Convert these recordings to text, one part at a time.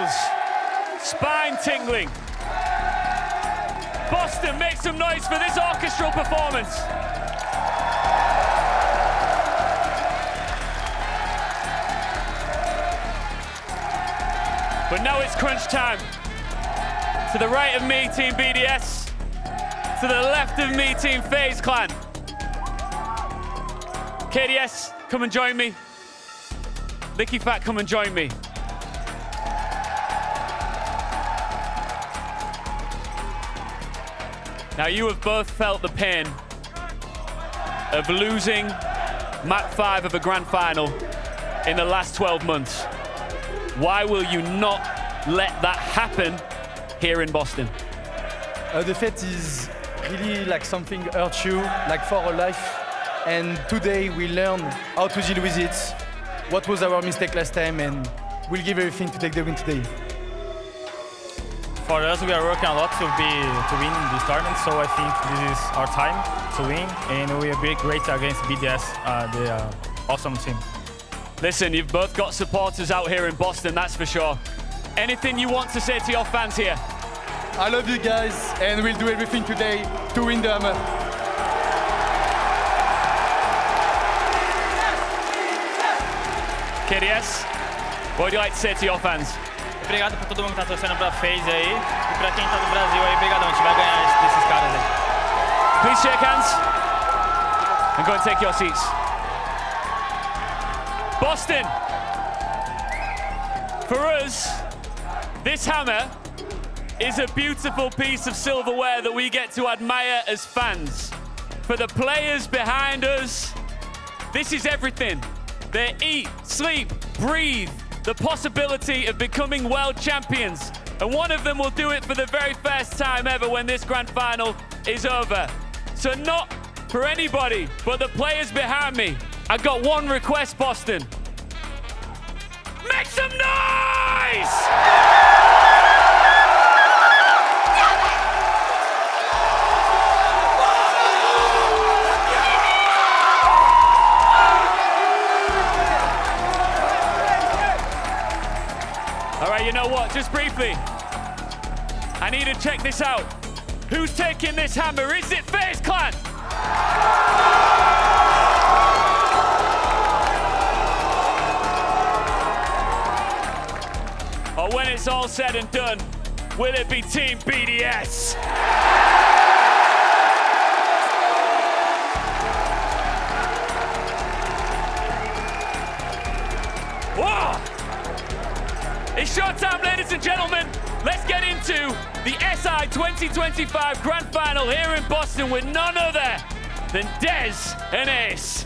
chills, spine tingling. Boston, make some noise for this orchestral performance. But now it's crunch time. To the right of me, Team BDS. To the left of me, Team FaZe Clan. KDS, come and join me. Licky Fat, come and join me. Now you have both felt the pain of losing map 5 of a grand final in the last 12 months. Why will you not let that happen here in Boston? The fate is really like something hurts you, like for a life. And today we learn how to deal with it. What was our mistake last time, and we'll give everything to take the win today. For us, we are working a lot to win this tournament, so I think this is our time to win, and we will be great against BDS, the awesome team. Listen, you've both got supporters out here in Boston, that's for sure. Anything you want to say to your fans here? I love you guys, and we'll do everything today to win the hammer. KDS, what would you like to say to your fans? Obrigado por todo mundo que tá torcendo pra FaZe aí, e pra quem tá no Brasil aí, obrigadão, a gente vai ganhar desses caras aí. Please shake hands and go and take your seats. Boston, for us, this hammer is a beautiful piece of silverware that we get to admire as fans. For the players behind us, this is everything. They eat, sleep, breathe the possibility of becoming world champions. And one of them will do it for the very first time ever when this grand final is over. So not for anybody, but the players behind me. I got one request, Boston. Make some noise! All right, you know what? Just briefly, I need to check this out. Who's taking this hammer? Is it FaZe Clan? Or when it's all said and done, will it be Team BDS? Whoa! It's showtime, ladies and gentlemen. Let's get into the SI 2025 Grand Final here in Boston with none other than Dez and Ace.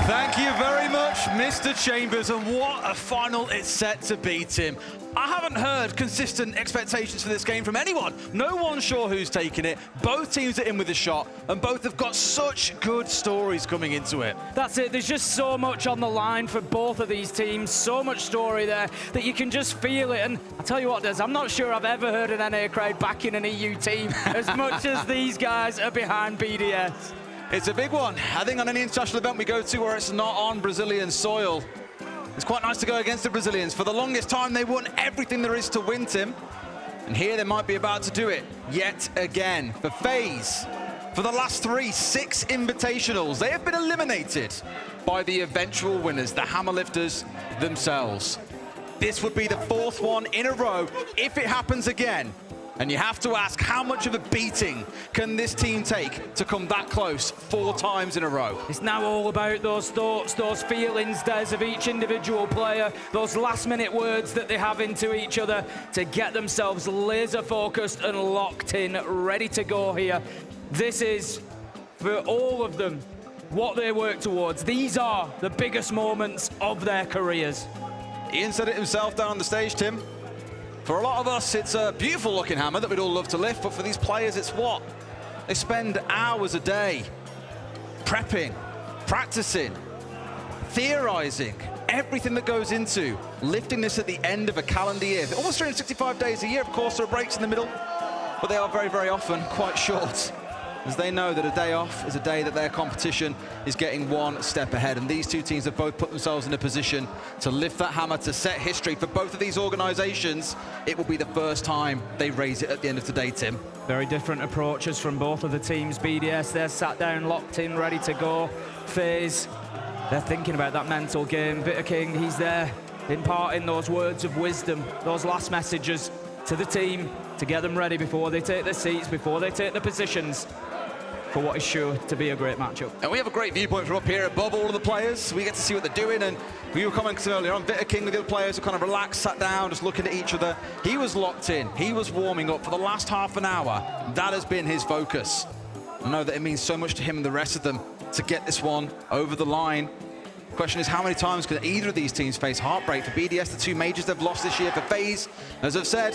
Thank you very much, Mr. Chambers, and what a final it's set to be, Tim. I haven't heard consistent expectations for this game from anyone. No one's sure who's taking it. Both teams are in with a shot, and both have got such good stories coming into it. That's it. There's just so much on the line for both of these teams, so much story there that you can just feel it. And I tell you what, Des, I'm not sure I've ever heard an NA crowd backing an EU team as much as these guys are behind BDS. It's a big one. I think on any international event we go to where it's not on Brazilian soil, it's quite nice to go against the Brazilians. For the longest time, they won everything there is to win, Tim. And here they might be about to do it yet again. For FaZe, for the last 6 Invitationals, they have been eliminated by the eventual winners, the Hammerlifters themselves. This would be the 4th one in a row if it happens again. And you have to ask, how much of a beating can this team take to come that close 4 times in a row? It's now all about those thoughts, those feelings, Des, of each individual player, those last-minute words that they have into each other to get themselves laser-focused and locked in, ready to go here. This is, for all of them, what they work towards. These are the biggest moments of their careers. Ian said it himself down on the stage, Tim. For a lot of us, it's a beautiful looking hammer that we'd all love to lift, but for these players, it's what? They spend hours a day prepping, practicing, theorizing, everything that goes into lifting this at the end of a calendar year. Almost 365 days a year, of course, there are breaks in the middle, but they are very, very often quite short. as they know that a day off is a day that their competition is getting one step ahead. And these two teams have both put themselves in a position to lift that hammer, to set history. For both of these organizations, it will be the first time they raise it at the end of today, Tim. Very different approaches from both of the teams. BDS, they're sat down, locked in, ready to go. FaZe, they're thinking about that mental game. Bitter King, he's there imparting those words of wisdom, those last messages to the team to get them ready before they take their seats, before they take their positions for what is sure to be a great matchup. And we have a great viewpoint from up here above all of the players. We get to see what they're doing, and we were commenting earlier on, Bitter King with the other players are kind of relaxed, sat down, just looking at each other. He was locked in, he was warming up for the last half an hour. That has been his focus. I know that it means so much to him and the rest of them to get this one over the line. The question is, how many times can either of these teams face heartbreak? For BDS, the two majors they've lost this year. For FaZe, as I've said,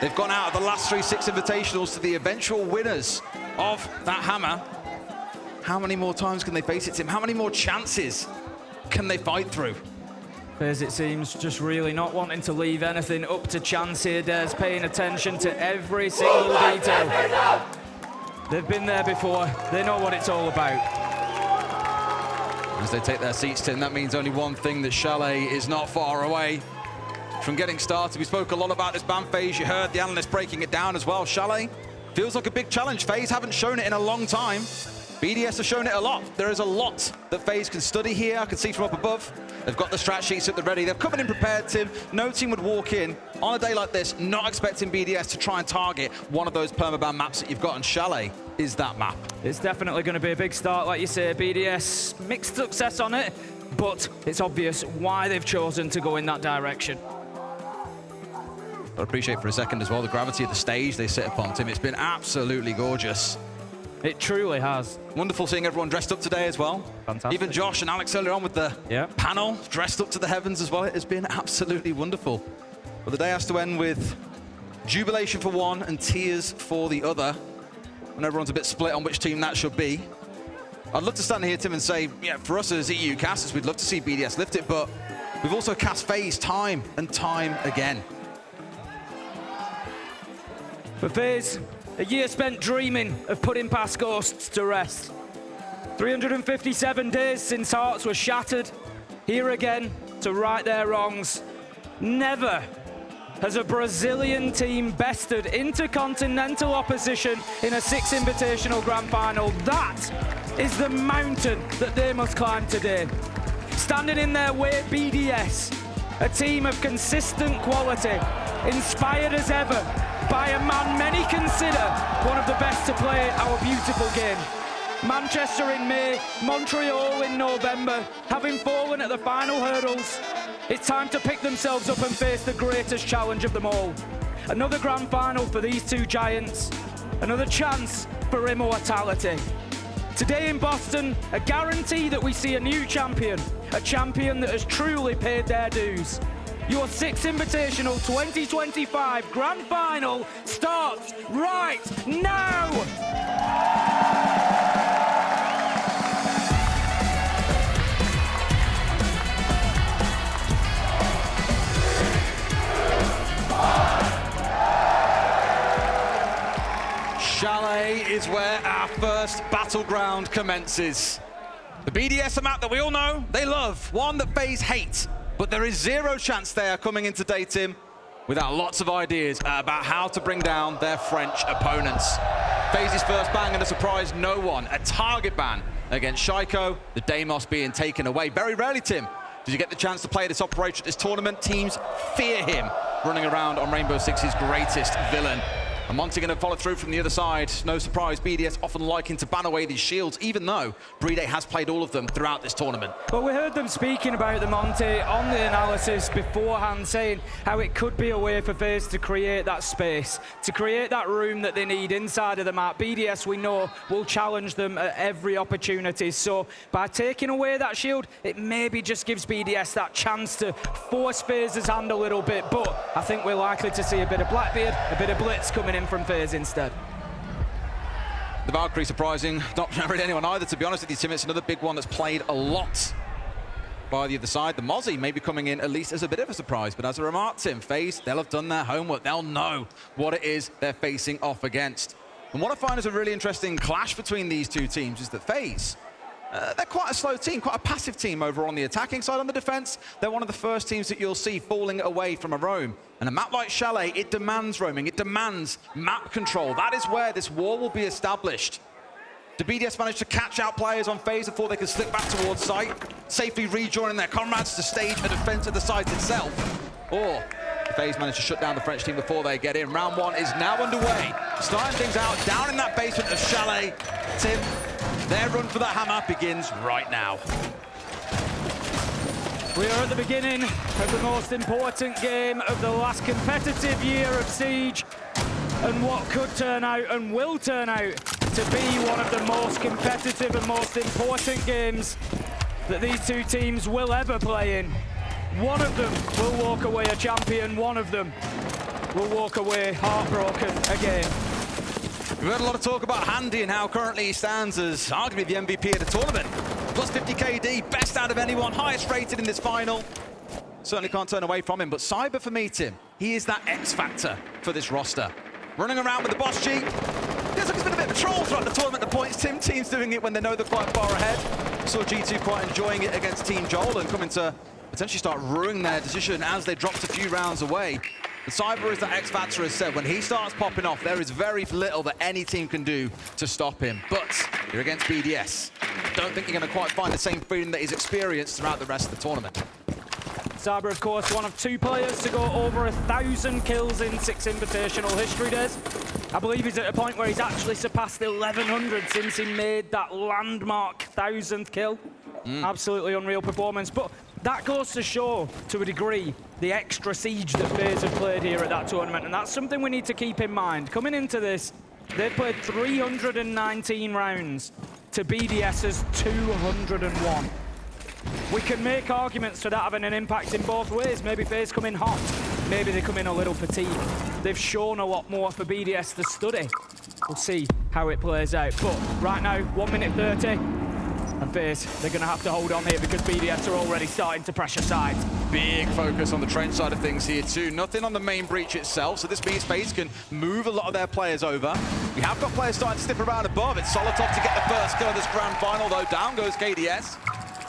they've gone out of the last 3 Six Invitationals to the eventual winners of that hammer. How many more times can they face it, Tim? How many more chances can they fight through? FaZe, it seems, just really not wanting to leave anything up to chance here. Dare's paying attention to every single detail. They've been there before. They know what it's all about. As they take their seats, Tim, that means only one thing, that Chalet is not far away from getting started. We spoke a lot about this ban phase. You heard the analyst breaking it down as well. Chalet feels like a big challenge. FaZe haven't shown it in a long time. BDS have shown it a lot. There is a lot that FaZe can study here. I can see from up above. They've got the strat sheets at the ready. They've come in prepared, Tim. No team would walk in on a day like this not expecting BDS to try and target one of those permaban maps that you've got, and Chalet is that map. It's definitely going to be a big start, like you say. BDS, mixed success on it, but it's obvious why they've chosen to go in that direction. I appreciate for a second as well the gravity of the stage they sit upon, Tim. It's been absolutely gorgeous. It truly has. Wonderful seeing everyone dressed up today as well. Fantastic. Even Josh and Alex earlier on with the panel dressed up to the heavens as well. It has been absolutely wonderful. But the day has to end with jubilation for one and tears for the other. And everyone's a bit split on which team that should be. I'd love to stand here, Tim, and say, yeah, for us as EU casters, we'd love to see BDS lift it, but we've also cast FaZe time and time again. For FaZe, a year spent dreaming of putting past ghosts to rest. 357 days since hearts were shattered. Here again to right their wrongs. Never has a Brazilian team bested intercontinental opposition in a Six Invitational Grand Final. That is the mountain that they must climb today. Standing in their way, BDS, a team of consistent quality, inspired as ever by a man many consider one of the best to play our beautiful game. Manchester in May, Montreal in November, having fallen at the final hurdles, it's time to pick themselves up and face the greatest challenge of them all. Another grand final for these two giants, another chance for immortality. Today in Boston, a guarantee that we see a new champion, a champion that has truly paid their dues. Your Six Invitational 2025 Grand Final starts right now! Chalet is where our first battleground commences. The BDS, a map that we all know, they love, one that FaZe hate. But there is zero chance they are coming into today, Tim, without lots of ideas about how to bring down their French opponents. FaZe's first ban going to surprise no one. A target ban against Shaiko, the Deimos being taken away. Very rarely, Tim, did you get the chance to play this operator at this tournament. Teams fear him running around on Rainbow Six's greatest villain. And Monty going to follow through from the other side. No surprise, BDS often liking to ban away these shields, even though Brede has played all of them throughout this tournament. Well, we heard them speaking about the Monty on the analysis beforehand, saying how it could be a way for FaZe to create that space, to create that room that they need inside of the map. BDS, we know, will challenge them at every opportunity. So by taking away that shield, it maybe just gives BDS that chance to force FaZe's hand a little bit. But I think we're likely to see a bit of Blackbeard, a bit of Blitz coming in from FaZe instead. The Valkyrie surprising, not really anyone either, to be honest with you, Tim. It's another big one that's played a lot by the other side. The Mozzie may be coming in at least as a bit of a surprise, but as a remark, Tim, FaZe, they'll have done their homework. They'll know what it is they're facing off against. And what I find is a really interesting clash between these two teams is that FaZe, they're quite a slow team, quite a passive team over on the attacking side. On the defense, they're one of the first teams that you'll see falling away from a roam. And a map like Chalet, it demands roaming, it demands map control. That is where this war will be established. The BDS managed to catch out players on FaZe before they could slip back towards site, safely rejoining their comrades to stage a defense of the site itself. Or FaZe managed to shut down the French team before they get in. Round one is now underway. Starting things out down in that basement of Chalet. Tim, their run for the hammer begins right now. We are at the beginning of the most important game of the last competitive year of Siege, and what could turn out and will turn out to be one of the most competitive and most important games that these two teams will ever play in. One of them will walk away a champion, one of them will walk away heartbroken again. We've heard a lot of talk about Handy and how currently he stands as arguably the MVP of the tournament. Plus 50 KD, best out of anyone, highest rated in this final. Certainly can't turn away from him, but Cyber for me, Tim, he is that X factor for this roster. Running around with the boss G. Feels like it's been a bit of a troll throughout the tournament at points. Team's doing it when they know they're quite far ahead. Saw G2 quite enjoying it against Team Joel and coming to potentially start ruining their decision as they dropped a few rounds away. The Cyber is that X Factor has said, when he starts popping off, there is very little that any team can do to stop him. But you're against BDS. Don't think you're going to quite find the same freedom that he's experienced throughout the rest of the tournament. Cyber, of course, one of 2 players to go over 1,000 kills in Six Invitational history days. I believe he's at a point where he's actually surpassed 1,100 since he made that landmark 1,000th kill. Absolutely unreal performance. But that goes to show, to a degree, the extra Siege that FaZe have played here at that tournament, and that's something we need to keep in mind. Coming into this, they've played 319 rounds to BDS's 201. We can make arguments for that having an impact in both ways. Maybe FaZe come in hot, maybe they come in a little fatigued. They've shown a lot more for BDS to study. We'll see how it plays out. But right now, 1 minute 30. And FaZe, they're going to have to hold on here because BDS are already starting to pressure sides. Big focus on the trench side of things here too. Nothing on the main breach itself, so this means FaZe can move a lot of their players over. We have got players starting to stiff around above. It's Solotov to get the first kill of this grand final, though. Down goes KDS.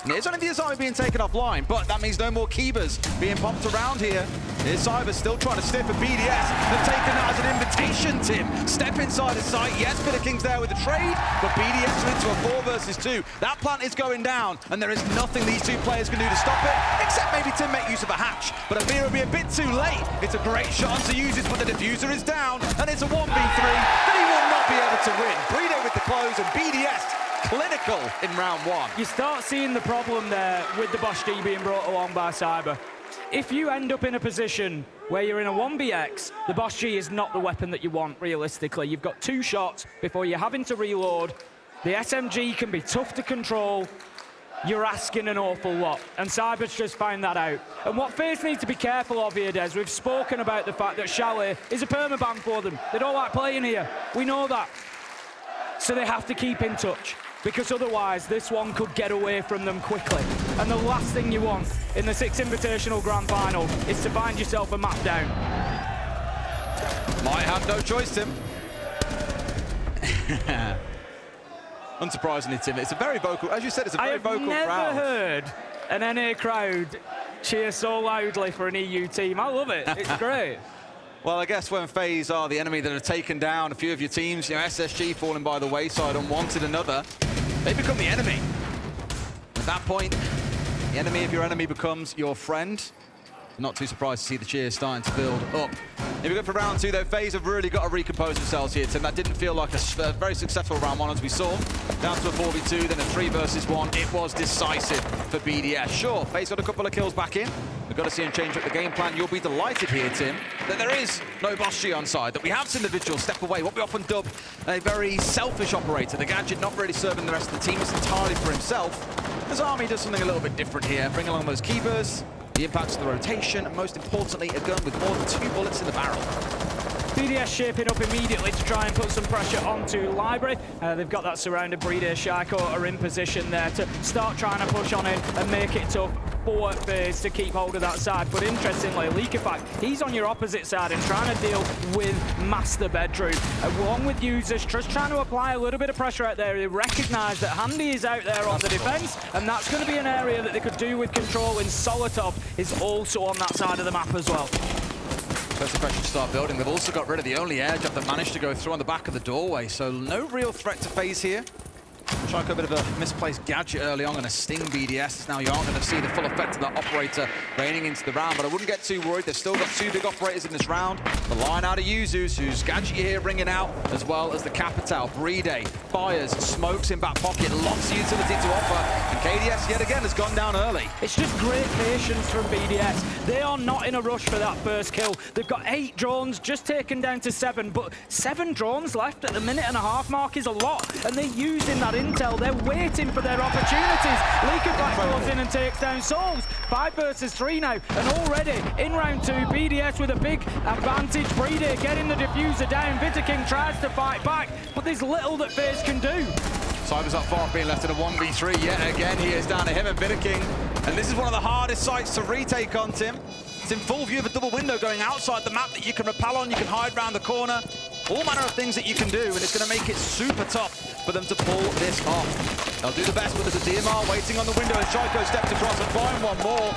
And here's only the Azami being taken offline, but that means no more Keebers being pumped around here. Here's Cyber still trying to sniff at BDS. They've taken that as an invitation, Tim. Step inside the site. Yes, Bitter King's there with the trade, but BDS are into a 4 versus 2. That plant is going down, and there is nothing these two players can do to stop it, except maybe Tim make use of a hatch. But Amir will be a bit too late. It's a great shot to use this, but the diffuser is down, and it's a 1v3 that he will not be able to win. Breedo with the close, and BDS clinical in round 1. You start seeing the problem there with the Bosch D being brought along by Cyber. If you end up in a position where you're in a 1vx, the Bosch G is not the weapon that you want, realistically. You've got 2 shots before you're having to reload. The SMG can be tough to control. You're asking an awful lot, and Cyber's just found that out. And what FaZe need to be careful of here, Des, we've spoken about the fact that Chalet is a permaban for them. They don't like playing here. We know that. So they have to keep in touch, because otherwise this one could get away from them quickly. And the last thing you want in the Six Invitational Grand Final is to find yourself a map down. Might have no choice, Tim. Unsurprisingly, Tim, it's a very vocal, as you said, it's a very vocal crowd. I have never heard an NA crowd cheer so loudly for an EU team. I love it. It's great. Well, I guess when FaZe are the enemy that have taken down a few of your teams, you know, SSG falling by the wayside, Unwanted another, they become the enemy. At that point, the enemy of your enemy becomes your friend. Not too surprised to see the cheers starting to build up. Here we go for round 2, though. FaZe have really got to recompose themselves here, Tim. That didn't feel like a very successful round 1, as we saw. Down to a 4v2, then a 3 versus 1. It was decisive for BDS. Sure, FaZe got a couple of kills back in. We've got to see him change up the game plan. You'll be delighted here, Tim, that there is no Boss G on side, that we have seen individuals step away, what we often dub a very selfish operator. The Gadget not really serving the rest of the team, it's entirely for himself. His army does something a little bit different here, bring along those Keepers, the impacts of the rotation, and most importantly, a gun with more than 2 bullets in the barrel. BDS shaping up immediately to try and put some pressure onto Library. They've got that surrounded Breeder. Shaiko are in position there to start trying to push on in and make it tough for FaZe to keep hold of that side. But interestingly, Leakifact, he's on your opposite side and trying to deal with Master Bedroom. Along with users, just trying to apply a little bit of pressure out there. They recognise that Handy is out there on the defence, and that's going to be an area that they could do with control, and Solotov is also on that side of the map as well. First the pressure to start building. They've also got rid of the only air jab that managed to go through on the back of the doorway, so no real threat to FaZe here. Shaiko, a bit of a misplaced gadget early on, and a sting BDS. Now you aren't going to see the full effect of that operator raining into the round, but I wouldn't get too worried. They've still got two big operators in this round. The line out of Yuzus, whose gadget you hear ringing out, as well as the Capital. Breede fires, smokes in back pocket, lots of utility to offer, and KDS yet again has gone down early. It's just great patience from BDS. They are not in a rush for that first kill. They've got 8 drones, just taken down to 7, but 7 drones left at the minute-and-a-half mark is a lot, and they're using that intel. They're waiting for their opportunities. Leakifact goes in and takes down Souls. 5 versus 3 now, and already in round 2, BDS with a big advantage. Breede getting the diffuser down. Vitaking tries to fight back, but there's little that FaZe can do. Cyber's up far, being left in a 1v3 yet again. He is down to him and Vitaking, and this is one of the hardest sites to retake on, Tim. It's in full view of a double window going outside the map that you can rappel on, you can hide around the corner. All manner of things that you can do, and it's going to make it super tough for them to pull this off. They'll do the best, but there's a DMR waiting on the window as Shaiko steps across and find one more.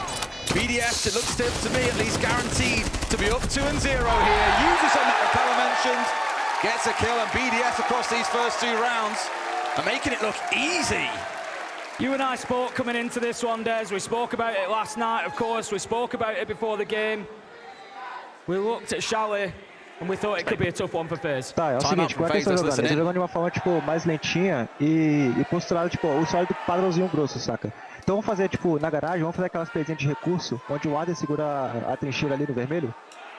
BDS, it looks to me at least guaranteed to be up 2-0 here. Uses on that rappel mentioned, gets a kill, and BDS across these first 2 rounds are making it look easy. You and I spoke coming into this one, Des. We spoke about it last night, of course. We spoke about it before the game. We looked at Chalet, and we thought it could be a tough one for FaZe. Tá, é o seguinte, como é que eles estão jogando? Eles estão jogando de uma forma, tipo, mais lentinha e posturado, tipo, o sólido padrãozinho grosso, saca? Então vamos fazer, tipo, na garagem, vamos fazer aquelas pezinhas de recurso, onde o Adem segura a trincheira ali no vermelho.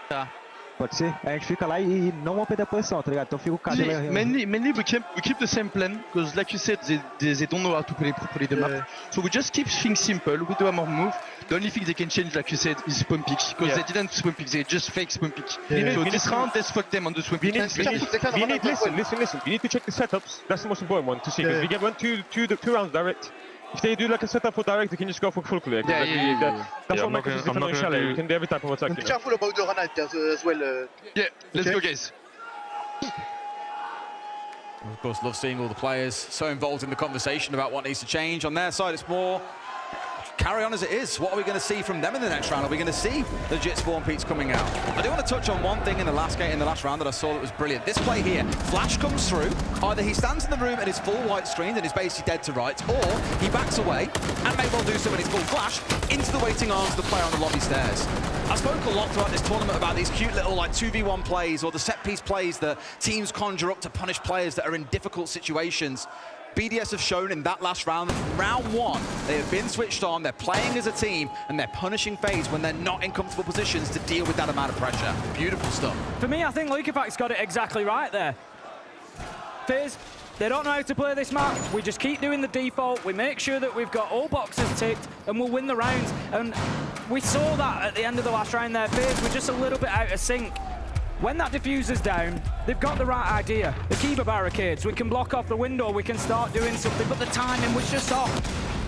Tá. Pode ser? A gente fica lá e não vamos perder a posição, tá ligado? Então fica o cara... Mainly we keep the same plan, because like you said, they don't know how to play the map. So we just keep things simple, we do a more move. The only thing they can change, like you said, is spawn picks, because they didn't spawn pick, they just fake spawn pick. So this round, let's fuck them on the spawn pick. Listen. We need to check the setups. That's the most important one to see, because we get 2 rounds direct. If they do like a setup for direct, they can just go for full clear. That's what makes us different on Chalet. We can do every type of attack. Be careful about the Renate as well. Yeah, let's go, guys. Of course, love seeing all the players so involved in the conversation about what needs to change. On their side, it's more carry on as it is. What are we going to see from them in the next round? Are we going to see legit spawn peaks coming out? I do want to touch on one thing in the last round that I saw that was brilliant. This play here, Flash comes through. Either he stands in the room and is full white screened and is basically dead to rights, or he backs away and may well do so when he's full flash into the waiting arms of the player on the lobby stairs. I spoke a lot throughout this tournament about these cute little like 2v1 plays or the set piece plays that teams conjure up to punish players that are in difficult situations. BDS have shown in that last round, round 1, they have been switched on, they're playing as a team, and they're punishing FaZe when they're not in comfortable positions to deal with that amount of pressure. Beautiful stuff. For me, I think Leakifact's got it exactly right there. FaZe, they don't know how to play this map. We just keep doing the default. We make sure that we've got all boxes ticked, and we'll win the rounds. And we saw that at the end of the last round there. FaZe were just a little bit out of sync. When that diffuser's down, they've got the right idea. The keeper barricades, we can block off the window, we can start doing something, but the timing was just off.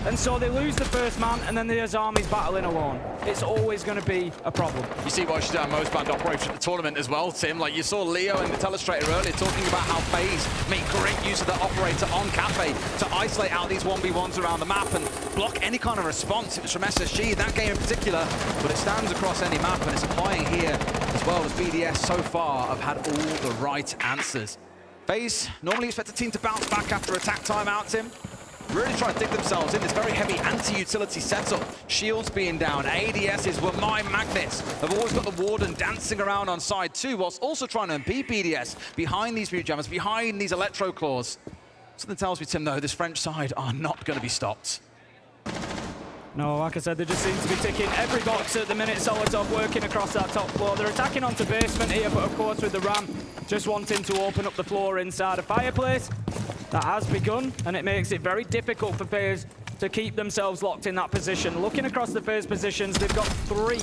And so they lose the first man, and then there's armies battling alone. It's always going to be a problem. You see why she's our most banned operator at the tournament as well, Tim. Like you saw Leo in the telestrator earlier talking about how FaZe make great use of the operator on Cafe to isolate out these 1v1s around the map and block any kind of response. It was from SSG in that game in particular, but it stands across any map, and it's applying here as well as BDS so far have had all the right answers. FaZe normally expect a team to bounce back after attack timeout, Tim. Really trying to dig themselves in this very heavy anti-utility setup. Shields being down, ADSs were my magnets. They've always got the Warden dancing around on side 2, whilst also trying to impede BDS behind these Mute Jammers, behind these Electro Claws. Something tells me, Tim, though, this French side are not going to be stopped. No, like I said, they just seem to be ticking every box at the minute. Solotov working across that top floor. They're attacking onto basement here, but of course with the Ram just wanting to open up the floor inside a fireplace. That has begun, and it makes it very difficult for FaZe to keep themselves locked in that position. Looking across the FaZe positions, they've got 3.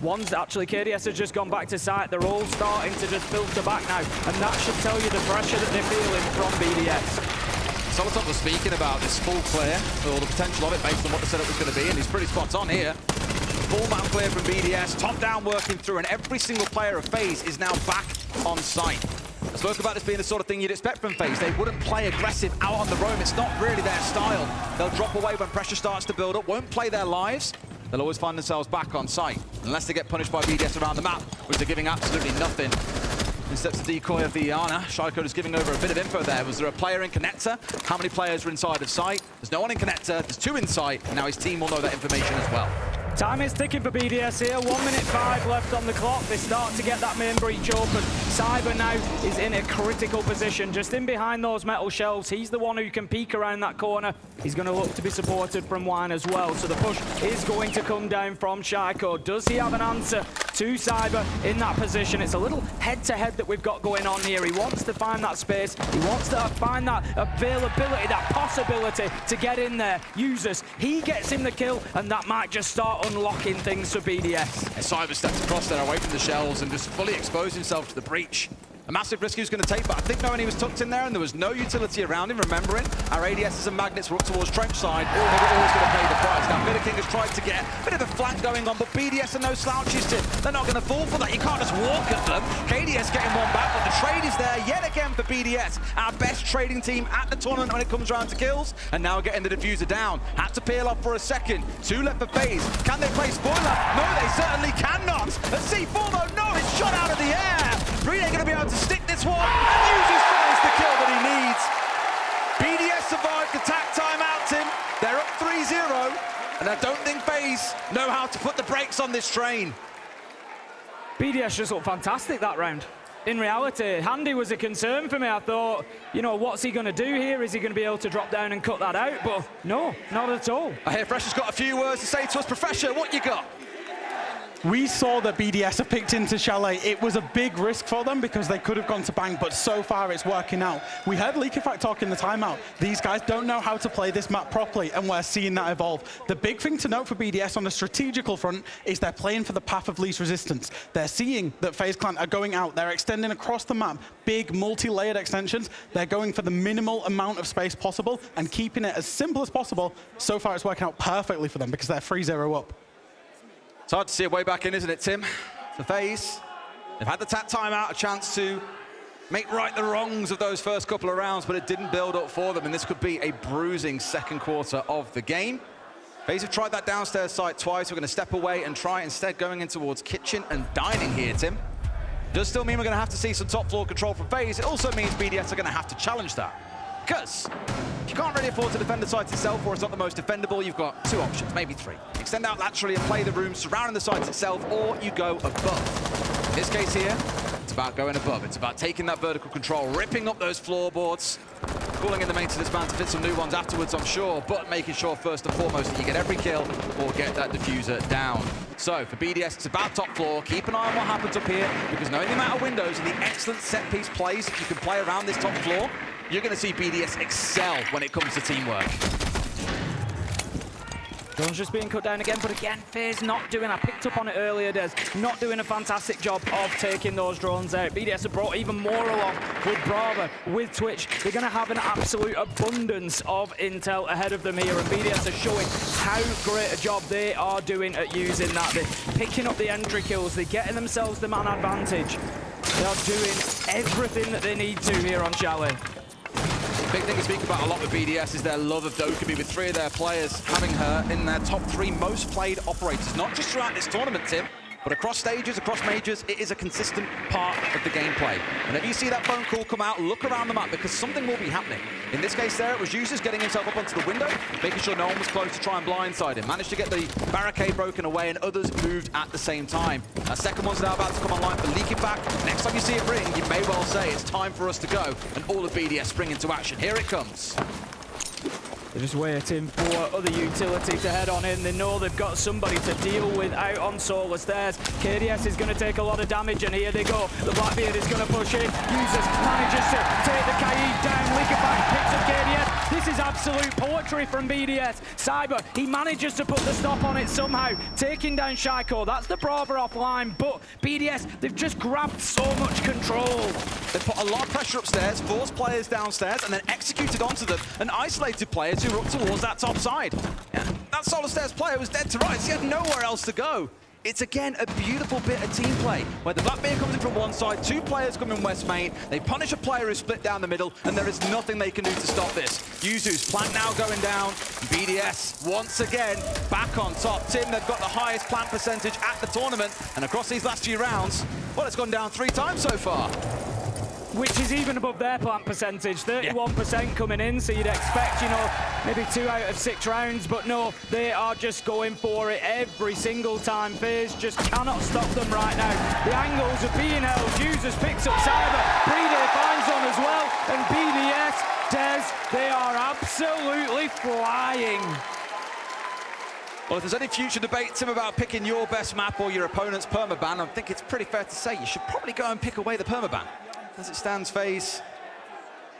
One's actually, KDS has just gone back to site. They're all starting to just filter back now, and that should tell you the pressure that they're feeling from BDS. Solotop was speaking about this full clear, or the potential of it based on what the setup was going to be, and he's pretty spot on here. Full map clear from BDS, top down working through, and every single player of FaZe is now back on site. I spoke about this being the sort of thing you'd expect from FaZe. They wouldn't play aggressive out on the roam. It's not really their style. They'll drop away when pressure starts to build up, won't play their lives. They'll always find themselves back on site, unless they get punished by BDS around the map, which they're giving absolutely nothing. In steps the decoy of the Iana. Shycode is giving over a bit of info there. Was there a player in connector? How many players are inside of site? There's no one in connector, there's 2 in site, and now his team will know that information as well. Time is ticking for BDS here. 1 minute 5 left on the clock. They start to get that main breach open. Cyber now is in a critical position, just in behind those metal shelves. He's the one who can peek around that corner. He's going to look to be supported from Wine as well. So the push is going to come down from Shycode. Does he have an answer to Cyber in that position? It's a little head-to-head that we've got going on here. He wants to find that space. He wants to find that availability, that possibility to get in there. Users, he gets him the kill, and that might just start unlocking things for BDS. And Cyber steps across there away from the shells and just fully exposed himself to the breach. A massive risk he was going to take, but I think knowing he was tucked in there and there was no utility around him, remembering our ADSs and magnets were up towards trench side, they were always going to pay the price. Now, King has tried to get a bit of a flank going on, but BDS are no slouches, Tim. They're not going to fall for that. You can't just walk at them. KDS getting one back, but the trade is there yet again for BDS. Our best trading team at the tournament when it comes around to kills, and now getting the diffuser down. Had to peel off for a second. 2 left for FaZe. Can they play spoiler? No, they certainly cannot. A C4 though, no, it's shot out of the air. 3 ain't going to be able to stick this one and use his FaZe the kill that he needs. BDS survived the tack time out, Tim. They're up 3-0, and I don't think FaZe know how to put the brakes on this train. BDS just looked fantastic that round. In reality, Handy was a concern for me. I thought, you know, what's he going to do here? Is he going to be able to drop down and cut that out? But no, not at all. I hear Fresh has got a few words to say to us. Professor, what you got? We saw that BDS have picked into Chalet. It was a big risk for them because they could have gone to Bang, but so far it's working out. We heard Leakyfact talk in the timeout. These guys don't know how to play this map properly, and we're seeing that evolve. The big thing to note for BDS on the strategical front is they're playing for the path of least resistance. They're seeing that FaZe Clan are going out. They're extending across the map, big multi-layered extensions. They're going for the minimal amount of space possible and keeping it as simple as possible. So far it's working out perfectly for them because they're 3-0 up. It's hard to see a way back in, isn't it, Tim? For FaZe, they've had the tap timeout, a chance to make right the wrongs of those first couple of rounds, but it didn't build up for them, and this could be a bruising second quarter of the game. FaZe have tried that downstairs site twice. We're going to step away and try instead going in towards kitchen and dining here, Tim. Does still mean we're going to have to see some top floor control from FaZe. It also means BDS are going to have to challenge that. Because you can't really afford to defend the site itself, or it's not the most defendable. You've got 2 options, maybe 3. Extend out laterally and play the room surrounding the site itself, or you go above. In this case here, it's about going above. It's about taking that vertical control, ripping up those floorboards, calling in the maintenance man to fit some new ones afterwards, I'm sure, but making sure first and foremost that you get every kill or get that diffuser down. So for BDS, it's about top floor. Keep an eye on what happens up here, because knowing the amount of windows and the excellent set-piece plays that you can play around this top floor, you're going to see BDS excel when it comes to teamwork. Drone's just being cut down again, but again, FaZe not doing, I picked up on it earlier, Des, not doing a fantastic job of taking those drones out. BDS have brought even more along with Brava, with Twitch. They're going to have an absolute abundance of intel ahead of them here, and BDS are showing how great a job they are doing at using that. They're picking up the entry kills, they're getting themselves the man advantage. They are doing everything that they need to here on Chalet. Big thing to speak about a lot with BDS is their love of Dokkaebi, with 3 of their players having her in their top 3 most played operators, not just throughout this tournament, Tim, but across stages, across majors. It is a consistent part of the gameplay. Whenever you see that phone call come out, look around the map, because something will be happening. In this case there, it was Users getting himself up onto the window, making sure no one was close to try and blindside him. Managed to get the barricade broken away, and others moved at the same time. Our second one's now about to come online for Leakyfact. Next time you see it ring, you may well say it's time for us to go, and all of BDS spring into action. Here it comes. They're just waiting for other utility to head on in. They know they've got somebody to deal with out on Solar Stairs. KDS is going to take a lot of damage, and here they go. The Blackbeard is going to push in. Users manages to take the Kaid down. Liquefy picks up KDS. This is absolute poetry from BDS. Cyber, he manages to put the stop on it somehow, taking down Shaiko. That's the Brava offline, but BDS, they've just grabbed so much control. They put a lot of pressure upstairs, forced players downstairs, and then executed onto them and isolated players who were up towards that top side. Yeah, that Solar Stairs player was dead to rights. He had nowhere else to go. It's again a beautiful bit of team play where the Blackbeard comes in from one side, two players come in West Main, they punish a player who's split down the middle, and there is nothing they can do to stop this. Yuzu's plant now going down. BDS once again back on top. Tim, they've got the highest plant percentage at the tournament, and across these last few rounds, well, it's gone down 3 times so far. Which is even above their plant percentage, 31% coming in, so you'd expect, you know, maybe 2 out of 6 rounds, but no, they are just going for it every single time. FaZe just cannot stop them right now. The angles are being held. Users picks up Cyber, BD finds one as well, and BDS, Dez, they are absolutely flying. Well, if there's any future debate, Tim, about picking your best map or your opponent's permaban, I think it's pretty fair to say you should probably go and pick away the permaban. As it stands, FaZe,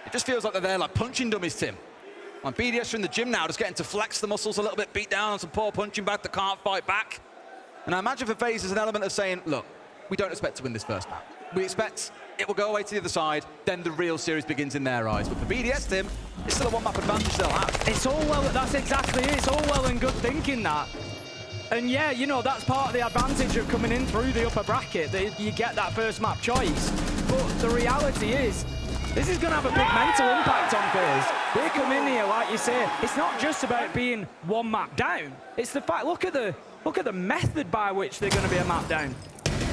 it just feels like they're there like punching dummies, Tim. And BDS are in the gym now, just getting to flex the muscles a little bit, beat down on some poor punching bag that can't fight back. And I imagine for FaZe there's an element of saying, look, we don't expect to win this first map. We expect it will go away to the other side, then the real series begins in their eyes. But for BDS, Tim, it's still a one-map advantage they'll have. It's all well, that's exactly it. It's all well and good thinking that. And yeah, you know, that's part of the advantage of coming in through the upper bracket, that you get that first map choice. But the reality is, this is going to have a big mental impact on FaZe. They come in here, like you say, it's not just about being one map down. It's the fact, look at the method by which they're going to be a map down.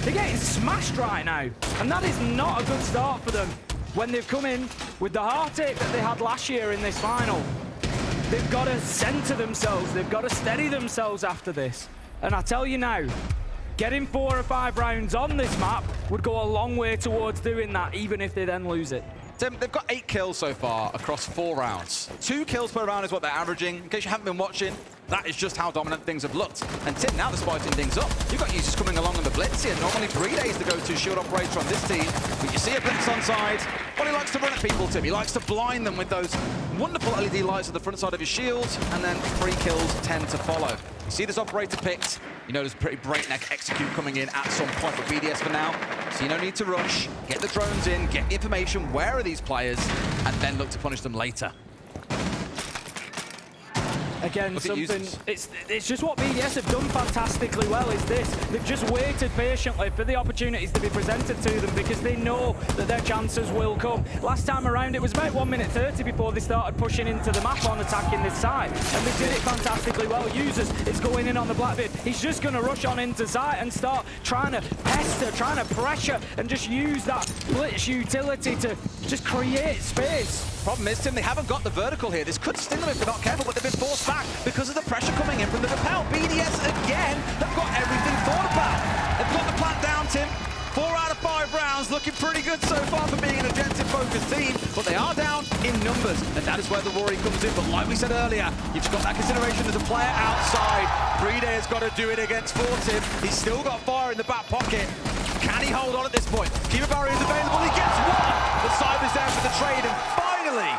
They're getting smashed right now, and that is not a good start for them when they've come in with the heartache that they had last year in this final. They've got to center themselves, they've got to steady themselves after this. And I tell you now, getting 4 or 5 rounds on this map would go a long way towards doing that, even if they then lose it. Tim, they've got 8 kills so far across 4 rounds. 2 kills per round is what they're averaging. In case you haven't been watching, that is just how dominant things have looked. And Tim, now they're spiking things up. You've got users coming along on the blitz here. Normally BDS is the go-to shield operator on this team. But you see a blitz on side. Well, he likes to run at people, Tim. He likes to blind them with those wonderful LED lights at the front side of his shield. And then 3 kills tend to follow. You see this operator picked. You know there's pretty breakneck execute coming in at some point for BDS for now. So you no need to rush. Get the drones in, get the information. Where are these players? And then look to punish them later. Again, something, it's just what BDS have done fantastically well is this. They've just waited patiently for the opportunities to be presented to them because they know that their chances will come. Last time around, it was about 1 minute 30 before they started pushing into the map on attacking this side. And they did it fantastically well. Users is going in on the Blackbeard. He's just going to rush on into site and start trying to pester, trying to pressure, and just use that blitz utility to just create space. Problem is, Tim, they haven't got the vertical here. This could sting them if they're not careful, but they've been forced back because of the pressure coming in from the rappel. BDS, again, they've got everything thought about. They've got the plant down, Tim. 4 out of 5 rounds, looking pretty good so far for being an objective-focused team, but they are down in numbers, and that is where the worry comes in. But like we said earlier, you've got that consideration as a player outside. BDS has got to do it against 4, Tim. He's still got fire in the back pocket. Can he hold on at this point? Keeper barrier is available. He gets one. The Cyber's there for the trade, and finally,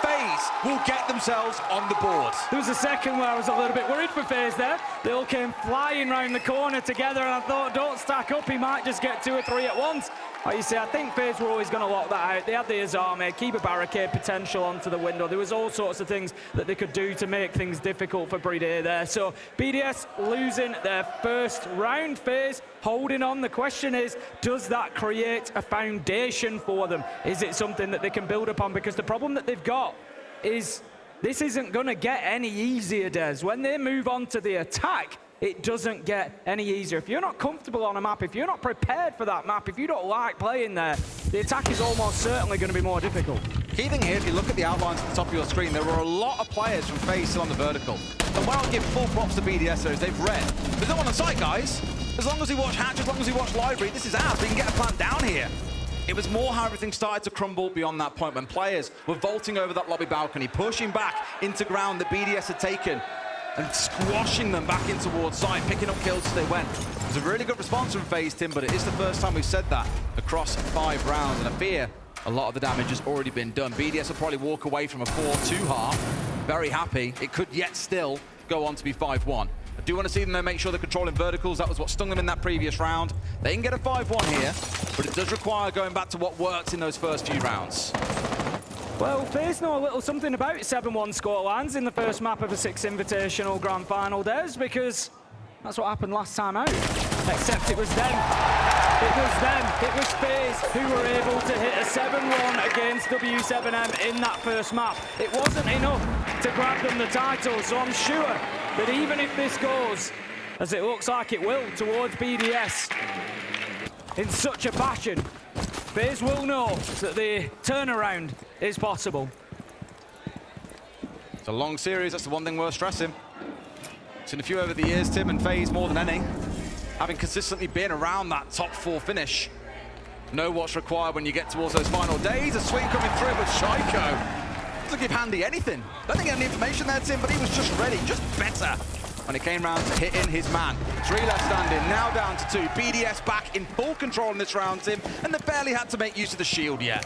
FaZe will get themselves on the board. There was a second where I was a little bit worried for FaZe there. They all came flying round the corner together, and I thought, don't stack up, he might just get 2 or 3 at once. Like you say, I think FaZe were always going to lock that out. They had the Azame, keep a barricade potential onto the window. There was all sorts of things that they could do to make things difficult for BDS there. So BDS losing their first round. FaZe holding on. The question is, does that create a foundation for them? Is it something that they can build upon? Because the problem that they've got is this isn't going to get any easier, Des. When they move on to the attack, it doesn't get any easier. If you're not comfortable on a map, if you're not prepared for that map, if you don't like playing there, the attack is almost certainly going to be more difficult. Key thing here, if you look at the outlines at the top of your screen, there were a lot of players from FaZe still on the vertical. And where I'll give full props to BDS is they've read. There's no one on site, guys. As long as we watch Hatch, as long as we watch Library, this is ours. We can get a plant down here. It was more how everything started to crumble beyond that point when players were vaulting over that lobby balcony, pushing back into ground that BDS had taken and squashing them back in towards site, picking up kills as they went. It was a really good response from FaZe, Tim, but it is the first time we've said that across 5 rounds, and I fear a lot of the damage has already been done. BDS will probably walk away from a 4-2 half, very happy. It could yet still go on to be 5-1. I do want to see them, though, make sure they're controlling verticals. That was what stung them in that previous round. They can get a 5-1 here, but it does require going back to what worked in those first few rounds. Well, FaZe know a little something about 7-1 scorelines in the first map of a Six Invitational Grand Final, Des, because that's what happened last time out. Except it was them. It was them. It was FaZe who were able to hit a 7-1 against W7M in that first map. It wasn't enough to grab them the title, so I'm sure that even if this goes, as it looks like it will, towards BDS, in such a fashion, FaZe will know that the turnaround is possible. It's a long series, that's the one thing worth stressing. Seen a few over the years, Tim, and FaZe more than any. Having consistently been around that top 4 finish. Know what's required when you get towards those final days. A swing coming through with Shaiko. Doesn't give Handy anything. Don't think he had any information there, Tim, but he was just ready, just better when it came round to hitting his man. 3 left standing, now down to 2. BDS back in full control in this round, Tim, and they barely had to make use of the shield yet.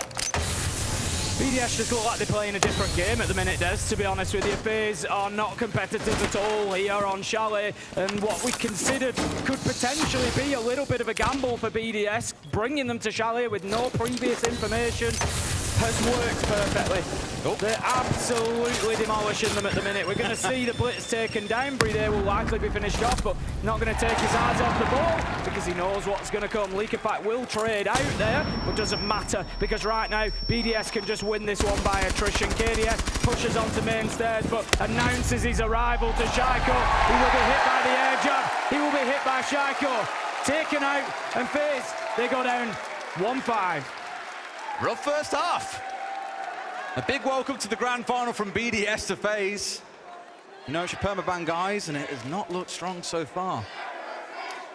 BDS just look like they're playing a different game at the minute, Des, to be honest with you. FaZe are not competitive at all here on Chalet, and what we considered could potentially be a little bit of a gamble for BDS, bringing them to Chalet with no previous information, has worked perfectly. Oh. They're absolutely demolishing them at the minute. We're going to see the blitz taken down. Brede will likely be finished off, but not going to take his eyes off the ball because he knows what's going to come. Liquefact will trade out there, but doesn't matter because right now BDS can just win this one by attrition. KDS pushes onto main stairs, but announces his arrival to Shaiko. He will be hit by the air jab. He will be hit by Shaiko. Taken out, and FaZe, they go down 1-5. Rough first half. A big welcome to the grand final from BDS to FaZe. You know, it's your permaban, guys, and it has not looked strong so far.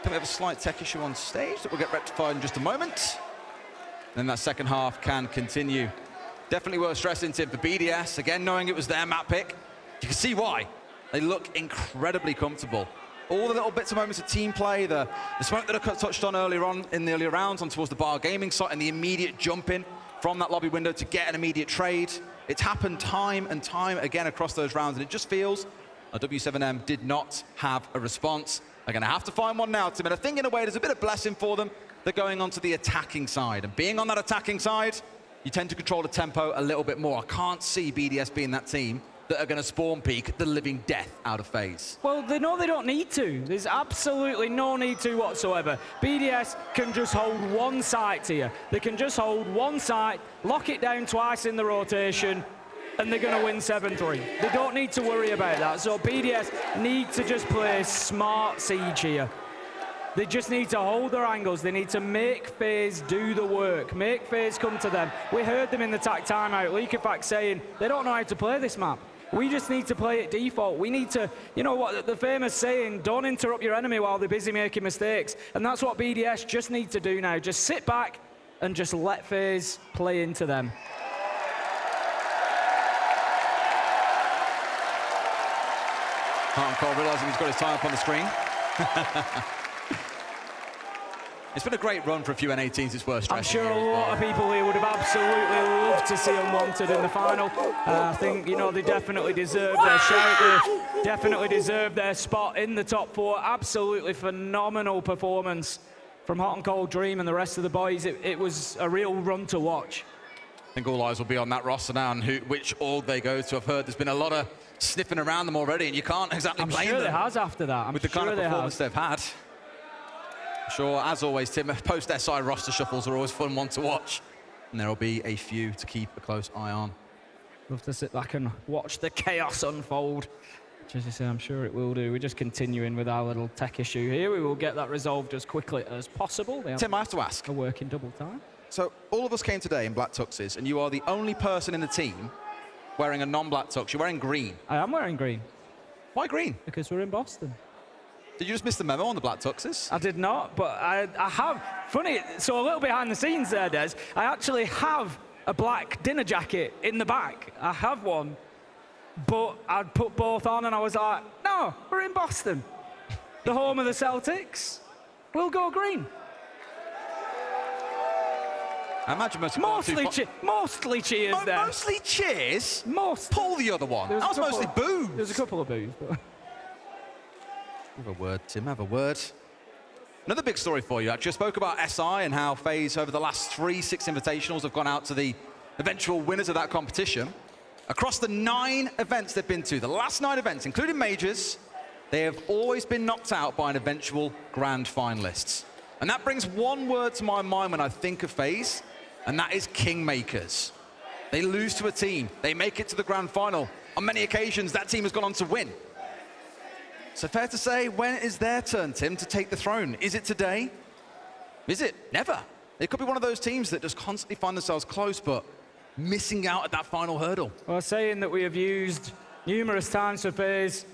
We have a slight tech issue on stage that will get rectified in just a moment. Then that second half can continue. Definitely worth stressing, Tim, for BDS. Again, knowing it was their map pick, you can see why. They look incredibly comfortable. All the little bits and moments of team play, the smoke that I touched on earlier on in the earlier rounds on towards the bar gaming site, and the immediate jump in from that lobby window to get an immediate trade. It's happened time and time again across those rounds, and it just feels like W7M did not have a response. They're going to have to find one now, Tim, and I think in a way there's a bit of blessing for them. They're going on to the attacking side, and being on that attacking side, you tend to control the tempo a little bit more. I can't see BDS being that team that are going to spawn peek the living death out of FaZe. Well, they know they don't need to. There's absolutely no need to whatsoever. BDS can just hold one site here. They can just hold one site, lock it down twice in the rotation, and they're going to win 7-3. They don't need to worry about that. So BDS need to just play smart siege here. They just need to hold their angles. They need to make FaZe do the work, make FaZe come to them. We heard them in the TAC timeout, Liquefact saying they don't know how to play this map. We just need to play it default. We need to, you know what, the famous saying, don't interrupt your enemy while they're busy making mistakes. And that's what BDS just need to do now. Just sit back and just let FaZe play into them. Heart and Cole realising he's got his time up on the screen. It's been a great run for a few N18s, it's worth stressing. I'm sure a lot of people here would have absolutely loved to see Unwanted in the final. I think, you know, they definitely deserve their shout. They definitely deserve their spot in the top 4. Absolutely phenomenal performance from Hot and Cold Dream and the rest of the boys. It was a real run to watch. I think all eyes will be on that roster now and which org they go to. I've heard there's been a lot of sniffing around them already, and you can't exactly blame them. I'm sure there has after that. With the kind of performance they've had. Sure, as always, Tim, post-SI roster shuffles are always fun one to watch. And there will be a few to keep a close eye on. Love to sit back and watch the chaos unfold. Which, as you say, I'm sure it will do. We're just continuing with our little tech issue here. We will get that resolved as quickly as possible. Tim, I have to ask. A working double time. So, all of us came today in black tuxes, and you are the only person in the team wearing a non-black tux. You're wearing green. I am wearing green. Why green? Because we're in Boston. Did you just miss the memo on the black tuxes? I did not, but I have. Funny, so a little behind the scenes there, Des. I actually have a black dinner jacket in the back. I have one, but I'd put both on and I was like, no, we're in Boston, the home of the Celtics. We'll go green. I imagine mostly cheers there. Mostly cheers? Most. Pull the other one. That was mostly boos. There's a couple of boos. But... Have a word, Tim, have a word. Another big story for you, actually. I spoke about SI and how FaZe, over the last 3 Six Invitationals, have gone out to the eventual winners of that competition. Across the 9 events they've been to, the last 9 events, including majors, they have always been knocked out by an eventual grand finalists. And that brings one word to my mind when I think of FaZe, and that is kingmakers. They lose to a team, they make it to the grand final. On many occasions, that team has gone on to win. So fair to say, when is their turn, Tim, to take the throne? Is it today? Is it? Never. It could be one of those teams that just constantly find themselves close, but missing out at that final hurdle. Well, saying that we have used numerous times for FaZe,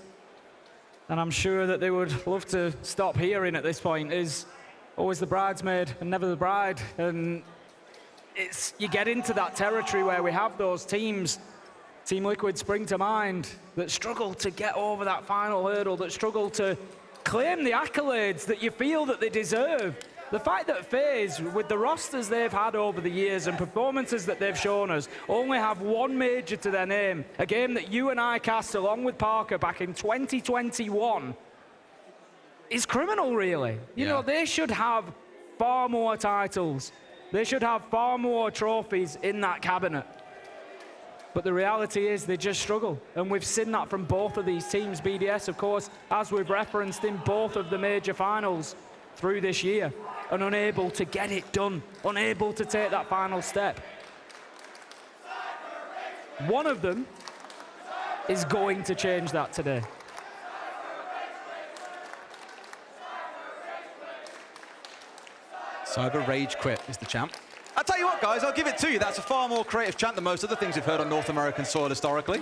and I'm sure that they would love to stop hearing at this point, is always the bridesmaid and never the bride. And you get into that territory where we have those teams, Team Liquid spring to mind, that struggle to get over that final hurdle, that struggle to claim the accolades that you feel that they deserve. The fact that FaZe, with the rosters they've had over the years and performances that they've shown us, only have 1 major to their name, a game that you and I cast along with Parker back in 2021, is criminal, really. You know, they should have far more titles. They should have far more trophies in that cabinet. But the reality is they just struggle. And we've seen that from both of these teams. BDS, of course, as we've referenced in both of the major finals through this year, and unable to get it done, unable to take that final step. One of them is going to change that today. Cyber Rage Quit is the champ. I'll tell you what, guys, I'll give it to you. That's a far more creative chant than most other things we've heard on North American soil historically.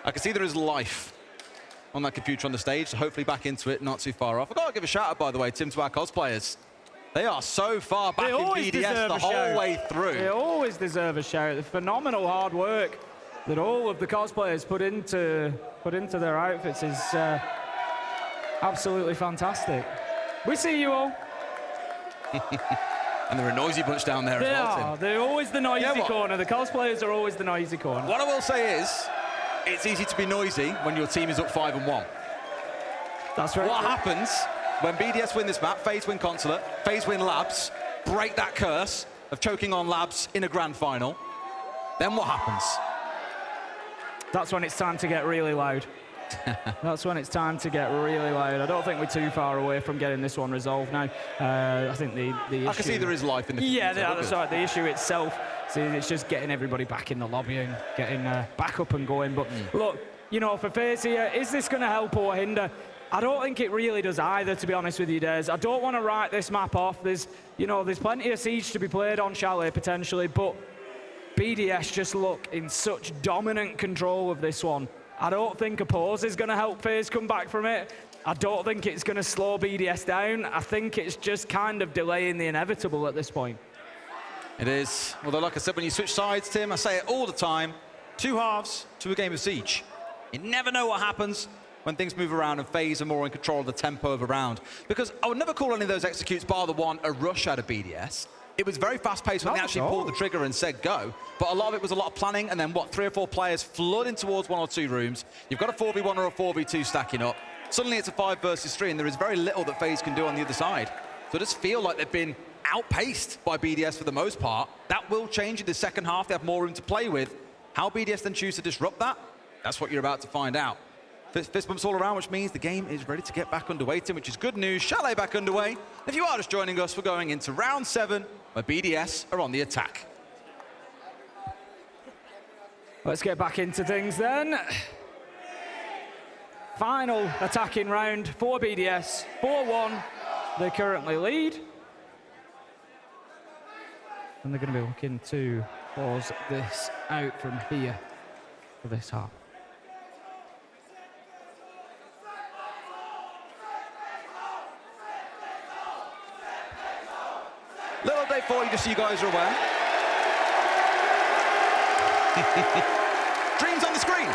I can see there is life on that computer on the stage, so hopefully back into it, not too far off. I've got to give a shout out, by the way, Tim, to our cosplayers. They are so far back in BDS the whole way through. They always deserve a shout. The phenomenal hard work that all of the cosplayers put into their outfits is absolutely fantastic. We see you all. And they're a noisy bunch down there as well, Tim. They're always the noisy corner. The cosplayers are always the noisy corner. What I will say is, it's easy to be noisy when your team is up 5-1. That's right. What happens when BDS win this map, FaZe win Consulate, FaZe win Labs, break that curse of choking on Labs in a grand final, then what happens? That's when it's time to get really loud. That's when it's time to get really loud. I don't think we're too far away from getting this one resolved now. I think the issue... I can see there is life in the future. Yeah, that's right. The issue itself, it's just getting everybody back in the lobby and getting back up and going. But look, you know, for FaZe here, is this going to help or hinder? I don't think it really does either, to be honest with you, Des. I don't want to write this map off. There's plenty of siege to be played on Chalet, potentially, but BDS just look in such dominant control of this one. I don't think a pause is going to help FaZe come back from it. I don't think it's going to slow BDS down. I think it's just kind of delaying the inevitable at this point. It is. Although, like I said, when you switch sides, Tim, I say it all the time, 2 halves to a game of Siege. You never know what happens when things move around and FaZe are more in control of the tempo of a round. Because I would never call any of those executes, bar the one, a rush out of BDS. It was very fast-paced when they actually pulled the trigger and said go. But a lot of it was a lot of planning, and then, 3 or 4 players flooding towards 1 or 2 rooms. You've got a 4v1 or a 4v2 stacking up. Suddenly it's a 5 versus 3, and there is very little that FaZe can do on the other side. So I just feel like they've been outpaced by BDS for the most part. That will change in the second half. They have more room to play with. How BDS then choose to disrupt that? That's what you're about to find out. Fist bumps all around, which means the game is ready to get back underway, Tim, which is good news. Chalet back underway. If you are just joining us, we're going into round 7, where BDS are on the attack. Let's get back into things then. Final attacking round for BDS, 4-1. They currently lead. And they're going to be looking to pause this out from here. for this half. Little update for you, just so you guys are aware. Dreams on the screen.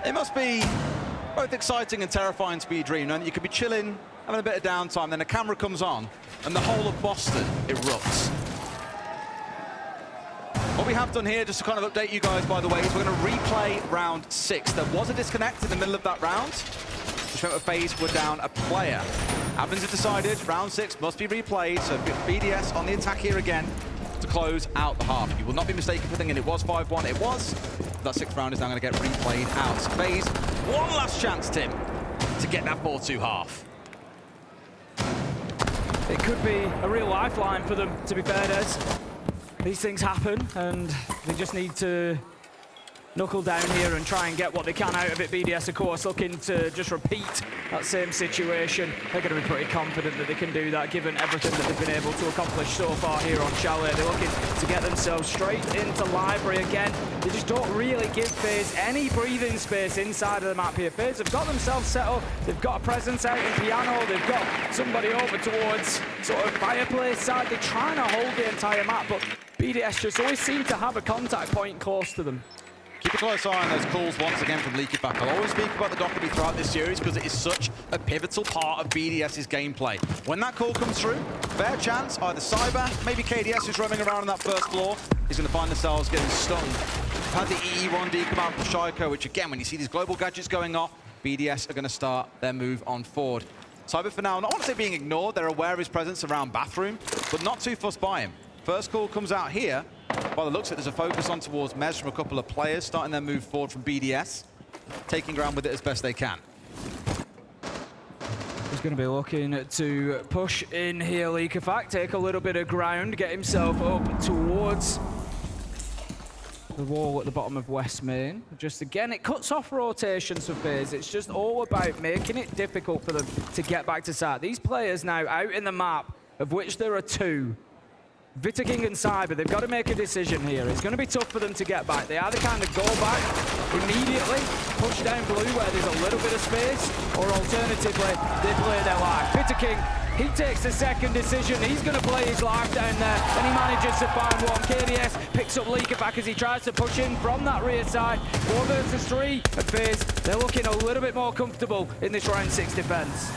It must be both exciting and terrifying to be a dream, and you could be chilling, having a bit of downtime, then a camera comes on, and the whole of Boston erupts. What we have done here, just to kind of update you guys, by the way, is we're going to replay round 6. There was a disconnect in the middle of that round, which meant that FaZe were down a player. Admins have decided round 6 must be replayed, so BDS on the attack here again to close out the half. You will not be mistaken for thinking it was 5-1. It was. That 6th round is now going to get replayed out. So FaZe, one last chance, Tim, to get that 4-2 half. It could be a real lifeline for them, to be fair, Des. These things happen, and they just need to knuckle down here and try and get what they can out of it. BDS, of course, looking to just repeat that same situation. They're going to be pretty confident that they can do that, given everything that they've been able to accomplish so far here on Chalet. They're looking to get themselves straight into Library again. They just don't really give FaZe any breathing space inside of the map here. FaZe have got themselves set up. They've got a presence out in Piano. They've got somebody over towards sort of Fireplace side. They're trying to hold the entire map, but BDS just always seem to have a contact point close to them. Keep a close eye on those calls once again from LeakyFact. I'll always speak about the Dockerty throughout this series because it is such a pivotal part of BDS's gameplay. When that call comes through, fair chance, either Cyber, maybe KDS who's roaming around on that first floor, is going to find themselves getting stung. We've had the EE1D come out from Shaiko, which again, when you see these global gadgets going off, BDS are going to start their move on forward. Cyber for now, not want to say being ignored, they're aware of his presence around bathroom, but not too fussed by him. First call comes out here. By the looks of it, there's a focus on towards Mez from a couple of players, starting their move forward from BDS, taking ground with it as best they can. He's going to be looking to push in here, LeakyFact, take a little bit of ground, get himself up towards the wall at the bottom of West Main. Just again, it cuts off rotations for FaZe. It's just all about making it difficult for them to get back to site. These players now out in the map, of which there are 2. Vitaking and Cyber, they've got to make a decision here. It's going to be tough for them to get back. They either kind of go back immediately, push down blue where there's a little bit of space, or alternatively, they play their life. Vitaking, he takes the second decision. He's going to play his life down there, and he manages to find one. KDS picks up LeakyFact as he tries to push in from that rear side. 4 versus 3 at FaZe. They're looking a little bit more comfortable in this round 6 defense.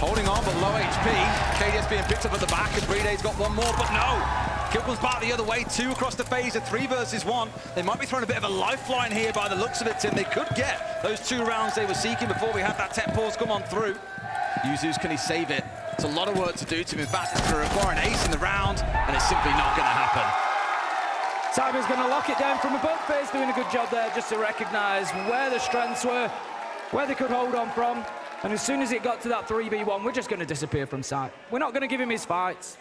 Holding on, but low HP. KDS being picked up at the back, and Breeday's got one more, but no! Kill comes back the other way, 2 across the FaZe, a 3 versus 1. They might be throwing a bit of a lifeline here by the looks of it, Tim. They could get those 2 rounds they were seeking before we had that tech pause come on through. Yuzu's, can he save it? It's a lot of work to do to him. In fact, it's going to require an ace in the round, and it's simply not going to happen. Cyber's going to lock it down from above. FaZe doing a good job there just to recognise where the strengths were, where they could hold on from. And as soon as it got to that 3v1, we're just going to disappear from sight. We're not going to give him his fights.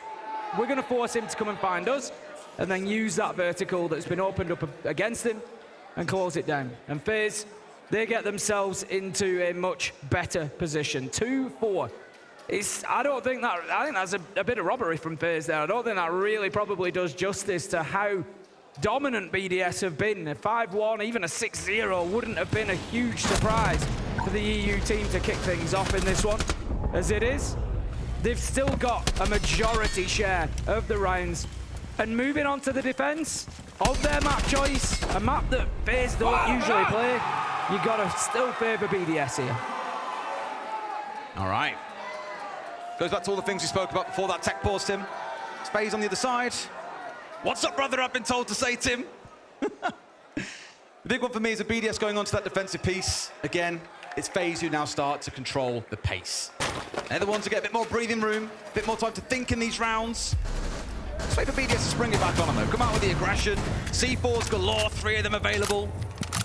We're going to force him to come and find us and then use that vertical that's been opened up against him and close it down. And FaZe, they get themselves into a much better position. 2-4. I think that's a bit of robbery from FaZe there. I don't think that really probably does justice to how dominant BDS have been. A 5-1, even a 6-0 wouldn't have been a huge surprise for the EU team to kick things off in this one. As it is, they've still got a majority share of the rounds. And moving on to the defense of their map choice, a map that FaZe don't usually play, you gotta still favor BDS here. All right. Goes back to all the things we spoke about before that tech pause, Tim. It's FaZe on the other side. What's up, brother? I've been told to say, Tim. The big one for me is a BDS going on to that defensive piece. Again, it's FaZe who now start to control the pace. They're the ones who get a bit more breathing room, a bit more time to think in these rounds. Let's wait for BDS to spring it back on them, though. Come out with the aggression. C4s galore, 3 of them available.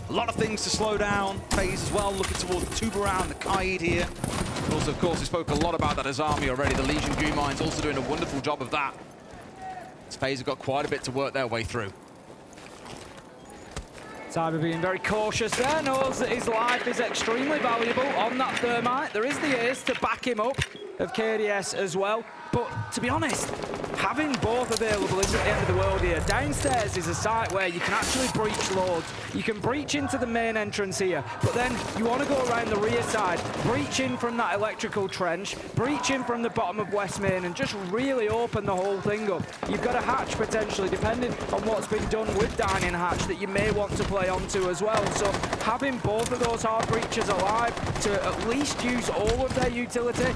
A lot of things to slow down. FaZe as well, looking towards the Tubarão and the Kaid here. And also, of course, we spoke a lot about that as army already. The Legion Goo Mines also doing a wonderful job of that. FaZe have got quite a bit to work their way through. Cyber being very cautious there, knows that his life is extremely valuable on that thermite. There is the ace to back him up of KDS as well. But to be honest, having both available isn't the end of the world here. Downstairs is a site where you can actually breach loads. You can breach into the main entrance here, but then you want to go around the rear side, breach in from that electrical trench, breach in from the bottom of West Main, and just really open the whole thing up. You've got a hatch potentially, depending on what's been done with Dining Hatch, that you may want to play onto as well. So having both of those hard breaches alive to at least use all of their utility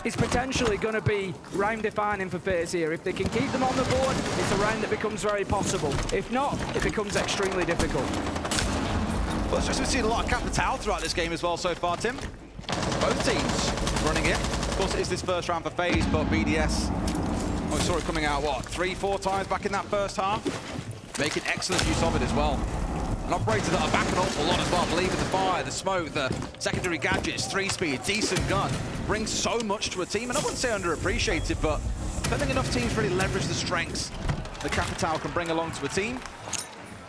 is potentially going to be round defining for FaZe here. If they can keep them on the board, it's a round that becomes very possible. If not, it becomes extremely difficult. Well, it's just we've seen a lot of Capital throughout this game as well so far, Tim. Both teams running it. Of course, it is this first round for FaZe, but BDS, we saw it coming out, what, 3-4 times back in that first half? Making excellent use of it as well. An operator that are back an awful lot as well. Believe in the fire, the smoke, the secondary gadgets, 3-speed, decent gun. Brings so much to a team, and I wouldn't say underappreciated, but I don't think enough teams really leverage the strengths that Capital can bring along to a team.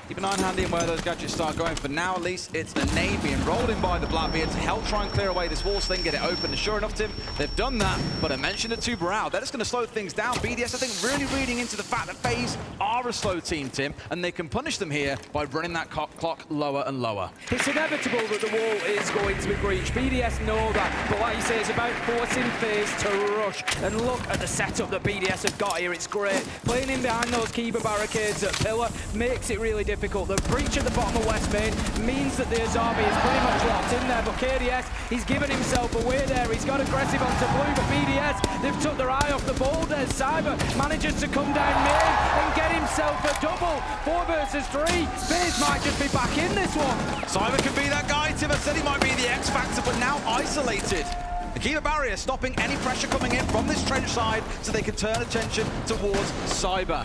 Keep an eye on handy and where those gadgets start going. For now, at least, it's the nade being rolled in by the Blackbeard to help try and clear away this wall thing, get it open. And sure enough, Tim, they've done that. But I mentioned it to Barao. They're just going to slow things down. BDS, I think, really reading into the fact that FaZe are a slow team, Tim, and they can punish them here by running that clock lower and lower. It's inevitable that the wall is going to be breached. BDS know that. But like you say, it's about forcing FaZe to rush. And look at the setup that BDS have got here. It's great. Playing in behind those keeper barricades at Pillar makes it really difficult. The breach at the bottom of West Main means that the Azabi is pretty much locked in there, but KDS, he's given himself away there. He's got aggressive onto blue, but BDS, they've took their eye off the ball there. Cyber manages to come down main and get himself a double. 4 versus 3. FaZe might just be back in this one. Cyber could be that guy. Tim said he might be the X factor, but now isolated. The keeper barrier stopping any pressure coming in from this trench side so they can turn attention towards Cyber.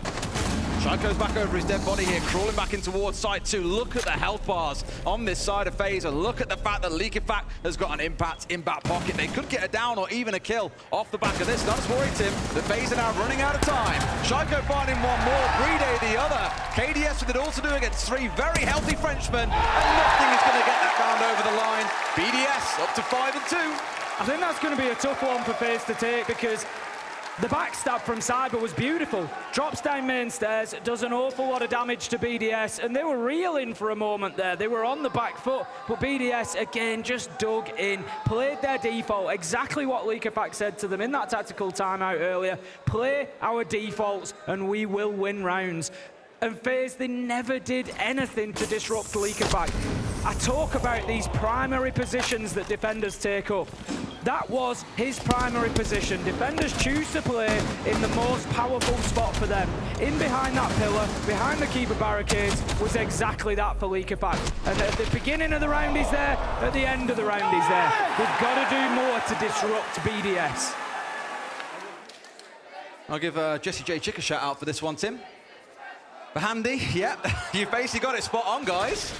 Shaiko's back over his dead body here, crawling back in towards site 2. Look at the health bars on this side of FaZe, and look at the fact that Leakifact has got an impact in back pocket. They could get a down or even a kill off the back of this. Not as worried, Tim. The FaZe are now running out of time. Shaiko finding one more, Brede the other. KDS with it all to do against 3 very healthy Frenchmen, and nothing is going to get that round over the line. BDS up to 5 and 2. I think that's going to be a tough one for FaZe to take, because the backstab from Cyber was beautiful. Drops down main stairs, does an awful lot of damage to BDS, and they were reeling for a moment there. They were on the back foot, but BDS, again, just dug in, played their default, exactly what Leakifact said to them in that tactical timeout earlier. Play our defaults, and we will win rounds. And FaZe, they never did anything to disrupt Leakifact. I talk about these primary positions that defenders take up. That was his primary position. Defenders choose to play in the most powerful spot for them. In behind that pillar, behind the keeper barricades, was exactly that for Leakifact. And at the beginning of the round he's there, at the end of the round he's there. We've got to do more to disrupt BDS. I'll give Jesse J. Chick a shout out for this one, Tim. But handy, yeah, you've basically got it spot on, guys.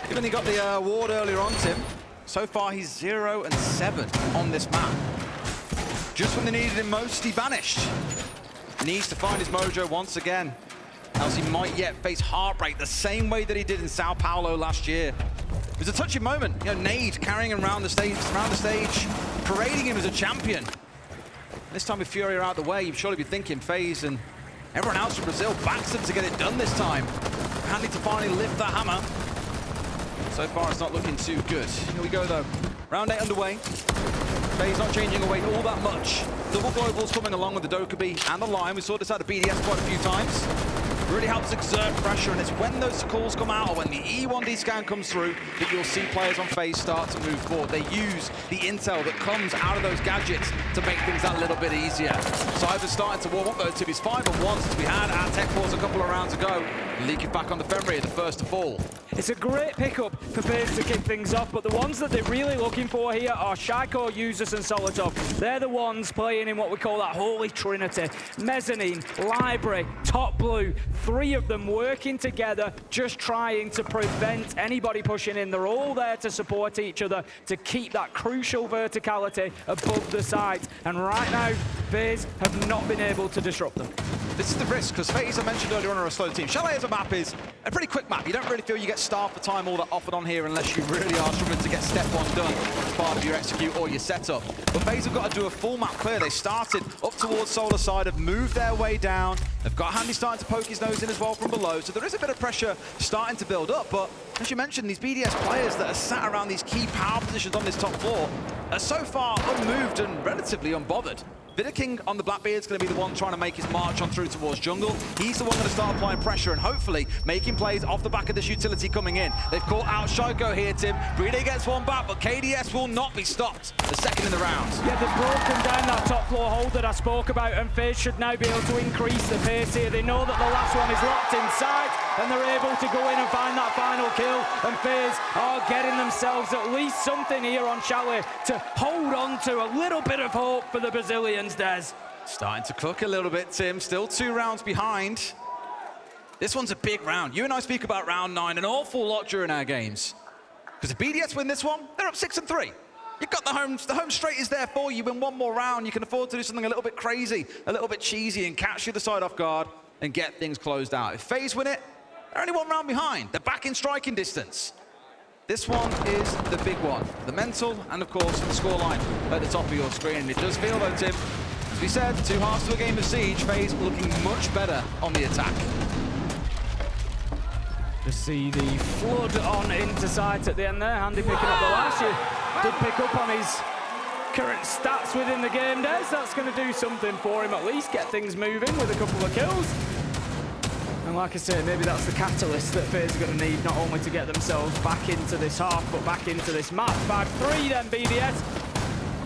Given he got the award earlier on, Tim, so far he's 0 and 7 on this map. Just when they needed him most, he vanished. Needs to find his mojo once again, else he might yet face heartbreak the same way that he did in Sao Paulo last year. It was a touching moment, you know, Nade carrying him around the stage, parading him as a champion. This time with Fury out of the way, you'd surely be thinking FaZe and everyone else from Brazil backs them to get it done this time. Handy to finally lift the hammer. So far, it's not looking too good. Here we go, though. Round 8 underway. FaZe not changing away all that much. Double globals coming along with the Dokkaebi and the Lion. We saw this out of BDS quite a few times. Really helps exert pressure, and it's when those calls come out or when the E1D scan comes through that you'll see players on FaZe start to move forward. They use the intel that comes out of those gadgets to make things that little bit easier. Cyber's starting to warm up, though, to his 5 and 1 since we had our tech wars a couple of rounds ago. Leaking back on the Fenrir, the first to fall. It's a great pickup for FaZe to kick things off, but the ones that they're really looking for here are Shaiko, Usus, and Solotov. They're the ones playing in what we call that holy trinity. Mezzanine, Library, Top Blue, 3 of them working together, just trying to prevent anybody pushing in. They're all there to support each other, to keep that crucial verticality above the site. And right now, FaZe have not been able to disrupt them. This is the risk, because FaZe, I mentioned earlier on, are a slow team. Chalet as a map is a pretty quick map. You don't really feel you get starved for time all that often on here unless you really are struggling to get step one done as part of your execute or your setup. But FaZe have got to do a full map clear. They started up towards Solar side, have moved their way down. They've got Handy starting to poke his nose in as well from below. So there is a bit of pressure starting to build up. But as you mentioned, these BDS players that are sat around these key power positions on this top floor are so far unmoved and relatively unbothered. King on the Blackbeard's going to be the one trying to make his march on through towards jungle. He's the one going to start applying pressure and hopefully making plays off the back of this utility coming in. They've caught out Shiko here, Tim. BDS gets one back, but KDS will not be stopped. The second in the round. Yeah, they've broken down that top floor hold that I spoke about, and FaZe should now be able to increase the pace here. They know that the last one is locked inside, and they're able to go in and find that final kill. And FaZe are getting themselves at least something here on Chalet to hold on to, a little bit of hope for the Brazilians. Starting to cook a little bit, Tim. Still 2 rounds behind. This one's a big round. You and I speak about round 9 an awful lot during our games. Because if BDS win this one, they're up 6-3. You've got the home straight is there for you. Win one more round, you can afford to do something a little bit crazy, a little bit cheesy, and catch the other side off guard and get things closed out. If FaZe win it, they're only 1 round behind. They're back in striking distance. This one is the big one. The mental and, of course, the scoreline at the top of your screen. It does feel, though, Tim, as we said, 2 halves to a game of Siege. FaZe looking much better on the attack. To see the flood on into sight at the end there. Handy picking up the last. You did pick up on his current stats within the game, Des. That's going to do something for him, at least get things moving with a couple of kills. And like I say, maybe that's the catalyst that FaZe are going to need, not only to get themselves back into this half, but back into this match. 5-3 then, BDS,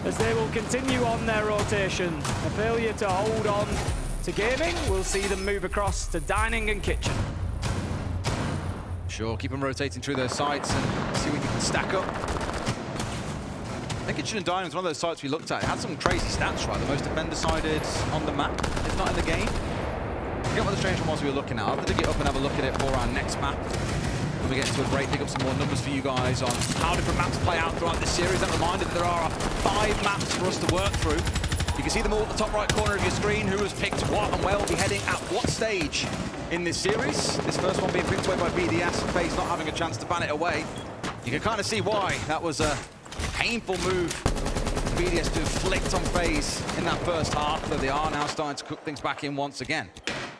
as they will continue on their rotation. A failure to hold on to gaming will see them move across to dining and kitchen. Sure, keep them rotating through their sites and see what you can stack up. I think Kitchen and Dining is one of those sites we looked at. It had some crazy stats, right? The most defender-sided on the map, if not in the game. I forget what the strange one was we were looking at. I'll have to dig it up and have a look at it for our next map. When we get into a break, dig up some more numbers for you guys on how different maps play out throughout this series. That reminder that there are 5 maps for us to work through. You can see them all at the top right corner of your screen, who has picked what and where will be heading at what stage in this series. This first one being picked away by BDS, and FaZe not having a chance to ban it away. You can kind of see why that was a painful move for BDS to inflict on FaZe in that first half, though they are now starting to cook things back in once again.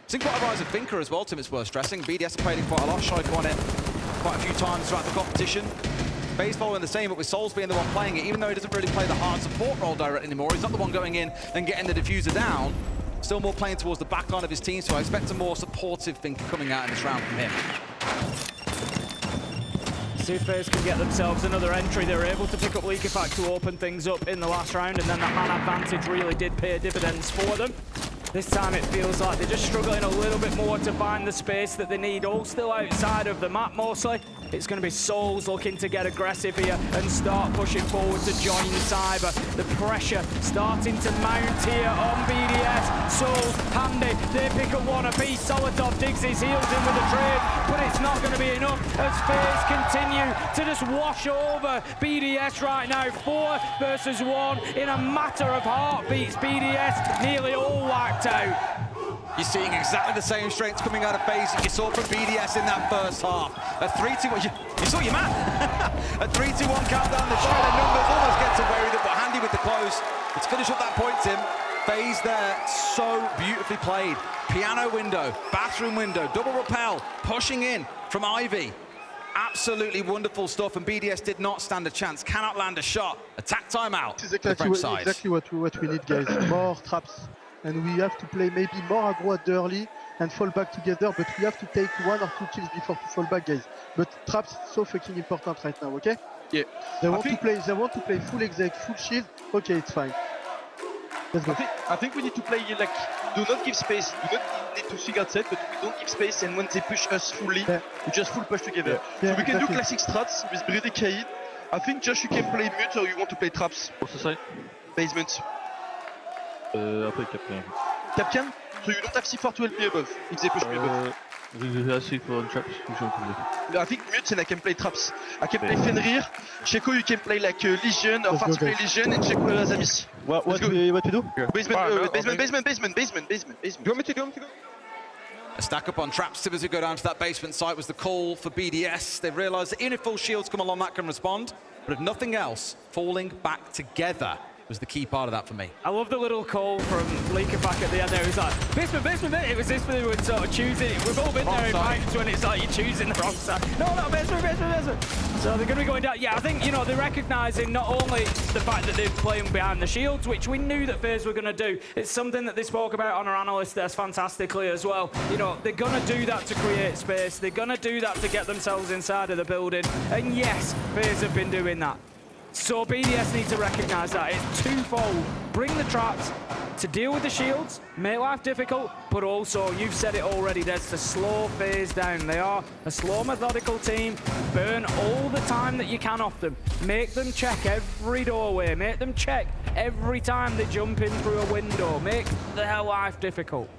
Seen quite a rise of Finker as well, Tim, it's worth stressing. BDS have played him quite a lot, Shiko on it quite a few times throughout the competition. FaZe following the same, but with Souls being the one playing it, even though he doesn't really play the hard support role directly anymore, he's not the one going in and getting the diffuser down. Still more playing towards the back line of his team, so I expect a more supportive Finker coming out in this round from him. See if FaZe can get themselves another entry. They were able to pick up Leak Effect to open things up in the last round, and then that man advantage really did pay dividends for them. This time it feels like they're just struggling a little bit more to find the space that they need, all still outside of the map mostly. It's going to be Souls looking to get aggressive here and start pushing forward to join Cyber. The pressure starting to mount here on BDS. Souls, Handy, they pick up one apiece. Solitov digs his heels in with a trade, but it's not going to be enough as FaZe continue to just wash over BDS right now. 4 versus 1 in a matter of heartbeats. BDS nearly all wiped out. You're seeing exactly the same strengths coming out of FaZe that you saw from BDS in that first half. A 3-2-1, you saw your man. A 3-2-1 countdown, the shredded numbers, almost gets away with it, but Handy with the close. Let's finish up that point, Tim. FaZe there, so beautifully played. Piano window, bathroom window, double rappel, pushing in from Ivy. Absolutely wonderful stuff, and BDS did not stand a chance, cannot land a shot. Attack timeout. This is exactly what we need, guys. More traps. And we have to play maybe more aggro at the early and fall back together, but we have to take 1 or 2 kills before to fall back, guys. But traps so fucking important right now, okay? Yeah. They want to play full exec, full shield. Okay, it's fine. Let's go. I think we need to play like, do not give space. We don't need to figure out set, but we don't give space. And when they push us fully, we just full push together. Yeah, so we can exactly. do classic strats with Brady Kaid. I think Josh, you can play mute or you want to play traps. What's the side? Basement. Après Capcan. Capcan? So you don't have C4 to help me above, if they push me above. That's it for traps. I think Mutes and I can play traps. I can play Fenrir. Checo, you can play like Legion, or Farty play Legion, and Checo Azamis. What we do? Basement. Do you want me to go? A stack up on traps as we go down to that basement site was the call for BDS. They've realised that even if full shields come along, that can respond. But if nothing else, falling back together was the key part of that for me. I love the little call from Leakerback at the end there. He was like, basement. It was this who would sort of choosing it. We've all been there in fights when it's like you're choosing the wrong side. No, basement. So they're going to be going down. Yeah, I think, you know, they're recognising not only the fact that they're playing behind the shields, which we knew that FaZe were going to do. It's something that they spoke about on our analyst desk fantastically as well. You know, they're going to do that to create space. They're going to do that to get themselves inside of the building. And yes, FaZe have been doing that. So BDS need to recognise that. It's twofold. Bring the traps to deal with the shields, make life difficult, but also, you've said it already, there's to slow FaZe down. They are a slow, methodical team. Burn all the time that you can off them. Make them check every doorway. Make them check every time they jump in through a window. Make their life difficult.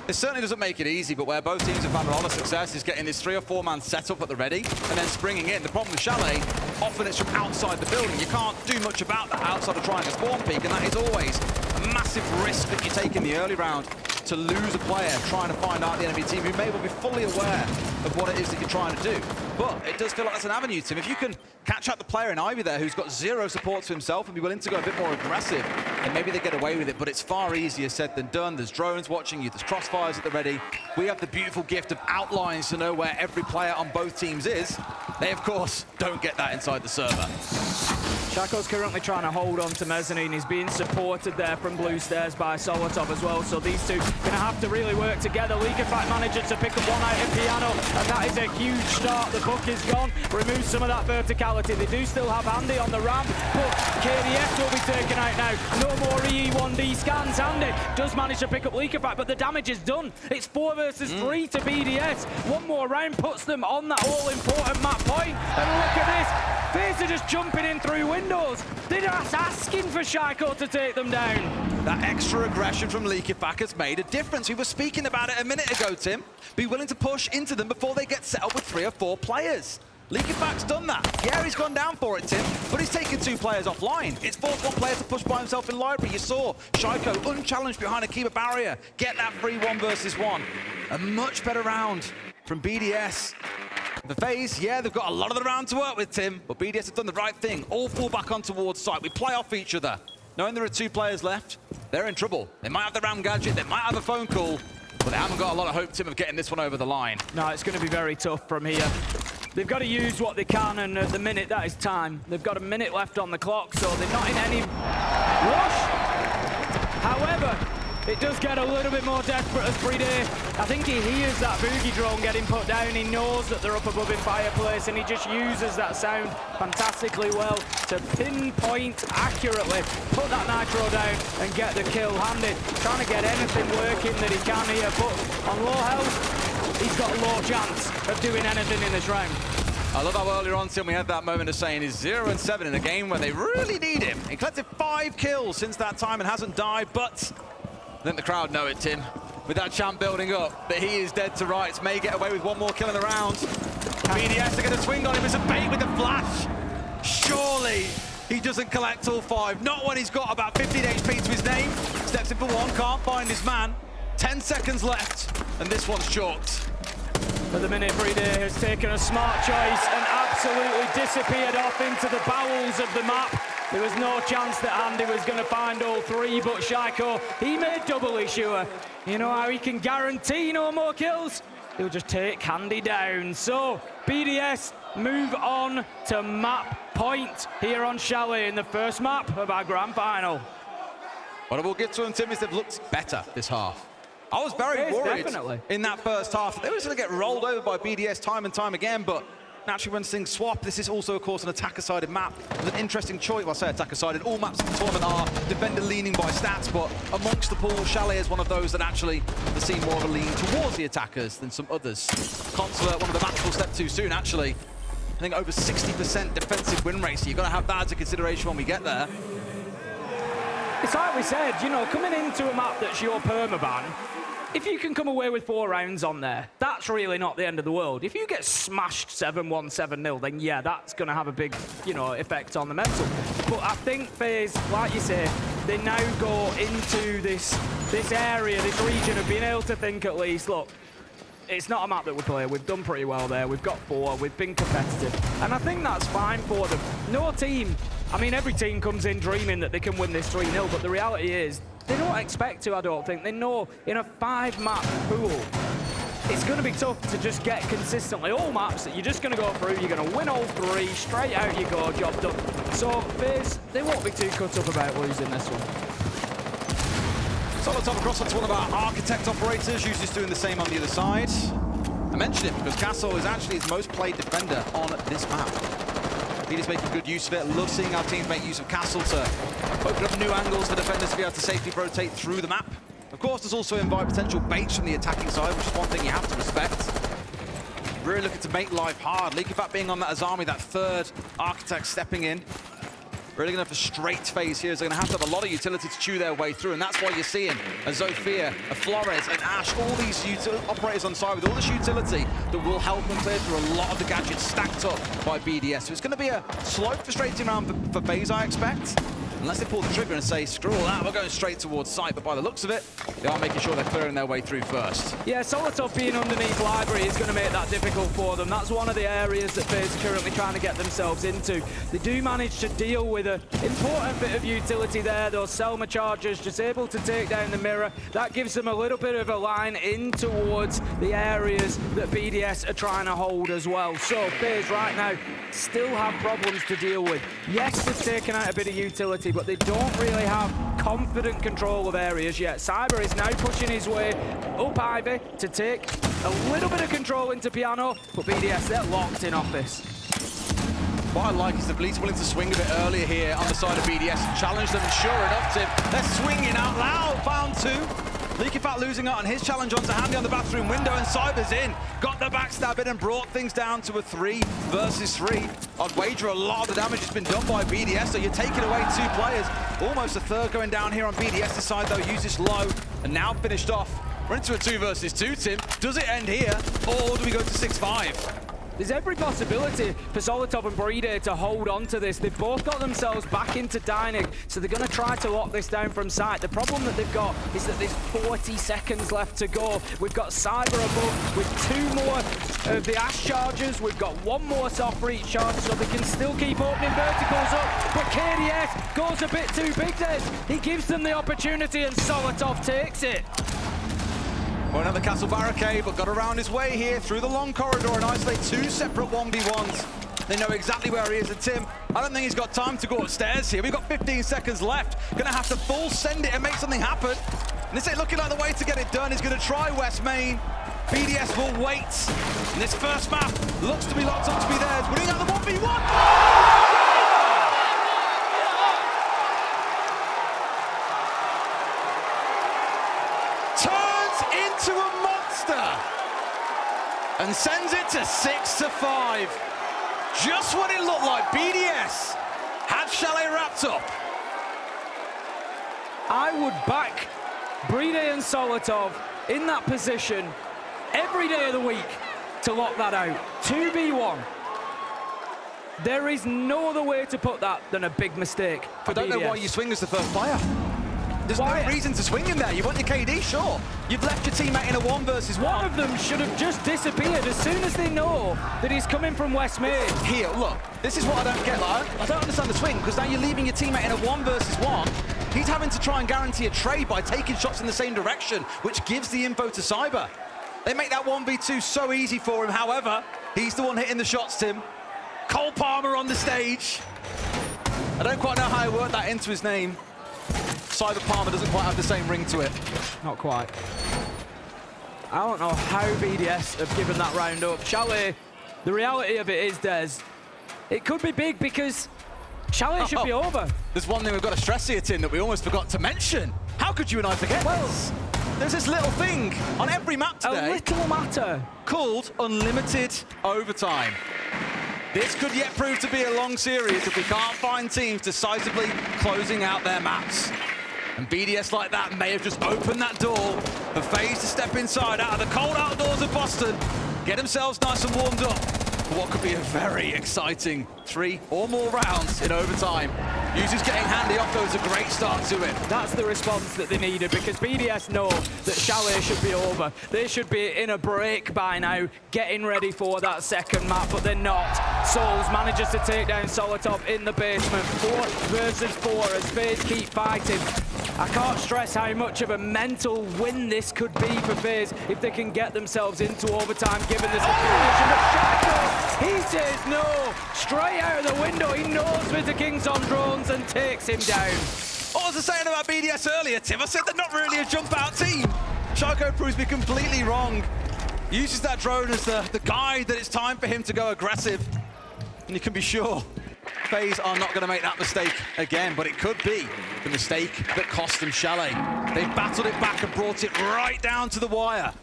It certainly doesn't make it easy, but where both teams have found a lot of success is getting this 3 or 4 man setup at the ready and then springing in. The problem with Chalet, often it's from outside the building. You can't do much about that outside of trying a spawn peak, and that is always a massive risk that you take in the early round to lose a player trying to find out the enemy team who may well be fully aware of what it is that you're trying to do. But it does feel like that's an avenue, Tim. If you can catch out the player in Ivy there who's got 0 support to himself and be willing to go a bit more aggressive, then maybe they get away with it, but it's far easier said than done. There's drones watching you, there's crossfires at the ready. We have the beautiful gift of outlines to know where every player on both teams is. They, of course, don't get that inside the server. Shaco's currently trying to hold on to Mezzanine. He's being supported there from Blue Stairs by Solotov as well, so these two going to have to really work together. Leakerback manages to pick up one item Piano, and that is a huge start. The book is gone, removes some of that verticality. They do still have Andy on the ramp, but KDS will be taken out now. No more EE1D scans. Andy does manage to pick up Leakerback, but the damage is done. It's 4 versus 3 to BDS. One more round puts them on that all-important map point, and look at this. FaZe are just jumping in through windows. They're just asking for Shaiko to take them down. That extra aggression from Leakerback has made a difference. We were speaking about it a minute ago, Tim. Be willing to push into them before they get set up with 3 or 4 players. Leakerback's done that. Yeah, he's gone down for it, Tim, but he's taken 2 players offline. It's forced 1 player to push by himself in Library. You saw Shaiko unchallenged behind a keeper barrier. Get that free 1 versus 1. A much better round from BDS. The FaZe, yeah, they've got a lot of the round to work with, Tim, but BDS have done the right thing. All fall back on towards site. We play off each other. Knowing there are 2 players left, they're in trouble. They might have the RAM gadget, they might have a phone call, but they haven't got a lot of hope, Tim, of getting this one over the line. No, it's going to be very tough from here. They've got to use what they can, and at the minute, that is time. They've got a minute left on the clock, so they're not in any rush. However, it does get a little bit more desperate as Free Day. I think he hears that boogie drone getting put down. He knows that they're up above in fireplace, and he just uses that sound fantastically well to pinpoint accurately, put that nitro down, and get the kill. Handy trying to get anything working that he can here, but on low health, he's got a low chance of doing anything in this round. I love how earlier on, Tim, we had that moment of saying he's 0-7 in a game where they really need him. He collected 5 kills since that time and hasn't died, but I think the crowd know it, Tim. With that champ building up, that he is dead to rights. May get away with 1 more kill in the round. BDS are going to swing on him as a bait with the flash. Surely he doesn't collect all 5. Not when he's got about 15 HP to his name. Steps in for 1, can't find his man. 10 seconds left, and this one's chalked. At the minute, Free Day has taken a smart choice and absolutely disappeared off into the bowels of the map. There was no chance that Andy was going to find all 3, but Shaiko, he made doubly sure. You know how he can guarantee no more kills? He'll just take Handy down. So, BDS move on to map point here on Chalet in the first map of our grand final. What I will give to them, Tim, is they've looked better this half. I was very worried in that first half. They were going to get rolled over by BDS time and time again, but naturally when things swap, this is also, of course, an attacker-sided map. It was an interesting choice. Well, I say attacker-sided. All maps in the tournament are defender-leaning by stats, but amongst the pool, Chalet is one of those that actually has seen more of a lean towards the attackers than some others. Consulate, one of the maps will step too soon, actually. I think over 60% defensive win rate, so you've got to have that as a consideration when we get there. It's like we said, you know, coming into a map that's your permaban, if you can come away with 4 rounds on there, that's really not the end of the world. If you get smashed 7-1, 7-0, then yeah, that's going to have a big, you know, effect on the mental. But I think FaZe, like you say, they now go into this area, this region of being able to think at least, look, it's not a map that we play. We've done pretty well there. We've got 4. We've been competitive. And I think that's fine for them. No team, I mean, every team comes in dreaming that they can win this 3-0, but the reality is, they don't expect to, I don't think. They know in a 5-map pool, it's going to be tough to just get consistently all maps that you're just going to go through. You're going to win all 3, straight out you go, job done. So FaZe, they won't be too cut up about losing this one. Solid top across, that's one of our architect operators, usually doing the same on the other side. I mentioned it because Castle is actually his most played defender on this map. BDS making good use of it. Love seeing our teams make use of Castle to open up new angles for defenders to be able to safely rotate through the map. Of course, there's also invite potential baits from the attacking side, which is one thing you have to respect. Really looking to make life hard. Leakyfat being on that Azami, that 3rd architect stepping in. Really going to have a straight phase here. They're going to have a lot of utility to chew their way through, and that's why you're seeing a Zofia, a Flores, an Ash, all these operators on side with all this utility that will help them clear through a lot of the gadgets stacked up by BDS. So it's going to be a slow, frustrating round for FaZe, I expect. Unless they pull the trigger and say, screw all that, we're going straight towards site. But by the looks of it, they are making sure they're clearing their way through first. Yeah, Solotov being underneath Library is going to make that difficult for them. That's one of the areas that FaZe are currently trying to get themselves into. They do manage to deal with an important bit of utility there. Those Selma chargers just able to take down the mirror. That gives them a little bit of a line in towards the areas that BDS are trying to hold as well. So FaZe right now still have problems to deal with. Yes, they've taken out a bit of utility, but they don't really have confident control of areas yet. Cyber is now pushing his way up Ivy to take a little bit of control into Piano, but BDS, they're locked in office. What I like is the Bleed's willing to swing a bit earlier here on the side of BDS and challenge them, and sure enough, Tim, they're swinging out loud, found 2. Leakyfat losing out on his challenge onto Handy on the bathroom window, and Cyber's in. Got the backstab in and brought things down to a 3 versus 3. I'd wager a lot of the damage has been done by BDS, so you're taking away 2 players. Almost a 3rd going down here on BDS's side, though. Uses low, and now finished off. We're into a 2 versus 2, Tim. Does it end here, or do we go to 6-5? There's every possibility for Solotov and Brede to hold on to this. They've both got themselves back into Dynig, so they're going to try to lock this down from sight. The problem that they've got is that there's 40 seconds left to go. We've got Cyber above with 2 more of the Ash chargers. We've got 1 more soft for each charger, so they can still keep opening verticals up. But KDS goes a bit too big there. He gives them the opportunity, and Solotov takes it. Well, another Castle barricade, but got around his way here through the long corridor and isolate 2 separate 1v1s. They know exactly where he is, and Tim, I don't think he's got time to go upstairs here. We've got 15 seconds left. Gonna have to full send it and make something happen. And this ain't looking like the way to get it done. He's gonna try West Main. BDS will wait. And this first map looks to be locked up to be theirs. Winning out the 1v1. To a monster and sends it to 6-5. Just what it looked like. BDS had Chalet wrapped up. I would back Brede and Solotov in that position every day of the week to lock that out. 2v1. There is no other way to put that than a big mistake for I don't BDS. know why you swing as the first player. There's no reason to swing him there. You want your KD, sure. You've left your teammate in a 1 versus 1. One of them should have just disappeared as soon as they know that he's coming from West Main. Here, look, this is what I don't get. Like, I don't understand the swing, because now you're leaving your teammate in a 1 versus 1. He's having to try and guarantee a trade by taking shots in the same direction, which gives the info to Cyber. They make that 1v2 so easy for him. However, he's the one hitting the shots, Tim. Cole Palmer on the stage. I don't quite know how I worked that into his name. Cyber Palmer doesn't quite have the same ring to it. Not quite. I don't know how BDS have given that round up. Chalet, the reality of it is, Des, it could be big because Chalet should be over. There's one thing we've got to stress here, Tim, that we almost forgot to mention. How could you and I forget this? There's this little thing on every map today. A little matter. Called Unlimited Overtime. This could yet prove to be a long series if we can't find teams decisively closing out their maps. And BDS like that may have just opened that door for FaZe to step inside out of the cold outdoors of Boston, get themselves nice and warmed up for what could be a very exciting 3 or more rounds in overtime. Users getting handy off, though, is a great start to it. That's the response that they needed, because BDS know that Chalet should be over. They should be in a break by now, getting ready for that second map, but they're not. Souls manages to take down Solotov in the basement. 4 versus 4 as FaZe keep fighting. I can't stress how much of a mental win this could be for FaZe if they can get themselves into overtime, given the situation. But Shaco, he says no. Straight out of the window, he knows Mr. King's on drones and takes him down. What was I saying about BDS earlier, Tim? I said they're not really a jump-out team. Shaco proves me completely wrong. Uses that drone as the guide that it's time for him to go aggressive. And you can be sure FaZe are not going to make that mistake again, but it could be the mistake that cost them Chalet. They battled it back and brought it right down to the wire.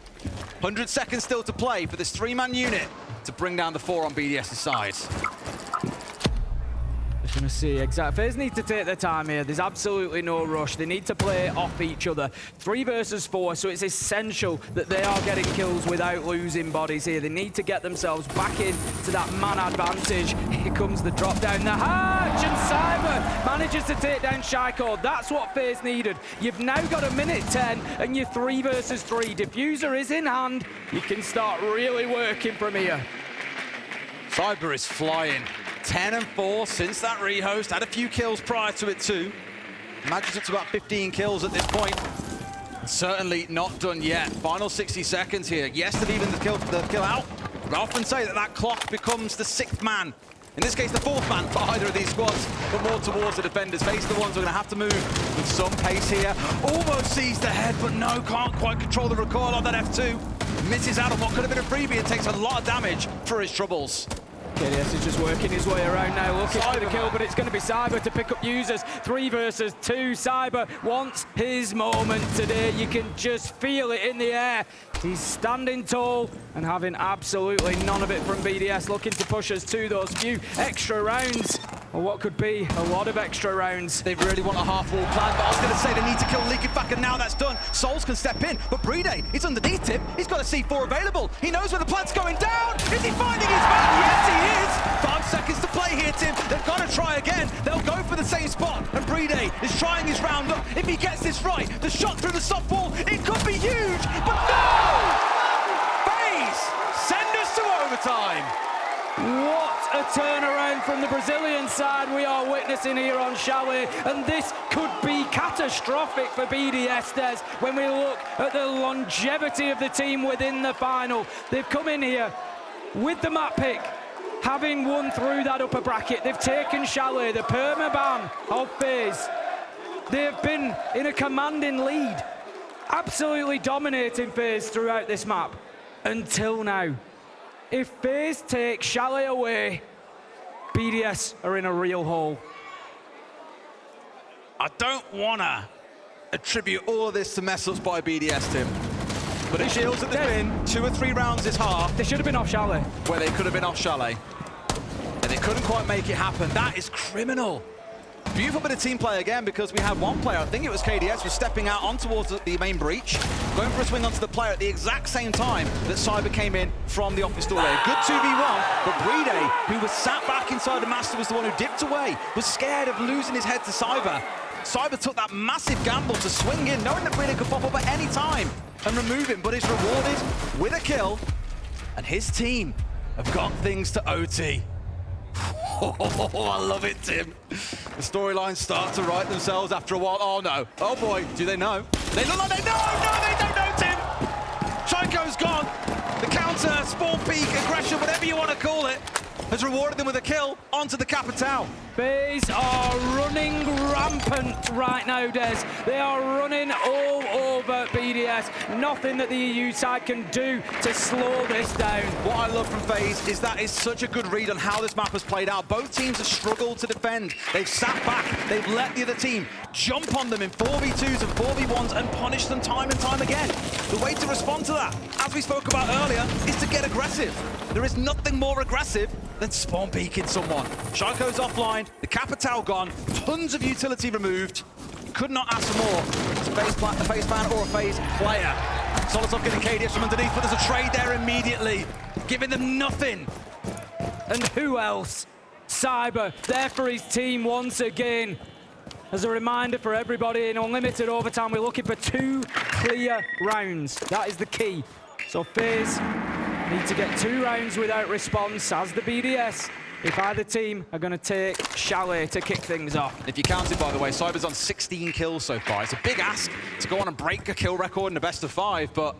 100 seconds still to play for this 3-man unit to bring down the 4 on BDS's side. We're going to see exactly. FaZe need to take their time here. There's absolutely no rush. They need to play off each other. 3 versus 4, so it's essential that they are getting kills without losing bodies here. They need to get themselves back into that man advantage. Here comes the drop down the hatch, and Cyber manages to take down Shaiko. That's what FaZe needed. You've now got a minute 10, and you're 3 versus 3. Diffuser is in hand. You can start really working from here. Cyber is flying. 10 and 4 since that rehost. Had a few kills prior to it too. Imagine it's about 15 kills at this point. Certainly not done yet. Final 60 seconds here. Yes, they've even the kill out. I often say that that clock becomes the 6th man. In this case, the 4th man for either of these squads, but more towards the defenders. FaZe the ones who are going to have to move with some pace here. Almost sees the head, but no, can't quite control the recoil on that F2. Misses out on what could have been a freebie and takes a lot of damage for his troubles. BDS is just working his way around now, looking for the kill, but it's going to be Cyber to pick up users. 3 versus 2. Cyber wants his moment today. You can just feel it in the air. He's standing tall and having absolutely none of it from BDS, looking to push us to those few extra rounds. Or what could be a lot of extra rounds. They really want a half-wall plan, but I was going to say they need to kill Leakyback, and now that's done. Souls can step in, but Brede is underneath him. He's got a C4 available. He knows where the plant's going down. Is he finding his man? Yes, he is. 5 seconds to play here, Tim. They've got to try again. They'll go for the same spot, and Brede is trying his round up. If he gets this right, the shot through the soft wall, it could be huge, but no! FaZe send us to overtime. What a turnaround from the Brazilian side we are witnessing here on Chalet, and this could be catastrophic for BDS, Des, when we look at the longevity of the team within the final. They've come in here with the map pick, having won through that upper bracket. They've taken Chalet, the permaban of FaZe. They've been in a commanding lead, absolutely dominating FaZe throughout this map, until now. If FaZe take Chalet away, BDS are in a real hole. I don't want to attribute all of this to mess-ups by BDS, Tim. But it feels that they've been 2 or 3 rounds this half. They should have been off Chalet. Where they could have been off Chalet. And they couldn't quite make it happen. That is criminal. Beautiful bit of team play again, because we had one player, I think it was KDS, was stepping out on towards the main breach, going for a swing onto the player at the exact same time that Cyber came in from the office doorway. Good 2v1, but Brede, who was sat back inside the master, was the one who dipped away, was scared of losing his head to Cyber. Cyber took that massive gamble to swing in, knowing that Brede could pop up at any time and remove him, but is rewarded with a kill, and his team have got things to OT. Oh, I love it, Tim. The storylines start to write themselves after a while. Oh, no. Oh, boy. Do they know? They look like they know. No, they don't know, Tim. Chico's gone. The counter, spawn peak, aggression, whatever you want to call it, has rewarded them with a kill onto the Capitão. FaZe are running rampant right now, Des. They are running all over BDS. Nothing that the EU side can do to slow this down. What I love from FaZe is that is such a good read on how this map has played out. Both teams have struggled to defend. They've sat back. They've let the other team jump on them in 4v2s and 4v1s and punish them time and time again. The way to respond to that, as we spoke about earlier, is to get aggressive. There is nothing more aggressive than spawn peeking someone. Shaco's offline, the Capitão gone, tons of utility removed. could not ask for more. It's a FaZe fan or a FaZe player. Solosov getting KDS from underneath, but there's a trade there immediately, giving them nothing. And who else? Cyber, there for his team once again. As a reminder for everybody, in Unlimited Overtime, we're looking for 2 clear rounds. That is the key. So FaZe need to get 2 rounds without response as the BDS. If either team are going to take Chalet to kick things off. If you count it, by the way, Cyber's on 16 kills so far. It's a big ask to go on and break a kill record in a best of 5, but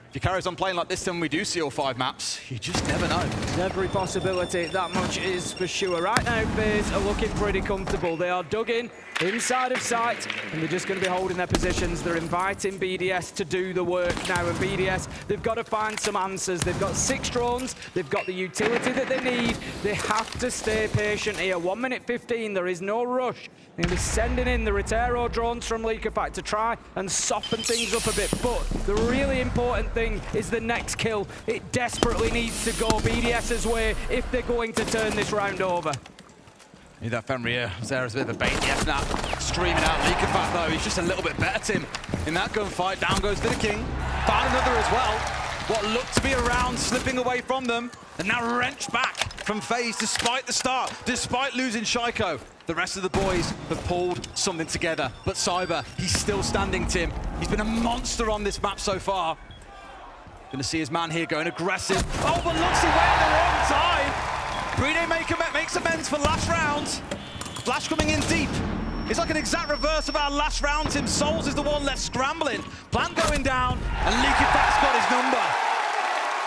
if he carries on playing like this, then we do see all 5 maps. You just never know. Every possibility, that much is for sure. Right now, FaZe are looking pretty comfortable. They are dug in, inside of sight, and they're just going to be holding their positions. They're inviting BDS to do the work now, and BDS, they've got to find some answers. They've got 6 drones, they've got the utility that they need. They have to stay patient here. 1 minute 15, there is no rush. They're going to be sending in the Retero drones from Leakerfact to try and soften things up a bit, but the really important thing is the next kill. It desperately needs to go BDS's way if they're going to turn this round over. Need that Fenrir there as a bit of a bait. Yes, now screaming out Leakerfact though. He's just a little bit better, Tim. In that gunfight, down goes the King. Found another as well. What looked to be a round slipping away from them, and now wrenched back from FaZe despite the start, despite losing Shaiko. The rest of the boys have pulled something together. But Cyber, he's still standing, Tim. He's been a monster on this map so far. Gonna see his man here going aggressive. Oh, but looks away at the wrong time. Bride makes amends for last round. Flash coming in deep. It's like an exact reverse of our last round, Tim. Souls is the one left scrambling. Plant going down, and Leakerfact's got his number.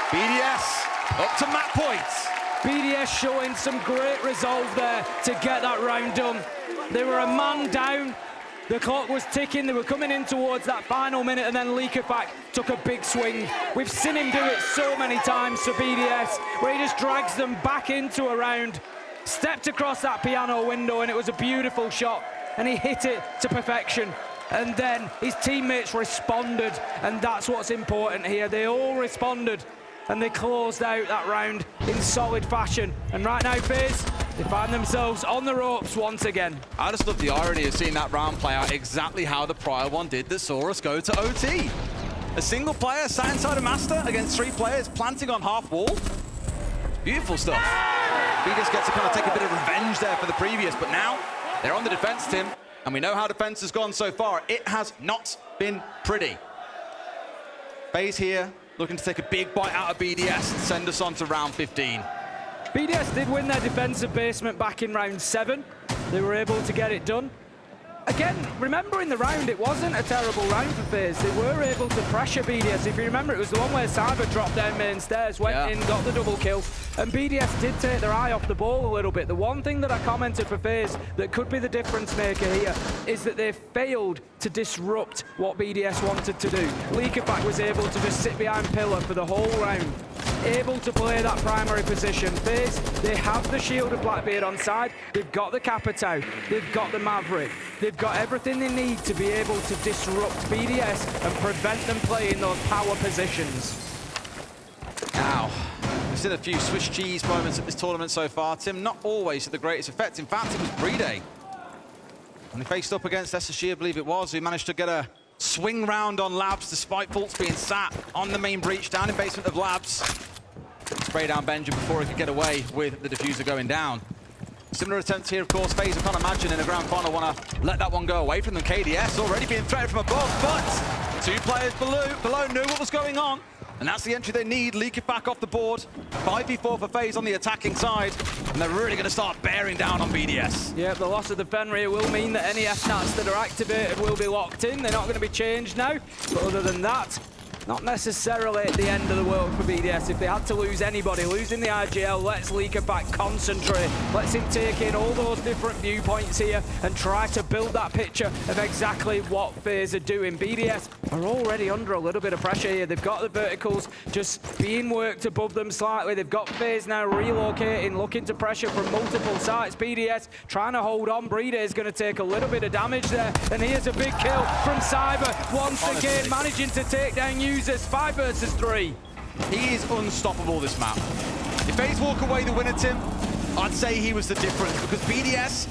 BDS up to map points. BDS showing some great resolve there to get that round done. They were a man down. The clock was ticking. They were coming in towards that final minute, and then Leakerfact took a big swing. We've seen him do it so many times for BDS, where he just drags them back into a round, stepped across that piano window, and it was a beautiful shot, and he hit it to perfection. And then his teammates responded, and that's what's important here. They all responded, and they closed out that round in solid fashion. And right now, FaZe, they find themselves on the ropes once again. I just love the irony of seeing that round play out exactly how the prior one did that saw us go to OT. A single player sat inside a master against 3 players, planting on half wall. Beautiful stuff. BDS gets to kind of take a bit of revenge there for the previous, but now they're on the defense, Tim, and we know how defense has gone so far. It has not been pretty. FaZe here, looking to take a big bite out of BDS and send us on to round 15. BDS did win their defensive basement back in round 7. They were able to get it done. Again, remember in the round, it wasn't a terrible round for FaZe. They were able to pressure BDS. If you remember, it was the one where Cyber dropped down main stairs, went in, got the double kill, and BDS did take their eye off the ball a little bit. The one thing that I commented for FaZe that could be the difference maker here is that they failed to disrupt what BDS wanted to do. Leakerfact was able to just sit behind Pillar for the whole round, able to play that primary position. FaZe, they have the Shield of Blackbeard on side, they've got the Capitao, they've got the Maverick, they've got everything they need to be able to disrupt BDS and prevent them playing those power positions. Now, we've seen a few Swiss cheese moments at this tournament so far, Tim, not always to the greatest effect. In fact, it was Bride. When he faced up against SSG, I believe it was, he managed to get a swing round on Labs despite Fultz being sat on the main breach down in basement of Labs. Spray down Benja before he could get away with the diffuser going down. Similar attempts here, of course. FaZe, I can't imagine in a grand final want to let that one go away from them. KDS already being threatened from above, but 2 players below knew what was going on. And that's the entry they need. Leakerfact off the board. 5v4 for FaZe on the attacking side. And they're really going to start bearing down on BDS. Yeah, the loss of the Fenrir will mean that any FNATs that are activated will be locked in. They're not going to be changed now. But other than that, not necessarily at the end of the world for BDS. If they had to lose anybody, losing the IGL, let's Leakerfact concentrate. Let's him take in all those different viewpoints here and try to build that picture of exactly what FaZe are doing. BDS are already under a little bit of pressure here. They've got the verticals just being worked above them slightly. They've got FaZe now relocating, looking to pressure from multiple sides. BDS trying to hold on. Bride is going to take a little bit of damage there. And here's a big kill from Cyber. Once again, managing to take down users. 5 versus 3. He is unstoppable, this map. If FaZe walk away the winner, Tim, I'd say he was the difference, because BDS,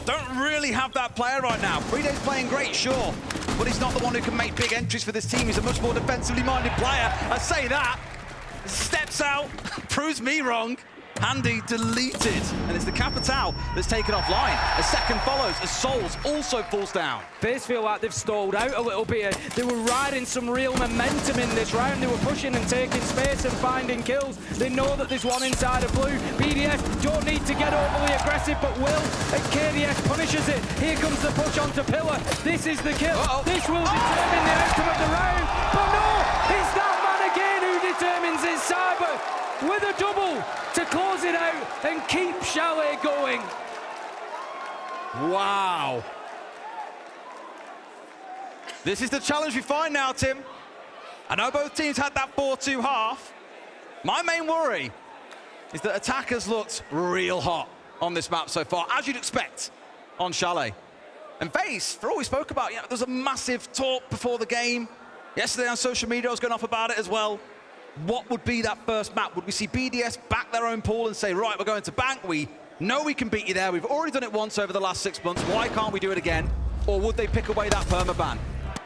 don't really have that player right now. BDS playing great, sure, but he's not the one who can make big entries for this team. He's a much more defensively minded player. I say that. Steps out, proves me wrong. Handy deleted, and it's the Capital that's taken offline. A second follows as Souls also falls down. FaZe feel like they've stalled out a little bit. They were riding some real momentum in this round. They were pushing and taking space and finding kills. They know that there's one inside of blue. BDS don't need to get overly aggressive, but will, and KDS punishes it. Here comes the push onto Pillar. This is the kill. This will determine the outcome of the round. But no, it's that man again who determines it. Cyber with a double to close it out and keep Chalet going. Wow. This is the challenge we find now, Tim. I know both teams had that 4-2 half. My main worry is that attackers looked real hot on this map so far, as you'd expect on Chalet. And FaZe, for all we spoke about, there was a massive talk before the game. Yesterday on social media, I was going off about it as well. What would be that first map? Would we see BDS back their own pool and say, right, we're going to bank, we know we can beat you there, we've already done it once over the last 6 months, why can't we do it again? Or would they pick away that permaban?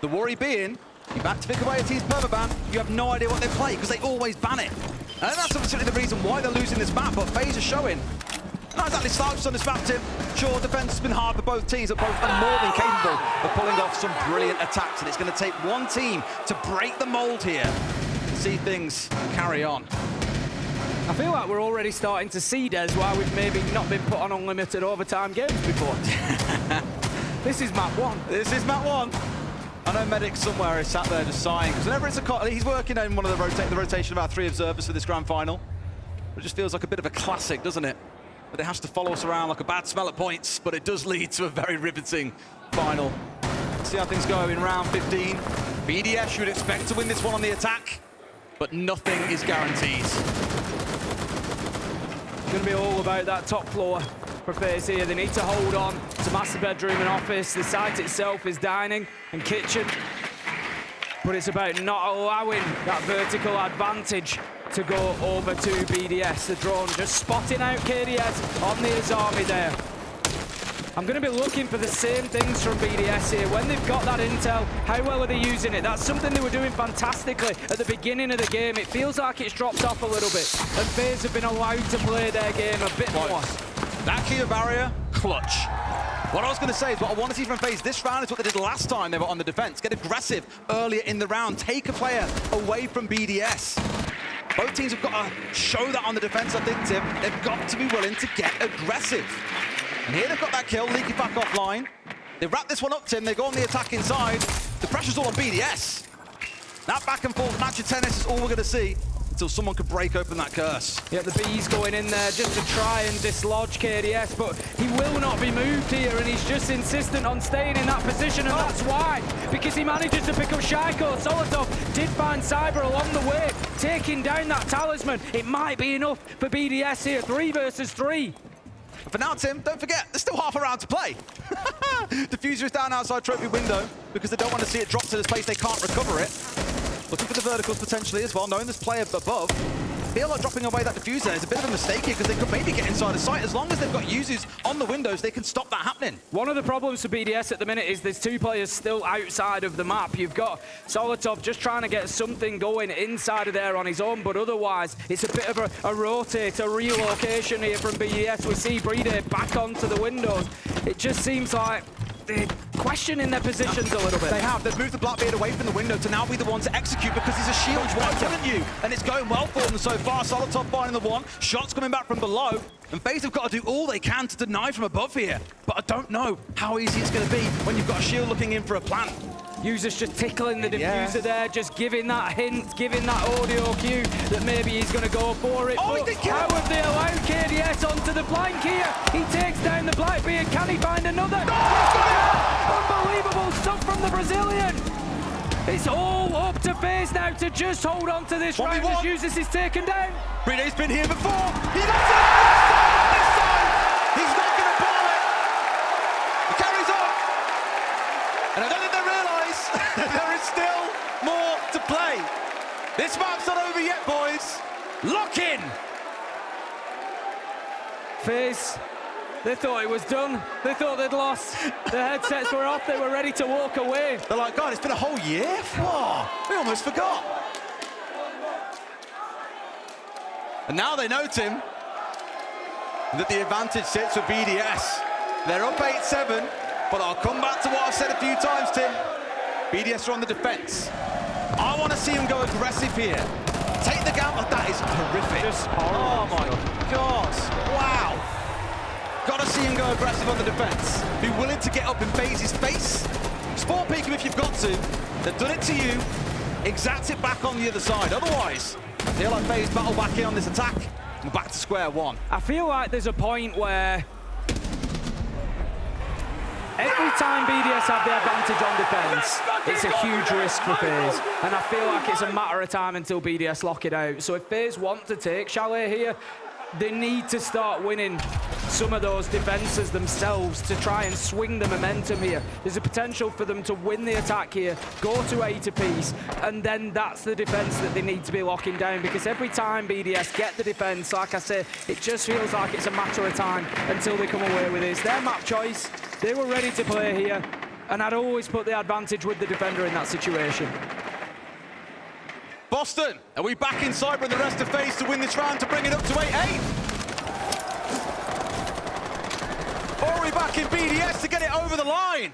The worry being, you back to pick away a team's permaban, you have no idea what they play, because they always ban it. And that's absolutely the reason why they're losing this map, but FaZe are showing. Not exactly slouched on this map, Tim. Sure, defense has been hard for both teams, but both are more than capable of pulling off some brilliant attacks, and it's going to take one team to break the mold here. See things carry on. I feel like we're already starting to see, Des, why we've maybe not been put on unlimited overtime games before. This is map 1. This is map 1. I know Medic somewhere is sat there just sighing, because whenever it's a he's working in one of the rotation of our 3 observers for this grand final. It just feels like a bit of a classic, doesn't it? But it has to follow us around like a bad smell at points, but it does lead to a very riveting final. Let's see how things go in round 15. BDS should expect to win this one on the attack, but nothing is guaranteed. It's going to be all about that top floor for FaZe here. They need to hold on to master bedroom and office. The site itself is dining and kitchen, but it's about not allowing that vertical advantage to go over to BDS. The drone just spotting out KDS on the Azami there. I'm going to be looking for the same things from BDS here. When they've got that intel, how well are they using it? That's something they were doing fantastically at the beginning of the game. It feels like it's dropped off a little bit, and FaZe have been allowed to play their game a bit more. That clear barrier, clutch. What I was going to say is what I want to see from FaZe this round is what they did last time they were on the defense. Get aggressive earlier in the round. Take a player away from BDS. Both teams have got to show that on the defense, I think, Tim. They've got to be willing to get aggressive. And here they've got that kill, Leaky back offline. They wrap this one up, Tim. They go on the attack inside. The pressure's all on BDS. That back and forth match of tennis is all we're going to see until someone could break open that curse. Yeah, the B's going in there just to try and dislodge KDS, but he will not be moved here, and he's just insistent on staying in that position, and that's why. Because he manages to pick up Shaiko. Solotov did find Cyber along the way, taking down that talisman. It might be enough for BDS here, 3 versus 3. For now, Tim, don't forget, there's still half a round to play. Diffuser is down outside trophy window because they don't want to see it drop to this place they can't recover it. Looking for the verticals potentially as well, knowing this player above. Feel like dropping away that diffuser is a bit of a mistake here because they could maybe get inside the site. As long as they've got users on the windows, they can stop that happening. One of the problems for BDS at the minute is there's 2 players still outside of the map. You've got Solotov just trying to get something going inside of there on his own, but otherwise it's a bit of a rotate, a relocation here from BDS. We see Brede back onto the windows. It just seems like they're questioning their positions a little bit. They have. They've moved the Blackbeard away from the window to now be the one to execute because he's a shield. Why wouldn't you? And it's going well for them so far. Solotov finding the one. Shots coming back from below. And FaZe have got to do all they can to deny from above here. But I don't know how easy it's going to be when you've got a shield looking in for a plant. Users just tickling the diffuser there, just giving that hint, giving that audio cue that maybe he's going to go for it. Oh, but how have they allowed KDS onto the flank here? He takes down the Blackbeard. Can he find another? Unbelievable stuff from the Brazilian. It's all up to FaZe now to just hold on to this round as Users is taken down. Brede's been here before. He got it this time. He's not going to blow it. He carries on. And I don't think they realise there is still more to play. This map's not over yet, boys. Lock in. FaZe They thought it was done. They thought they'd lost. The headsets were off. They were ready to walk away. They're like, God, it's been a whole year? Whoa, we almost forgot. And now they know, Tim, that the advantage sits with BDS. They're up 8-7, but I'll come back to what I've said a few times, Tim. BDS are on the defense. I want to see them go aggressive here. Take the gamble. That is horrific. Oh my God. Wow. Got to see him go aggressive on the defense. Be willing to get up in FaZe's face. Sport peek him if you've got to. They've done it to you. Exact it back on the other side. Otherwise, they'll have FaZe battle back in on this attack. We're back to square one. I feel like there's a point where every time BDS have the advantage on defense, it's a huge risk for FaZe. And I feel like it's a matter of time until BDS lock it out. So if FaZe want to take Chalet here, they need to start winning some of those defenses themselves to try and swing the momentum here. There's a potential for them to win the attack here, go to 8 apiece, and then that's the defense that they need to be locking down, because every time BDS get the defense, like I say, it just feels like it's a matter of time until they come away with this. Their map choice, they were ready to play here, and I'd always put the advantage with the defender in that situation. Boston, are we back in Cyber and the rest of FaZe to win this round to bring it up to 8-8? Or are we back in BDS to get it over the line?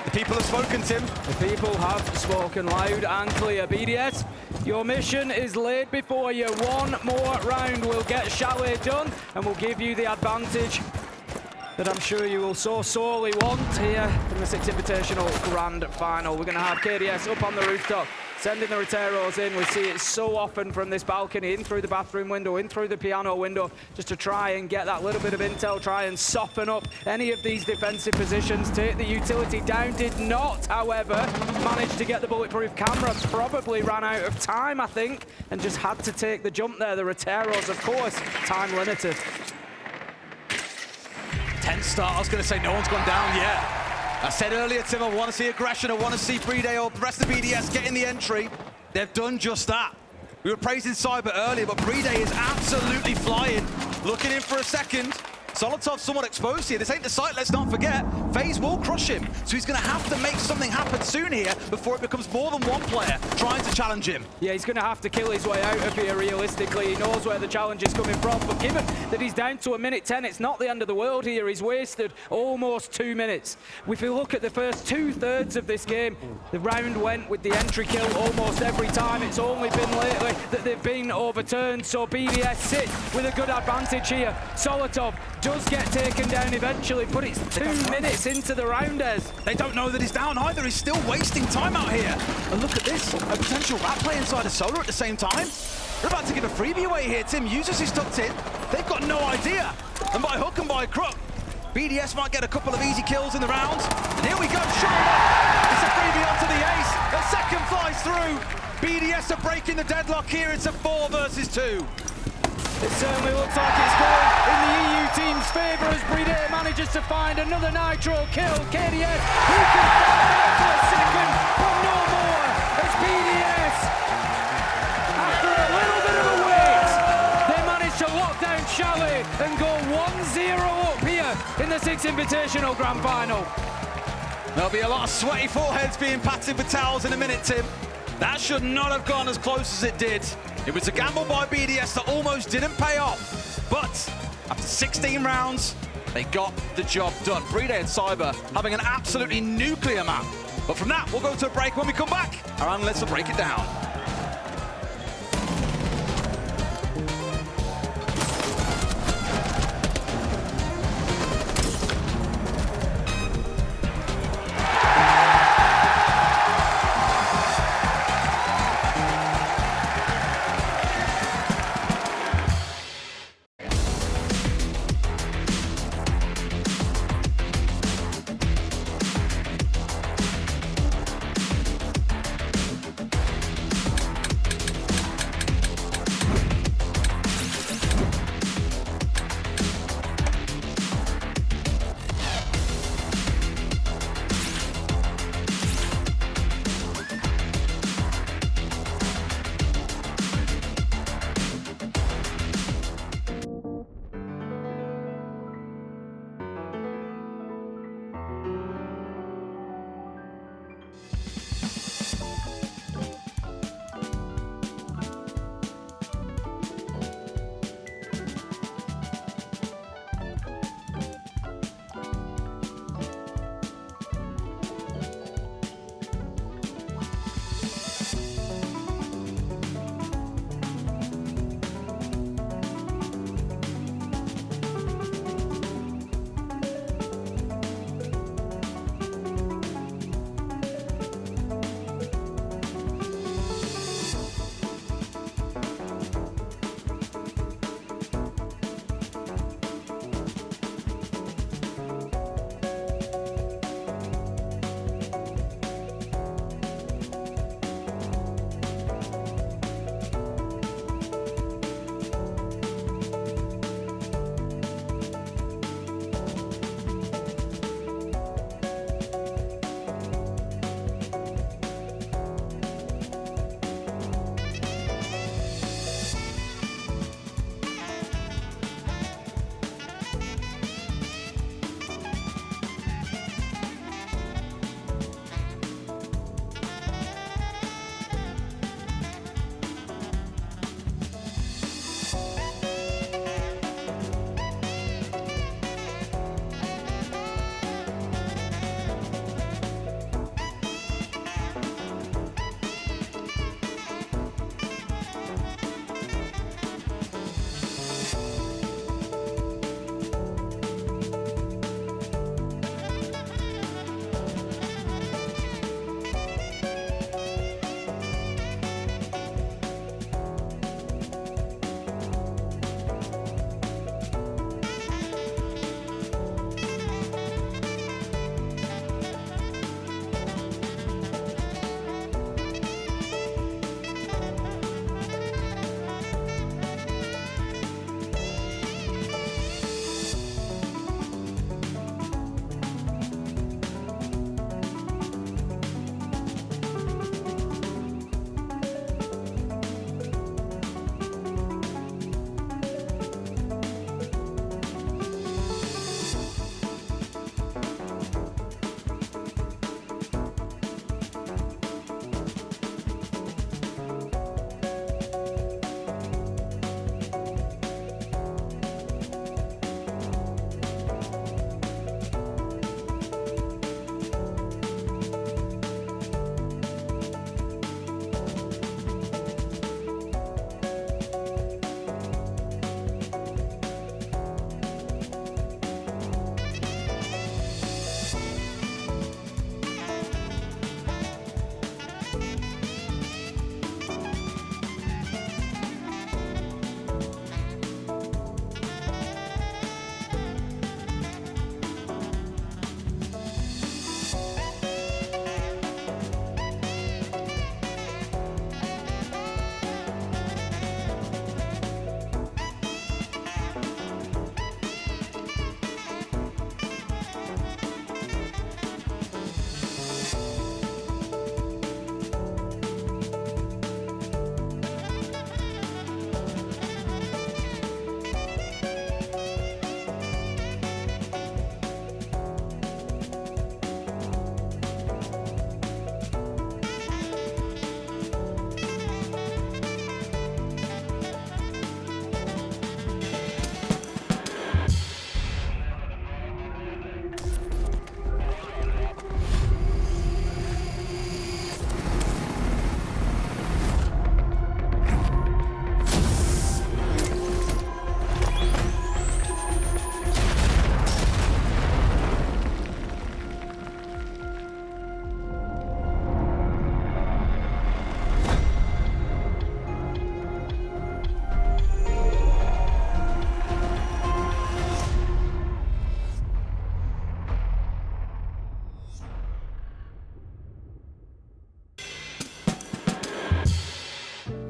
The people have spoken, Tim. The people have spoken loud and clear. BDS, your mission is laid before you. One more round will get Chalet done and will give you the advantage that I'm sure you will so sorely want here in the Six Invitational Grand Final. We're going to have KDS up on the rooftop, sending the Roteros in. We see it so often from this balcony, in through the bathroom window, in through the piano window, just to try and get that little bit of intel, try and soften up any of these defensive positions, take the utility down. Did not, however, manage to get the bulletproof camera. Probably ran out of time, I think, and just had to take the jump there. The Roteros, of course, time limited. 10 start, I was going to say no one's gone down yet. I said earlier, Tim, I want to see aggression. I want to see Breeday or the rest of BDS getting the entry. They've done just that. We were praising Cyber earlier, but Breeday is absolutely flying. Looking in for a second. Solotov's somewhat exposed here. This ain't the site, let's not forget. FaZe will crush him, so he's going to have to make something happen soon here before it becomes more than one player trying to challenge him. Yeah, he's going to have to kill his way out of here, realistically. He knows where the challenge is coming from, but given that he's down to 1:10, it's not the end of the world here. He's wasted almost 2 minutes. If you look at the first 2/3 of this game, the round went with the entry kill almost every time. It's only been lately that they've been overturned, so BDS sit with a good advantage here. Solotov does get taken down eventually, but it's 2 minutes into the rounders. They don't know that he's down either. He's still wasting time out here. And look at this, a potential rat play inside of Solar at the same time. They're about to give a freebie away here. Tim uses his tucked in. They've got no idea. And by hook and by crook, BDS might get a couple of easy kills in the round. And here we go, sure enough. It's a freebie onto the ace. A second flies through. BDS are breaking the deadlock here. It's a 4 versus 2. It certainly looks like it's going in the EU team's favour as Breeday manages to find another Nitro kill. KDS, who can find it for a second, but no more as BDS, after a little bit of a wait, they manage to lock down Chalet and go 1-0 up here in the Six Invitational Grand Final. There'll be a lot of sweaty foreheads being patted with towels in a minute, Tim. That should not have gone as close as it did. It was a gamble by BDS that almost didn't pay off. But after 16 rounds, they got the job done. Breeday and Cyber having an absolutely nuclear map. But from that, we'll go to a break. When we come back, our analysts will break it down.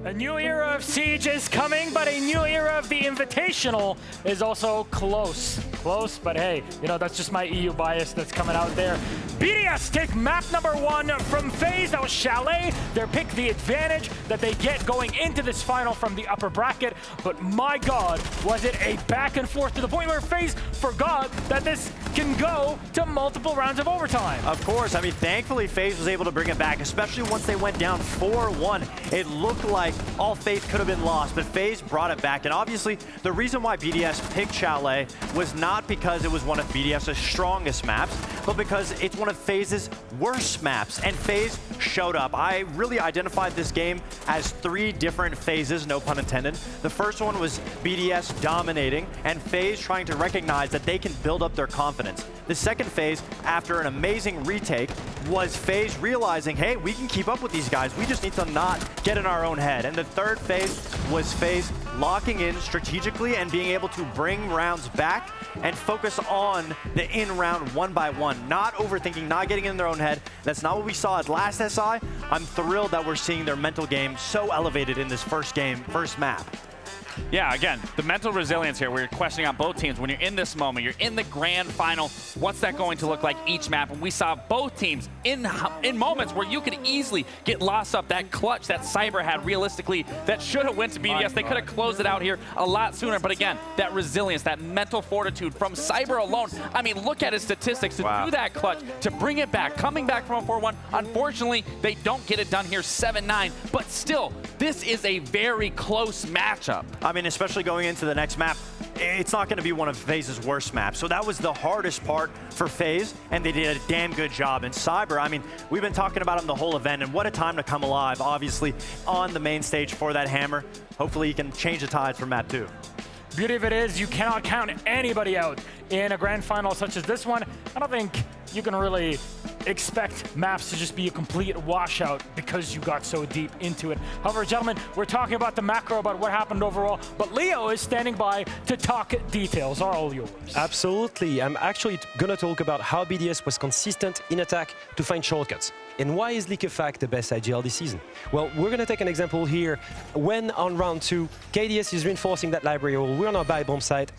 A new era of Siege is coming, but a new era of the Invitational is also close. Close, but hey, you know, that's just my EU bias that's coming out there. BDS take map number 1 from FaZe. That was Chalet. Their pick, the advantage that they get going into this final from the upper bracket. But my God, was it a back and forth to the point where FaZe forgot that this can go to multiple rounds of overtime. Of course, I mean, thankfully FaZe was able to bring it back, especially once they went down 4-1. It looked like all faith could have been lost, but FaZe brought it back. And obviously, the reason why BDS picked Chalet was not because it was one of BDS's strongest maps, but because it's one of FaZe's worst maps, and FaZe showed up. I really identified this game as 3 different phases, no pun intended. The first one was BDS dominating, and FaZe trying to recognize that they can build up their confidence. The second phase, after an amazing retake, was FaZe realizing, hey, we can keep up with these guys. We just need to not get in our own head. And the third phase was FaZe locking in strategically and being able to bring rounds back and focus on the in-round 1-by-1, not overthinking, not getting in their own head. That's not what we saw at last SI. I'm thrilled that we're seeing their mental game so elevated in this first game, first map. Yeah, again, the mental resilience here, we're questioning on both teams. When you're in this moment, you're in the grand final, what's that going to look like each map? And we saw both teams in moments where you could easily get lost up. That clutch that Cyber had realistically that should have went to BDS. They could have closed it out here a lot sooner. But again, that resilience, that mental fortitude from Cyber alone. I mean, look at his statistics to do that clutch, to bring it back, coming back from a 4-1. Unfortunately, they don't get it done here 7-9. But still, this is a very close matchup. I mean, especially going into the next map, it's not going to be one of FaZe's worst maps. So that was the hardest part for FaZe, and they did a damn good job. And Cyber, I mean, we've been talking about him the whole event, and what a time to come alive, obviously, on the main stage for that hammer. Hopefully he can change the tide for map 2. Beauty of it is you cannot count anybody out in a grand final such as this one. I don't think you can really expect maps to just be a complete washout because you got so deep into it. However, gentlemen, we're talking about the macro, about what happened overall, but Leo is standing by to talk details. Are all yours. Absolutely. I'm actually going to talk about how BDS was consistent in attack to find shortcuts. And why is Liquefact the best IGL this season? Well, we're going to take an example here. When on round 2, KDS is reinforcing that library wall, we're on our buy bomb site,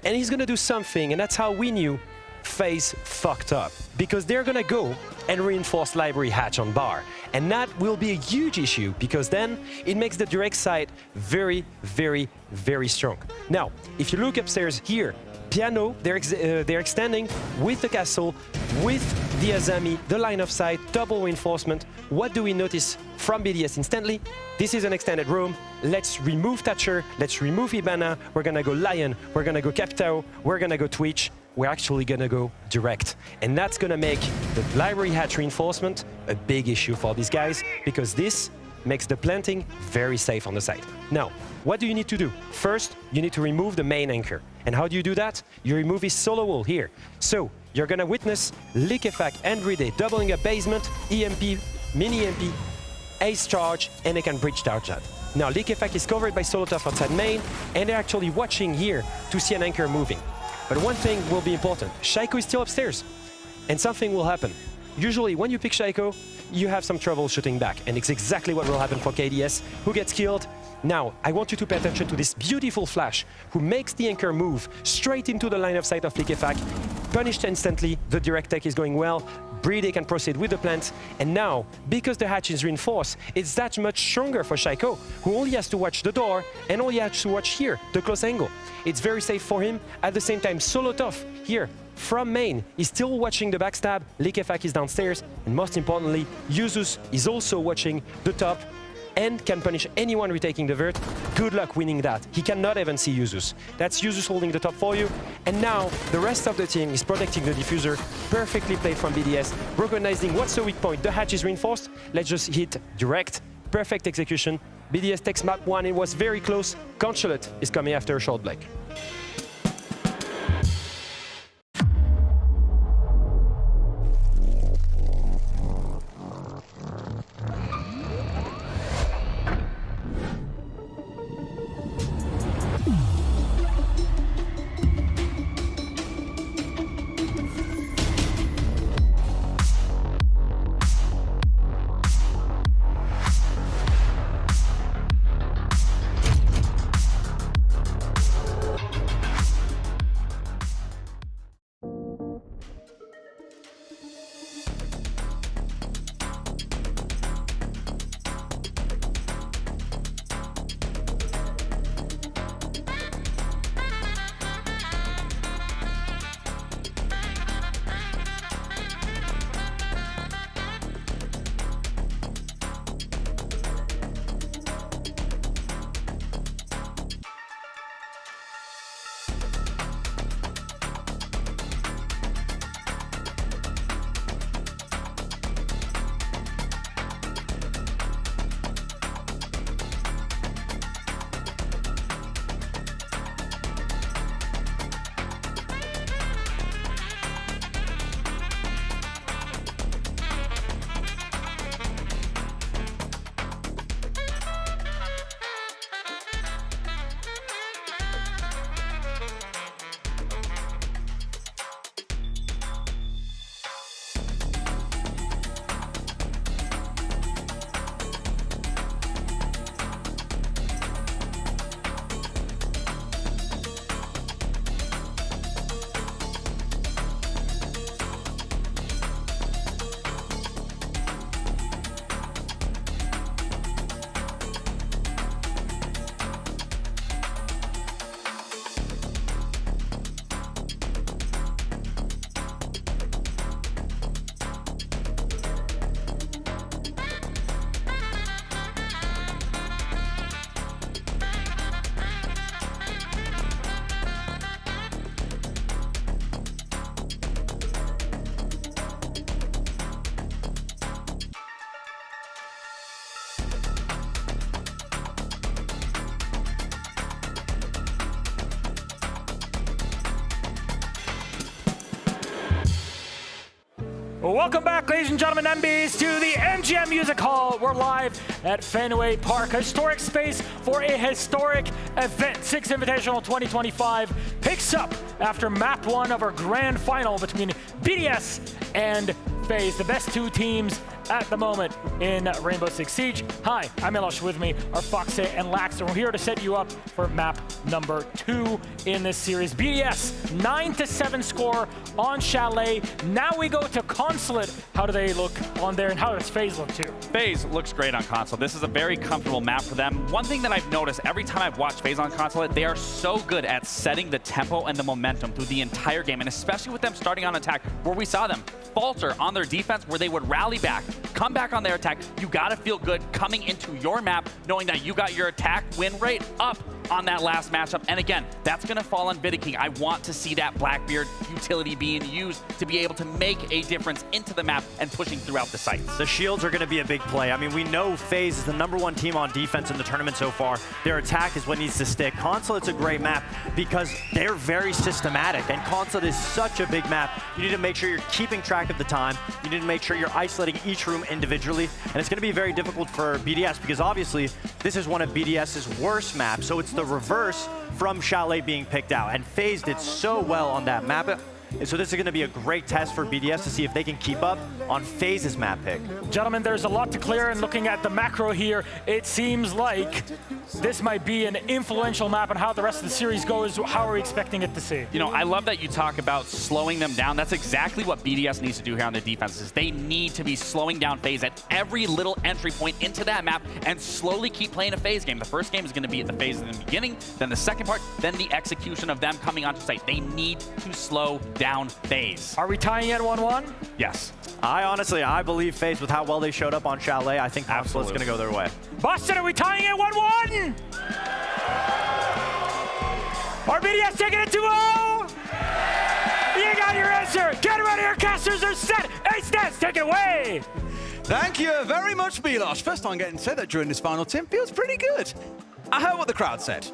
and he's going to do something, and that's how we knew FaZe fucked up, because they're going to go and reinforce library hatch on bar. And that will be a huge issue, because then it makes the direct side very, very, very strong. Now, if you look upstairs here, Piano, they're extending with the castle, with the Azami, the line of sight, double reinforcement. What do we notice from BDS instantly? This is an extended room. Let's remove Thatcher, let's remove Ibana. We're gonna go Lion, we're gonna go Capitao, we're gonna go Twitch. We're actually gonna go direct. And that's gonna make the library hatch reinforcement a big issue for these guys, because this makes the planting very safe on the site. Now, what do you need to do? First, you need to remove the main anchor. And how do you do that? You remove his solo wall here. So you're gonna witness Liquefact and Ride doubling up basement, EMP, mini EMP, ace charge, and they can breach charge that. Now Liquefact is covered by solo tough outside main, and they're actually watching here to see an anchor moving. But one thing will be important. Shaiko is still upstairs, and something will happen. Usually when you pick Shaiko, you have some trouble shooting back, and it's exactly what will happen for KDS, who gets killed. Now, I want you to pay attention to this beautiful flash, who makes the anchor move straight into the line of sight of Liquefact, punished instantly, the direct tech is going well, Brede can proceed with the plant, and now, because the hatch is reinforced, it's that much stronger for Shaiko, who only has to watch the door, and only has to watch here, the close angle. It's very safe for him. At the same time, Solo Tough, here, from main, is still watching the backstab, Liquefact is downstairs, and most importantly, Yuzus is also watching the top, and can punish anyone retaking the vert. Good luck winning that. He cannot even see Yuzus. That's Yuzus holding the top for you. And now, the rest of the team is protecting the diffuser. Perfectly played from BDS. Recognizing what's the weak point. The hatch is reinforced. Let's just hit direct. Perfect execution. BDS takes map 1. It was very close. Consulate is coming after a short break. Welcome back, ladies and gentlemen, MBs, to the MGM Music Hall. We're live at Fenway Park, a historic space for a historic event. Six Invitational 2025 picks up after map 1 of our grand final between BDS and FaZe, the best 2 teams at the moment in Rainbow Six Siege. Hi, I'm Milosh. With me are Foxe and Lax, and we're here to set you up for map number 2 in this series. BDS 9-7 score on Chalet. Now we go to Consulate. How do they look on there, and how does FaZe look too? FaZe looks great on console. This is a very comfortable map for them. One thing that I've noticed every time I've watched FaZe on Consulate, they are so good at setting the tempo and the momentum through the entire game, and especially with them starting on attack, where we saw them falter on their defense, where they would rally back, come back on their attack. You gotta feel good coming into your map, knowing that you got your attack win rate up on that last matchup. And again, that's gonna fall on Vidiking. I want to see that Blackbeard utility being used to be able to make a difference into the map and pushing throughout the sites. The shields are gonna be a big play. I mean, we know FaZe is the #1 team on defense in the tournament so far. Their attack is what needs to stick. Consulate's a great map because they're very systematic, and Consulate is such a big map. You need to make sure you're keeping track of the time. You need to make sure you're isolating each room individually, and it's gonna be very difficult for BDS because obviously this is one of BDS's worst maps, so it's the reverse from Chalet being picked out, and FaZe did so well on that map. And so this is going to be a great test for BDS to see if they can keep up on FaZe's map pick. Gentlemen, there's a lot to clear, and looking at the macro here, it seems like this might be an influential map, and how the rest of the series goes, how are we expecting it to see? You know, I love that you talk about slowing them down. That's exactly what BDS needs to do here on the defenses. They need to be slowing down FaZe at every little entry point into that map and slowly keep playing a FaZe game. The first game is going to be at the FaZe in the beginning, then the second part, then the execution of them coming onto site. They need to slow down FaZe. Are we tying it 1-1? Yes. I believe FaZe with how well they showed up on Chalet. I think Consulate's going to go their way. Boston, are we tying it 1-1? Are BDS taking it 2-0? You got your answer. Get ready, your casters are set. Ace Nets, take it away. Thank you very much, Milosh. First time getting said that during this final, Tim. Feels pretty good. I heard what the crowd said.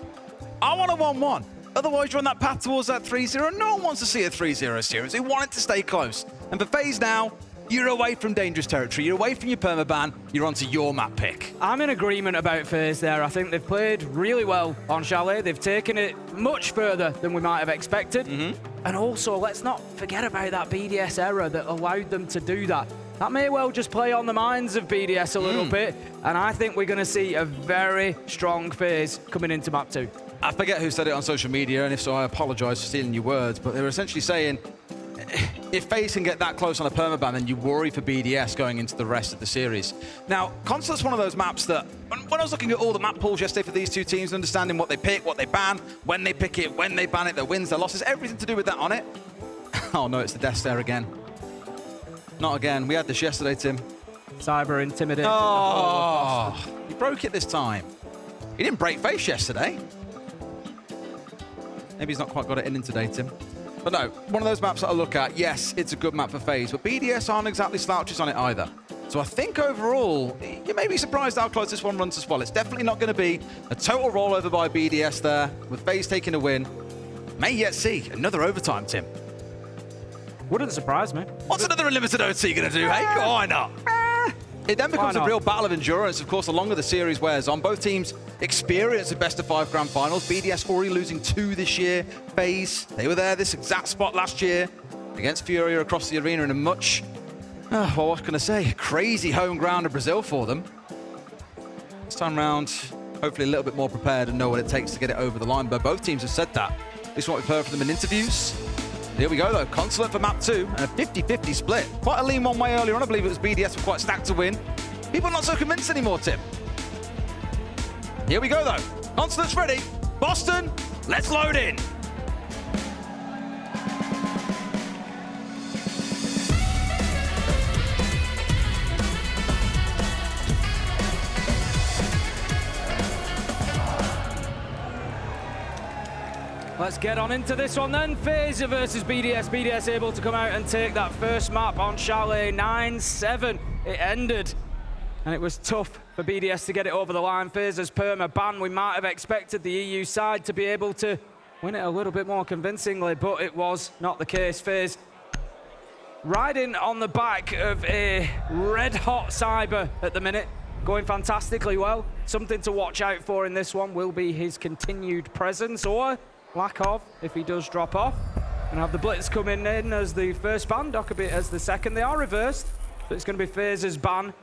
I want a 1-1. Otherwise, you're on that path towards that 3-0. No one wants to see a 3-0 series. They want it to stay close. And for FaZe now, you're away from dangerous territory. You're away from your permaban. You're onto your map pick. I'm in agreement about FaZe there. I think they've played really well on Chalet. They've taken it much further than we might have expected. And also, let's not forget about that BDS error that allowed them to do that. That may well just play on the minds of BDS a little bit. And I think we're going to see a very strong FaZe coming into map 2. I forget who said it on social media, and if so, I apologize for stealing your words, but they were essentially saying, if FaZe can get that close on a permaban, then you worry for BDS going into the rest of the series. Now, Consulate's one of those maps that, when I was looking at all the map pools yesterday for these two teams, understanding what they pick, what they ban, when they pick it, when they ban it, their wins, their losses, everything to do with that on it. Oh no, it's the death stare again. Not again. We had this yesterday, Tim. Cyber intimidated. Oh, you broke it this time. You didn't break FaZe yesterday. Maybe he's not quite got it in today, Tim. But no, one of those maps that I look at, yes, it's a good map for FaZe, but BDS aren't exactly slouches on it either. So I think overall, you may be surprised how close this one runs as well. It's definitely not going to be a total rollover by BDS there, with FaZe taking a win. May yet see another overtime, Tim. Wouldn't surprise me. What's another unlimited OT going to do, hey? Why not? It then becomes a real battle of endurance, of course, the longer the series wears on. Both teams experience the best-of-5 grand finals. BDS already losing 2 this year. FaZe, they were there this exact spot last year against Furia across the arena in a much, well, what can I say, crazy home ground of Brazil for them. This time round, hopefully a little bit more prepared and know what it takes to get it over the line. But both teams have said that. This is what we've heard from them in interviews. Here we go, though. Consulate for map 2 and a 50-50 split. Quite a lean one way earlier on. I believe it was BDS were quite stacked to win. People not so convinced anymore, Tim. Here we go, though. Consulate's ready. Boston, let's load in. Let's get on into this one then. FaZe versus BDS. BDS able to come out and take that first map on Chalet. 9-7 it ended. And it was tough for BDS to get it over the line. FaZe's perma ban. We might have expected the EU side to be able to win it a little bit more convincingly, but it was not the case. FaZe riding on the back of a red-hot Cyber at the minute, going fantastically well. Something to watch out for in this one will be his continued presence, or lack of, if he does drop off. And have the Blitz coming in as the first ban, Dockerby as the second. They are reversed, but it's going to be FaZe's ban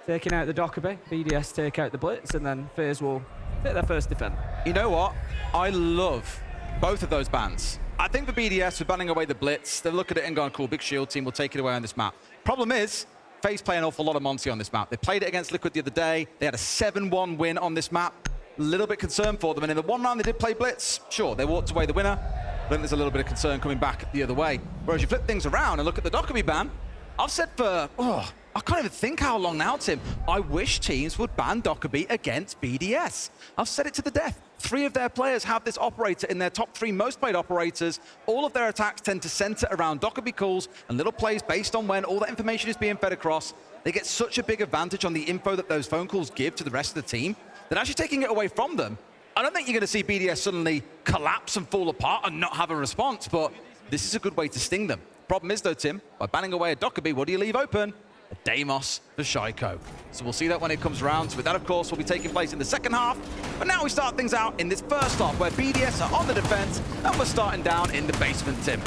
taking out the Dockerby. BDS take out the Blitz, and then FaZe will take their first defend. You know what? I love both of those bans. I think for BDS, we're banning away the Blitz. They've looked at it and gone, cool, big shield team, we'll take it away on this map. Problem is, FaZe play an awful lot of Monty on this map. They played it against Liquid the other day. They had a 7-1 win on this map. A little bit concerned for them. And in the one round they did play Blitz, sure, they walked away the winner. I think there's a little bit of concern coming back the other way. Whereas you flip things around and look at the Dockerby ban, I've said for, I can't even think how long now, Tim. I wish teams would ban Dockerby against BDS. I've said it to the death. 3 of their players have this operator in their top 3 most played operators. All of their attacks tend to center around Dockerby calls and little plays based on when all that information is being fed across. They get such a big advantage on the info that those phone calls give to the rest of the team that actually taking it away from them, I don't think you're going to see BDS suddenly collapse and fall apart and not have a response, but this is a good way to sting them. Problem is, though, Tim, by banning away a Dockerby, what do you leave open? A Deimos for Shaiko. So we'll see that when it comes around. So with that, of course, will be taking place in the second half. But now we start things out in this first half, where BDS are on the defense, and we're starting down in the basement, Tim.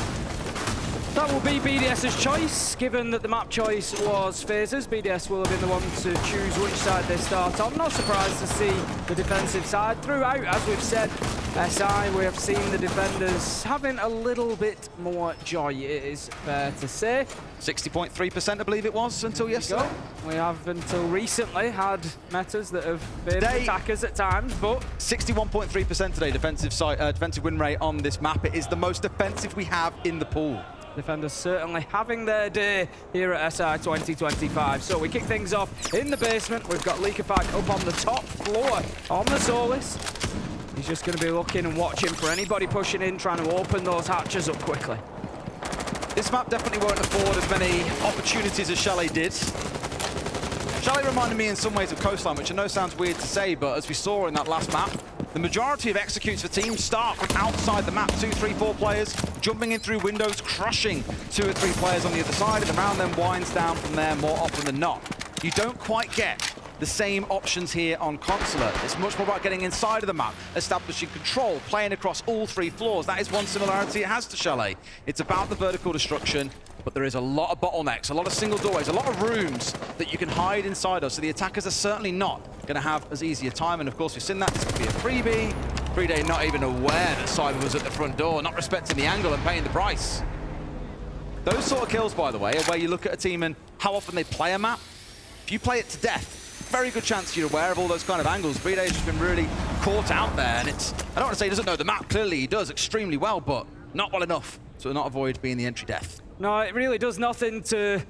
That will be BDS's choice, given that the map choice was FaZe's. BDS will have been the one to choose which side they start on. Not surprised to see the defensive side. Throughout, as we've said, SI, we have seen the defenders having a little bit more joy, it is fair to say. 60.3%, I believe it was, until yesterday. We have, until recently, had metas that have been attackers at times, but 61.3% today defensive win rate on this map. It is the most defensive we have in the pool. Defenders certainly having their day here at SI 2025. So we kick things off in the basement. We've got Leakerfight up on the top floor on the Solis. He's just going to be looking and watching for anybody pushing in, trying to open those hatches up quickly. This map definitely won't afford as many opportunities as Chalet did. Chalet reminded me in some ways of Coastline, which I know sounds weird to say, but as we saw in that last map, the majority of executes for teams start from outside the map. 2, 3, 4 players jumping in through windows, crushing 2 or 3 players on the other side, and the round then winds down from there more often than not. You don't quite get the same options here on Consulate. It's much more about getting inside of the map, establishing control, playing across all 3 floors. That is one similarity it has to Chalet. It's about the vertical destruction, but there is a lot of bottlenecks, a lot of single doorways, a lot of rooms that you can hide inside of, so the attackers are certainly not going to have as easy a time. And of course, we've seen that. This could be a freebie. Freeday not even aware that Cyber was at the front door, not respecting the angle and paying the price. Those sort of kills, by the way, are where you look at a team and how often they play a map. If you play it to death, very good chance you're aware of all those kind of angles. Freeday's just been really caught out there, and it's, I don't want to say he doesn't know the map. Clearly he does extremely well, but not well enough to not avoid being the entry death. No, it really does nothing to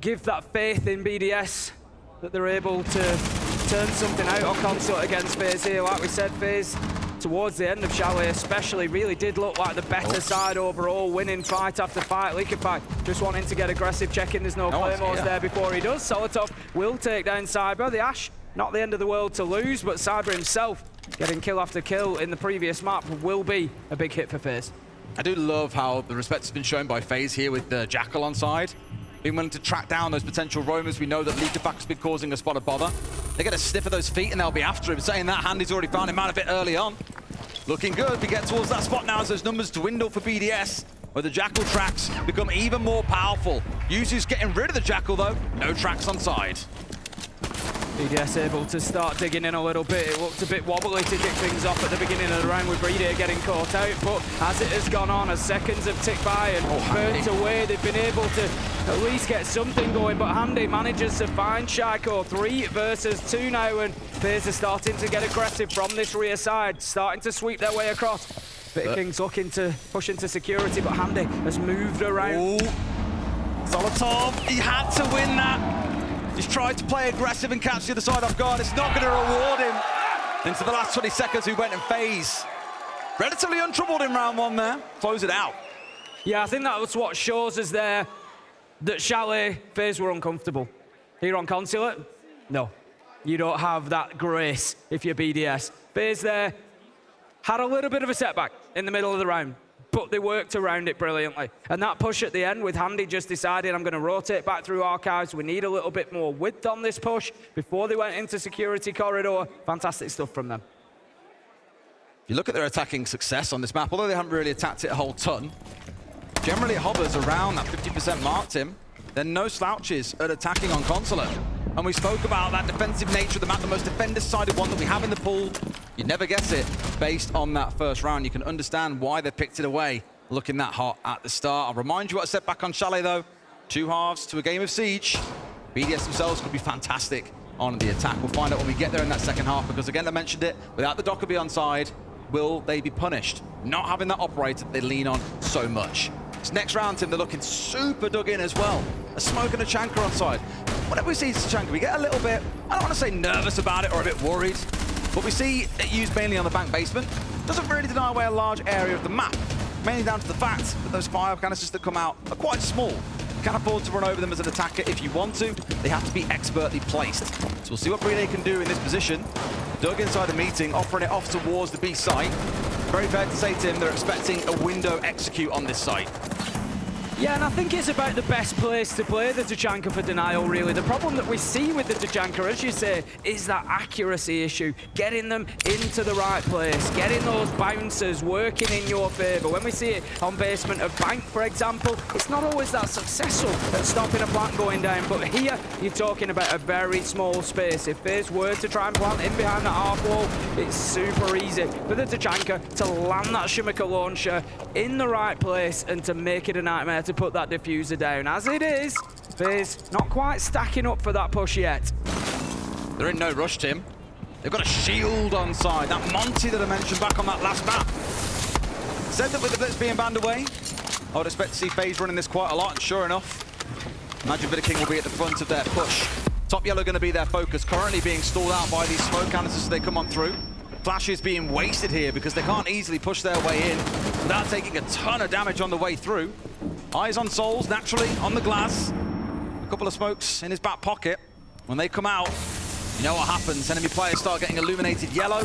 give that faith in BDS that they're able to turn something out on Consulate against FaZe here. Like we said, FaZe, towards the end of Chalet especially, really did look like the better side overall, winning fight after fight. Leakerfight just wanting to get aggressive, checking there's no claymores there before he does. Solotov will take down Cyber. The Ash, not the end of the world to lose, but Cyber himself getting kill after kill in the previous map will be a big hit for FaZe. I do love how the respect has been shown by FaZe here with the Jackal on side. Being willing to track down those potential roamers. We know that Leakerfight been causing a spot of bother. They get a sniff of those feet and they'll be after him. Saying that, Handy's already found him out of it early on. Looking good. We get towards that spot now as those numbers dwindle for BDS, where the Jackal tracks become even more powerful. Yuzu's getting rid of the Jackal though. No tracks on side. BDS able to start digging in a little bit. It looked a bit wobbly to kick things off at the beginning of the round with Breeder getting caught out, but as it has gone on, as seconds have ticked by and burnt away, they've been able to at least get something going, but Handy manages to find Shaiko. 3 versus 2 now, and FaZe are starting to get aggressive from this rear side, starting to sweep their way across. Bit of Kings looking to push into security, but Handy has moved around. Solotov, he had to win that. He's tried to play aggressive and catch the other side off guard. It's not going to reward him. Into the last 20 seconds, we went in FaZe. Relatively untroubled in round 1 there. Close it out. Yeah, I think that was what shows us there that Chalet, FaZe were uncomfortable. Here on Consulate, no. You don't have that grace if you're BDS. FaZe there had a little bit of a setback in the middle of the round. but they worked around it brilliantly. And that push at the end with Handy just deciding, I'm going to rotate back through archives. We need a little bit more width on this push before they went into security corridor. Fantastic stuff from them. If you look at their attacking success on this map, although they haven't really attacked it a whole ton, generally it hovers around that 50% mark, Tim. There are no slouches at attacking on Consulate. And we spoke about that defensive nature of the map, the most defender-sided one that we have in the pool. You'd never guess it based on that first round. You can understand why they picked it away, looking that hot at the start. I'll remind you what I said back on Chalet, though. 2 halves to a game of Siege. BDS themselves could be fantastic on the attack. We'll find out when we get there in that second half, because again, I mentioned it, without the Dockerby on side, will they be punished? Not having that operator that they lean on so much. This next round, Tim, they're looking super dug in as well. A Smoke and a Chanka on side. Whenever we see Chanka, we get a little bit, I don't want to say nervous about it or a bit worried, but we see it used mainly on the bank basement. Doesn't really deny away a large area of the map, mainly down to the fact that those fire canisters that come out are quite small. You can't afford to run over them as an attacker if you want to. They have to be expertly placed. So we'll see what Brine can do in this position. Dug inside the meeting, offering it off towards the B site. Very fair to say, Tim, they're expecting a window execute on this site. Yeah, and I think it's about the best place to play the Tachanka for denial, really. The problem that we see with the Tachanka, as you say, is that accuracy issue. Getting them into the right place, getting those bouncers working in your favour. When we see it on basement of Bank, for example, it's not always that successful at stopping a plant going down. But here, you're talking about a very small space. If FaZe were to try and plant in behind that half wall, it's super easy for the Tachanka to land that Shimika launcher in the right place and to make it a nightmare to put that diffuser down. As it is, FaZe not quite stacking up for that push yet. They're in no rush, Tim. They've got a shield on side. That Monty that I mentioned back on that last map. Said that with the blitz being banned away, I would expect to see FaZe running this quite a lot, and sure enough, Imagine King will be at the front of their push. Top Yellow going to be their focus, currently being stalled out by these smoke canisters as they come on through. Flashes being wasted here because they can't easily push their way in without taking a ton of damage on the way through. Eyes on Souls, naturally, on the glass. A couple of smokes in his back pocket. When they come out, you know what happens. Enemy players start getting illuminated yellow.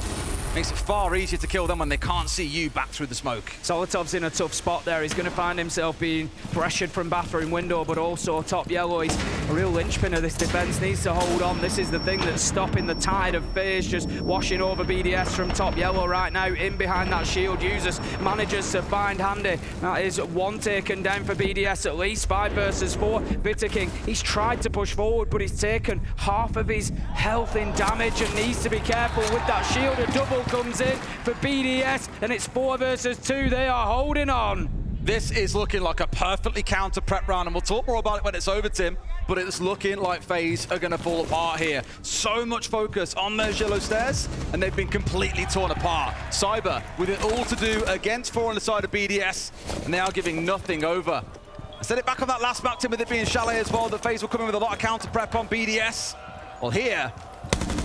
Makes it far easier to kill them when they can't see you back through the smoke. Solotov's in a tough spot there. He's going to find himself being pressured from bathroom window, but also Top Yellow. He's a real linchpin of this defense, needs to hold on. This is the thing that's stopping the tide of FaZe just washing over BDS from Top Yellow right now. In behind that shield, users manages to find Handy. That is one taken down for BDS, at least 5 versus 4. King, he's tried to push forward, but he's taken half of his health in damage and needs to be careful with that shield. A double comes in for BDS, and it's 4 versus 2. They are holding on. This is looking like a perfectly counter prep round, and we'll talk more about it when it's over, Tim, but it's looking like FaZe are going to fall apart here. So much focus on those yellow stairs, and they've been completely torn apart. Cyber with it all to do against 4 on the side of BDS, and they are giving nothing over. I said it back on that last map, Tim, with it being Chalet as well, that FaZe will come in with a lot of counter prep on BDS. Well, here,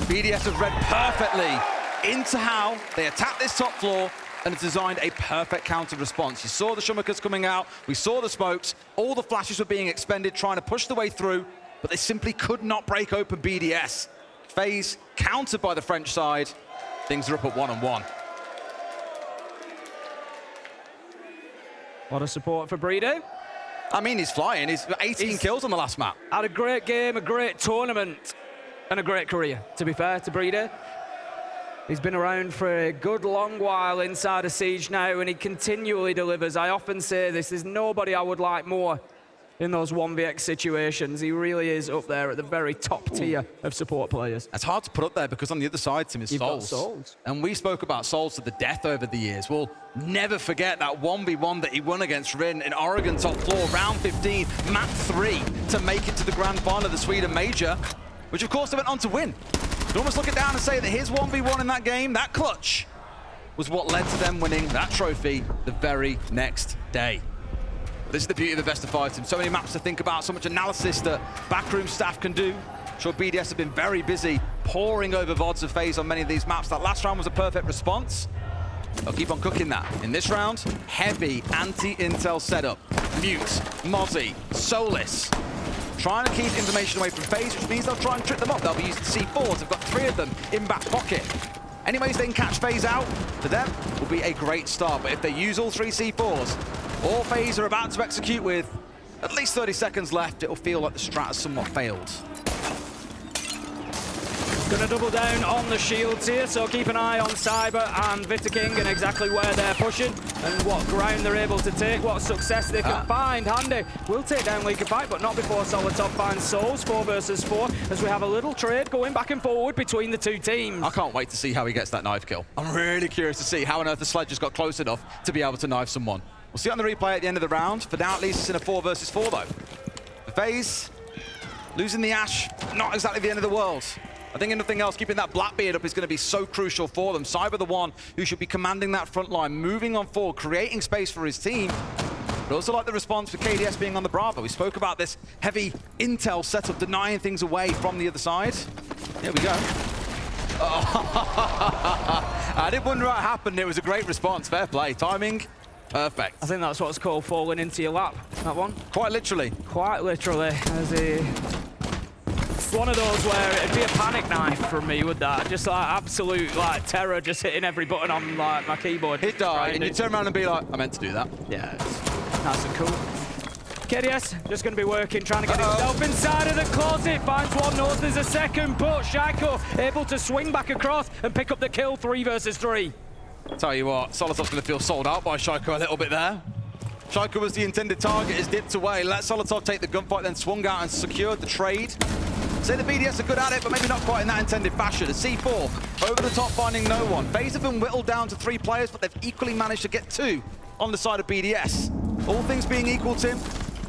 BDS has read perfectly into how they attack this top floor and it's designed a perfect counter response. You saw the Shumikas coming out, we saw the smokes, all the flashes were being expended, trying to push the way through, but they simply could not break open BDS. FaZe countered by the French side. Things are up at 1-on-1. What a support for Breeder. I mean, he's flying. He's got 18 kills on the last map. Had a great game, a great tournament, and a great career, to be fair to Breeder. He's been around for a good long while inside of Siege now, and he continually delivers. I often say this, there's nobody I would like more in those 1vx situations. He really is up there at the very top tier of support players. It's hard to put up there because on the other side, Tim, is Souls. And we spoke about Souls to the death over the years. We'll never forget that 1v1 that he won against Rin in Oregon top floor, round 15, map 3, to make it to the grand final of the Sweden Major, which of course they went on to win. You almost look it down and say that his 1v1 in that game, that clutch, was what led to them winning that trophy the very next day. This is the beauty of the best of 5, Tim. So many maps to think about, so much analysis that backroom staff can do. I'm sure BDS have been very busy poring over VODs of FaZe on many of these maps. That last round was a perfect response. They'll keep on cooking that. In this round, heavy anti-intel setup. Mute, Mozzie, Solis. Trying to keep information away from FaZe, which means they'll try and trip them up. They'll be using C4s. They've got 3 of them in back pocket. Anyways, they can catch FaZe out. For them, will be a great start. But if they use all 3 C4s, or FaZe are about to execute with at least 30 seconds left, it'll feel like the strat has somewhat failed. Gonna double down on the shields here, so keep an eye on Cyber and Vitaking and exactly where they're pushing and what ground they're able to take, what success they can find. Handy will take down Leaky5, but not before Solotov finds Souls, 4 versus 4, as we have a little trade going back and forward between the 2 teams. I can't wait to see how he gets that knife kill. I'm really curious to see how on earth the Sledge just got close enough to be able to knife someone. We'll see it on the replay at the end of the round. For now, at least, it's in a 4 versus 4, though. For FaZe, losing the Ash, not exactly the end of the world. I think if nothing else, keeping that Blackbeard up is going to be so crucial for them. Cyber the one who should be commanding that front line, moving on forward, creating space for his team. But also like the response for KDS being on the Bravo. We spoke about this heavy intel setup, denying things away from the other side. Here we go. Oh. I did wonder what happened. It was a great response. Fair play. Timing, perfect. I think that's what's called falling into your lap, that one. Quite literally. Quite literally. As a... one of those where it'd be a panic knife from me with that. Just like absolute like terror, just hitting every button on like my keyboard. Hit die, and you turn around and be like, I meant to do that. Yeah, it's nice and cool. KDS just going to be working, trying to get himself inside of the closet. Finds one, knows there's a second, but Shaiko able to swing back across and pick up the kill, 3 versus 3. Tell you what, Solotov's going to feel sold out by Shaiko a little bit there. Shaiko was the intended target, is dipped away. Let Solotov take the gunfight, then swung out and secured the trade. Say the BDS are good at it, but maybe not quite in that intended fashion. A C4 over the top, finding no one. FaZe have been whittled down to 3 players, but they've equally managed to get 2 on the side of BDS. All things being equal, Tim,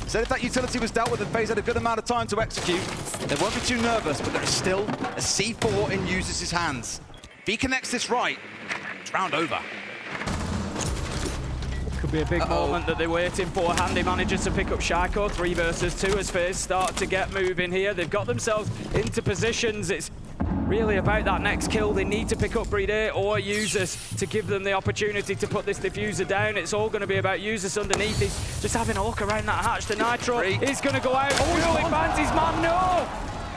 said if that utility was dealt with and FaZe had a good amount of time to execute, they won't be too nervous, but there is still a C4 in Yuzis' hands. If he connects this right, it's round over. Could be a big moment that they're waiting for. Handy manages to pick up Shaiko, 3 versus 2 as FaZe start to get moving here. They've got themselves into positions. It's really about that next kill. They need to pick up BDS or Yuzis to give them the opportunity to put this diffuser down. It's all going to be about Yuzis underneath. He's just having a look around that hatch. The Nitro is going to go out. Oh, he finds his man. No!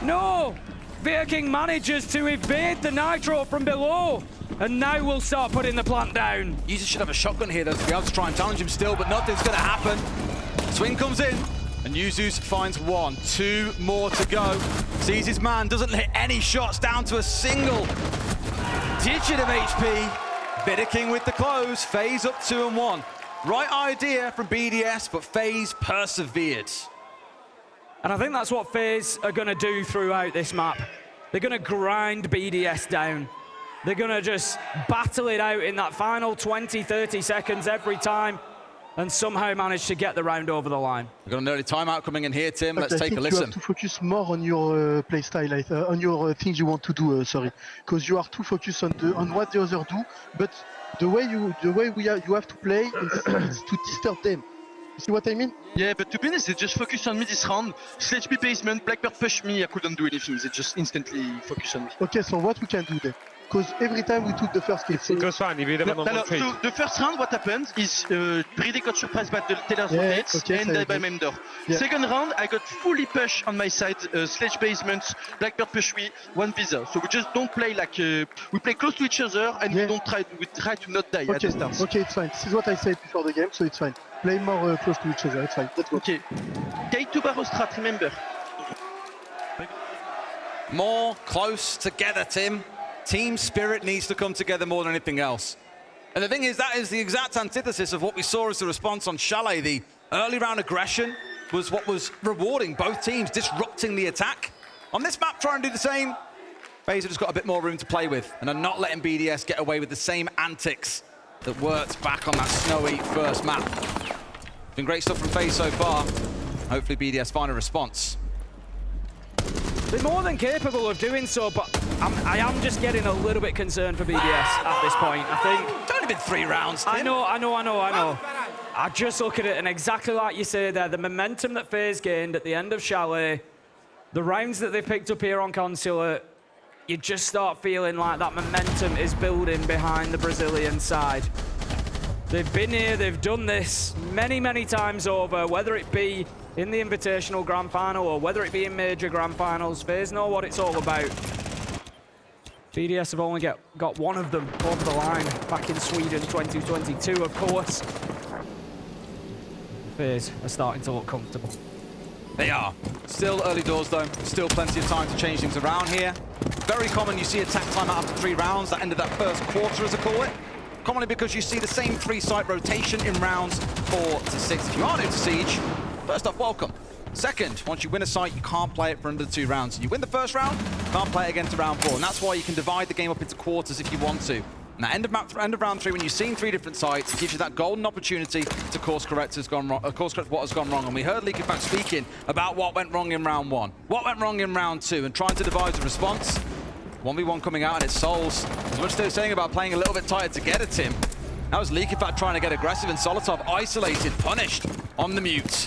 No! Viking manages to evade the Nitro from below. And now we'll start putting the plant down. Yuzis should have a shotgun here, though, to be able to try and challenge him still, but nothing's going to happen. Swing comes in, and Yuzis finds 1. 2 more to go. Sees his man, doesn't hit any shots, down to a single digit of HP. Vitaking with the close, FaZe up 2-1. Right idea from BDS, but FaZe persevered. And I think that's what FaZe are going to do throughout this map. They're going to grind BDS down. They're going to just battle it out in that final 20, 30 seconds every time and somehow manage to get the round over the line. We've got an early timeout coming in here, Tim. But Let's take a listen. You have to focus more on your play style, on your things you want to do, sorry. Because you are too focused on what the others do, but the way you have to play is to disturb them. You see what I mean? Yeah, but to be honest, they just focus on me this round. Sledge B basement, Blackbird push me, I couldn't do anything. They just instantly focus on me. Okay, so what we can do then? Because every time we took the first kill. It goes fine, so the first round, what happened is Brady got surprised by the Taylor's rockets and died by main door. Yeah. Second round, I got fully push on my side, Sledge basement, Blackbird push me, 1 visa. So we just don't play like, we play close to each other and we try to not die at the start. Okay, it's fine. This is what I said before the game, so it's fine. Play more close to each other, it's fine. Let's go. Okay. K2 Barrow strat, remember. More close together, Tim. Team spirit needs to come together more than anything else. And the thing is, that is the exact antithesis of what we saw as the response on Chalet. The early round aggression was what was rewarding both teams, disrupting the attack. On this map, try and do the same. FaZe have just got a bit more room to play with and are not letting BDS get away with the same antics that worked back on that snowy first map. Been great stuff from FaZe so far. Hopefully BDS find a response. They're more than capable of doing so, but I am just getting a little bit concerned for BDS at this point. I think it's only been 3 rounds, Tim. I know. I just look at it, and exactly like you say there, the momentum that FaZe gained at the end of Chalet, the rounds that they picked up here on Consulate, you just start feeling like that momentum is building behind the Brazilian side. They've been here, they've done this many, many times over, whether it be in the Invitational Grand Final or whether it be in major Grand Finals. FaZe know what it's all about. BDS have only got one of them over the line back in Sweden 2022, of course. FaZe are starting to look comfortable. They are. Still early doors though. Still plenty of time to change things around here. Very common you see attack time after 3 rounds. That ended that first quarter, as I call it. Commonly because you see the same 3-site rotation in rounds 4 to 6. If you are new to Siege, first off, welcome. Second, once you win a site, you can't play it for under 2 rounds. You win the first round, can't play it again to round 4. And that's why you can divide the game up into quarters if you want to. Now, end of round 3, when you've seen 3 different sites, it gives you that golden opportunity to course correct what has gone wrong. And we heard LeakyFact speaking about what went wrong in round 1, what went wrong in round 2, and trying to devise a response. 1v1 coming out and it Souls. As much as they were saying about playing a little bit tighter together, Tim, that was LeakyFact trying to get aggressive, and Solotov isolated, punished on the mute.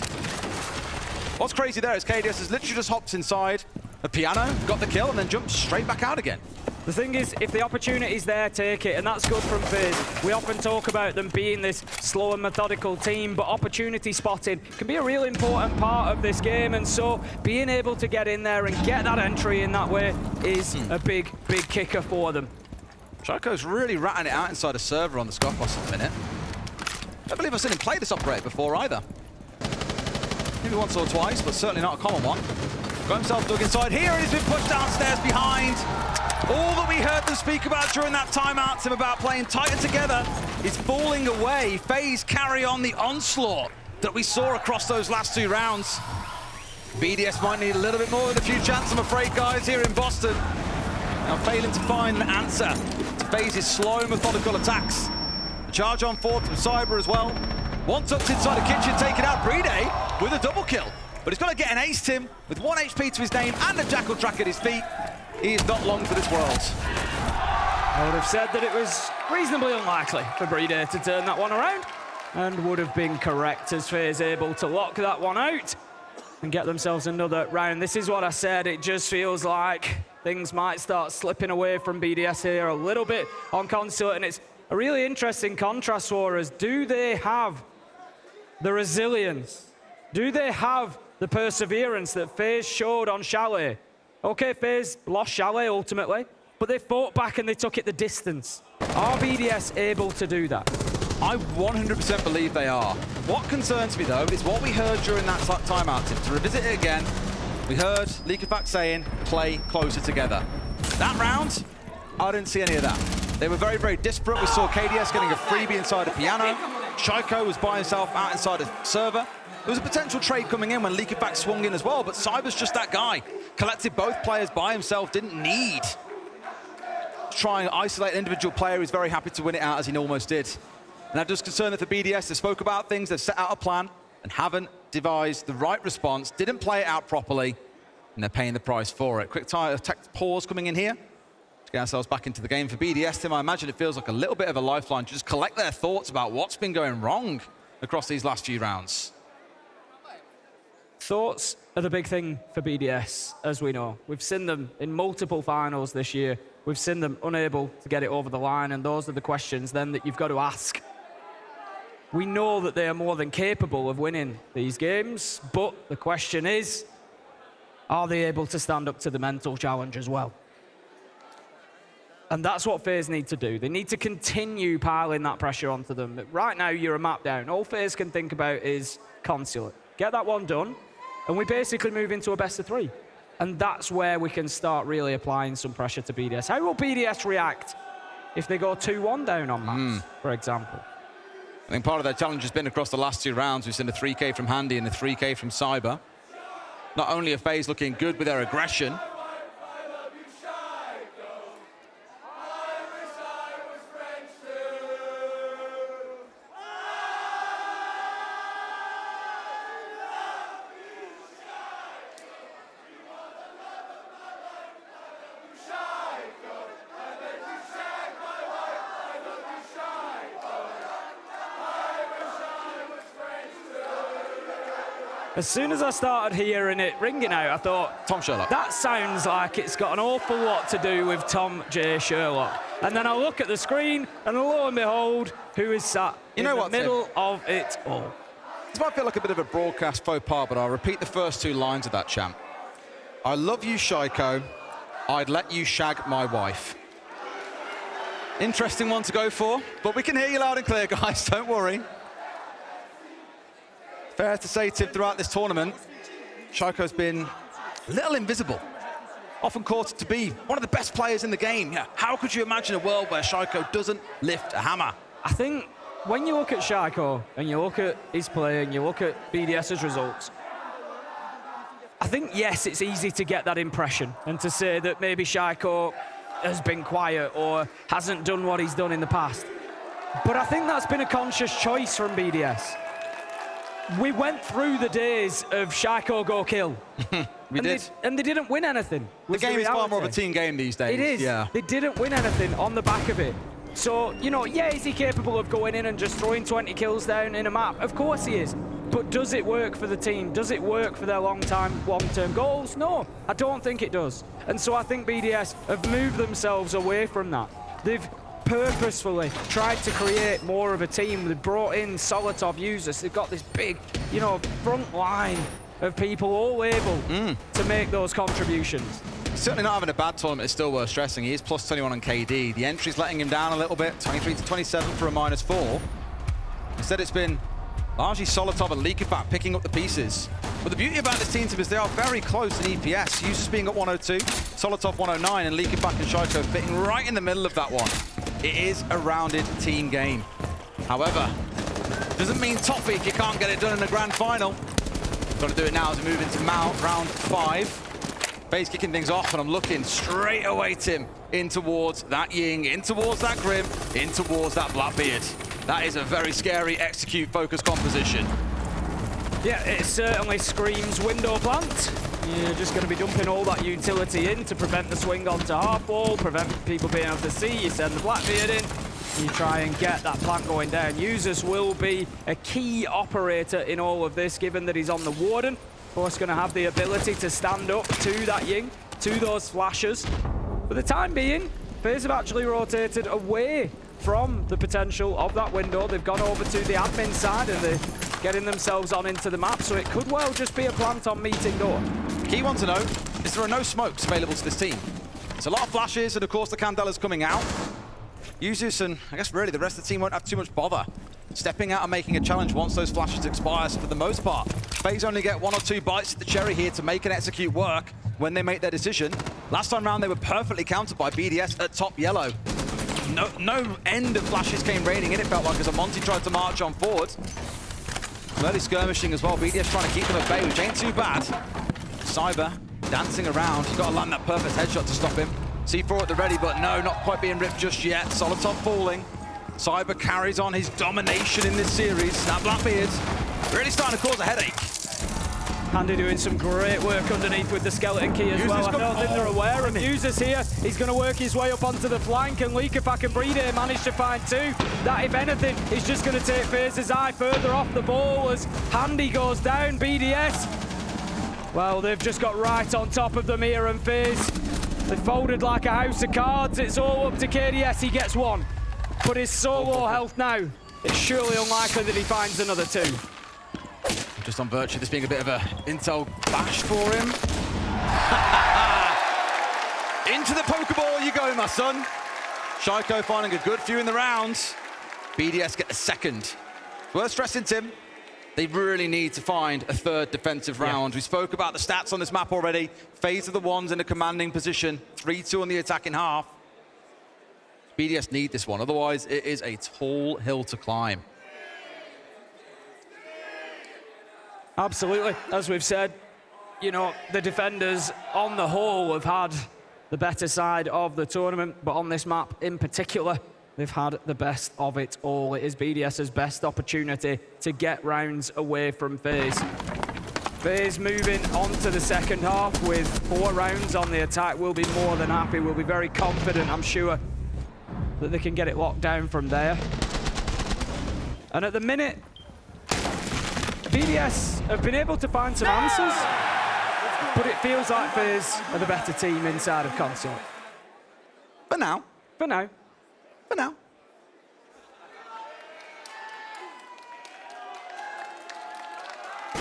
What's crazy there is KDS has literally just hopped inside a piano, got the kill, and then jumped straight back out again. The thing is, if the opportunity's there, take it, and that's good from FaZe. We often talk about them being this slow and methodical team, but opportunity spotting can be a really important part of this game, and so being able to get in there and get that entry in that way is a big, big kicker for them. Choco's really ratting it out inside a server on the Scoffboss at the minute. I don't believe I've seen him play this operator before either. Maybe once or twice, but certainly not a common one. Got himself dug inside here, and he's been pushed downstairs behind. All that we heard them speak about during that timeout, Tim, about playing tighter together, is falling away. FaZe carry on the onslaught that we saw across those last 2 rounds. BDS might need a little bit more than a few chances, I'm afraid, guys, here in Boston. Now failing to find an answer to FaZe's slow, methodical attacks. The charge on 4th from Cyber as well. One tucked inside the kitchen, taken out Brede with a double kill. But he's got to get an ace, Tim, with 1 HP to his name and a Jackal track at his feet. He is not long for this world. I would have said that it was reasonably unlikely for Brede to turn that one around, and would have been correct as FaZe able to lock that one out and get themselves another round. This is what I said, it just feels like things might start slipping away from BDS here a little bit on Consulate, and it's a really interesting contrast for us. Do they have the resilience? Do they have the perseverance that FaZe showed on Chalet? Okay, FaZe lost Chalet ultimately, but they fought back and they took it the distance. Are BDS able to do that? I 100% believe they are. What concerns me, though, is what we heard during that timeout. To revisit it again, we heard LeakyFact saying, play closer together. That round, I didn't see any of that. They were very, very disparate. We saw KDS getting a freebie inside a piano. Shiko was by himself out inside a server. There was a potential trade coming in when LeakyFact swung in as well, but Cyber's just that guy. Collected both players by himself, didn't need to try and isolate an individual player. He's very happy to win it out, as he almost did. And I'm just concerned that for BDS, they spoke about things, they've set out a plan, and haven't devised the right response, didn't play it out properly, and they're paying the price for it. Quick pause coming in here to get ourselves back into the game. For BDS, Tim, I imagine it feels like a little bit of a lifeline to just collect their thoughts about what's been going wrong across these last few rounds. Thoughts are the big thing for BDS, as we know. We've seen them in multiple finals this year. We've seen them unable to get it over the line, and those are the questions then that you've got to ask. We know that they are more than capable of winning these games, but the question is, are they able to stand up to the mental challenge as well? And that's what FaZe need to do. They need to continue piling that pressure onto them. Right now, you're a map down. All FaZe can think about is Consulate. Get that one done, and we basically move into a best-of-3. And that's where we can start really applying some pressure to BDS. How will BDS react if they go 2-1 down on maps, for example? I think part of their challenge has been across the last 2 rounds. We've seen a 3K from Handy and a 3K from Cyber. Not only are FaZe looking good with their aggression, as soon as I started hearing it ringing out, I thought, Tom Sherlock. That sounds like it's got an awful lot to do with Tom J. Sherlock. And then I look at the screen, and lo and behold, who is sat in the middle of it all. This might feel like a bit of a broadcast faux pas, but I'll repeat the first 2 lines of that chant. I love you, Shiko. I'd let you shag my wife. Interesting one to go for, but we can hear you loud and clear, guys, don't worry. Fair to say, Tim, throughout this tournament, Shaiko's been a little invisible. Often caught to be one of the best players in the game. Yeah. How could you imagine a world where Shaiko doesn't lift a hammer? I think when you look at Shaiko and you look at his play and you look at BDS's results, I think, yes, it's easy to get that impression and to say that maybe Shaiko has been quiet or hasn't done what he's done in the past. But I think that's been a conscious choice from BDS. We went through the days of Shaiko go kill. We did. And they didn't win anything. The game is far more of a team game these days. It is. Yeah. They didn't win anything on the back of it. So, you know, yeah, is he capable of going in and just throwing 20 kills down in a map? Of course he is. But does it work for the team? Does it work for their long-term goals? No, I don't think it does. And so I think BDS have moved themselves away from that. They've purposefully tried to create more of a team. They've brought in Solotov users. They've got this big, you know, front line of people all able to make those contributions. Certainly not having a bad tournament, it's still worth stressing. He is plus 21 on KD. The entry's letting him down a little bit, 23 to 27 for a -4. Instead, it's been largely Solotov and Leakyfat picking up the pieces. But the beauty about this team is they are very close in EPS. Users being at 102, Solotov 109, and Leakyfat and Shaiko fitting right in the middle of that one. It is a rounded team game. However, doesn't mean toffee if you can't get it done in the grand final. Got to do it now as we move into round 5. FaZe kicking things off, and I'm looking straight away, Tim, in towards that Ying, in towards that Grim, in towards that Blackbeard. That is a very scary execute-focused composition. Yeah, it certainly screams window plant. You're just going to be dumping all that utility in to prevent the swing onto half wall, prevent people being able to see. You send the Blackbeard in, you try and get that plant going down. Users will be a key operator in all of this, given that he's on the Warden. Of course, going to have the ability to stand up to that Ying, to those flashes. For the time being, FaZe have actually rotated away from the potential of that window. They've gone over to the admin side and they're getting themselves on into the map, so it could well just be a plant on meeting door. Key one to know is there are no smokes available to this team. There's a lot of flashes, and of course the Candela's coming out. Users and I guess really the rest of the team won't have too much bother stepping out and making a challenge once those flashes expire. So for the most part, FaZe only get 1 or 2 bites at the cherry here to make and execute work when they make their decision. Last time round, they were perfectly countered by BDS at top yellow. No end of flashes came raining in, it felt like, as Amonte tried to march on forward. Early skirmishing as well, BDS trying to keep them at bay, which ain't too bad. Cyber dancing around, he's got to land that perfect headshot to stop him. C4 at the ready, but no, not quite being ripped just yet. Solotov falling. Cyber carries on his domination in this series. That Blackbeard really starting to cause a headache. Handy doing some great work underneath with the skeleton key as well. I don't think they're aware of users here. He's going to work his way up onto the flank, and Leakyfat and Breeder managed to find 2. That, if anything, is just going to take FaZe's eye further off the ball as Handy goes down. BDS, well, they've just got right on top of them here, and FaZe, they folded like a house of cards. It's all up to KDS. He gets 1. But his solo health now, it's surely unlikely that he finds another 2. Just on virtue of this being a bit of a intel bash for him. Into the Pokeball you go, my son. Shaiko finding a good few in the round. BDS get the second. Worth stressing, Tim, they really need to find a 3rd defensive round. We spoke about the stats on this map already. FaZe are the ones in a commanding position. 3-2 on the attacking half. BDS need this one, otherwise it is a tall hill to climb. Absolutely. As we've said, you know, the defenders on the whole have had the better side of the tournament, but on this map in particular, they've had the best of it all. It is BDS's best opportunity to get rounds away from FaZe. FaZe moving on to the second half with 4 rounds on the attack. We'll be more than happy. We'll be very confident, I'm sure, that they can get it locked down from there. And at the minute, BDS have been able to find some answers, but it feels like FaZe are the better team inside of console. For now. For now. For now.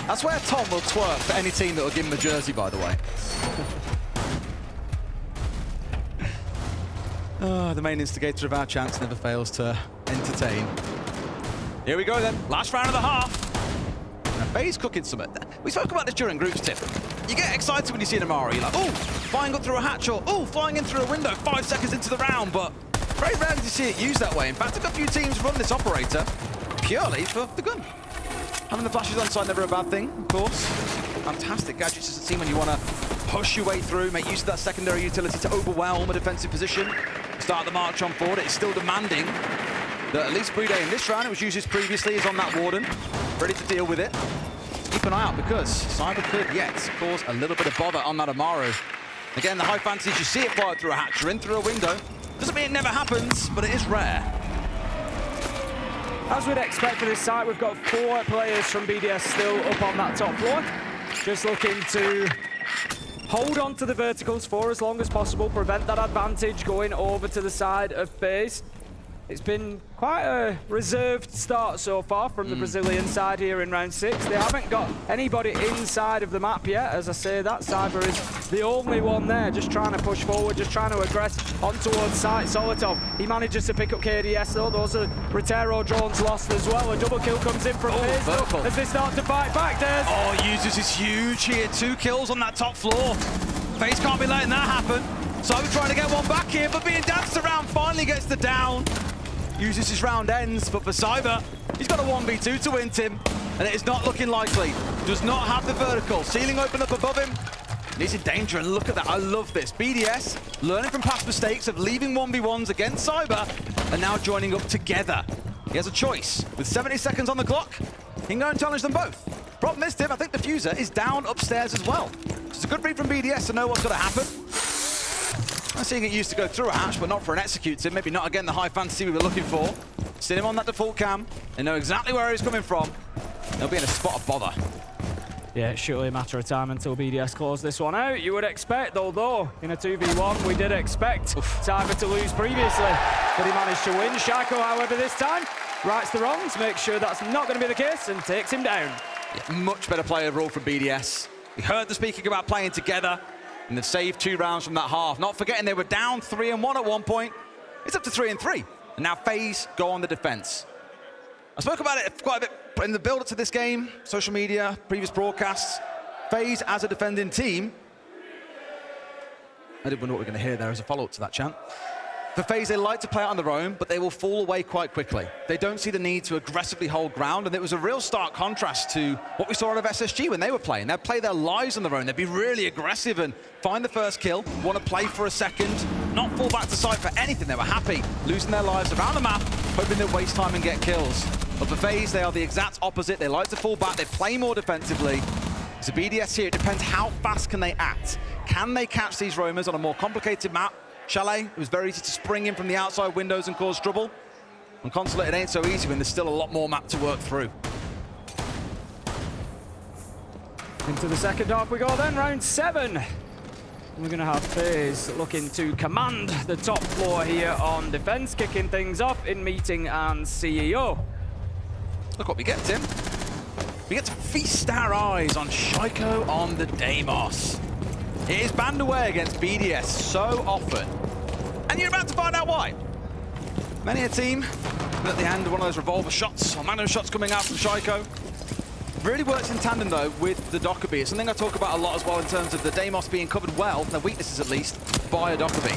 That's where Tom will twerk for any team that will give him a jersey, by the way. Oh, the main instigator of our chance never fails to entertain. Here we go then, last round of the half. Now FaZe cooking something. We spoke about this during groups, Tim. You get excited when you see an Amaro. You're like, oh, flying up through a hatch, or oh, flying in through a window 5 seconds into the round, but very rarely do you see it used that way. In fact, a few teams run this operator purely for the gun. Having the flashes on side never a bad thing, of course. Fantastic gadgets as a team when you want to push your way through, make use of that secondary utility to overwhelm a defensive position. Start the march on forward. It's still demanding that at least Bude in this round, it was used previously, is on that Warden, ready to deal with it. Keep an eye out because Cyber could yet cause a little bit of bother on that Amaro. Again, the high fantasy, you see it fire through a hatch or in through a window. Doesn't mean it never happens, but it is rare. As we'd expect for this site, we've got 4 players from BDS still up on that top floor. Just looking to hold on to the verticals for as long as possible, prevent that advantage going over to the side of FaZe. It's been quite a reserved start so far from the Brazilian side here in round 6. They haven't got anybody inside of the map yet. As I say, that Cyber is the only one there, just trying to push forward, just trying to aggress on towards site. Solitov, he manages to pick up KDS though. Those are Rotero drones lost as well. A double kill comes in from FaZe though, as they start to fight back. There's... Oh, Users is huge here. 2 kills on that top floor. FaZe can't be letting that happen. So I'm trying to get one back here, but being danced around, finally gets the down. Uses his round ends, but for Cyber, he's got a 1v2 to win, Tim, and it is not looking likely. Does not have the vertical. Ceiling open up above him. He's in danger, and look at that. I love this. BDS, learning from past mistakes of leaving 1v1s against Cyber, and now joining up together. He has a choice. With 70 seconds on the clock, he can go and challenge them both. Problem is, Tim, I think the Fuser is down upstairs as well. So it's a good read from BDS to know what's going to happen. I'm seeing it used to go through a hatch, but not for an execute. Maybe not, again, the high fantasy we were looking for. Seen him on that default cam. They know exactly where he's coming from. They'll be in a spot of bother. Yeah, it's surely a matter of time until BDS close this one out. You would expect, although in a 2v1, we did expect Cyber to lose previously, but he managed to win. Shaiko, however, this time, rights the wrongs, makes sure that's not going to be the case, and takes him down. Yeah, much better play overall from BDS. We heard the speaking about playing together, and they've saved 2 rounds from that half. Not forgetting they were down 3-1 at one point. It's up to 3-3. And now FaZe go on the defense. I spoke about it quite a bit in the build-up to this game, social media, previous broadcasts. FaZe as a defending team. I did wonder what we're going to hear there as a follow-up to that chant. For FaZe, they like to play it on their own, but they will fall away quite quickly. They don't see the need to aggressively hold ground, and it was a real stark contrast to what we saw out of SSG when they were playing. They'd play their lives on their own. They'd be really aggressive and find the first kill, want to play for a second, not fall back to site for anything. They were happy losing their lives around the map, hoping they'd waste time and get kills. But for FaZe, they are the exact opposite. They like to fall back. They play more defensively. So BDS here, it depends how fast can they act. Can they catch these roamers on a more complicated map? Chalet, it was very easy to spring in from the outside windows and cause trouble. On Consulate, it ain't so easy when there's still a lot more map to work through. Into the second half we go then, round 7. We're going to have FaZe looking to command the top floor here on defense, kicking things off in Meeting and CEO. Look what we get, Tim. We get to feast our eyes on Shaiko on the Deimos. It is banned away against BDS so often. And you're about to find out why. Many a team, at the end, one of those revolver shots or magnum shots coming out from Shaiko. Really works in tandem, though, with the Dockerby. It's something I talk about a lot as well in terms of the Deimos being covered well, their weaknesses at least, by a Dockerby.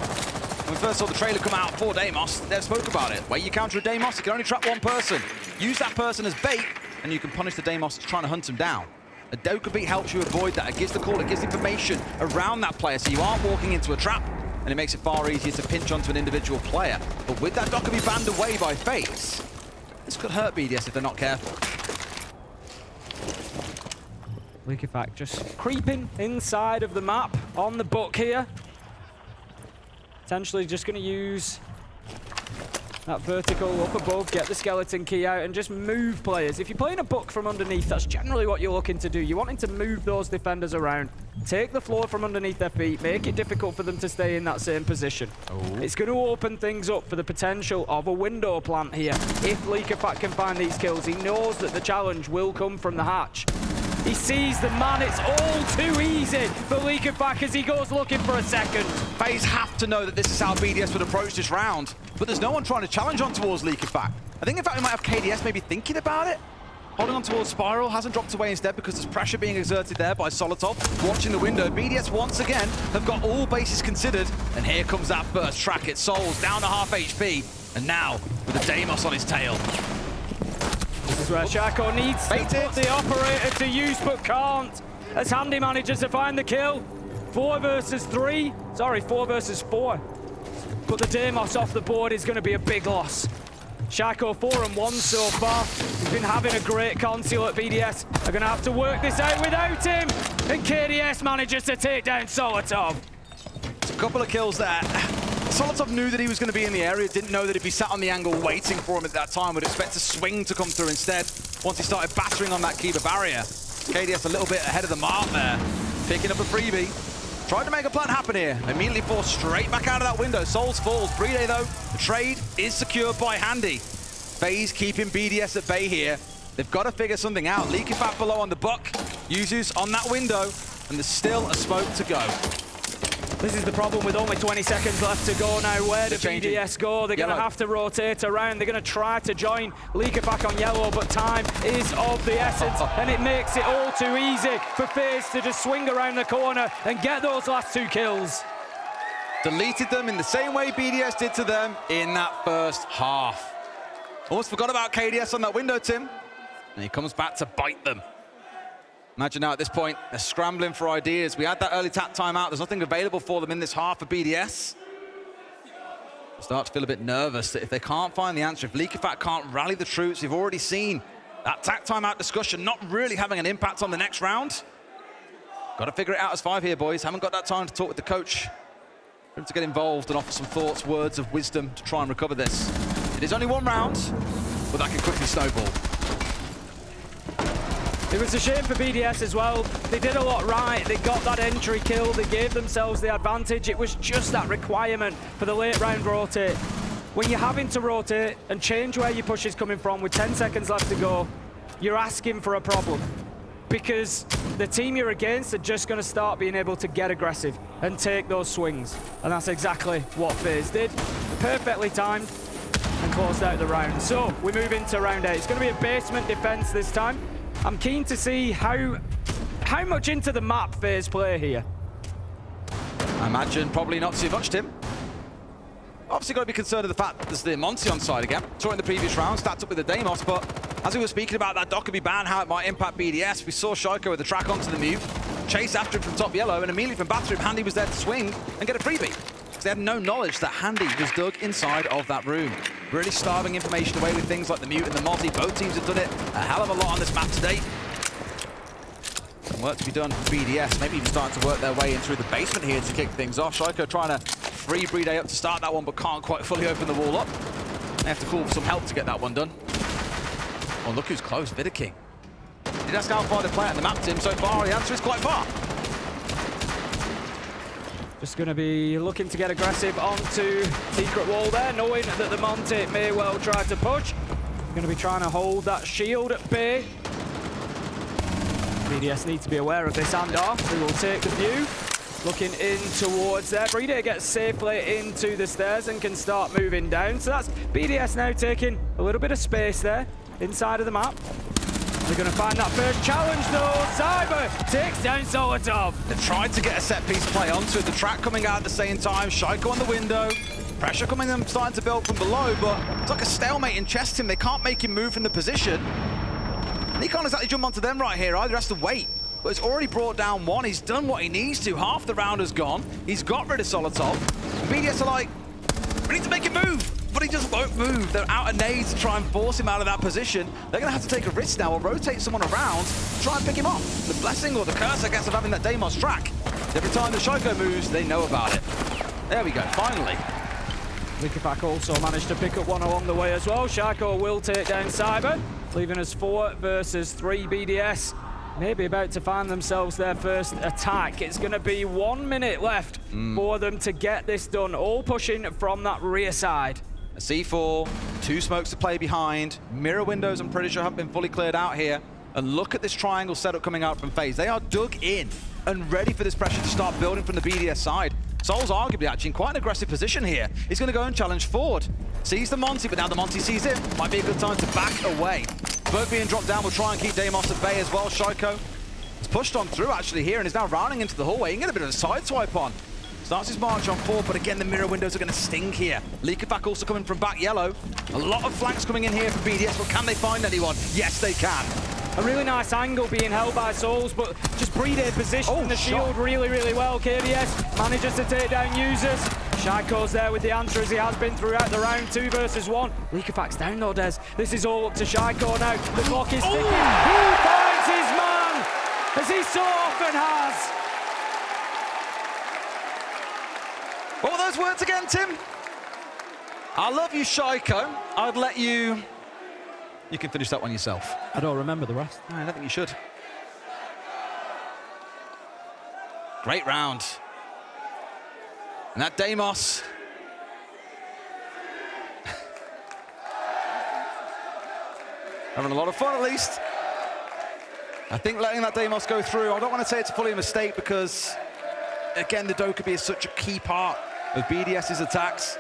When we first saw the trailer come out for Deimos, they spoke about it. Way you counter a Deimos, you can only trap one person. Use that person as bait, and you can punish the Deimos trying to hunt him down. A Dokkaebi helps you avoid that. It gives the call, it gives information around that player, so you aren't walking into a trap, and it makes it far easier to pinch onto an individual player. But with that Dokkaebi banned away by FaZe, this could hurt BDS if they're not careful. Liquefact just creeping inside of the map on the book here. Potentially just going to use that vertical up above, get the skeleton key out, and just move players. If you're playing a book from underneath, that's generally what you're looking to do. You're wanting to move those defenders around, take the floor from underneath their feet, make it difficult for them to stay in that same position. It's going to open things up for the potential of a window plant here. If Liquefact can find these kills, he knows that the challenge will come from the hatch. He sees the man, it's all too easy for Liquefact as he goes looking for a second. FaZe have to know that this is how BDS would approach this round, but there's no one trying to challenge on towards Leak, in fact. I think, in fact, we might have KDS maybe thinking about it. Holding on towards Spiral, hasn't dropped away instead because there's pressure being exerted there by Solotov. Watching the window, BDS once again have got all bases considered. And here comes that burst track. It Souls down to half HP. And now, with a Deimos on his tail. This is where Shako needs to put the operator to use, but can't. As Handy manages to find the kill. 4 versus 3. Sorry, 4 versus 4. But the Deimos off the board is going to be a big loss. Shako 4-1 so far. He's been having a great conceal at BDS. They're going to have to work this out without him. And KDS manages to take down Solotov. It's a couple of kills there. Solotov knew that he was going to be in the area, didn't know that he'd be sat on the angle waiting for him at that time. Would expect a swing to come through instead once he started battering on that Kiba barrier. KDS a little bit ahead of the mark there. Picking up a freebie. Tried to make a plan happen here. Immediately forced straight back out of that window. Souls falls. Bride, though, the trade is secured by Handy. FaZe keeping BDS at bay here. They've got to figure something out. Leaky Fat below on the buck. Yuzu's on that window. And there's still a smoke to go. This is the problem with only 20 seconds left to go now. Where do BDS go? They're going to have to rotate around. They're going to try to join Leaker back on yellow, but time is of the essence, and it makes it all too easy for FaZe to just swing around the corner and get those last 2 kills. Deleted them in the same way BDS did to them in that first half. Almost forgot about KDS on that window, Tim. And he comes back to bite them. Imagine now at this point, they're scrambling for ideas. We had that early tap timeout. There's nothing available for them in this half for BDS. Start to feel a bit nervous that if they can't find the answer, if Leakifat can't rally the troops, we've already seen that tap timeout discussion not really having an impact on the next round. Got to figure it out as 5 here, boys. Haven't got that time to talk with the coach. For him to get involved and offer some thoughts, words of wisdom to try and recover this. It is only 1 round, but that can quickly snowball. It was a shame for BDS as well. They did a lot right. They got that entry kill. They gave themselves the advantage. It was just that requirement for the late round rotate. When you're having to rotate and change where your push is coming from with 10 seconds left to go, you're asking for a problem. Because the team you're against are just going to start being able to get aggressive and take those swings. And that's exactly what FaZe did. Perfectly timed and closed out the round. So we move into round 8. It's going to be a basement defense this time. I'm keen to see how much into the map FaZe play here. I imagine probably not too much, Tim. Obviously got to be concerned of the fact that there's the Monty on side again. Saw it in the previous round, stacked up with the Deimos, but as we were speaking about that Dockerby ban, how it might impact BDS, we saw Shiko with the track onto the mute, chase after him from top yellow, and immediately from bathroom, Handy was there to swing and get a freebie. Because they had no knowledge that Handy was dug inside of that room. Really starving information away with things like the mute and the Mozzie. Both teams have done it a hell of a lot on this map today. Some work to be done for BDS, maybe even starting to work their way in through the basement here to kick things off. Shiko trying to free Bride up to start that one, but can't quite fully open the wall up. They have to call for some help to get that one done. Oh, look who's close, Vidaking. Did ask how far they play at the map, Tim. So far, the answer is quite far. Just going to be looking to get aggressive onto secret wall there, knowing that the Monty may well try to push. Going to be trying to hold that shield at bay. BDS need to be aware of this handoff. We will take the view. Looking in towards there. Bride gets safely into the stairs and can start moving down. So that's BDS now taking a little bit of space there inside of the map. They're going to find that first challenge though. Cyber takes down Solotov. They tried to get a set piece play onto it. The track coming out at the same time. Shiko on the window. Pressure coming in, starting to build from below, but it's like a stalemate in chest him. They can't make him move from the position. And he can't exactly jump onto them right here either. He has to wait. But it's already brought down 1. He's done what he needs to. Half the round has gone. He's got rid of Solotov. BDS are like, we need to make him move. But he just won't move. They're out of nades to try and force him out of that position. They're going to have to take a risk now or rotate someone around, try and pick him off. The blessing or the curse, I guess, of having that Deimos track. Every time the Shiko moves, they know about it. There we go, finally. Wikifak also managed to pick up one along the way as well. Shiko will take down Cyber, leaving us 4 versus 3 BDS. Maybe about to find themselves their first attack. It's going to be 1 minute left for them to get this done. All pushing from that rear side. A C4, 2 smokes to play behind. Mirror windows, I'm pretty sure, haven't been fully cleared out here. And look at this triangle setup coming out from FaZe. They are dug in and ready for this pressure to start building from the BDS side. Soul's arguably actually in quite an aggressive position here. He's going to go and challenge forward. Sees the Monty, but now the Monty sees him. Might be a good time to back away. Smoke being dropped down will try and keep Deimos at bay as well. Shaiko has pushed on through actually here and is now rounding into the hallway. He can get a bit of a side swipe on. Starts his march on forward, but again, the mirror windows are going to sting here. Leakerback also coming from back yellow. A lot of flanks coming in here for BDS, but can they find anyone? Yes, they can. A really nice angle being held by Souls, but just Brede positioning the shield really, really well. KDS manages to take down users. Shaiko's there with the answer as he has been throughout the round. 2 versus 1. Leakerback's down though, Des. This is all up to Shaiko now. The clock is ticking. He finds his man, as he so often has. What were those words again, Tim? I love you, Shaiko. I'd let you... You can finish that one yourself. I don't remember the rest. No, I don't think you should. Great round. And that Deimos. Having a lot of fun, at least. I think letting that Deimos go through, I don't want to say it's fully a mistake because, again, the Dokkaebi is such a key part of BDS's attacks.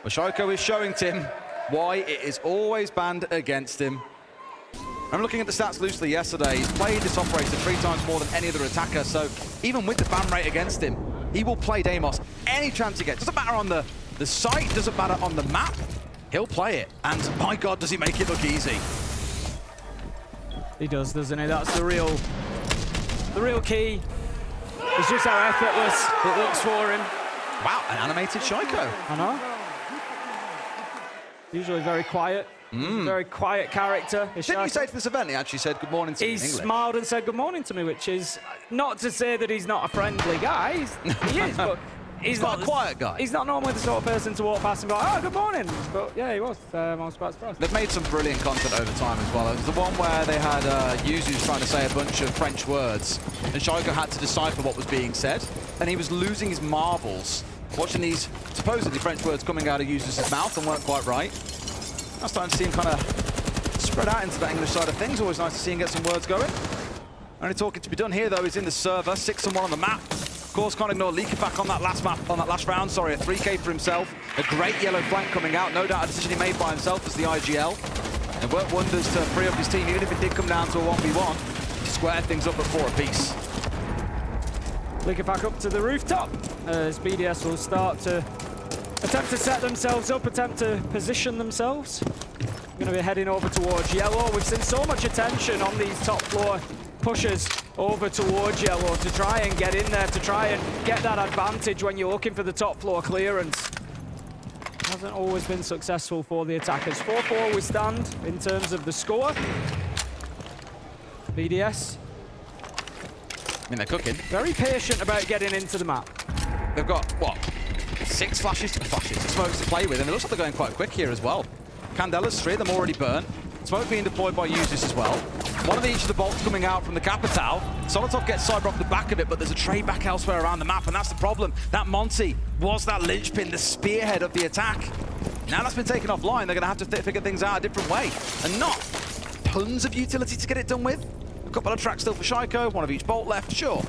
But Shaiko is showing Tim why it is always banned against him. I'm looking at the stats loosely yesterday. He's played this operator 3 times more than any other attacker, so even with the ban rate against him, he will play Deimos any chance he gets. Doesn't matter on the site, doesn't matter on the map, he'll play it. And my God, does he make it look easy. He does, doesn't he? That's the real key. It's just how effortless it looks for him. Wow, an animated Shaiko. I know. Usually very quiet. Very quiet character. Didn't you say to this event he actually said good morning to me in English? He smiled and said good morning to me, which is not to say that he's not a friendly guy. He is, but he's not a quiet guy. He's not normally the sort of person to walk past and go, oh, good morning. But yeah, he was. I was quite surprised. They've made some brilliant content over time as well. It was the one where they had Yuzu's trying to say a bunch of French words, and Shaiko had to decipher what was being said, and he was losing his marbles watching these supposedly French words coming out of Yuzu's mouth and weren't quite right. I'm starting to see him kind of spread out into the English side of things. Always nice to see him get some words going. Only talking to be done here, though, is in the server. 6-1 on the map. Of course, can't ignore Leakerback on that last map, on that last round. Sorry, a 3K for himself. A great yellow flank coming out. No doubt a decision he made by himself as the IGL. And worked wonders to free up his team, even if it did come down to a 1v1. To square things up at 4 apiece. Leakerback up to the rooftop as BDS will start to attempt to set themselves up, attempt to position themselves. Going to be heading over towards yellow. We've seen so much attention on these top floor pushes over towards yellow to try and get in there, to try and get that advantage when you're looking for the top floor clearance. Hasn't always been successful for the attackers. 4-4 we stand in terms of the score. BDS. I mean, they're cooking. Very patient about getting into the map. They've got, what, 6 flashes, smokes to play with, and it looks like they're going quite quick here as well. Candela's 3 of them already burnt. Smoke being deployed by users as well. One of each of the bolts coming out from the Capitao. Solotov gets cyber off the back of it, but there's a trade back elsewhere around the map, and that's the problem. That Monty was that linchpin, the spearhead of the attack. Now that's been taken offline, they're going to have to figure things out a different way. And not tons of utility to get it done with. A couple of tracks still for Shaiko, 1 of each bolt left, sure.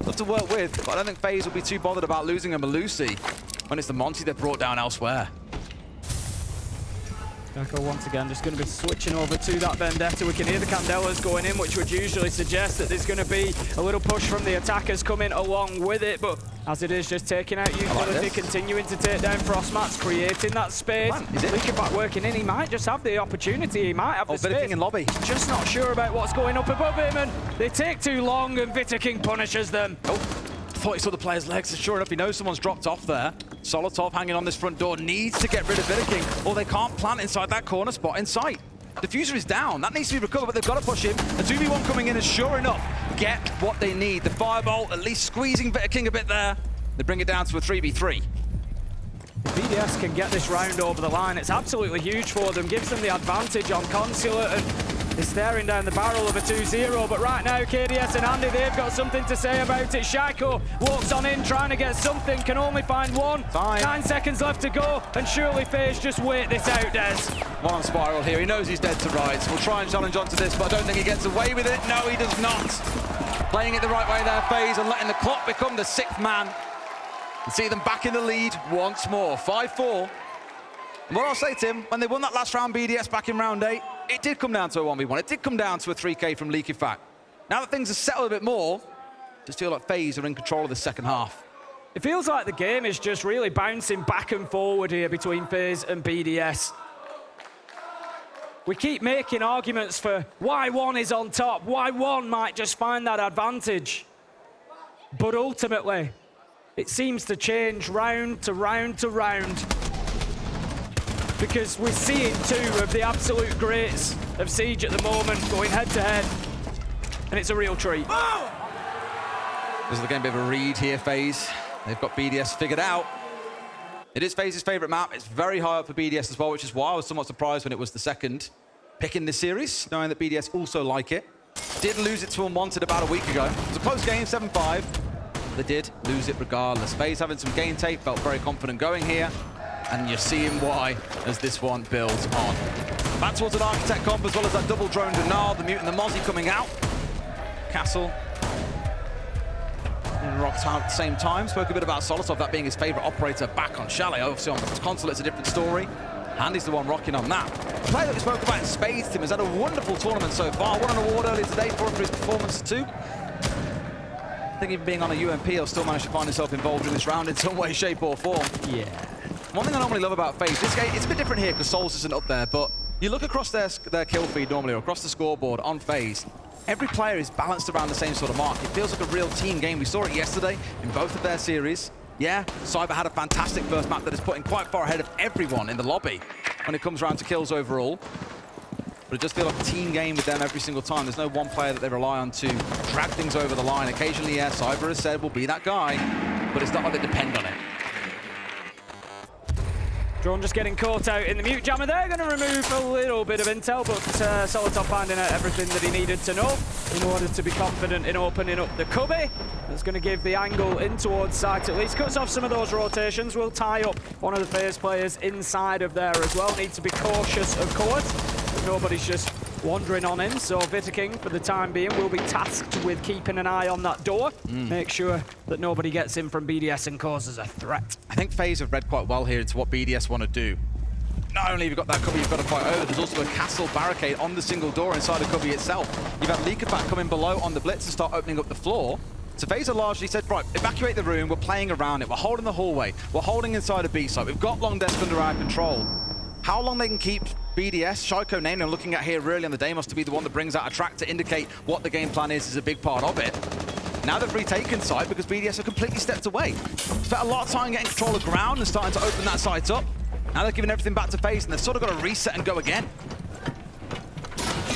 Love to work with, but I don't think FaZe will be too bothered about losing a Malusi when it's the Monty they've brought down elsewhere. Shaiko once again just going to be switching over to that Vendetta. We can hear the Candelas going in, which would usually suggest that there's going to be a little push from the attackers coming along with it, but as it is, just taking out utility, continuing to take down Frostmats, creating that space. Leakerback working in, he might just have the opportunity, he might have the space. In lobby. Just not sure about what's going up above him, and they take too long, and Vitaking punishes them. Thought he saw the player's legs, and sure enough, he knows someone's dropped off there. Solotov hanging on this front door, needs to get rid of Vitaking, or they can't plant inside that corner spot in sight. Diffuser is down, that needs to be recovered, but they've got to push him. A 2v1 coming in, and sure enough, get what they need. The Firebolt, at least squeezing Vitaking a bit there. They bring it down to a 3v3. If BDS can get this round over the line, it's absolutely huge for them, gives them the advantage on Consulate, and they're staring down the barrel of a 2-0, but right now KDS and Andy, they've got something to say about it. Shaiko walks on in, trying to get something, can only find one. 9 seconds left to go, and surely FaZe just wait this out, Des. One on Spiral here, he knows he's dead to rights. We'll try and challenge onto this, but I don't think he gets away with it. No, he does not. Playing it the right way there, FaZe, and letting the clock become the 6th man. And see them back in the lead once more, 5-4. And what I'll say, Tim, when they won that last round BDS back in round 8, it did come down to a 1v1. It did come down to a 3K from Leaky Fact. Now that things have settled a bit more, just feel like FaZe are in control of the second half. It feels like the game is just really bouncing back and forward here between FaZe and BDS. We keep making arguments for why one is on top, why one might just find that advantage. But ultimately, it seems to change round to round to round. Because we're seeing two of the absolute greats of Siege at the moment going head to head. And it's a real treat. This is the game, a bit of a read here, FaZe. They've got BDS figured out. It is FaZe's favorite map. It's very high up for BDS as well, which is why I was somewhat surprised when it was the second pick in this series, knowing that BDS also like it. Did lose it to Unwanted about a week ago. It was a close game, 7-5. They did lose it regardless. FaZe having some game tape, felt very confident going here. And you're seeing why as this one builds on. Back towards an Architect comp as well as that double drone Denial, the Mute and the Mozzie coming out. Castle and Rocktown at the same time. Spoke a bit about Solitov, that being his favorite operator back on Chalet. Obviously on console it's a different story. Andy's the one rocking on that. The player that we spoke about in Spades, Tim, has had a wonderful tournament so far. Won an award earlier today for his performance too. I think even being on a UMP, he'll still manage to find himself involved in this round in some way, shape or form. Yeah. One thing I normally love about FaZe, this game, it's a bit different here because Souls isn't up there, but you look across their kill feed normally, or across the scoreboard on FaZe, every player is balanced around the same sort of mark. It feels like a real team game. We saw it yesterday in both of their series. Yeah, Cyber had a fantastic first map that is putting quite far ahead of everyone in the lobby when it comes around to kills overall. But it just feels like a team game with them every single time. There's no one player that they rely on to drag things over the line. Occasionally, yeah, Cyber has said will be that guy, but it's not like they depend on it. Drone just getting caught out in the mute jammer. They're going to remove a little bit of intel, but Solitov finding out everything that he needed to know in order to be confident in opening up the cubby. That's going to give the angle in towards site at least. Cuts off some of those rotations. Will tie up one of the FaZe players inside of there as well. Need to be cautious, of course. But nobody's just wandering on in, so Vitaking, for the time being, will be tasked with keeping an eye on that door. Make sure that nobody gets in from BDS and causes a threat. I think FaZe have read quite well here into what BDS want to do. Not only have you got that cubby you've got to fight over, there's also a castle barricade on the single door inside the cubby itself. You've had Leakerback coming below on the blitz and start opening up the floor. So FaZe have largely said, right, evacuate the room, we're playing around it, we're holding the hallway, we're holding inside a B site, we've got long desk under our control. How long they can keep BDS, Shaiko Name, I'm looking at here really on the Deimos to be the one that brings out a track to indicate what the game plan is a big part of it. Now they've retaken site because BDS have completely stepped away. Spent a lot of time getting control of ground and starting to open that site up. Now they're giving everything back to FaZe and they've sort of got to reset and go again.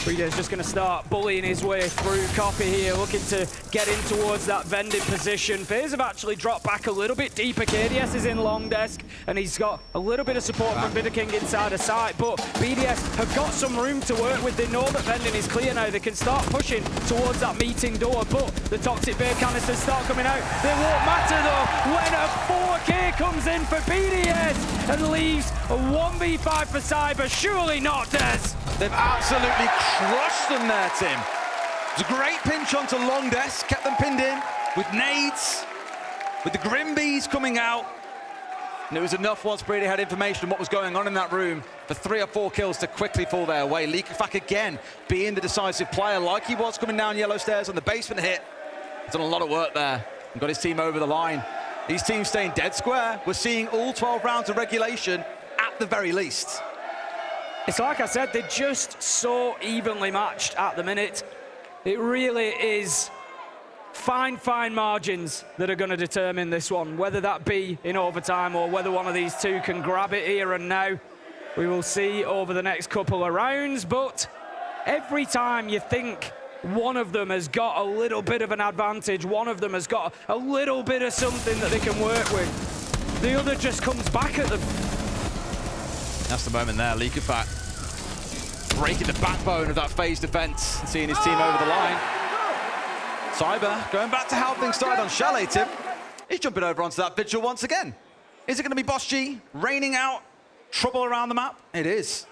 Freedo's just going to start bullying his way through. Copy here, looking to get in towards that vending position. FaZe have actually dropped back a little bit deeper. KDS is in long desk, and he's got a little bit of support from Vitaking inside a site, but BDS have got some room to work with. They know that vending is clear now. They can start pushing towards that meeting door, but the Toxic Bear canisters start coming out. They won't matter, though, when a 4K comes in for BDS and leaves a 1v5 for Cyber. Surely not, Des. They've absolutely crushed them there, Tim. It was a great pinch onto long desk, kept them pinned in with nades, with the Grimbees coming out. And it was enough once Brady had information on what was going on in that room for 3 or 4 kills to quickly fall their way. Leakafak again being the decisive player like he was coming down yellow stairs on the basement hit. He's done a lot of work there and got his team over the line. These teams staying dead square. We're seeing all 12 rounds of regulation at the very least. It's like I said, they're just so evenly matched at the minute. It really is fine margins that are going to determine this one, whether that be in overtime or whether one of these two can grab it here and now. We will see over the next couple of rounds, but every time you think one of them has got a little bit of an advantage, one of them has got a little bit of something that they can work with, the other just comes back at them. That's the moment there, Leakafat breaking the backbone of that FaZe defense and seeing his team over the line. Cyber going back to how things started on Chalet, Tim. He's jumping over onto that vigil once again. Is it going to be Boss G raining out trouble around the map? It is.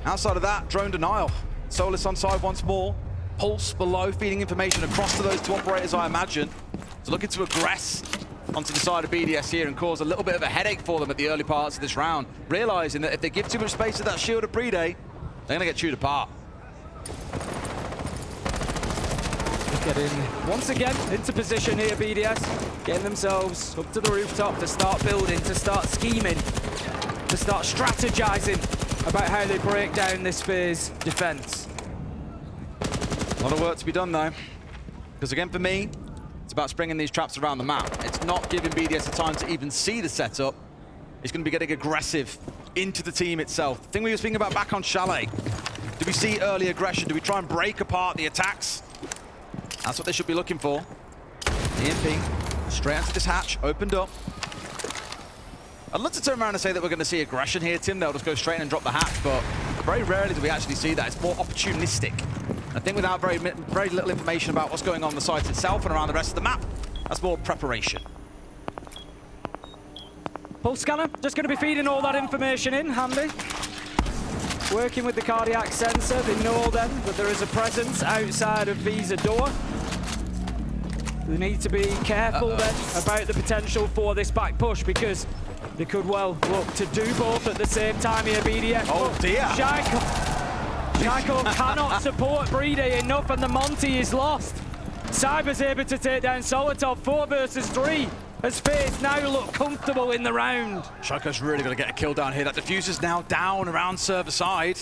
Outside of that, drone denial. Solus on side once more. Pulse below, feeding information across to those two operators, I imagine. So looking to aggress onto the side of BDS here and cause a little bit of a headache for them at the early parts of this round, realizing that if they give too much space to that shield of Bride, they're going to get chewed apart. Getting once again into position here, BDS, getting themselves up to the rooftop to start building, to start scheming, to start strategizing about how they break down this FaZe defense. A lot of work to be done though, because again for me, it's about springing these traps around the map. It's not giving BDS the time to even see the setup. It's going to be getting aggressive into the team itself. The thing we were speaking about back on Chalet. Do we see early aggression? Do we try and break apart the attacks? That's what they should be looking for. EMP, straight into this hatch, opened up. I'd love to turn around and say that we're going to see aggression here, Tim. They'll just go straight in and drop the hatch, but very rarely do we actually see that. It's more opportunistic. I think without very little information about what's going on the site itself and around the rest of the map, that's more preparation. Pulse scanner, just going to be feeding all that information in, handy. Working with the cardiac sensor, they know then that there is a presence outside of Visa door. They need to be careful then about the potential for this back push, because they could well look to do both at the same time here, BDS. Oh dear! Shaiko cannot support Bride enough, and the Monty is lost. Cyber's able to take down Solitov, 4 versus 3. As FaZe now look comfortable in the round. Shaiko's really going to get a kill down here. That diffuser's now down around server side.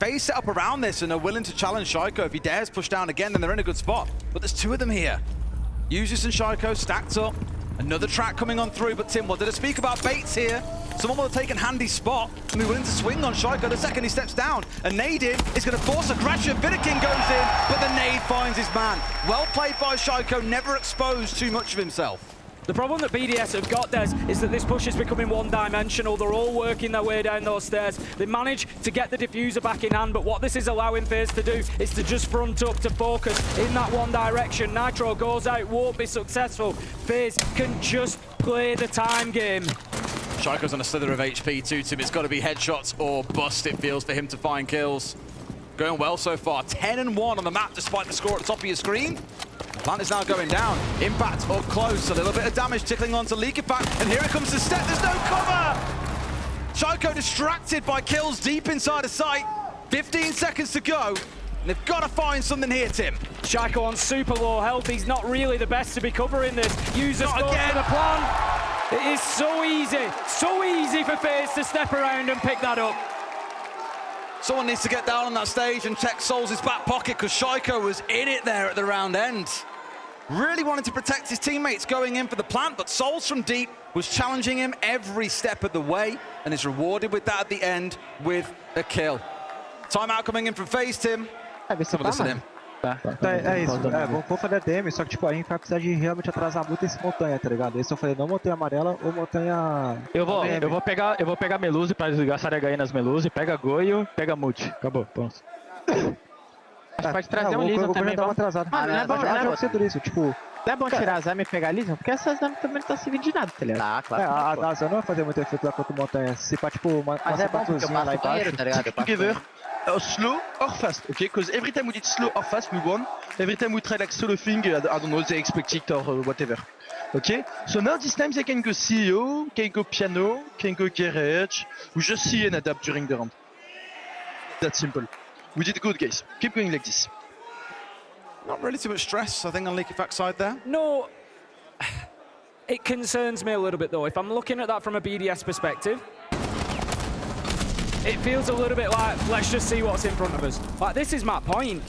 FaZe set up around this and are willing to challenge Shaiko. If he dares push down again, then they're in a good spot. But there's 2 of them here. Usus and Shaiko stacked up. Another track coming on through, but Tim, what did I speak about baits here? Someone will have taken handy spot and be willing to swing on Shaiko the second he steps down. A nade in is going to force aggression. Vidakin goes in, but the nade finds his man. Well played by Shaiko, never exposed too much of himself. The problem that BDS have got, Des, is that this push is becoming one-dimensional. They're all working their way down those stairs. They manage to get the diffuser back in hand, but what this is allowing FaZe to do is to just front up, to focus in that one direction. Nitro goes out, won't be successful. FaZe can just play the time game. Shaiko's on a slither of HP too, Tim. It's got to be headshots or bust, it feels, for him to find kills. Going well so far. 10-1 on the map, despite the score at the top of your screen. Plant is now going down. Impact up close. A little bit of damage tickling onto Leakifact. And here it comes the step. There's no cover! Shaiko distracted by kills deep inside of sight. 15 seconds to go. And they've got to find something here, Tim. Shaiko on super low health. He's not really the best to be covering this. Users go for the plant. It is so easy for FaZe to step around and pick that up. Someone needs to get down on that stage and check Souls' back pocket, because Shaiko was in it there at the round end. Really wanted to protect his teammates going in for the plant, but Souls from deep was challenging him every step of the way and is rewarded with that at the end with a kill. Timeout coming in from FaZe, Tim. Have a listen to him. Tá. É isso, vou fazer DM, só que tipo, a gente vai precisar de realmente atrasar muito esse montanha, tá ligado? Esse eu falei, não montanha amarela ou montanha... Eu vou pegar Meluze pra gastar HE nas Meluze, pega Goio, pega Multi. Acabou, pronto. Acho que pode trazer um Lison também, vamos. Não é bom tirar a Zami e pegar a Lison? Porque essa Zami também não tá servindo de nada, tá ligado? Tá, claro. A Zami não vai fazer muito efeito lá contra montanha. Se pá, tipo, uma sapatozinha lá embaixo. Together, slow or fast, okay? Because every time we did slow or fast, we won. Every time we tried like solo thing, I don't know, they expect it or whatever. Okay? So now this time they can go CEO, can go piano, can go garage, we just see and adapt during the round. That's simple. We did good, guys. Keep going like this. Not really too much stress, I think, on Leakyfact's side there. No. It concerns me a little bit, though. If I'm looking at that from a BDS perspective, it feels a little bit like, let's just see what's in front of us. Like, this is my point.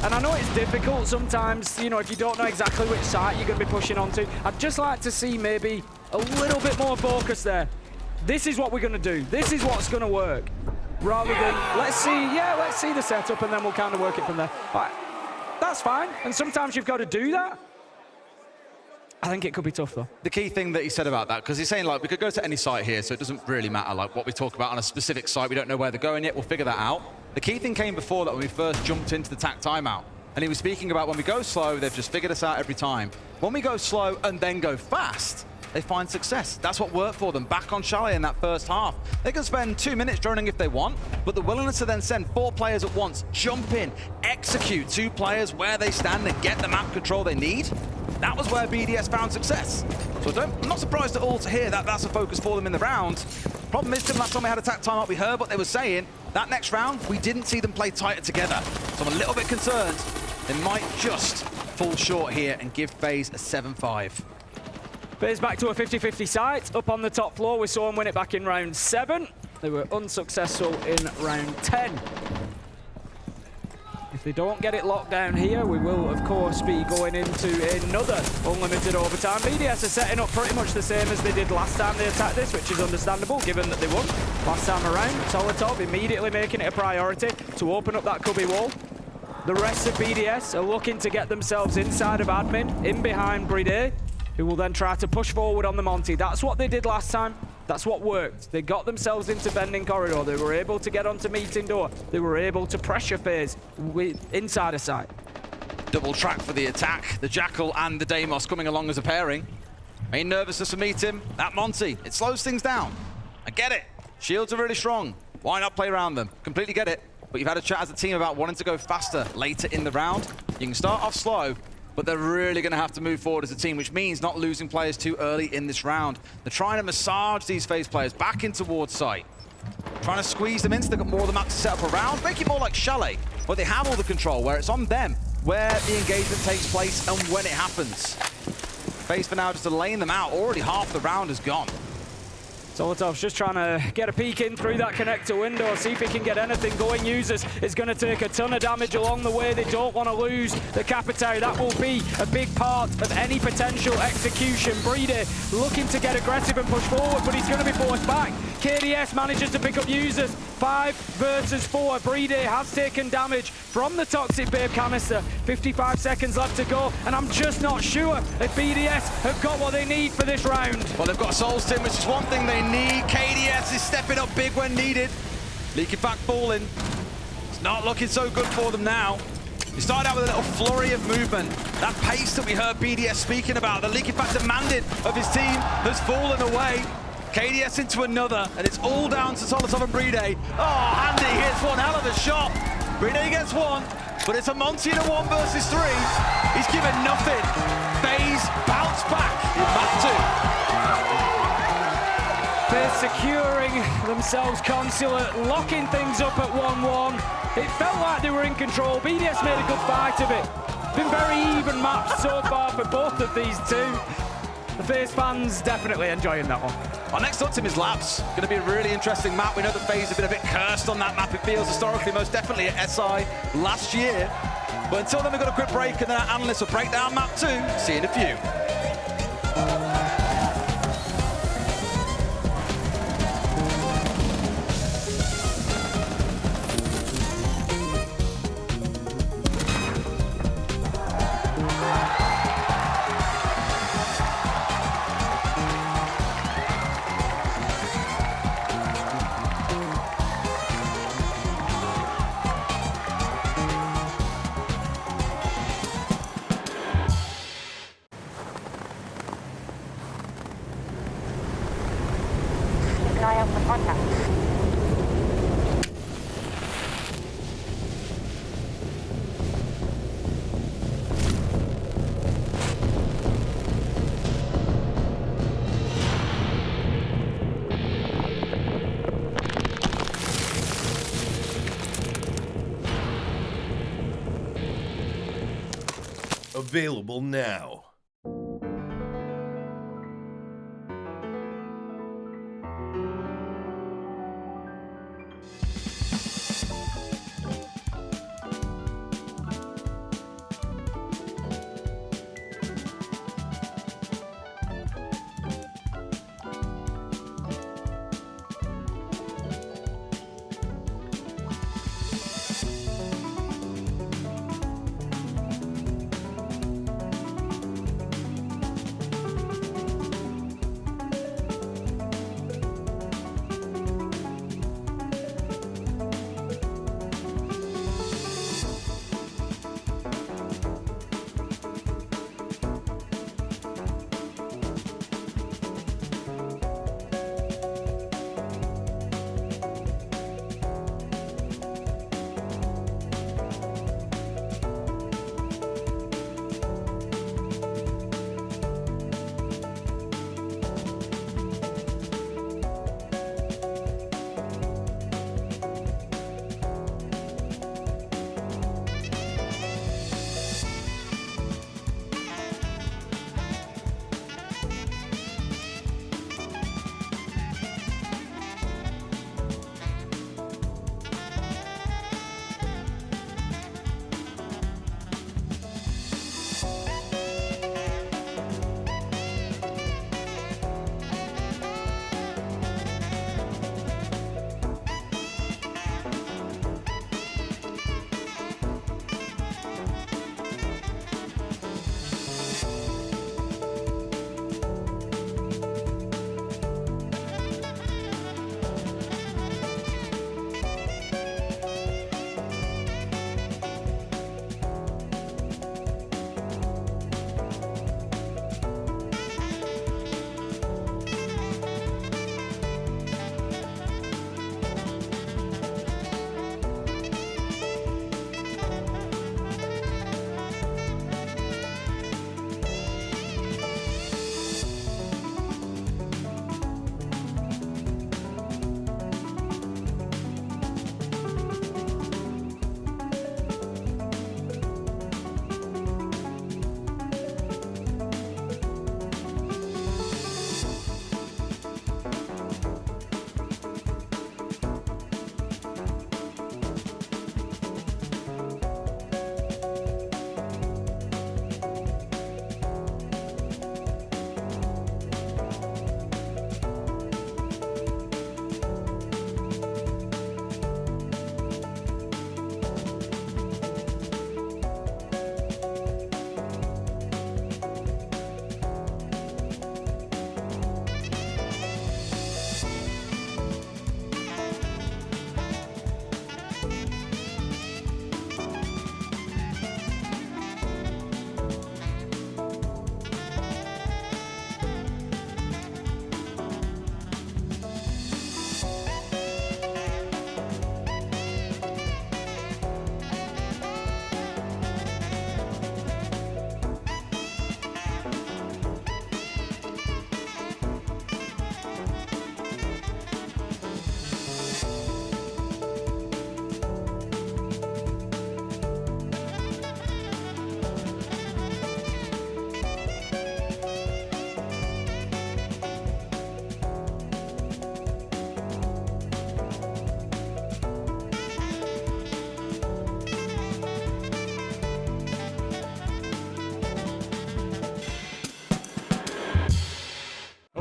And I know it's difficult sometimes, you know, if you don't know exactly which site you're going to be pushing onto. I'd just like to see maybe a little bit more focus there. This is what we're going to do. This is what's going to work. Rather than, let's see the setup and then we'll kind of work it from there. Right. That's fine. And sometimes you've got to do that. I think it could be tough, though. The key thing that he said about that, because he's saying, like, we could go to any site here, so it doesn't really matter, like, what we talk about on a specific site. We don't know where they're going yet. We'll figure that out. The key thing came before that when we first jumped into the TAC timeout. And he was speaking about when we go slow, they've just figured us out every time. When we go slow and then go fast, they find success. That's what worked for them back on Chalet in that first half. They can spend 2 minutes droning if they want, but the willingness to then send 4 players at once, jump in, execute 2 players where they stand and get the map control they need, that was where BDS found success. So I'm not surprised at all to hear that that's a focus for them in the round. Problem is, Tim, last time we had attack timeout, we heard what they were saying. That next round, we didn't see them play tighter together. So I'm a little bit concerned they might just fall short here and give FaZe a 7-5. FaZe back to a 50-50 site. Up on the top floor, we saw them win it back in round 7. They were unsuccessful in round 10. If they don't get it locked down here, we will, of course, be going into another unlimited overtime. BDS are setting up pretty much the same as they did last time they attacked this, which is understandable, given that they won last time around. Solotov immediately making it a priority to open up that cubby wall. The rest of BDS are looking to get themselves inside of admin, in behind Bride, who will then try to push forward on the Monty. That's what they did last time. That's what worked. They got themselves into bending corridor. They were able to get onto meeting door. They were able to pressure FaZe inside a site. Double track for the attack. The Jackal and the Deimos coming along as a pairing. Main nervousness for Meetim. That Monty, it slows things down. I get it. Shields are really strong. Why not play around them? Completely get it. But you've had a chat as a team about wanting to go faster later in the round. You can start off slow, but they're really going to have to move forward as a team, which means not losing players too early in this round. They're trying to massage these FaZe players back in towards site. Trying to squeeze them in so they've got more of the map to set up around. Make it more like Chalet, where they have all the control, where it's on them, where the engagement takes place and when it happens. FaZe for now just delaying them out. Already half the round is gone. Solotov's just trying to get a peek in through that connector window, see if he can get anything going. Users is going to take a ton of damage along the way. They don't want to lose the Capitary. That will be a big part of any potential execution. Bride looking to get aggressive and push forward, but he's going to be forced back. KDS manages to pick up Users. 5 versus 4. Bride has taken damage from the Toxic Babe canister. 55 seconds left to go, and I'm just not sure if BDS have got what they need for this round. Well, they've got Souls Tim, which is one thing they need. KDS is stepping up big when needed. Leaky back falling. It's not looking so good for them now. He started out with a little flurry of movement. That pace that we heard BDS speaking about, the Leaky back demanded of his team, has fallen away. KDS into another, and it's all down to Solotov and Bride. Oh, Andy hits one hell of a shot. Bride gets one, but it's a Monty in a 1 versus 3. He's given nothing. FaZe bounce back in map 2. They're securing themselves consulate, locking things up at 1-1. It felt like they were in control. BDS made a good fight of it. Been very even maps so far for both of these two. The FaZe fans definitely enjoying that one. Our next up, Tim, is Labs. Going to be a really interesting map. We know that FaZe have been a bit cursed on that map. It feels historically, most definitely at SI last year. But until then, we've got a quick break, and then our analysts will break down map 2. See you in a few. Available now.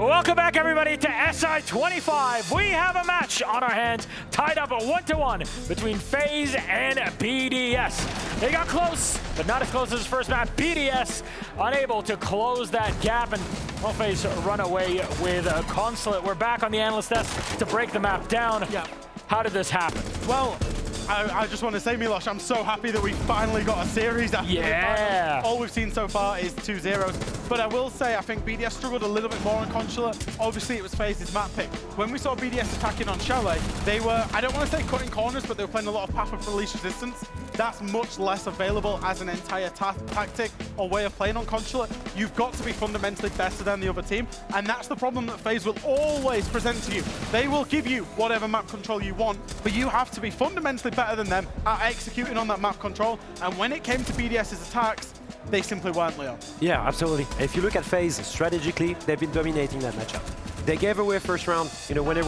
Welcome back, everybody, to SI25. We have a match on our hands, tied up at 1-1 between FaZe and BDS. They got close, but not as close as the first map. BDS unable to close that gap, and well, FaZe run away with a Consulate. We're back on the analyst desk to break the map down. Yeah. How did this happen? Well, I just want to say, Milosh, I'm so happy that we finally got a series after Yeah. all we've seen so far is 2-0s. But I will say, I think BDS struggled a little bit more on Consulate. Obviously, it was FaZe's map pick. When we saw BDS attacking on Chalet, they were, I don't want to say cutting corners, but they were playing a lot of path of release resistance. That's much less available as an entire tactic or way of playing on Consulate. You've got to be fundamentally better than the other team, and that's the problem that FaZe will always present to you. They will give you whatever map control you want, but you have to be fundamentally better than them at executing on that map control. And when it came to BDS's attacks, they simply weren't, Leo. Yeah, absolutely. If you look at FaZe, strategically, they've been dominating that matchup. They gave away first round, you know, when they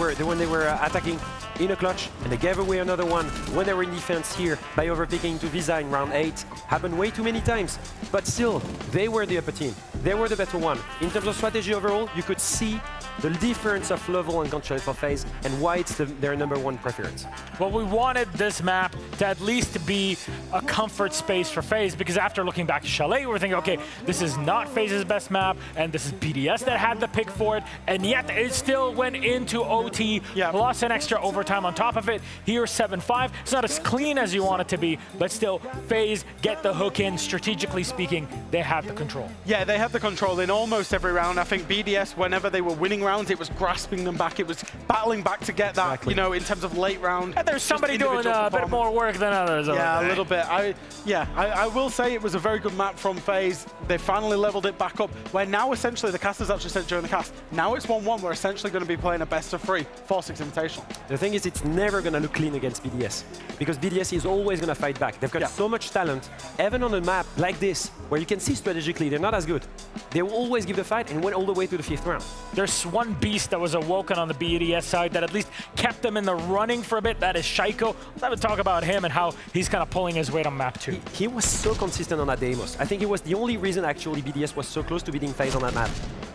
were attacking in a clutch, and they gave away another one when they were in defense here by overpicking to Visa in round 8. Happened way too many times, but still, they were the upper team. They were the better one. In terms of strategy overall, you could see the difference of level and control for FaZe and why it's their #1 preference. Well, we wanted this map to at least be a comfort space for FaZe, because after looking back to Chalet, we were thinking, okay, this is not FaZe's best map, and this is BDS that had the pick for it, and yet it still went into OT, plus an extra overtime on top of it. Here, 7-5. It's not as clean as you want it to be, but still, FaZe get the hook in. Strategically speaking, they have the control. Yeah, they had the control in almost every round. I think BDS, whenever they were winning rounds, it was grasping them back. It was battling back to get that, you know, in terms of late round. And there's somebody doing a bit more work than others. Yeah, a little bit. I will say it was a very good map from FaZe. They finally leveled it back up, where now essentially the casters actually said during the cast, now it's 1-1. We're essentially going to be playing a best of 3 for Six Invitational. The thing is, it's never going to look clean against BDS, because BDS is always going to fight back. They've got so much talent, even on a map like this, where you can see strategically they're not as good. They will always give the fight and went all the way to the 5th round. There's one beast that was awoken on the BDS side that at least kept them in the running for a bit. That is Shaiko. Let's talk about him and how he's kind of pulling his weight on map 2. He was so consistent on that Deimos. I think it was the only reason actually BDS was so close to beating FaZe on that map.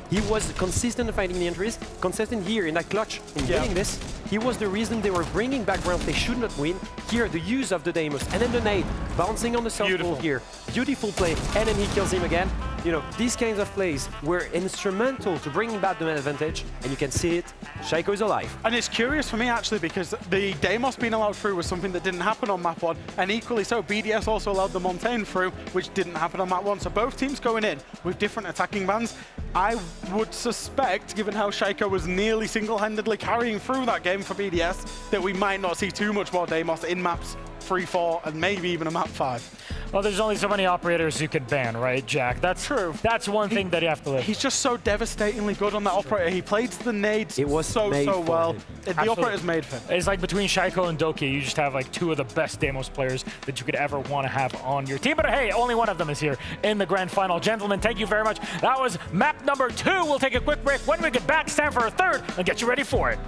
He was consistent in fighting the entries, consistent here in that clutch, in winning this. He was the reason they were bringing back rounds they should not win. Here, the use of the Deimos, and then the nade, bouncing on the south pole here. Beautiful play, and then he kills him again. You know, these kinds of plays were instrumental to bringing back the advantage, and you can see it. Shaiko is alive. And it's curious for me, actually, because the Deimos being allowed through was something that didn't happen on map 1, and equally so, BDS also allowed the Montaigne through, which didn't happen on map 1. So both teams going in with different attacking bans. I would suspect, given how Shaiko was nearly single-handedly carrying through that game for BDS, that we might not see too much more Deimos in maps 3, 4, and maybe even a map 5. Well, there's only so many operators you could ban, right, Jack? That's true. That's one thing that you have to live. He's just so devastatingly good on that operator. He played the nades so well. The operator's made for him. It's like between Shaiko and Doki, you just have like 2 of the best Deimos players that you could ever want to have on your team. But hey, only one of them is here in the grand final. Gentlemen, thank you very much. That was map number 2. We'll take a quick break. When we get back, it's time for a third and get you ready for it.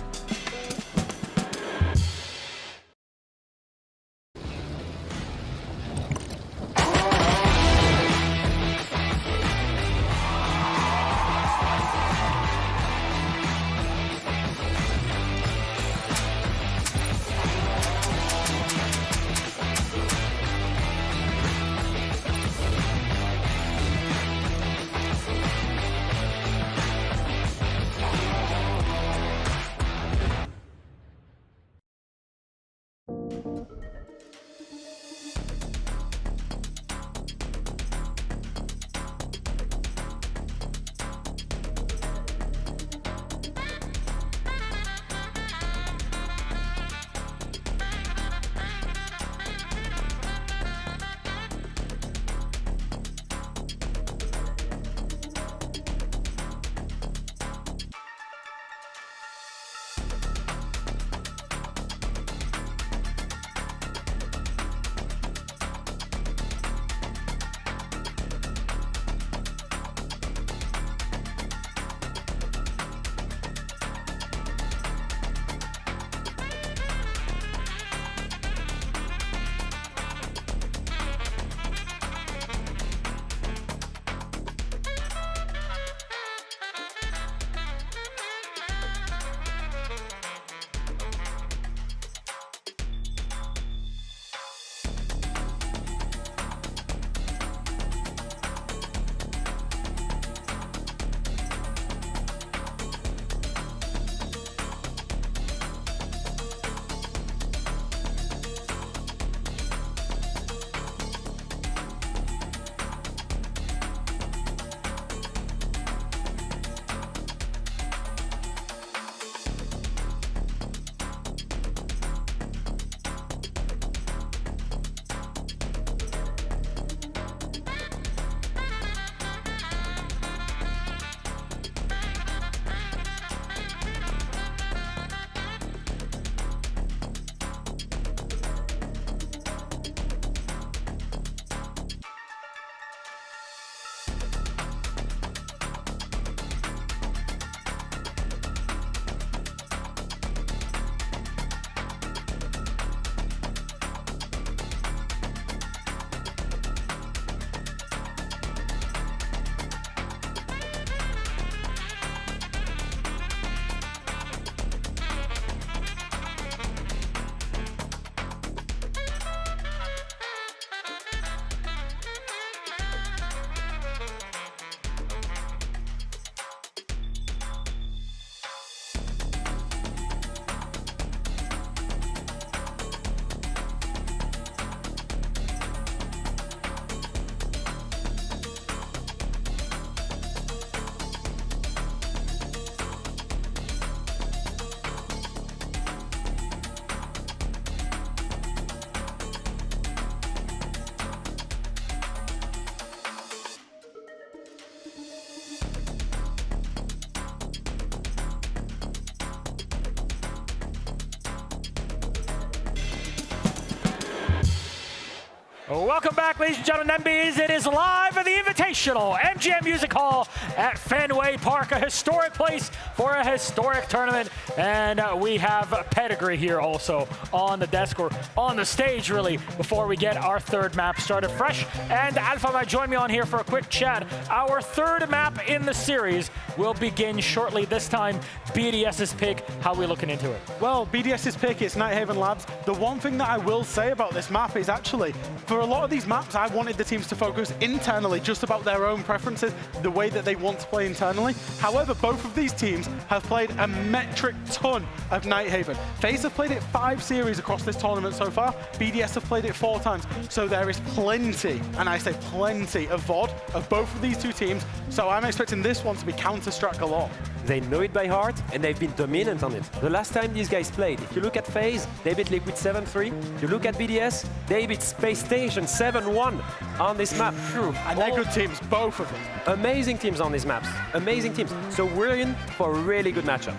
Welcome back, ladies and gentlemen, MBs. It is live at the Invitational MGM Music Hall at Fenway Park, a historic place for a historic tournament. And we have Pedigree here also on the desk, or on the stage, really, before we get our third map started. Fresh and Alpha might join me on here for a quick chat. Our third map in the series will begin shortly. This time, BDS's pick. How are we looking into it? Well, BDS's pick, it's Nighthaven Labs. The one thing that I will say about this map is actually, for a lot of these maps, I wanted the teams to focus internally just about their own preferences, the way that they want to play internally. However, both of these teams have played a metric ton of Nighthaven. FaZe have played it 5 series across this tournament so far. BDS have played it 4 times. So there is plenty, and I say plenty, of VOD of both of these two teams. So I'm expecting this one to be Counter-Strike galore. They know it by heart, and they've been dominant on it. The last time these guys played, if you look at FaZe, they beat Liquid 7-3. You look at BDS, they beat Space Station 7-1 on this map. And they're good teams, both of them. Amazing teams on these maps. Amazing teams. So we're in for a really good matchup.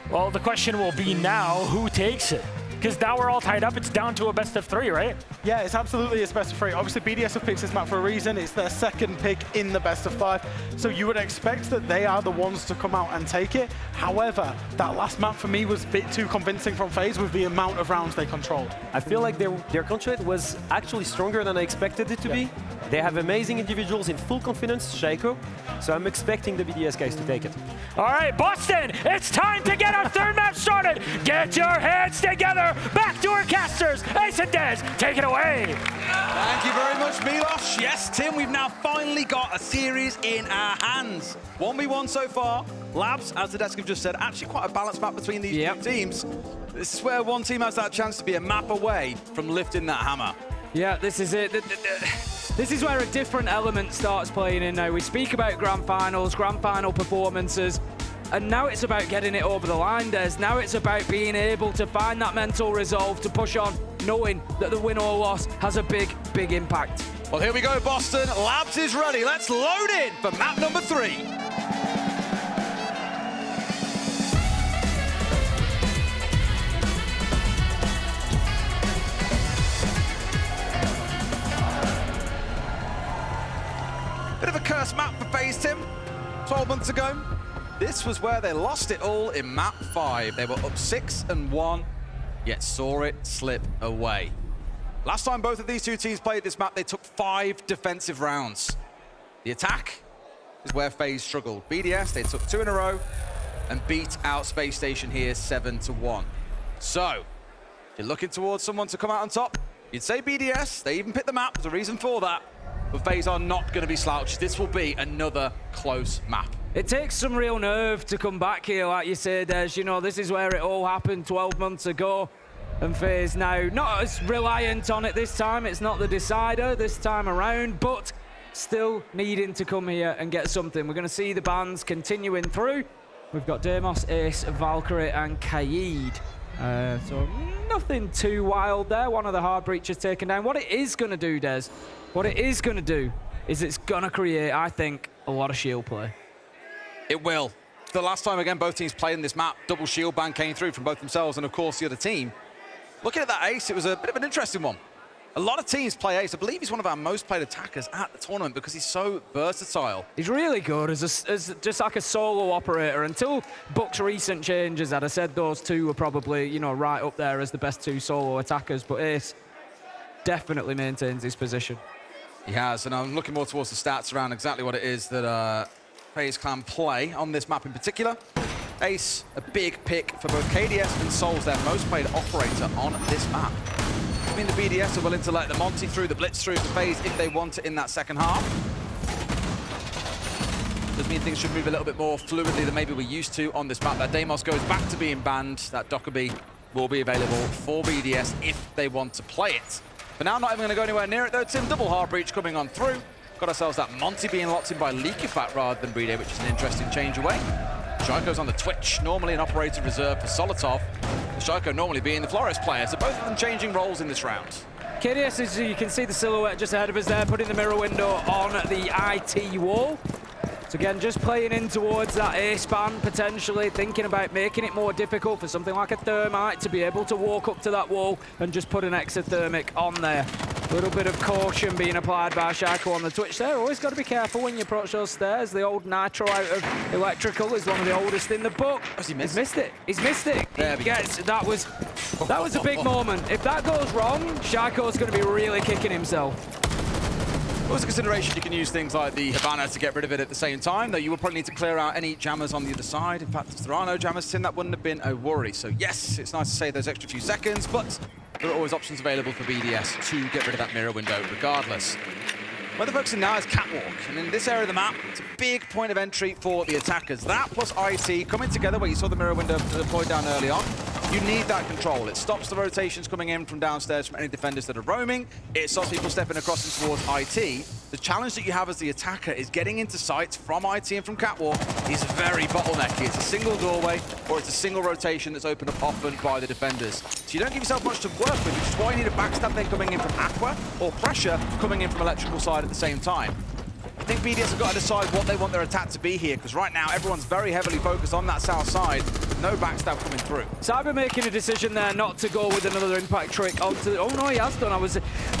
Well, the question will be now, who takes it? Because now we're all tied up. It's down to a best of 3, right? Yeah, it's absolutely a best of 3. Obviously, BDS have picked this map for a reason. It's their second pick in the best of 5. So you would expect that they are the ones to come out and take it. However, that last map for me was a bit too convincing from FaZe with the amount of rounds they controlled. I feel like their control was actually stronger than I expected it to be. They have amazing individuals in full confidence, Shaiko. So I'm expecting the BDS guys to take it. All right, Boston, it's time to get our third map started. Get your heads together. Back to our casters. Ace and Dez, take it away. Thank you very much, Milos. Yes, Tim, we've now finally got a series in our hands. 1v1 so far. Labs, as the desk have just said, actually quite a balanced map between these two teams. This is where one team has that chance to be a map away from lifting that hammer. Yeah, this is it. This is where a different element starts playing in now. We speak about grand finals, grand final performances, and now it's about getting it over the line, Des. Now it's about being able to find that mental resolve to push on, knowing that the win or loss has a big, big impact. Well, here we go, Boston. Labs is ready. Let's load in for map number 3. Bit of a cursed map for FaZe, Tim. 12 months ago, this was where they lost it all in map 5. They were up 6-1, yet saw it slip away. Last time both of these two teams played this map, they took 5 defensive rounds. The attack is where FaZe struggled. BDS, they took 2 in a row and beat out Space Station here 7-1. So, if you're looking towards someone to come out on top, you'd say BDS. They even picked the map. There's a reason for that. But FaZe are not going to be slouches. This will be another close map. It takes some real nerve to come back here, like you said, Des. You know, this is where it all happened 12 months ago. And FaZe now not as reliant on it this time. It's not the decider this time around, but still needing to come here and get something. We're going to see the bans continuing through. We've got Demos, Ace, Valkyrie, and Kaid. So nothing too wild there. One of the hard breaches taken down. What it is going to do, Des, what it is going to do is it's going to create, I think, a lot of shield play. It will. The last time, again, both teams played in this map, double shield ban came through from both themselves and, of course, the other team. Looking at that Ace, it was a bit of an interesting one. A lot of teams play Ace. I believe he's one of our most played attackers at the tournament because he's so versatile. He's really good as just like a solo operator. Until Buck's recent changes, I'd have said those two were probably, you know, right up there as the best 2 solo attackers. But Ace definitely maintains his position. He has, and I'm looking more towards the stats around exactly what it is that FaZe Clan play on this map in particular. Ace, a big pick for both KDS and Souls, their most played operator on this map. I mean, the BDS are willing to let the Monty through, the Blitz through for FaZe if they want it in that second half. Does mean things should move a little bit more fluidly than maybe we're used to on this map. That Deimos goes back to being banned. That Dockerby will be available for BDS if they want to play it. For now, not even going to go anywhere near it, though. Tim, double hard breach coming on through. Got ourselves that Monty being locked in by Leakifat rather than Brede, which is an interesting change away. Shaiko's on the Twitch, normally an operator reserve for Solotov. Shaiko normally being the Flores player, so both of them changing roles in this round. KDS, as you can see the silhouette just ahead of us there, putting the mirror window on the IT wall. So again, just playing in towards that Ace ban, potentially thinking about making it more difficult for something like a Thermite to be able to walk up to that wall and just put an exothermic on there. A little bit of caution being applied by Shaiko on the Twitch there. Always got to be careful when you approach those stairs. The old Nitro out of Electrical is one of the oldest in the book. Has he missed? He's missed it. He's missed it. There we go. That was a big moment. If that goes wrong, Shaiko's going to be really kicking himself. Always a consideration, you can use things like the Havana to get rid of it at the same time, though you will probably need to clear out any jammers on the other side. In fact, if there are no jammers, Tim, that wouldn't have been a worry. So yes, it's nice to save those extra few seconds, but there are always options available for BDS to get rid of that mirror window regardless. Where they're focusing now is Catwalk, and in this area of the map, it's a big point of entry for the attackers. That plus IT coming together, where you saw the mirror window deployed down early on. You need that control. It stops the rotations coming in from downstairs from any defenders that are roaming. It stops people stepping across and towards IT. The challenge that you have as the attacker is getting into sights from IT and from Catwalk is very bottlenecky. It's a single doorway or it's a single rotation that's opened up often by the defenders. So you don't give yourself much to work with, which is why you need a backstab then coming in from Aqua or pressure coming in from electrical side at the same time. I think BDS have got to decide what they want their attack to be here, because right now everyone's very heavily focused on that south side. No backstab coming through. Cyber making a decision there not to go with another impact trick onto... Oh no, he has done.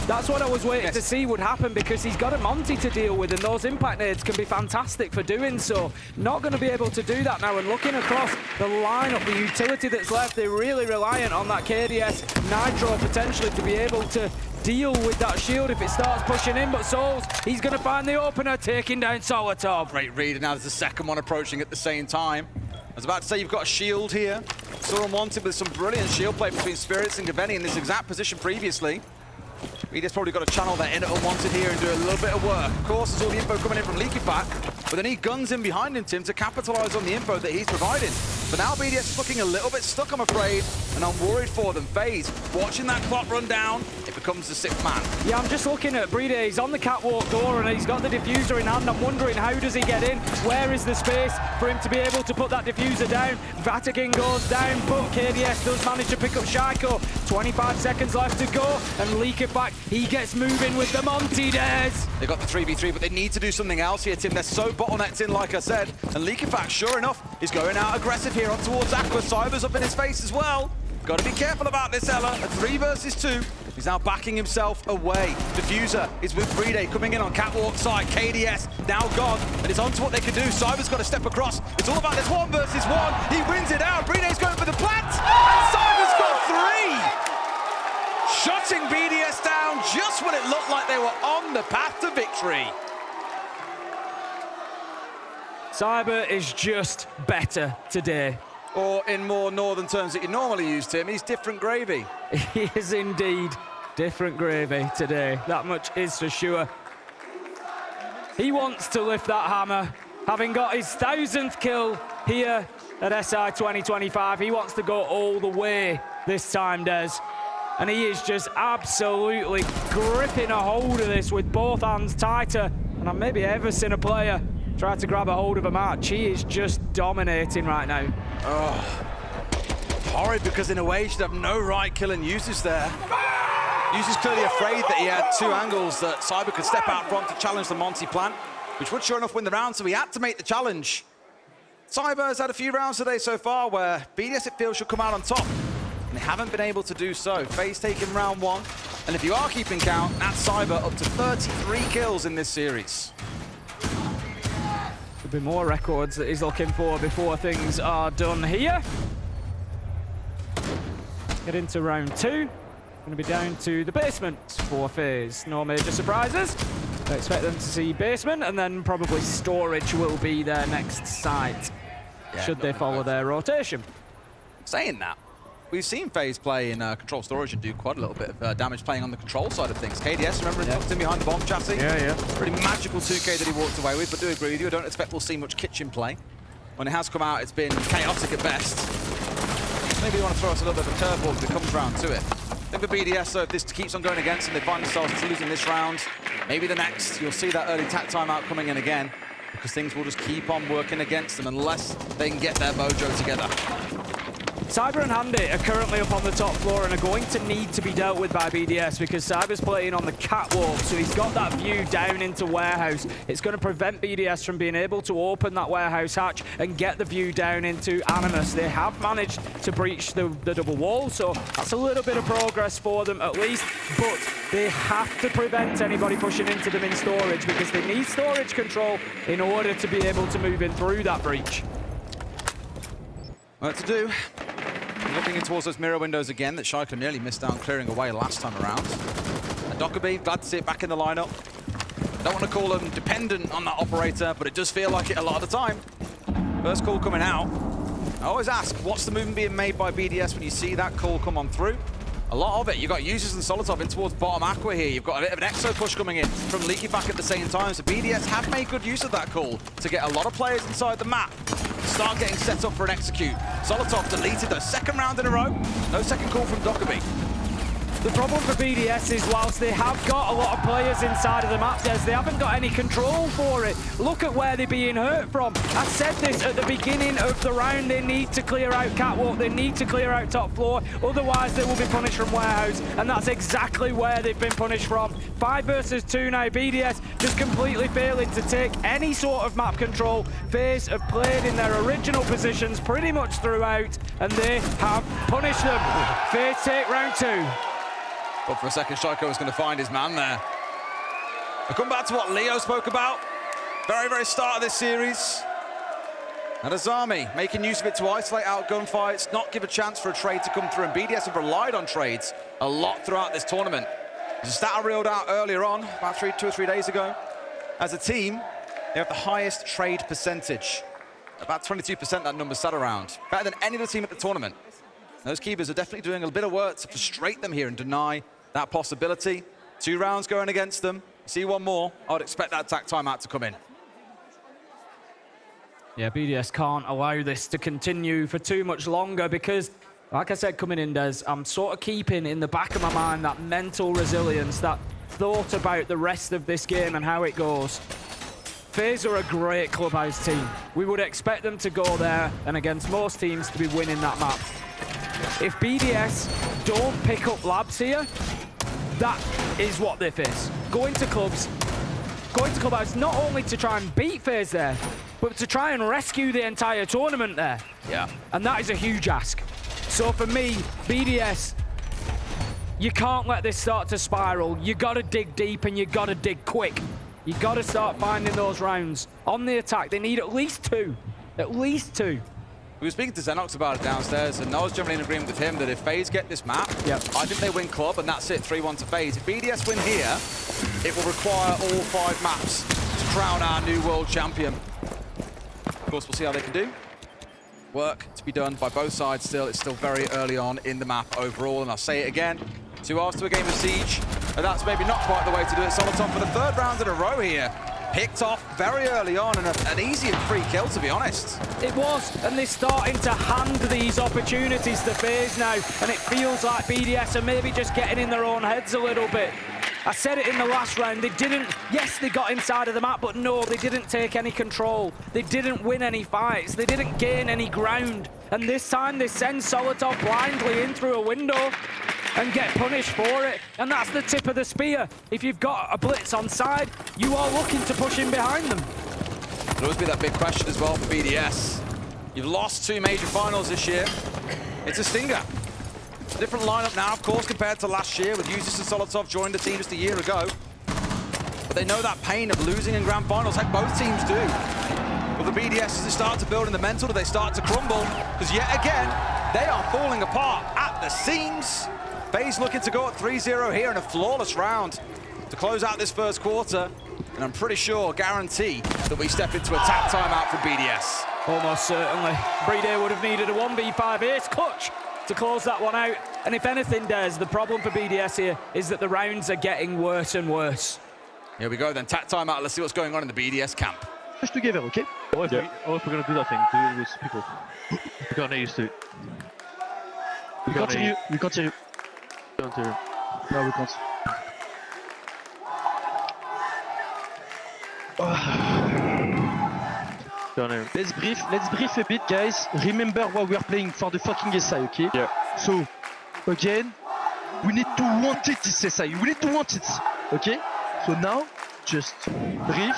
That's what I was waiting to see would happen, because he's got a Monty to deal with, and those impact nades can be fantastic for doing so. Not going to be able to do that now, and looking across the lineup, the utility that's left, they're really reliant on that KDS Nitro potentially to be able to deal with that shield if it starts pushing in, but Souls, he's going to find the opener, taking down Solitov. Great read, and now there's a second one approaching at the same time. I was about to say you've got a shield here. Saw Unwanted with some brilliant shield play between Spirits and Gaveni in this exact position previously. BDS probably got to channel that in at Unwanted here and do a little bit of work. Of course, there's all the info coming in from Leakyfact, but they need guns in behind him, Tim, to capitalize on the info that he's providing. But now BDS is looking a little bit stuck, I'm afraid, and I'm worried for them. FaZe, watching that clock run down, it becomes the sixth man. Yeah, I'm just looking at Brede. He's on the catwalk door and he's got the diffuser in hand. I'm wondering, how does he get in? Where is the space for him to be able to put that diffuser down? Vatican goes down, but KDS does manage to pick up Shaiko. 25 seconds left to go, and Leakyfact, he gets moving with the Monty dares. They got the 3v3, but they need to do something else here, Tim. They're so bottlenecked in, like I said. And Leakyfact, sure enough, is going out aggressive here on towards Aqua. Cyber's up in his face as well. Got to be careful about this, Ella. A 3 versus 2. He's now backing himself away. Diffuser is with Brede coming in on catwalk side. KDS now gone, and it's on to what they can do. Cyber's got to step across. It's all about this 1 versus 1. He wins it out. Brede's going for the plant, and Cyber's got 3. Shutting BDS down just when it looked like they were on the path to victory. Cyber is just better today. Or in more northern terms that you normally use, Tim, he's different gravy. He is indeed different gravy today. That much is for sure. He wants to lift that hammer. Having got his 1000th kill here at SI 2025, he wants to go all the way this time, Des. And he is just absolutely gripping a hold of this with both hands tighter. And I've maybe ever seen a player try to grab a hold of a match. He is just dominating right now. Oh, horrid, because in a way he should have no right killing Usus there. Usus clearly afraid that he had 2 angles that Cyber could step out front to challenge the Monty plan, which would sure enough win the round, so he had to make the challenge. Cyber has had a few rounds today so far where BDS, it feels, should come out on top, and they haven't been able to do so. FaZe taking round 1, and if you are keeping count, that's Cyber up to 33 kills in this series. Be more records that he's looking for before things are done here. Get into round 2. Going to be down to the basement for FaZe. No major surprises. I expect them to see basement, and then probably storage will be their next site, should they follow their rotation. Saying that, we've seen FaZe play in control storage and do quite a little bit of damage playing on the control side of things. KDS, remember, tucked in behind the bomb chassis? Yeah. Pretty magical 2K that he walked away with, but do agree with you, I don't expect we'll see much kitchen play. When it has come out, it's been chaotic at best. Maybe you want to throw us a little bit of a curveball if it comes round to it. I think for BDS, though, if this keeps on going against them, they find themselves losing this round, maybe the next, you'll see that early tack timeout coming in again, because things will just keep on working against them unless they can get their mojo together. Cyber and Handy are currently up on the top floor and are going to need to be dealt with by BDS because Cyber's playing on the catwalk, so he's got that view down into warehouse. It's going to prevent BDS from being able to open that warehouse hatch and get the view down into Animus. They have managed to breach the double wall, so that's a little bit of progress for them at least, but they have to prevent anybody pushing into them in storage because they need storage control in order to be able to move in through that breach. What to do? Looking in towards those mirror windows again that Shaika nearly missed out clearing away last time around. And Dockerby, glad to see it back in the lineup. Don't want to call them dependent on that operator, but it does feel like it a lot of the time. First call coming out. I always ask, what's the movement being made by BDS when you see that call come on through? A lot of it. You've got users and Solotov in towards bottom aqua here. You've got a bit of an exo push coming in from Leaky back at the same time. So BDS have made good use of that call to get a lot of players inside the map. Start getting set up for an execute. Solotov deleted the second round in a row. No second call from Dockerby. The problem for BDS is whilst they have got a lot of players inside of the map, they haven't got any control for it. Look at where they're being hurt from. I said this at the beginning of the round, they need to clear out catwalk, they need to clear out top floor, otherwise they will be punished from warehouse, and that's exactly where they've been punished from. 5 versus 2 now, BDS just completely failing to take any sort of map control. FaZe have played in their original positions pretty much throughout, and they have punished them. FaZe take round 2. But for a second, Shaiko was going to find his man there. I'll come back to what Leo spoke about. Very start of this series. And Azami making use of it to isolate out gunfights, not give a chance for a trade to come through. And BDS have relied on trades a lot throughout this tournament. There's a stat I reeled out earlier on, about 2 or 3 days ago. As a team, they have the highest trade percentage. About 22% that number sat around. Better than any other team at the tournament. Those keepers are definitely doing a bit of work to frustrate them here and deny that possibility. 2 rounds going against them. See one more, I would expect that attack timeout to come in. Yeah, BDS can't allow this to continue for too much longer because, like I said, coming in, Des, I'm sort of keeping in the back of my mind that mental resilience, that thought about the rest of this game and how it goes. FaZe are a great clubhouse team. We would expect them to go there and against most teams to be winning that map. If BDS don't pick up labs here, that is what they face. Going to clubhouse not only to try and beat FaZe there, but to try and rescue the entire tournament there. Yeah. And that is a huge ask. So for me, BDS, you can't let this start to spiral. You gotta dig deep and you gotta dig quick. You gotta start finding those rounds. On the attack, they need at least 2. At least 2. We were speaking to Xenox about it downstairs, and I was generally in agreement with him that if FaZe get this map, I think they win club, and that's it, 3-1 to FaZe. If BDS win here, it will require all 5 maps to crown our new world champion. Of course, we'll see how they can do. Work to be done by both sides still. It's still very early on in the map overall, and I'll say it again. 2 hours to a game of Siege, and that's maybe not quite the way to do it. Solotov for the 3rd round in a row here. Picked off very early on, and an easy and free kill, to be honest. It was, and they're starting to hand these opportunities to FaZe now, and it feels like BDS are maybe just getting in their own heads a little bit. I said it in the last round, they didn't, yes, they got inside of the map, but no, they didn't take any control. They didn't win any fights, they didn't gain any ground. And this time they send Solotov blindly in through a window and get punished for it. And that's the tip of the spear. If you've got a blitz on side, you are looking to push in behind them. There'll always be that big question as well for BDS. You've lost 2 major finals this year. It's a stinger. It's a different lineup now, of course, compared to last year with Usis and Solotov joined the team just a year ago. But they know that pain of losing in grand finals, like both teams do. But the BDS, as they start to build in the mental, do they start to crumble? Because yet again, they are falling apart at the seams. FaZe looking to go at 3-0 here in a flawless round to close out this first quarter. And I'm pretty sure, guarantee, that we step into attack timeout for BDS. Almost certainly. BDS would have needed a 1v5 ace clutch to close that one out. And if anything, Des, the problem for BDS here is that the rounds are getting worse and worse. Here we go then, attack timeout. Let's see what's going on in the BDS camp. Push together, okay? Or if we're gonna do that thing with people, we're gonna used to it. We continue. We continue. No, we can't. Let's brief a bit, guys. Remember why we are playing for the fucking SI, okay? Yeah. So, again, we need to want it, this SI. We need to want it, okay? So now, just brief,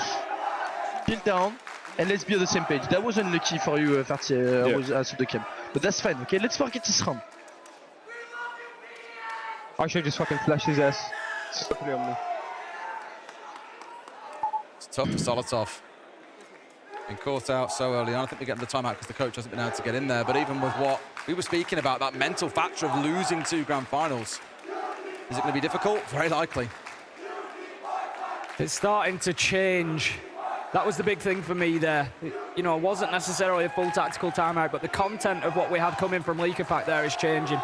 chill down, and let's be on the same page. That was unlucky for you, Farty, I was at the camp. But that's fine, okay? Let's forget this round. I should just fucking flash his ass. It's tough for Solotov. Been caught out so early on. I think we're getting the timeout because the coach hasn't been able to get in there. But even with what we were speaking about, that mental factor of losing 2 grand finals, is it going to be difficult? Very likely. It's starting to change. That was the big thing for me there. You know, it wasn't necessarily a full tactical timeout, but the content of what we had coming from Leak Effect there is changing.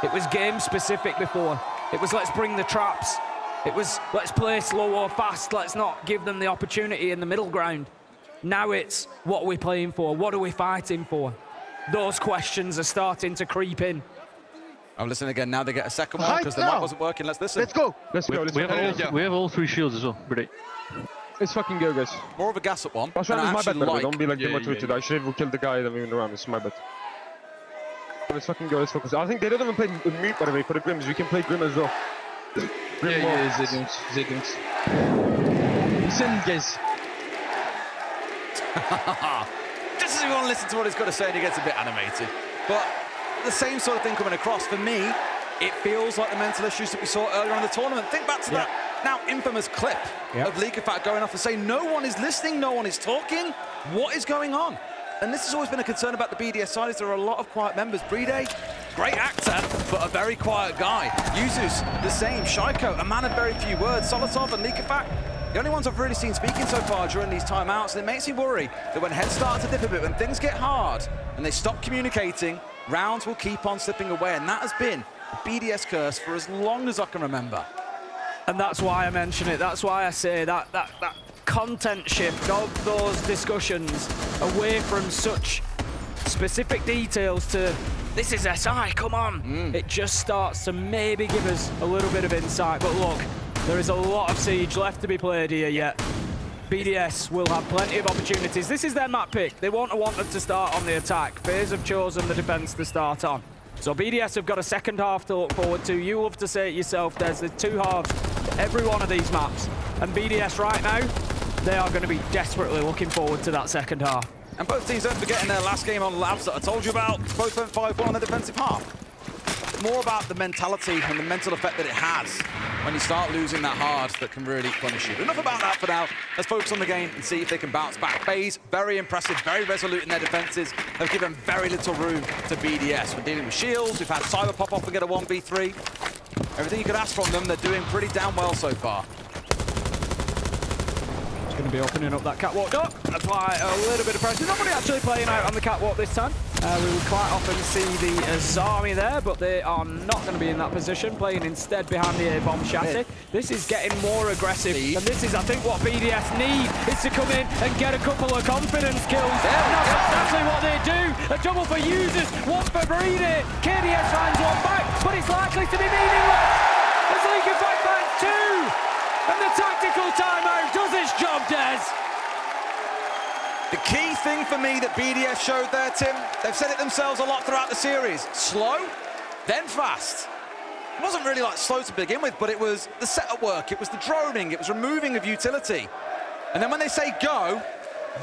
It was game-specific before. It was let's bring the traps. It was let's play slow or fast. Let's not give them the opportunity in the middle ground. Now it's what are we playing for? What are we fighting for? Those questions are starting to creep in. Oh, listen again. Now they get a second one because the mic wasn't working. Let's listen. Let's go. We have all 3 shields as well. Ready? Let's fucking go, guys. More of a gas up one. It's my bad, like... Don't be like demotivated. I should have killed the guy that moving around. It's my bad. Let's fucking go. Let's focus. I think they don't even play mute, by the way, for the Grims. We can play Grim as well. They don't. Listen, guys. Just as we want to listen to what he's got to say and he gets a bit animated. But the same sort of thing coming across. For me, it feels like the mental issues that we saw earlier in the tournament. Think back to that now infamous clip of Leak Effect going off and saying no one is listening, no one is talking. What is going on? And this has always been a concern about the BDS side, is there are a lot of quiet members. Brede, great actor, but a very quiet guy. Yuzus, the same. Shaiko, a man of very few words. Solotov and Leak Effect, the only ones I've really seen speaking so far during these timeouts, and it makes me worry that when heads start to dip a bit, when things get hard and they stop communicating, rounds will keep on slipping away, and that has been a BDS curse for as long as I can remember. And that's why I mention it. That's why I say that content shift of those discussions away from such specific details to this is SI, come on. It just starts to maybe give us a little bit of insight. But look, there is a lot of Siege left to be played here yet. BDS will have plenty of opportunities. This is their map pick. They won't have wanted to start on the attack. FaZe have chosen the defense to start on. So BDS have got a second half to look forward to. You love to say it yourself, Des. There's 2 halves to every one of these maps. And BDS right now, they are going to be desperately looking forward to that second half. And both teams, don't forget, in their last game on Labs that I told you about, both went 5-1 on the defensive half. More about the mentality and the mental effect that it has when you start losing that hard that can really punish you. But enough about that for now. Let's focus on the game and see if they can bounce back. FaZe, very impressive, very resolute in their defenses. They've given very little room to BDS. We're dealing with shields. We've had Cyber pop off and get a 1v3. Everything you could ask from them, they're doing pretty damn well so far. Going to be opening up that catwalk door. That's why a little bit of pressure. Nobody actually playing out on the catwalk this time. We would quite often see the Azami there, but they are not going to be in that position, playing instead behind the A-bomb chassis. This is getting more aggressive, and this is, I think, what BDS need, is to come in and get a couple of confidence kills. And that's exactly what they do. A double for Users, one for Brede. KDS finds one back, but it's likely to be meaningless. As Leak Effect finds 2. And the tactical timeout does its job, Des. The key thing for me that BDS showed there, Tim, they've said it themselves a lot throughout the series. Slow, then fast. It wasn't really like slow to begin with, but it was the setup work, it was the droning, it was removing of utility. And then when they say go,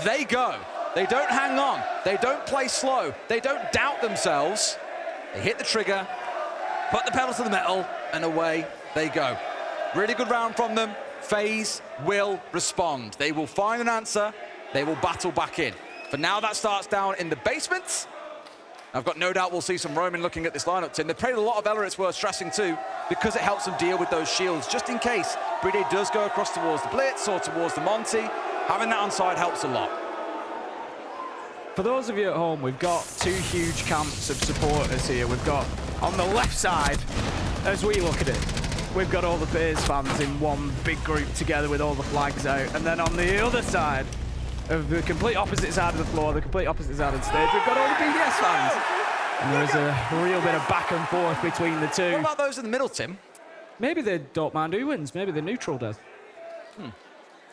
they go. They don't hang on, they don't play slow, they don't doubt themselves. They hit the trigger, put the pedal to the metal, and away they go. Really good round from them. FaZe will respond. They will find an answer. They will battle back in. For now, that starts down in the basement. I've got no doubt we'll see some roaming looking at this lineup, Tim. They've played a lot of Ella, it's worth stressing too, because it helps them deal with those shields. Just in case Brede does go across towards the Blitz or towards the Monty, having that on side helps a lot. For those of you at home, we've got 2 huge camps of supporters here. We've got, on the left side, as we look at it, we've got all the FaZe fans in one big group together with all the flags out. And then on the other side, of the complete opposite side of the floor, the complete opposite side of the stage, we've got all the BDS fans. And there's a real bit of back and forth between the 2. What about those in the middle, Tim? Maybe they don't mind who wins. Maybe the neutral does.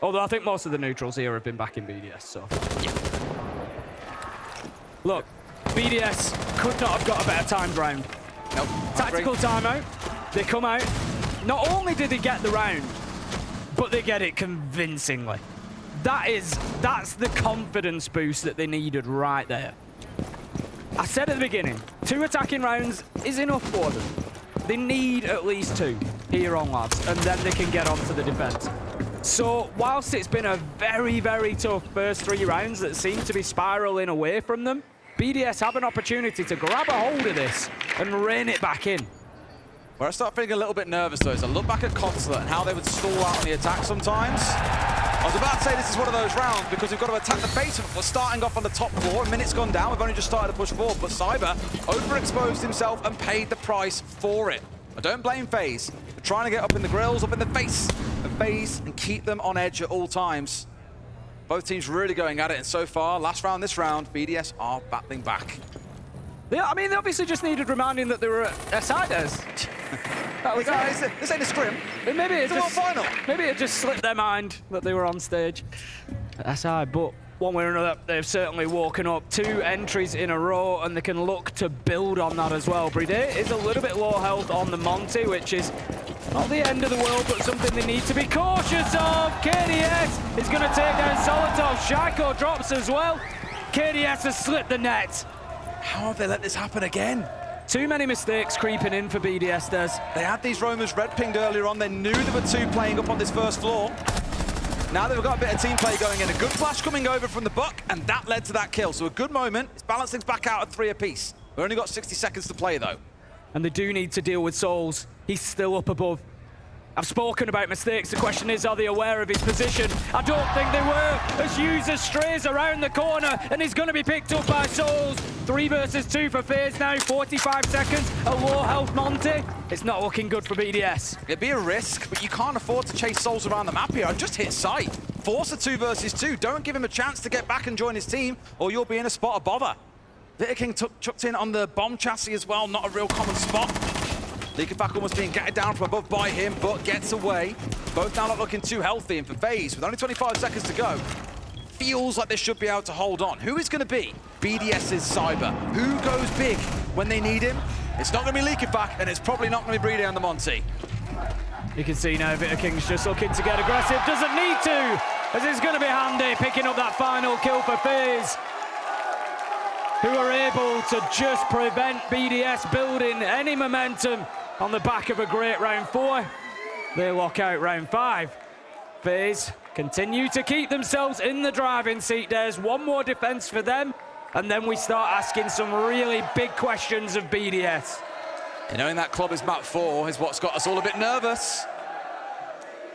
Although I think most of the neutrals here have been back in BDS, so. Look, BDS could not have got a better timed round. Nope. Tactical timeout. They come out. Not only did they get the round, but they get it convincingly. That's the confidence boost that they needed right there. I said at the beginning, 2 attacking rounds is enough for them. They need at least 2 here on Labs, and then they can get onto the defense. So whilst it's been a very, very tough first 3 rounds that seem to be spiraling away from them, BDS have an opportunity to grab a hold of this and rein it back in. Where I start feeling a little bit nervous though is I look back at Consulate and how they would stall out on the attack sometimes. I was about to say this is one of those rounds because we've got to attack the basement. We're starting off on the top floor. A minute's gone down. We've only just started to push forward, but Cyber overexposed himself and paid the price for it. I don't blame FaZe. They're trying to get up in the grills, up in the face of FaZe and keep them on edge at all times. Both teams really going at it, and so far, last round, this round, BDS are battling back. Yeah, I mean, they obviously just needed reminding that they were outsiders. This ain't a scrim. Maybe it's a little final. Maybe it just slipped their mind that they were on stage. SI, but one way or another, they've certainly woken up. 2 entries in a row, and they can look to build on that as well. Bride is a little bit low health on the Monty, which is not the end of the world, but something they need to be cautious of. KDS is going to take down Solotov. Shaiko drops as well. KDS has slipped the net. How have they let this happen again? Too many mistakes creeping in for BDS, Des. They had these roamers red pinged earlier on. They knew there were 2 playing up on this first floor. Now they've got a bit of team play going in. A good flash coming over from the Buck, and that led to that kill. So a good moment. It's balanced things back out at 3 apiece. We've only got 60 seconds to play, though. And they do need to deal with Souls. He's still up above. I've spoken about mistakes. The question is, are they aware of his position? I don't think they were, as User strays around the corner, and he's going to be picked up by Souls. 3 versus 2 for FaZe now, 45 seconds, a low health Monty. It's not looking good for BDS. It'd be a risk, but you can't afford to chase Souls around the map here. I've just hit sight. Force a 2 versus 2. Don't give him a chance to get back and join his team, or you'll be in a spot of bother. Vitter King chucked in on the bomb chassis as well, not a real common spot. Leakerback almost being getted down from above by him, but gets away. Both now not looking too healthy, and for FaZe, with only 25 seconds to go, feels like they should be able to hold on. Who is going to be BDS's Cyber? Who goes big when they need him? It's not going to be Leakerback, and it's probably not going to be Bride on the Monty. You can see now Vitter King's just looking to get aggressive. Doesn't need to, as it's going to be handy picking up that final kill for FaZe, who are able to just prevent BDS building any momentum on the back of a great round 4. They lock out round 5. FaZe continue to keep themselves in the driving seat. There's one more defense for them, and then we start asking some really big questions of BDS. And knowing that club is map 4 is what's got us all a bit nervous.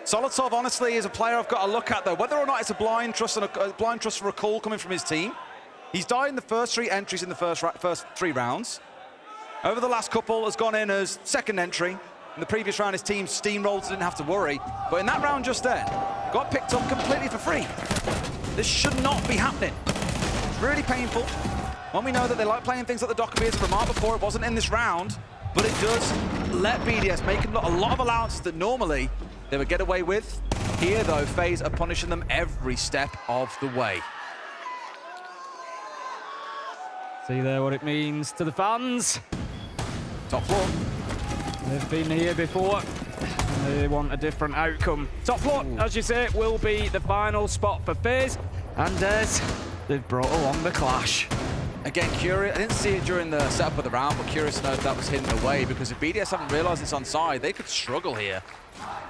Solotov, honestly, is a player I've got to look at, though. Whether or not it's a blind trust and a blind trust for a call coming from his team. He's died in the first 3 entries in the first 3 rounds. Over the last couple, has gone in as second entry. In the previous round, his team steamrolled, so didn't have to worry. But in that round just then, got picked up completely for free. This should not be happening. It's really painful. When we know that they like playing things like the Docker Beers, Ramar before, it wasn't in this round, but it does let BDS make a lot of allowances that normally they would get away with. Here, though, FaZe are punishing them every step of the way. See there what it means to the fans. Top floor. They've been here before. They want a different outcome. Top floor, as you say, will be the final spot for FaZe. And they've brought along the clash. Again, curious. I didn't see it during the setup of the round, but curious to know if that was hidden away, because if BDS haven't realized it's on side, they could struggle here.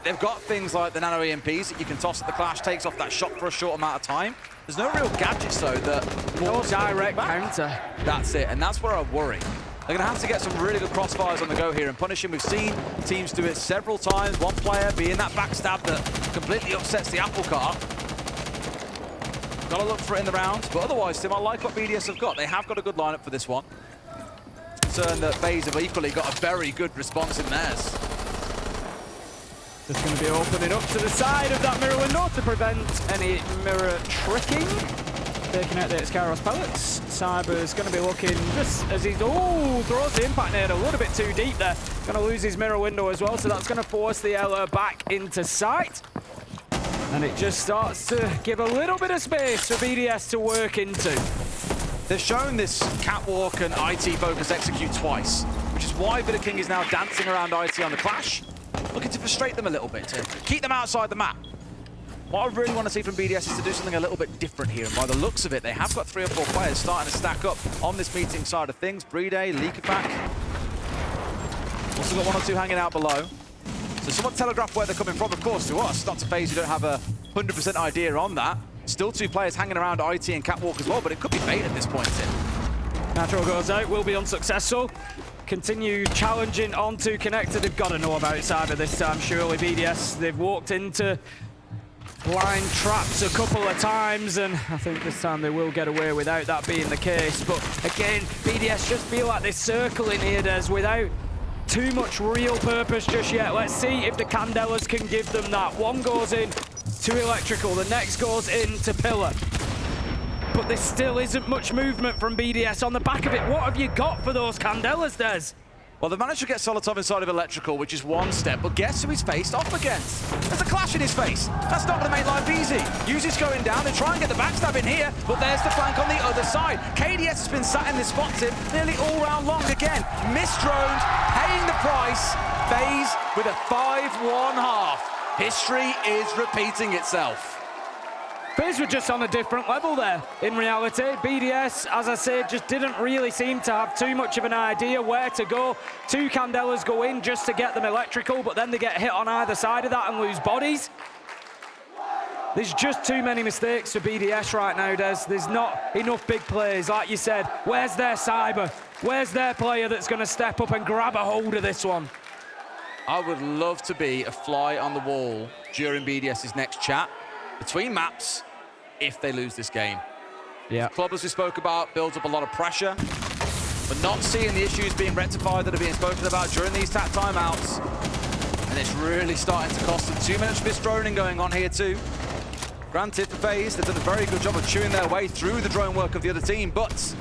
They've got things like the nano EMPs that you can toss at the clash, takes off that shot for a short amount of time. There's no real gadgets, though, that... No direct counter. That's it, and that's where I worry. They're going to have to get some really good crossfires on the go here and punish him. We've seen teams do it several times. One player being that backstab that completely upsets the apple cart. Got to look for it in the round, but otherwise, Tim, I like what BDS have got. They have got a good lineup for this one. It's concerned that FaZe have equally got a very good response in theirs. Just going to be opening up to the side of that mirror window to prevent any mirror tricking. Taking out the Excaros pellets. Cyber's going to be looking just as he throws the impact nade a little bit too deep there. Going to lose his mirror window as well, so that's going to force the Ella back into sight. And it just starts to give a little bit of space for BDS to work into. They've shown this catwalk and IT focus execute twice, which is why BDS is now dancing around IT on the clash, looking to frustrate them a little bit, to keep them outside the map. What I really want to see from BDS is to do something a little bit different here, and by the looks of it, they have got 3 or 4 players starting to stack up on this meeting side of things. Brede, Leakerpack, also got 1 or 2 hanging out below. So somewhat telegraph where they're coming from, of course, to us, not to FaZe, who don't have a 100% idea on that. Still 2 players hanging around IT and Catwalk as well, but it could be bait at this point, Tim. Nitro goes out, will be unsuccessful. Continue challenging onto Connector. They've got to know about Cyber this time, surely. BDS, they've walked into blind traps a couple of times, and I think this time they will get away without that being the case. But again, BDS just feel like they're circling here, Des, without too much real purpose just yet. Let's see if the Candelas can give them that. One goes in to Electrical, the next goes into Pillar. But there still isn't much movement from BDS on the back of it. What have you got for those Candelas, Des? Well, they've managed to get Solotov inside of Electrical, which is 1 step, but guess who he's faced off against? There's a clash in his face. That's not going to make life easy. Yuzi's going down. They try and get the backstab in here, but there's the flank on the other side. KDS has been sat in this spot, Tim, nearly all round long again. Misdroned, paying the price. FaZe with a 5-1 half. History is repeating itself. FaZe were just on a different level there, in reality. BDS, as I said, just didn't really seem to have too much of an idea where to go. 2 Candelas go in just to get them Electrical, but then they get hit on either side of that and lose bodies. There's just too many mistakes for BDS right now, Des. There's not enough big plays, like you said. Where's their Cyber? Where's their player that's going to step up and grab a hold of this one? I would love to be a fly on the wall during BDS's next chat between maps if they lose this game. Yeah. The club, as we spoke about, builds up a lot of pressure, but not seeing the issues being rectified that are being spoken about during these tap timeouts. And it's really starting to cost them. 2 minutes of misdroning going on here too. Granted, for FaZe, they've done a very good job of chewing their way through the drone work of the other team, but it's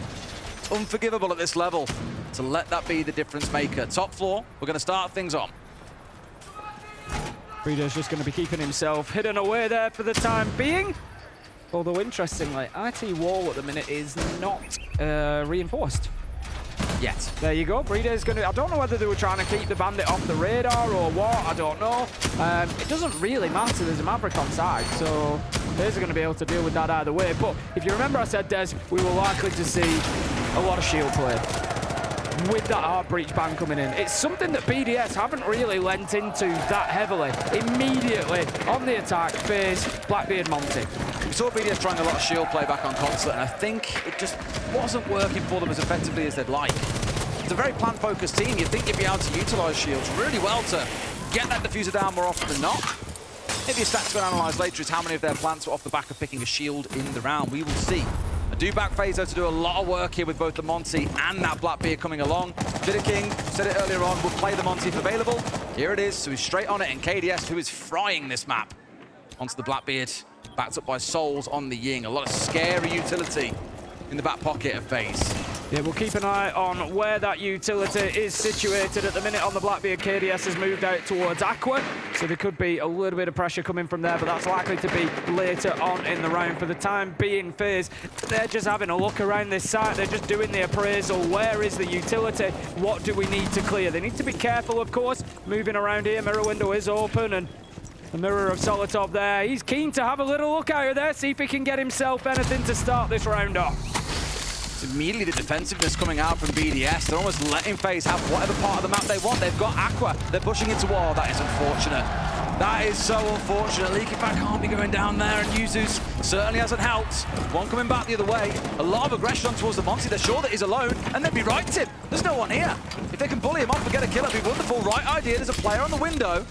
unforgivable at this level to let that be the difference maker. Top floor, we're going to start things on. Breeder's just going to be keeping himself hidden away there for the time being. Although, interestingly, IT wall at the minute is not reinforced. Yet. There you go. Breeder's going to... I don't know whether they were trying to keep the bandit off the radar or what. I don't know. It doesn't really matter. There's a Maverick on side, so FaZe are going to be able to deal with that either way. But if you remember I said, Des, we were likely to see a lot of shield play with that hard breach ban coming in. It's something that BDS haven't really lent into that heavily. Immediately on the attack, FaZe, Blackbeard, Monty. We saw BDS trying a lot of shield play back on console, and I think it just wasn't working for them as effectively as they'd like. It's a very plant-focused team. You'd think you'd be able to utilize shields really well to get that diffuser down more often than not. Maybe a stats we'll analyze later is how many of their plants were off the back of picking a shield in the round. We will see. I do back FaZe though to do a lot of work here with both the Monty and that Blackbeard coming along. BDS said it earlier on, will play the Monty if available. Here it is, so he's straight on it, and KDS, who is frying this map, onto the Blackbeard, backed up by Souls on the Ying. A lot of scary utility in the back pocket of FaZe. Yeah, we'll keep an eye on where that utility is situated at the minute on the Blackbeard. KDS has moved out towards Aqua, so there could be a little bit of pressure coming from there, but that's likely to be later on in the round. For the time being, FaZe, they're just having a look around this site. They're just doing the appraisal. Where is the utility? What do we need to clear? They need to be careful, of course, moving around here. Mirror window is open, and the mirror of Solotov there. He's keen to have a little look out of there, see if he can get himself anything to start this round off. It's immediately the defensiveness coming out from BDS. They're almost letting FaZe have whatever part of the map they want. They've got Aqua. They're pushing into wall. That is unfortunate. That is so unfortunate. Leakyback can't be going down there, and Yuzu's certainly hasn't helped. One coming back the other way. A lot of aggression towards the Monty. They're sure that he's alone, and they'd be right, Tim. There's no one here. If they can bully him off and get a kill, it'd be wonderful. Right idea. There's a player on the window.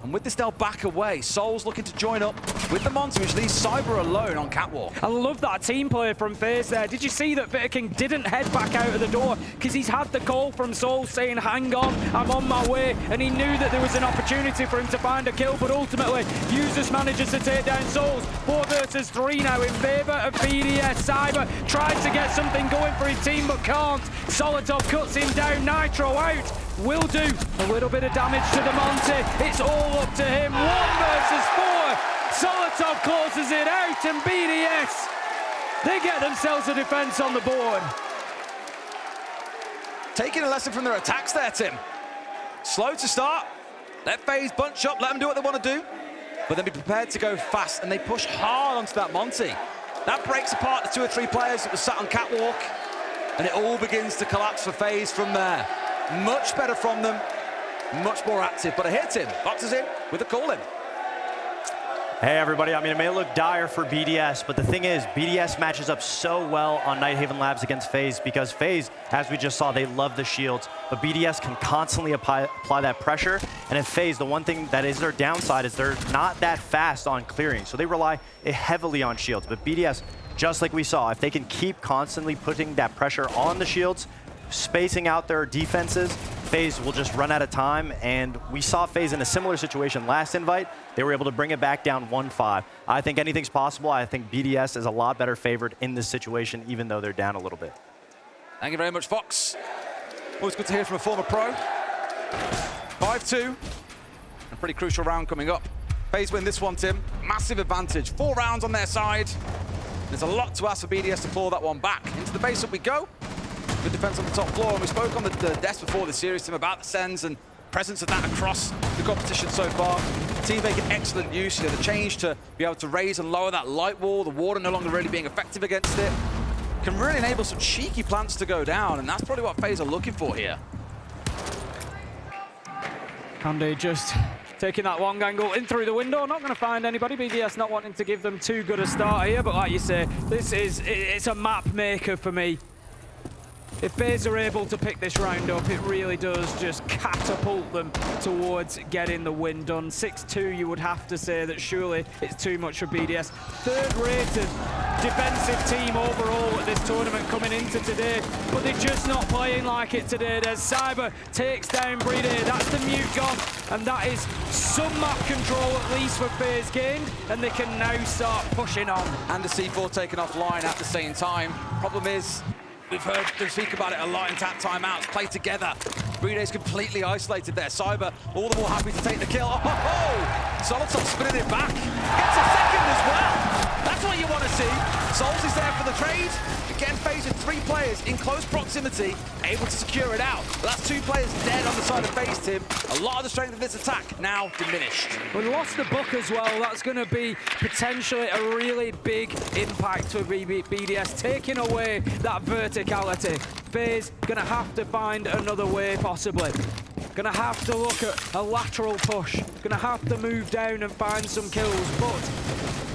And with this, they'll back away. Souls looking to join up with the Monty, which leaves Cyber alone on Catwalk. I love that team play from FaZe there. Did you see that King didn't head back out of the door because he's had the call from Souls saying, hang on, I'm on my way, and he knew that there was an opportunity for him to find a kill, but ultimately, Yuzus manages to take down Souls. 4 versus 3 now in favor of BDS. Cyber tries to get something going for his team, but can't. Solotov cuts him down, Nitro out. Will do a little bit of damage to the Monty. It's all up to him. 1 versus 4. Solotov closes it out, and BDS They get themselves a defense on the board. Taking a lesson from their attacks there, Tim. Slow to start. Let FaZe bunch up, let them do what they want to do, but then be prepared to go fast, and they push hard onto that Monty. That breaks apart the 2 or 3 players that were sat on catwalk, and it all begins to collapse for FaZe from there. Much better from them, much more active, but I hit him. Boxes in with a call in. Hey everybody, I mean, it may look dire for BDS, but the thing is, BDS matches up so well on Nighthaven Labs against FaZe because FaZe, as we just saw, they love the shields, but BDS can constantly apply that pressure, and at FaZe, the one thing that is their downside is they're not that fast on clearing, so they rely heavily on shields, but BDS, just like we saw, if they can keep constantly putting that pressure on the shields, spacing out their defenses, FaZe will just run out of time, and we saw FaZe in a similar situation last invite. They were able to bring it back down 1-5. I think anything's possible. I think BDS is a lot better favored in this situation, even though they're down a little bit. Thank you very much, Fox. Always good to hear from a former pro. 5-2. A pretty crucial round coming up. FaZe win this one, Tim. Massive advantage. 4 rounds on their side. There's a lot to ask for BDS to claw that one back. Into the base up we go. Good defense on the top floor, and we spoke on the desk before the series, Tim, about the sends and presence of that across the competition so far. The team making excellent use. You know, the change to be able to raise and lower that light wall, the water no longer really being effective against it, can really enable some cheeky plants to go down, and that's probably what FaZe are looking for here. Andy just taking that long angle in through the window, not going to find anybody. BDS not wanting to give them too good a start here, but like you say, it's a map maker for me. If FaZe are able to pick this round up, it really does just catapult them towards getting the win done. 6-2, you would have to say that surely it's too much for BDS. 3rd-rated defensive team overall at this tournament coming into today, but they're just not playing like it today. There's Cyber takes down Brede, that's the mute gone, and that is some map control at least for FaZe gained, and they can now start pushing on. And the C4 taken offline at the same time. Problem is, we've heard them speak about it a lot in tap timeouts. Play together. Brede's completely isolated there. Cyber, all the more happy to take the kill. Oh! Solotop spinning it back. Gets a second as well. That's what you want to see. Souls is there for the trade. Again, FaZe with 3 players in close proximity, able to secure it out. But that's 2 players dead on the side of FaZe, Tim. A lot of the strength of this attack now diminished. We lost the book as well. That's going to be potentially a really big impact for BDS, taking away that verticality. FaZe going to have to find another way, possibly. Going to have to look at a lateral push. Going to have to move down and find some kills, but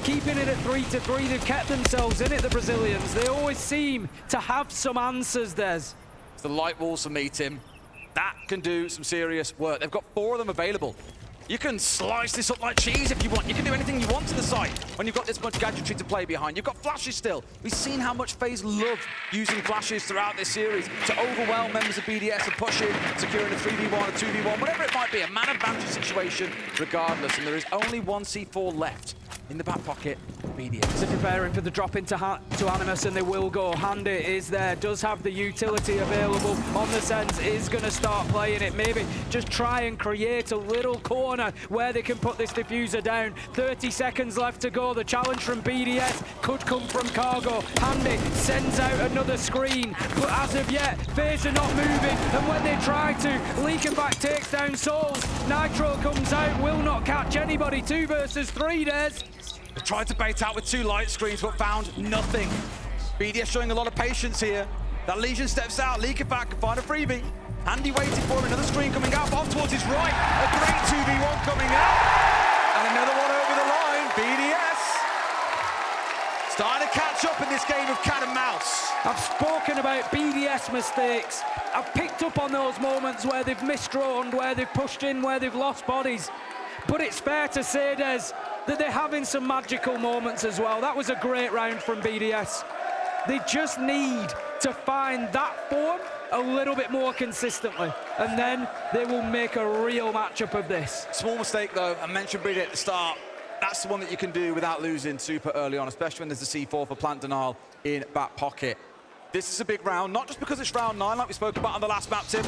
keeping it at 3-3, they've kept themselves in it, the Brazilians. They always seem to have some answers, Des. It's the light walls for me, Tim. That can do some serious work. They've got 4 of them available. You can slice this up like cheese if you want. You can do anything you want to the site when you've got this much gadgetry to play behind. You've got flashes still. We've seen how much FaZe love using flashes throughout this series to overwhelm members of BDS and push in, securing a 3v1, a 2v1, whatever it might be, a man advantage situation regardless. And there is only 1 C4 left in the back pocket of BDS. They're preparing for the drop into Animus, and they will go. Handy is there, does have the utility available on the sense, is going to start playing it. Maybe just try and create a little corner where they can put this diffuser down. 30 seconds left to go. The challenge from BDS could come from Cargo. Handy sends out another screen, but as of yet, FaZe are not moving, and when they try to, Leakenback takes down Souls. Nitro comes out, will not catch anybody. 2 versus 3, Des. They tried to bait out with 2 light screens, but found nothing. BDS showing a lot of patience here. That Legion steps out, Leakenback can find a freebie. Andy waiting for him, another screen coming out, off towards his right. A great 2v1 coming out. And another one over the line, BDS. Starting to catch up in this game of cat and mouse. I've spoken about BDS mistakes. I've picked up on those moments where they've misdroned, where they've pushed in, where they've lost bodies. But it's fair to say, Des, that they're having some magical moments as well. That was a great round from BDS. They just need to find that form a little bit more consistently, and then they will make a real matchup of this. Small mistake though, I mentioned Brede at the start. That's the one that you can do without losing super early on, especially when there's a C4 for plant denial in back pocket. This is a big round, not just because it's round 9 like we spoke about on the last map, Tim,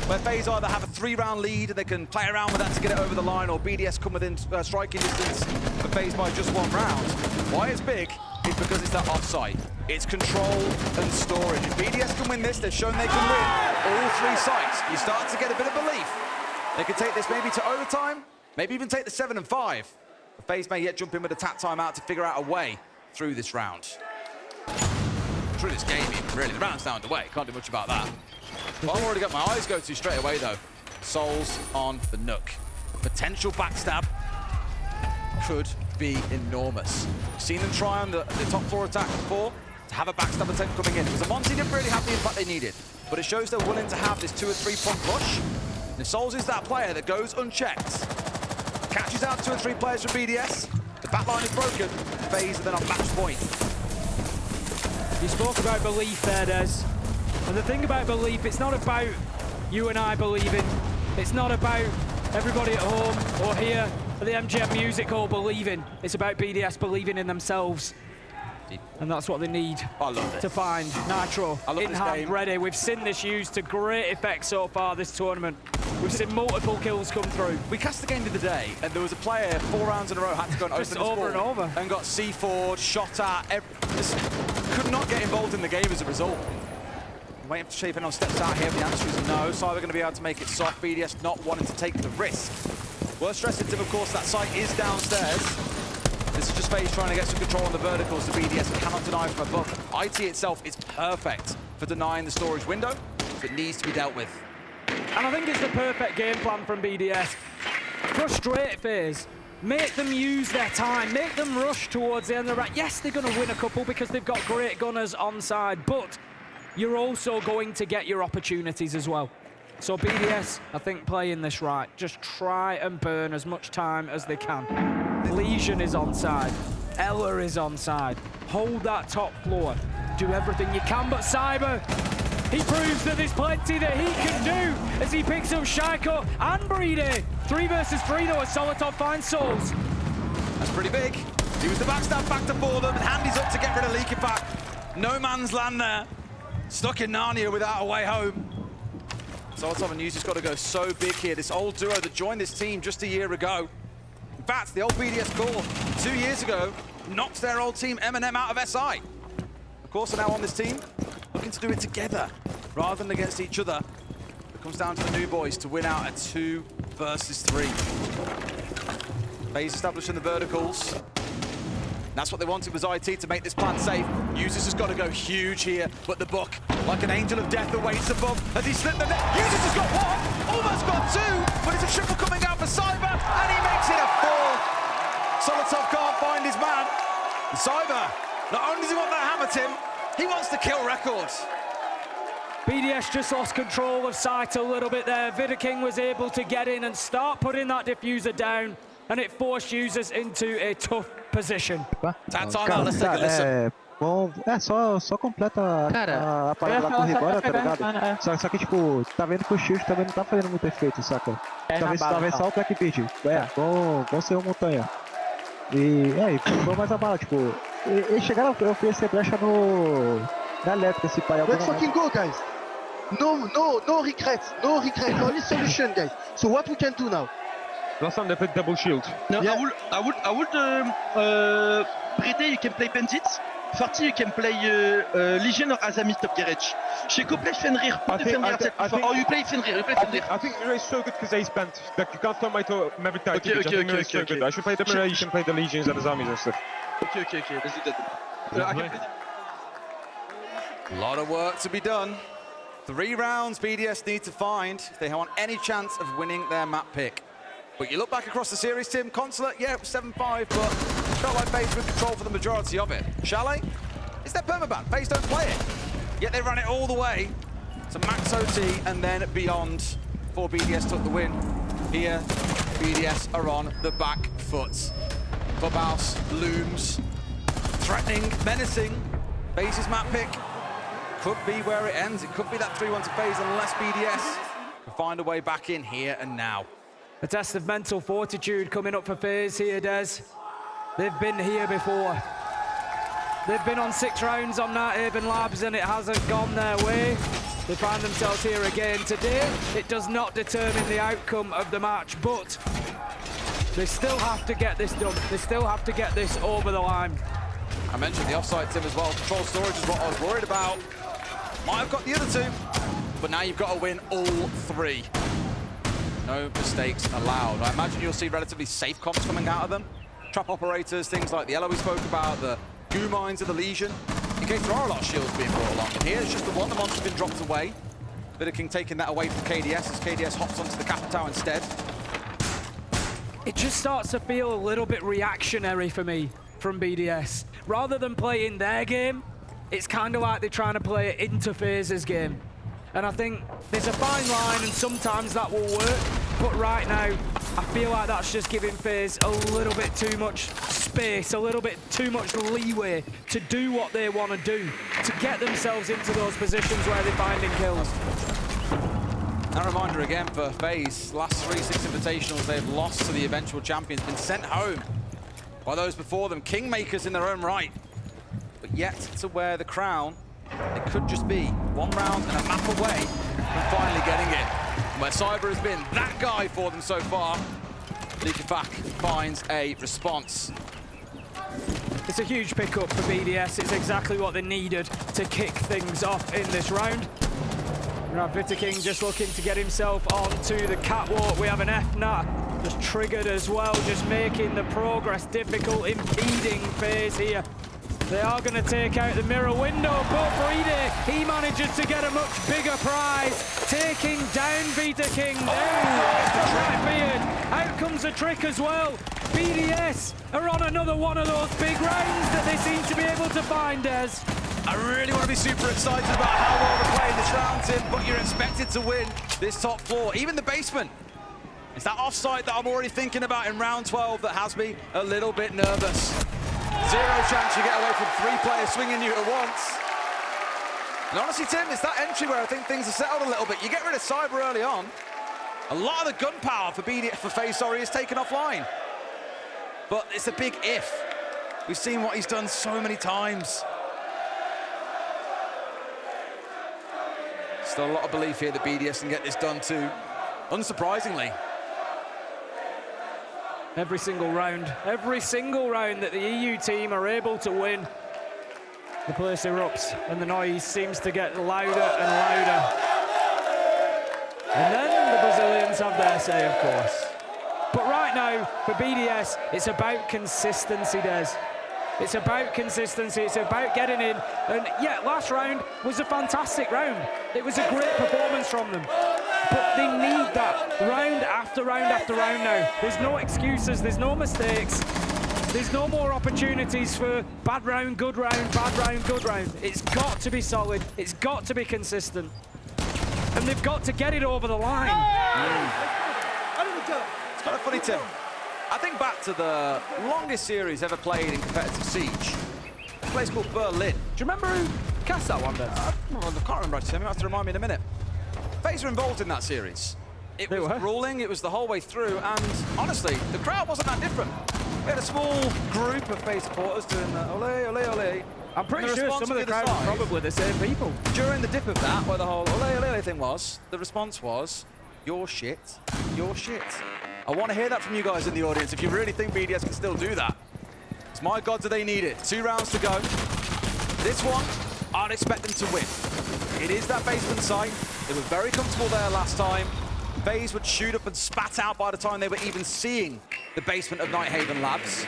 where FaZe either have a 3-round lead and they can play around with that to get it over the line, or BDS come within striking distance for FaZe by just 1 round. Why it's big is because it's that offside. It's control and storage. If BDS can win this, they've shown they can win all 3 sites. You start to get a bit of belief. They could take this maybe to overtime, maybe even take the 7 and 5. FaZe may yet jump in with a tap timeout to figure out a way through this round. Through this game even, really. The round's now underway, can't do much about that. Well, I've already got my eyes go to straight away though. Souls on the Nook. Potential backstab could be enormous. We've seen them try on the top floor attack before to have a backstab attempt coming in. It was a Monty didn't really have the impact they needed, but it shows they're willing to have this 2 or 3 point push. And if Souls is that player that goes unchecked, catches out 2 or 3 players from BDS, the backline is broken, FaZe are then on match point. You spoke about belief there, Des. And the thing about belief, it's not about you and I believing. It's not about everybody at home or here at the MGM Music Hall believing. It's about BDS believing in themselves. And that's what they need to find. Nitro, in hand, ready. We've seen this used to great effect so far this tournament. We've seen multiple kills come through. We cast the game the other day, and there was a player 4 rounds in a row had to go and open his over and over. And got C4'd, shot at, just could not get involved in the game as a result. I'm waiting to see if anyone steps out here, but the answer is no. So we're going to be able to make it soft. BDS not wanting to take the risk. Worth stressing, Tim, of course, that site is downstairs. This is just FaZe trying to get some control on the verticals. The BDS cannot deny from above. IT itself is perfect for denying the storage window, but it needs to be dealt with. And I think it's the perfect game plan from BDS. Frustrate FaZe. Make them use their time. Make them rush towards the end of the round. Yes, they're going to win a couple because they've got great gunners on side, but you're also going to get your opportunities as well. So BDS, I think, playing this right. Just try and burn as much time as they can. Legion is on side. Ella is on side. Hold that top floor. Do everything you can, but Cyber, he proves that there's plenty that he can do as he picks up Shaiko and Breedy. 3 versus 3 though, as Solitov finds Souls. That's pretty big. He was the backstab factor for them, and Handy's up to get rid of Leakyfact. No man's land there. Stuck in Narnia without a way home. Solitov and Newsy's got to go so big here. This old duo that joined this team just a year ago. In fact, the old BDS core 2 years ago knocked their old team M&M out of SI. Of course, they're now on this team, looking to do it together rather than against each other. It comes down to the new boys to win out at 2 versus 3. FaZe establishing the verticals. That's what they wanted, was IT to make this plan safe. Users has got to go huge here, but the book, like an angel of death, awaits above as he slipped the net. Users has got 1, almost got 2, but it's a triple coming out for Cyber, and he makes it a 4. Solitov can't find his man. And Cyber, not only does he want that hammer, Tim, he wants to kill records. BDS just lost control of sight a little bit there. Vidaking was able to get in and start putting that diffuser down, and it forced users into a tough position. Cara, bom, só completa a parada lá com o Rigora, tá ligado? Só que, tipo, tá vendo que o Shield também não tá fazendo muito efeito, saca? Talvez só o Blackbeard. Vão ser uma montanha. E foi mais a bala, tipo, eles chegaram a oferecer brecha na elétrica, esse pai. Let's fucking go, guys! No regrets, only solution, guys. So what we can do now? Last time they played double shield. No, yeah. I would Brede, you can play Bandits. Farty, you can play Legion or Azami top garage. Sheko play Fenrir, put the Fenrir set before. Or you play Fenrir, I think Mirror is so good because Ace bent. Like, you can't turn my Maverick Tide. Okay, so good. I should play the Mirror, you can play the Legions and the Azamis and stuff. Okay, let's do that. I can play A lot of work to be done. 3 rounds BDS need to find if they want any chance of winning their map pick. But you look back across the series, Tim, Consulate, yeah, it was 7-5, but felt like FaZe were in control for the majority of it. Chalet, it's their permaban. FaZe don't play it. Yet they ran it all the way to max OT and then beyond before BDS took the win. Here, BDS are on the back foot. Clubhouse looms, threatening, menacing. FaZe's map pick could be where it ends. It could be that 3-1 to FaZe unless BDS can find a way back in here and now. A test of mental fortitude coming up for FaZe here, Des. They've been here before. They've been on 6 rounds on Night Haven Labs and it hasn't gone their way. They find themselves here again today. It does not determine the outcome of the match, but they still have to get this done. They still have to get this over the line. I mentioned the offside, Tim, as well. Control storage is what I was worried about. Might have got the other two, but now you've got to win all three. No mistakes allowed. I imagine you'll see relatively safe comps coming out of them. Trap operators, things like the Elo we spoke about, the goo mines of the Legion. In case there are a lot of shields being brought along. And here's just the one, the monster's been dropped away. Bit of King taking that away from KDS as KDS hops onto the Capitao instead. It just starts to feel a little bit reactionary for me from BDS. Rather than playing their game, it's kind of like they're trying to play it into FaZe's game. And I think there's a fine line and sometimes that will work, but right now, I feel like that's just giving FaZe a little bit too much space, a little bit too much leeway to do what they want to do, to get themselves into those positions where they're finding kills. And a reminder again for FaZe, last 3 Six Invitationals they've lost to the eventual champions, been sent home by those before them, kingmakers in their own right. But yet to wear the crown, it could just be one round and a map away from finally getting it. And where Cyber has been that guy for them so far, Likafak finds a response. It's a huge pickup for BDS. It's exactly what they needed to kick things off in this round. Now King just looking to get himself onto the catwalk. We have an FNAT just triggered as well, just making the progress difficult, impeding FaZe here. They are going to take out the mirror window, but Friede, he manages to get a much bigger prize, taking down King. Down the right beard. Out comes a trick as well. BDS are on another one of those big rounds that they seem to be able to find, Des. I really want to be super excited about how well they're playing this round, Tim, but you're expected to win this top floor, even the basement. It's that offside that I'm already thinking about in round 12 that has me a little bit nervous. Zero chance you get away from 3 players swinging you at once. And honestly, Tim, it's that entry where I think things are settled a little bit. You get rid of Cyber early on. A lot of the gun power for FaZe, is taken offline. But it's a big if. We've seen what he's done so many times. Still a lot of belief here that BDS can get this done too, unsurprisingly. Every single round that the EU team are able to win, the place erupts and the noise seems to get louder and louder. And then the Brazilians have their say, of course. But right now, for BDS, it's about consistency, Des. It's about consistency, it's about getting in. And yeah, last round was a fantastic round. It was a great performance from them. But they need that round after round after round now. There's no excuses, there's no mistakes. There's no more opportunities for bad round, good round, bad round, good round. It's got to be solid, it's got to be consistent. And they've got to get it over the line. It's kind of funny, Tim. I think back to the longest series ever played in competitive Siege. A place called Berlin. Do you remember who cast that one, Ben? I can't remember, actually. You have to remind me in a minute. FaZe were involved in that series. It was grueling, it was the whole way through, and honestly, the crowd wasn't that different. We had a small group of FaZe supporters doing the ole, ole, ole. I'm pretty sure some of the crowd were probably the same people. During the dip of that, where the whole ole, ole, ole thing was, the response was, "You're shit, you're shit." I want to hear that from you guys in the audience, if you really think BDS can still do that. It's my God, do they need it. 2 rounds to go. This one, I'd expect them to win. It is that basement site. They were very comfortable there last time. FaZe would shoot up and spat out by the time they were even seeing the basement of Nighthaven Labs.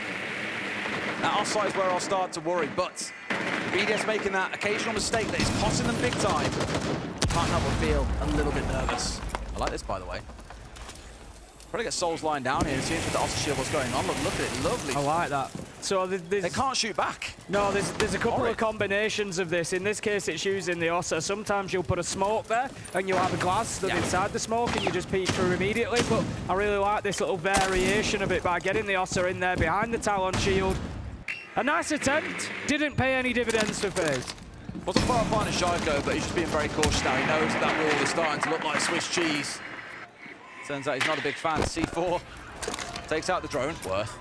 Now, offside is where I'll start to worry, but BDS making that occasional mistake that is costing them big time. Can't help but feel a little bit nervous. I like this, by the way. Probably get Souls lying down here and seeing with the Oster Shield what's going on. Look at it, lovely. I like that. So they can't shoot back. No, there's a couple of combinations of this. In this case, it's using the Oster. Sometimes you'll put a smoke there and you'll have a glass stood inside the smoke and you just peek through immediately. But I really like this little variation of it by getting the Oster in there behind the Talon shield. A nice attempt. Didn't pay any dividends for FaZe. Wasn't far behind Shaiko, but he's just being very cautious now. He knows that wall is starting to look like Swiss cheese. Turns out he's not a big fan. C4 takes out the drone. Worth.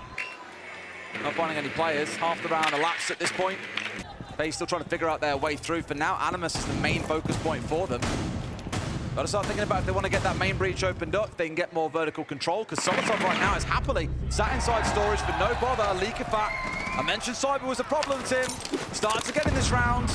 Not finding any players. Half the round elapsed at this point. FaZe still trying to figure out their way through. For now, Animus is the main focus point for them. Got to start thinking about if they want to get that main breach opened up, they can get more vertical control, because Solotov right now is happily sat inside storage for no bother. Likafak I mentioned Cyber was a problem, Tim. Started to get in this round.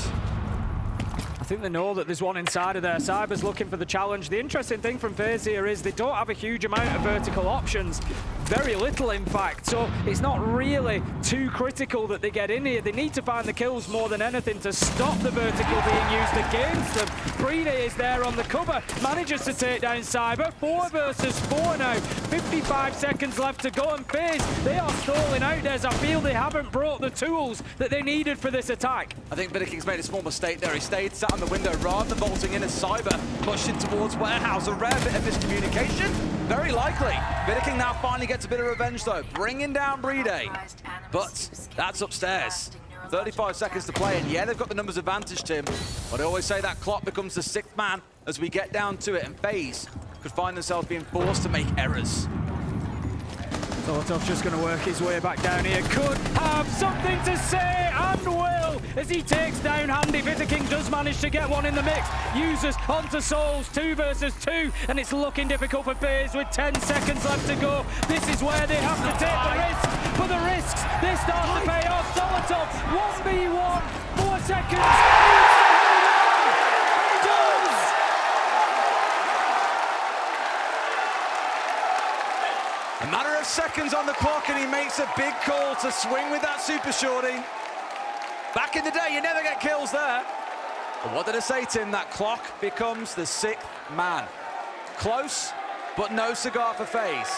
I think they know that there's one inside of there. Cyber's looking for the challenge. The interesting thing from FaZe here is they don't have a huge amount of vertical options. Very little, in fact. So it's not really too critical that they get in here. They need to find the kills more than anything to stop the vertical being used against them. BDS is there on the cover. Manages to take down Cyber. 4 versus 4 now. 55 seconds left to go. And FaZe, they are stalling out, Des. I feel they haven't brought the tools that they needed for this attack. I think Vidiking's made a small mistake there. He stayed sat on the window rather than bolting in as Cyber pushed in towards Warehouse. A rare bit of miscommunication. Very likely. Vidiking now finally gets a bit of revenge though, bringing down BDS. But that's upstairs. 35 seconds to play, and yeah, they've got the numbers advantage, Tim. But I always say that clock becomes the 6th man as we get down to it, and FaZe could find themselves being forced to make errors. Solotov's just going to work his way back down here. Could have something to say, and will, as he takes down Handy. Vidiking does manage to get one in the mix. Users onto Souls, 2 versus 2, and it's looking difficult for FaZe with 10 seconds left to go. This is where they have to take the risk. For the risks, they start to pay off. Solotov, 1v1, 4 seconds. A matter of seconds on the clock, and he makes a big call to swing with that super shorty. Back in the day, you never get kills there. But what did I say, Tim? That clock becomes the 6th man. Close, but no cigar for FaZe.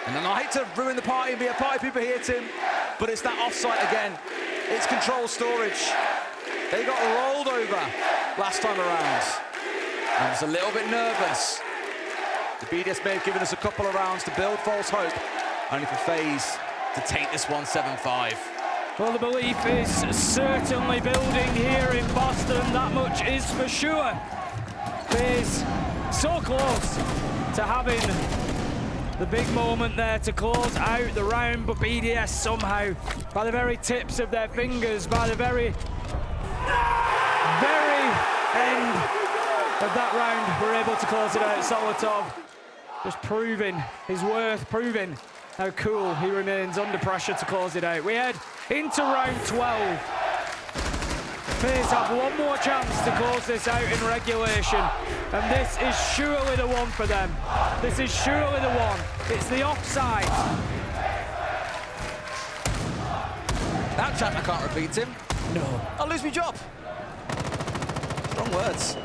And then I hate to ruin the party and be a party people here, Tim, but it's that offsite again. It's control storage. They got rolled over last time around. I was a little bit nervous. The BDS may have given us a couple of rounds to build false hope, only for FaZe to take this one 7-5. Well, the belief is certainly building here in Boston, that much is for sure. FaZe so close to having the big moment there to close out the round, but BDS somehow, by the very tips of their fingers, by the very end of that round, we're able to close it out. Solotov just proving his worth, proving how cool he remains under pressure to close it out. We head into round 12. FaZe have one more chance to close this out in regulation, and this is surely the one for them. This is surely the one. It's the offside. That chant I can't repeat, Tim. No. I'll lose my job. Strong words.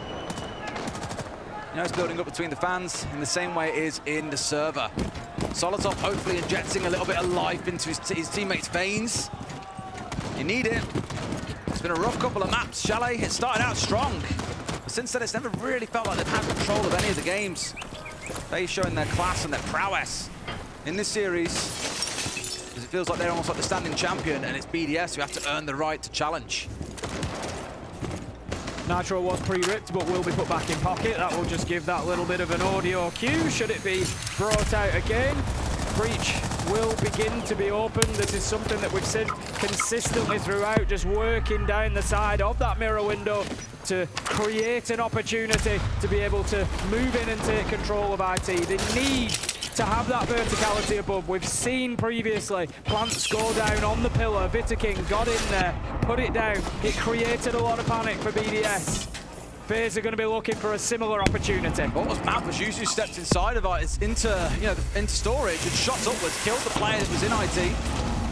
You know, it's building up between the fans in the same way it is in the server. Solotov hopefully injecting a little bit of life into his teammates' veins. You need it. It's been a rough couple of maps. Chalet, it started out strong. But since then, it's never really felt like they've had control of any of the games. They're showing their class and their prowess in this series, because it feels like they're almost like the standing champion, and it's BDS who have to earn the right to challenge. Nitro was pre-ripped, but will be put back in pocket. That will just give that little bit of an audio cue, should it be brought out again. Breach will begin to be open. This is something that we've seen consistently throughout, just working down the side of that mirror window to create an opportunity to be able to move in and take control of IT. They need to have that verticality above. We've seen previously plants go down on the pillar. Vidiking got in there, put it down. It created a lot of panic for BDS. FaZe are going to be looking for a similar opportunity. What was mad was Yuzu stepped inside of it. It's into storage and shots upwards, killed the player that was in IT.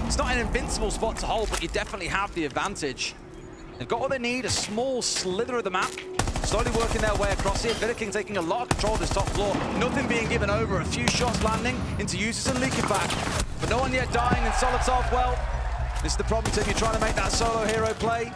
It's not an invincible spot to hold, but you definitely have the advantage. They've got what they need, a small slither of the map. Slowly working their way across here. Vidiking taking a lot of control of this top floor. Nothing being given over. A few shots landing into users and leaking back. But no one yet dying, and Solotov, well, this is the problem, Tim. You're trying to make that solo hero play.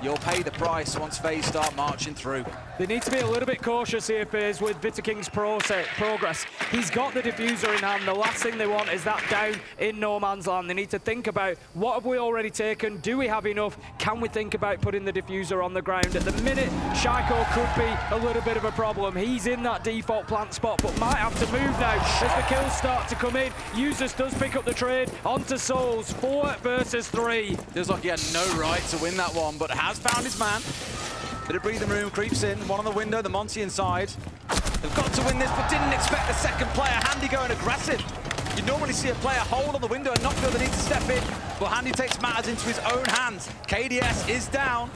You'll pay the price once FaZe start marching through. They need to be a little bit cautious here, FaZe, with Vitiking's progress. He's got the diffuser in hand. The last thing they want is that down in no man's land. They need to think about, what have we already taken? Do we have enough? Can we think about putting the diffuser on the ground? At the minute, Shaiko could be a little bit of a problem. He's in that default plant spot, but might have to move now as the kills start to come in. Users does pick up the trade onto Souls. 4 versus 3. Feels like he had no right to win that one, but has found his man. Bit of breathing room, creeps in, one on the window, the Monty inside. They've got to win this, but didn't expect the second player. Handy going aggressive. You normally see a player hold on the window and not feel the need to step in, Well, Handy takes matters into his own hands. KDS is down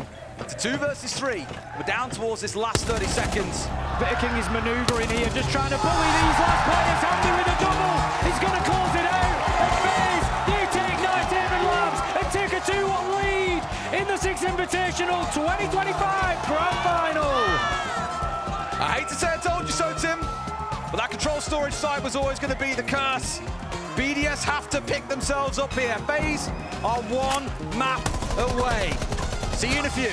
to 2 versus 3. We're down towards this last 30 seconds. King is manoeuvring here, just trying to bully these last players. Handy with a double. He's going to close it out. And FaZe, they take 9 David Labs and take a 2-1 lead in the Six Invitational 2025 Grand Final. I hate to say I told you so, Tim, but that control storage site was always going to be the curse. BDS have to pick themselves up here. FaZe are 1 map away. See you in a few.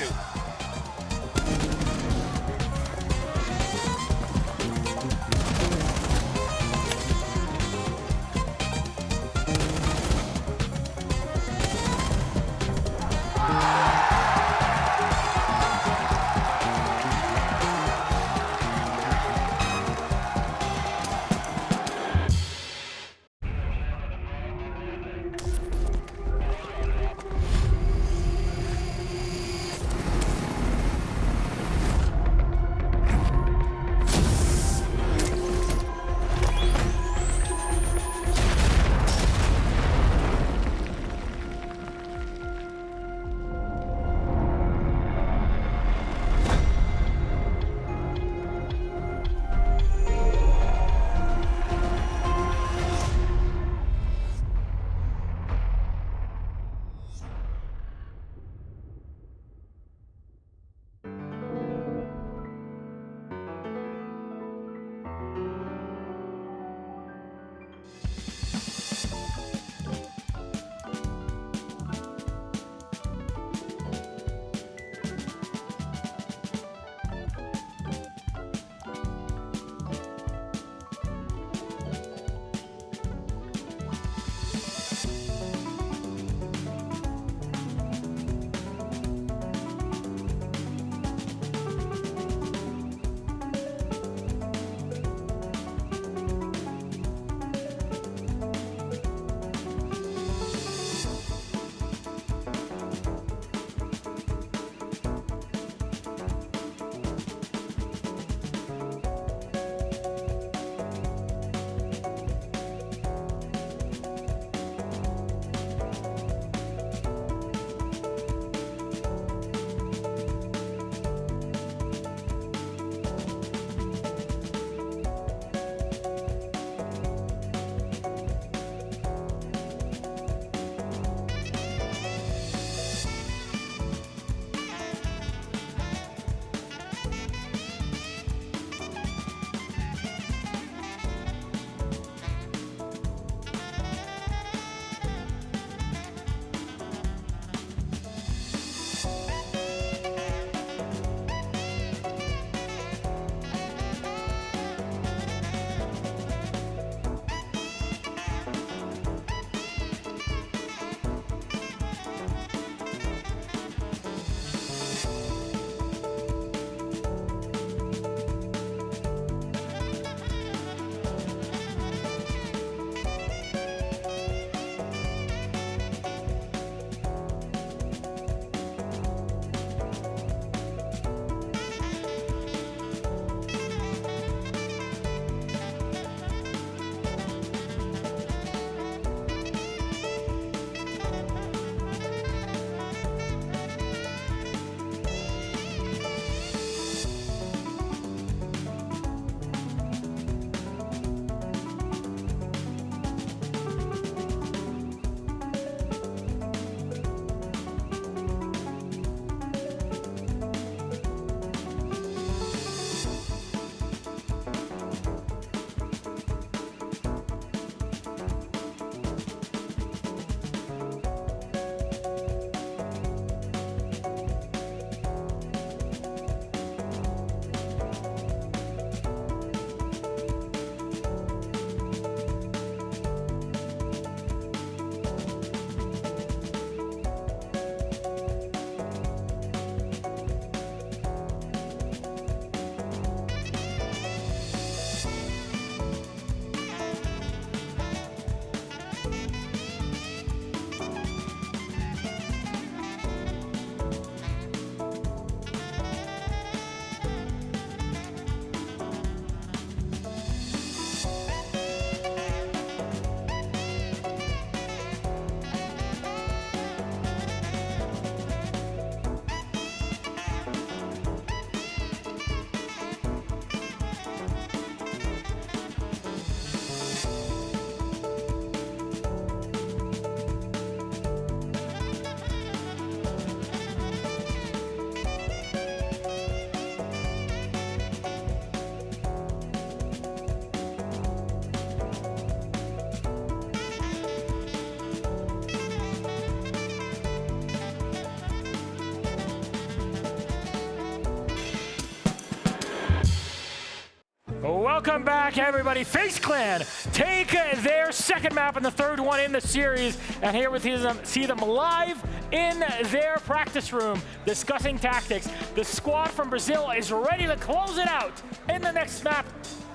Welcome back, everybody. FaZe Clan take their second map and the third one in the series. And here we see them live in their practice room discussing tactics. The squad from Brazil is ready to close it out in the next map.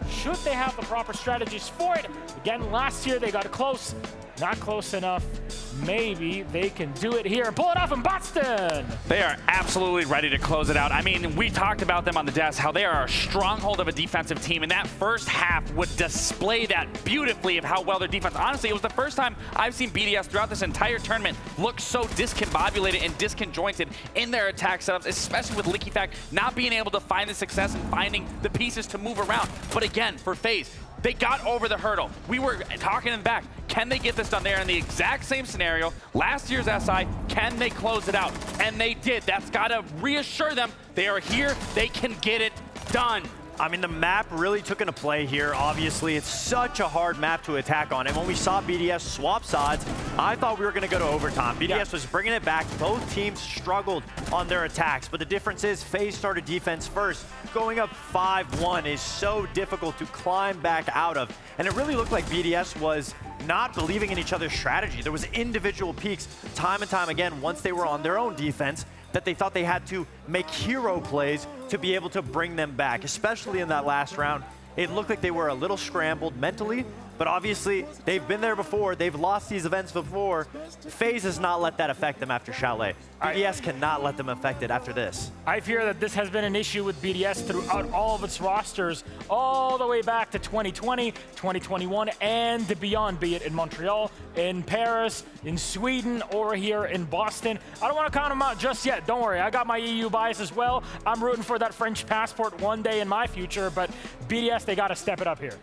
Should they have the proper strategies for it? Again, last year they got close. Not close enough. Maybe they can do it here and pull it off in Boston. They are absolutely ready to close it out. I mean, we talked about them on the desk, how they are a stronghold of a defensive team, and that first half would display that beautifully of how well their defense. Honestly, it was the first time I've seen BDS throughout this entire tournament look so discombobulated and disconjointed in their attack setups, especially with LickyFact not being able to find the success and finding the pieces to move around. But again, for FaZe, they got over the hurdle. We were talking in the back. Can they get this done? They're in the exact same scenario. Last year's SI, can they close it out? And they did. That's got to reassure them they are here. They can get it done. I mean, the map really took into play here. Obviously, it's such a hard map to attack on. And when we saw BDS swap sides, I thought we were going to go to overtime. BDS was bringing it back. Both teams struggled on their attacks. But the difference is FaZe started defense first. Going up 5-1 is so difficult to climb back out of. And it really looked like BDS was not believing in each other's strategy. There was individual peaks time and time again once they were on their own defense that they thought they had to make hero plays to be able to bring them back, especially in that last round. It looked like they were a little scrambled mentally, but obviously they've been there before. They've lost these events before. FaZe has not let that affect them after Chalet. BDS cannot let them affect it after this. I fear that this has been an issue with BDS throughout all of its rosters, all the way back to 2020, 2021, and beyond, be it in Montreal, in Paris, in Sweden, or here in Boston. I don't want to count them out just yet. Don't worry, I got my EU bias as well. I'm rooting for that French passport one day in my future, but BDS, they got to step it up here.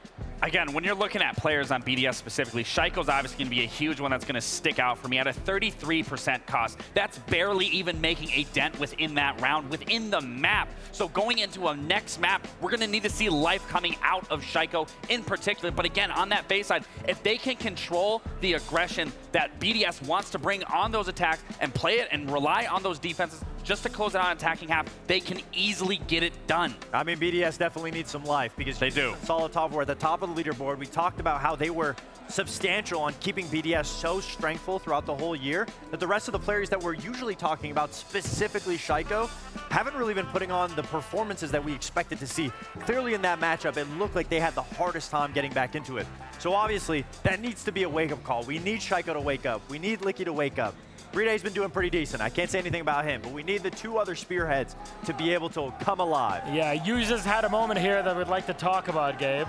Again, when you're looking at players on BDS specifically, Shaiko's obviously going to be a huge one that's going to stick out for me at a 33% cost. That's barely even making a dent within that round, within the map. So going into a next map, we're going to need to see life coming out of Shaiko in particular. But again, on that FaZe side, if they can control the aggression that BDS wants to bring on those attacks and play it and rely on those defenses just to close it out attacking half, they can easily get it done. I mean, BDS definitely needs some life because they do. Solotov were at the top of the leaderboard. We talked about how they were substantial on keeping BDS so strengthful throughout the whole year that the rest of the players that we're usually talking about, specifically Shaiko, haven't really been putting on the performances that we expected to see. Clearly in that matchup, it looked like they had the hardest time getting back into it. So obviously, that needs to be a wake-up call. We need Shaiko to wake up. We need Licky to wake up. Breday's been doing pretty decent. I can't say anything about him, but we need the two other spearheads to be able to come alive. Yeah, Users had a moment here that we'd like to talk about, Gabe.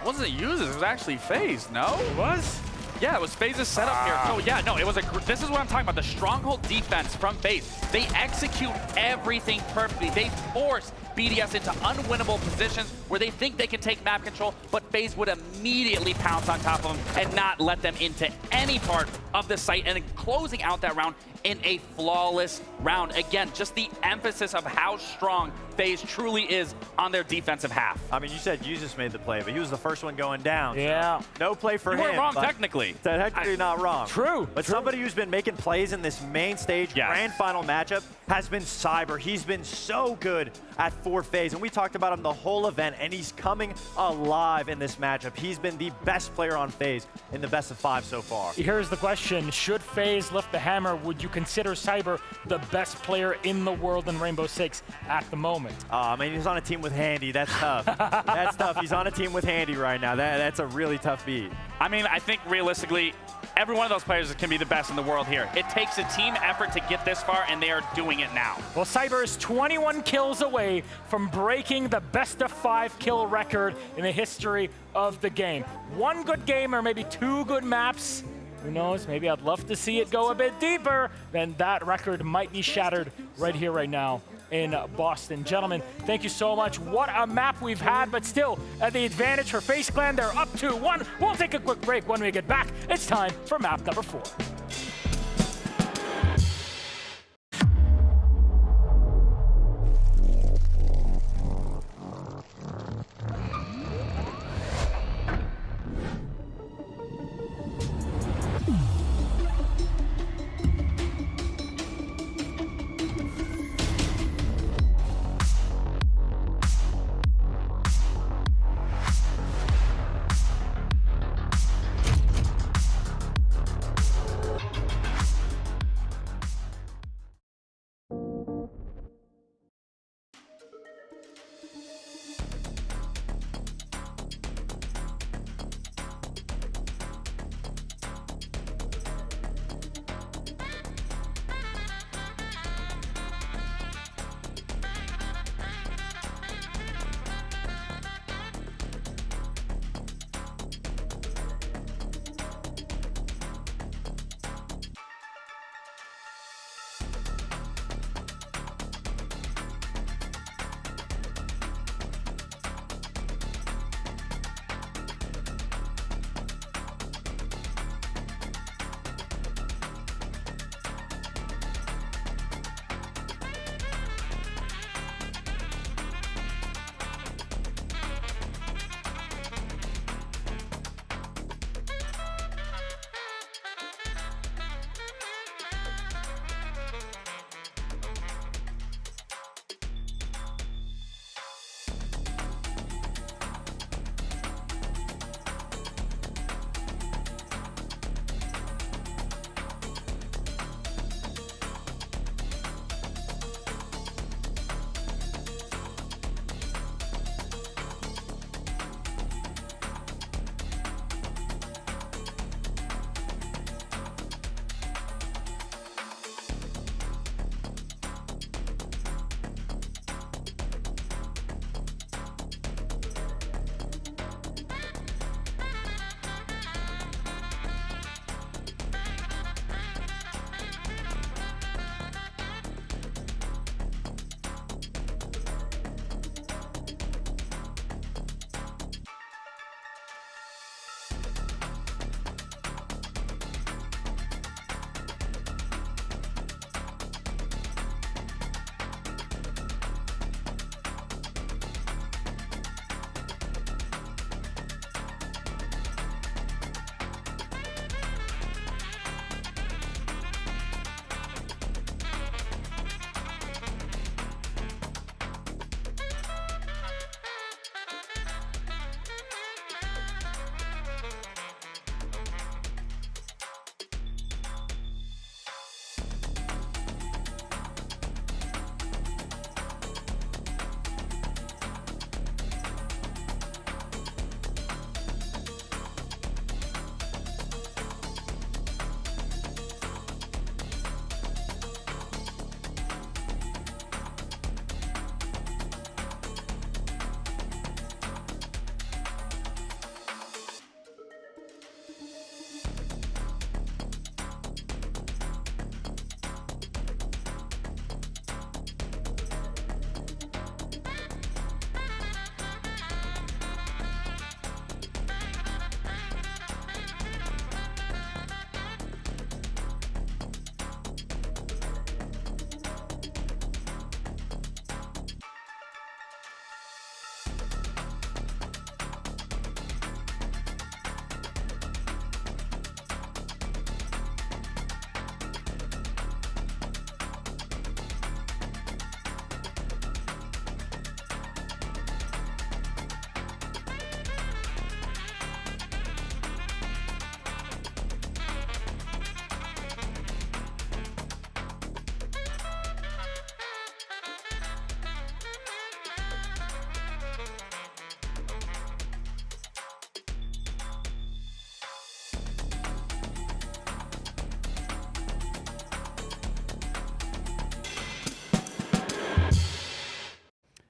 It wasn't a Users, it was actually FaZe, no? It was? Yeah, it was FaZe's setup here. So yeah, no, it was this is what I'm talking about, the stronghold defense from FaZe. They execute everything perfectly. They force BDS into unwinnable positions where they think they can take map control, but FaZe would immediately pounce on top of them and not let them into any part of the site, and closing out that round in a flawless round. Again, just the emphasis of how strong FaZe truly is on their defensive half. I mean, you said Usus made the play, but he was the first one going down. Yeah. So no play for him. You weren't wrong technically. Technically not wrong. True. But somebody who's been making plays in this main stage grand final matchup has been Cyber. He's been so good at FaZe, and we talked about him the whole event, and he's coming alive in this matchup. He's been the best player on FaZe in the best of 5 so far. Here's the question. Should FaZe lift the hammer, would you consider Cyber the best player in the world in Rainbow Six at the moment? I mean, he's on a team with Handy. That's tough. That's tough. He's on a team with Handy right now. That's a really tough beat. I mean, I think realistically, every one of those players can be the best in the world here. It takes a team effort to get this far, and they are doing it now. Well, Cyber is 21 kills away from breaking the best of 5 kill record in the history of the game. One good game or maybe 2 good maps. Who knows? Maybe I'd love to see it go a bit deeper. Then that record might be shattered right here, right now in Boston. Gentlemen, thank you so much. What a map we've had, but still at the advantage for FaZe Clan. They're up 2-1. We'll take a quick break. When we get back, it's time for map number 4.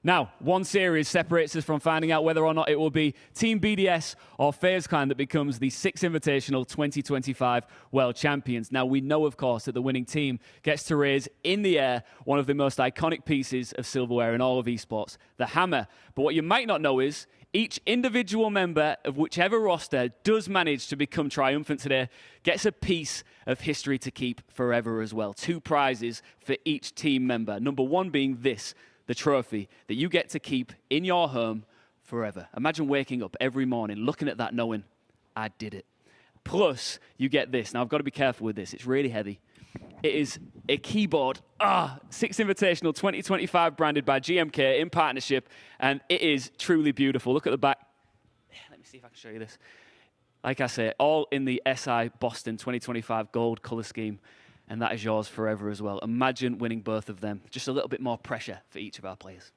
Now, one series separates us from finding out whether or not it will be Team BDS or FaZe Clan that becomes the Six Invitational 2025 World Champions. Now, we know, of course, that the winning team gets to raise in the air one of the most iconic pieces of silverware in all of esports, the hammer. But what you might not know is each individual member of whichever roster does manage to become triumphant today gets a piece of history to keep forever as well. 2 prizes for each team member. Number 1 being this, the trophy that you get to keep in your home forever. Imagine waking up every morning, looking at that, knowing, I did it. Plus, you get this. Now, I've got to be careful with this. It's really heavy. It is a keyboard. Six Invitational 2025 branded by GMK in partnership, and it is truly beautiful. Look at the back. Let me see if I can show you this. Like I say, all in the SI Boston 2025 gold color scheme. And that is yours forever as well. Imagine winning both of them. Just a little bit more pressure for each of our players.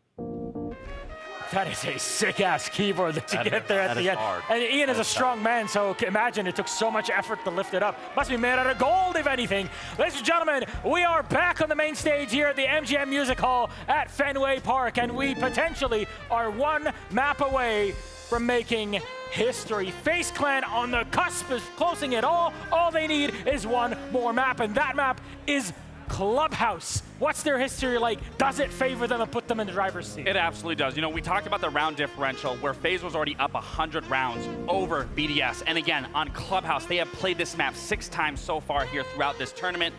That is a sick-ass keyboard that you get there at the end. Hard. And Ian is a strong man, so imagine it took so much effort to lift it up. Must be made out of gold, if anything. Ladies and gentlemen, we are back on the main stage here at the MGM Music Hall at Fenway Park, and we potentially are 1 map away from making history. FaZe Clan on the cusp of closing it all. All they need is 1 more map, and that map is Clubhouse. What's their history like? Does it favor them and put them in the driver's seat? It absolutely does. You know, we talked about the round differential where FaZe was already up 100 rounds over BDS. And again, on Clubhouse, they have played this map 6 times so far here throughout this tournament,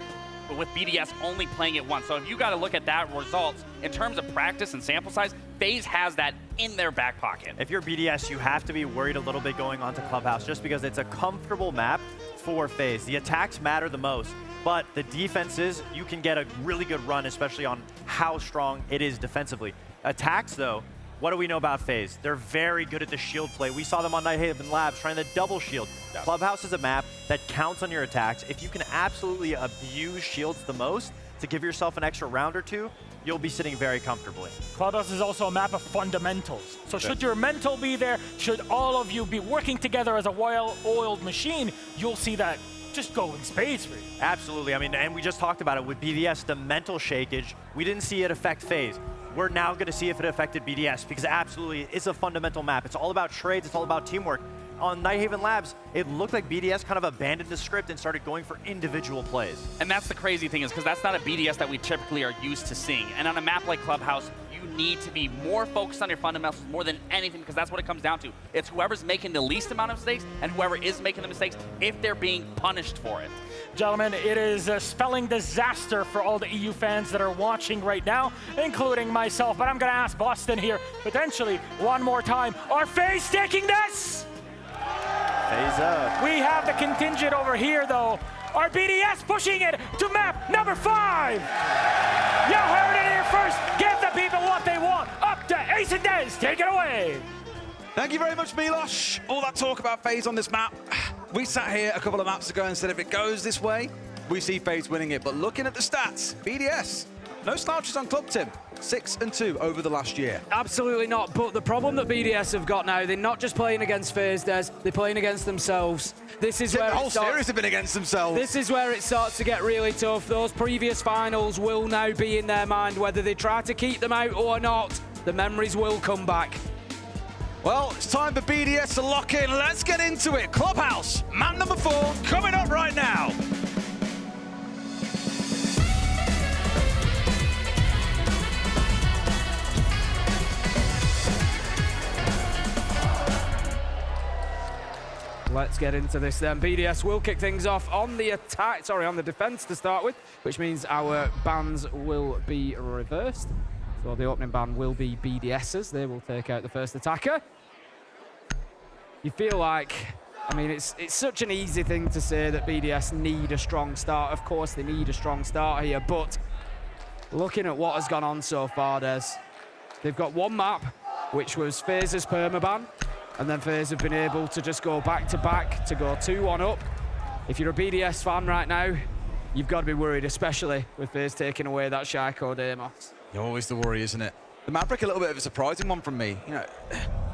but with BDS only playing it once. So if you got to look at that results in terms of practice and sample size, FaZe has that in their back pocket. If you're BDS, you have to be worried a little bit going on to Clubhouse just because it's a comfortable map for FaZe. The attacks matter the most, but the defenses, you can get a really good run, especially on how strong it is defensively. Attacks, though, what do we know about FaZe? They're very good at the shield play. We saw them on Nighthaven Labs trying to double shield. Yeah. Clubhouse is a map that counts on your attacks. If you can absolutely abuse shields the most to give yourself an extra round or 2, you'll be sitting very comfortably. Clubhouse is also a map of fundamentals. So should your mental be there, should all of you be working together as a well-oiled machine, you'll see that just go in spades for you. Absolutely. I mean, and we just talked about it with BDS, the mental shakeage. We didn't see it affect FaZe. We're now going to see if it affected BDS because absolutely it's a fundamental map. It's all about trades. It's all about teamwork. On Nighthaven Labs, it looked like BDS kind of abandoned the script and started going for individual plays. And that's the crazy thing is because that's not a BDS that we typically are used to seeing. And on a map like Clubhouse, you need to be more focused on your fundamentals more than anything because that's what it comes down to. It's whoever's making the least amount of mistakes and whoever is making the mistakes if they're being punished for it. Gentlemen, it is a spelling disaster for all the EU fans that are watching right now, including myself. But I'm going to ask Boston here, potentially one more time. Are FaZe taking this? FaZe up. We have the contingent over here, though. Are BDS pushing it to map number 5? You heard it here first. Give the people what they want. Up to Ace and Dez. Take it away. Thank you very much, Milosh. All that talk about FaZe on this map. We sat here a couple of maps ago and said if it goes this way, we see FaZe winning it. But looking at the stats, BDS, no slouches on Club Tim. 6-2 over the last year. Absolutely not, but the problem that BDS have got now, they're not just playing against FaZe, Des, they're playing against themselves. This is where the whole series have been against themselves. This is where it starts to get really tough. Those previous finals will now be in their mind, whether they try to keep them out or not. The memories will come back. Well, it's time for BDS to lock in. Let's get into it. Clubhouse, map number 4, coming up right now. Let's get into this then. BDS will kick things off on the attack, on the defense to start with, which means our bans will be reversed. So the opening ban will be BDS's. They will take out the first attacker. You feel like, I mean, it's such an easy thing to say that BDS need a strong start. Of course, they need a strong start here, but looking at what has gone on so far, they've got one map, which was FaZe's permaban, and then FaZe have been able to just go back-to-back to go 2-1 up. If you're a BDS fan right now, you've got to be worried, especially with FaZe taking away that Shaiko Demos. Always the worry, isn't it? The Maverick, a little bit of a surprising one from me. You know,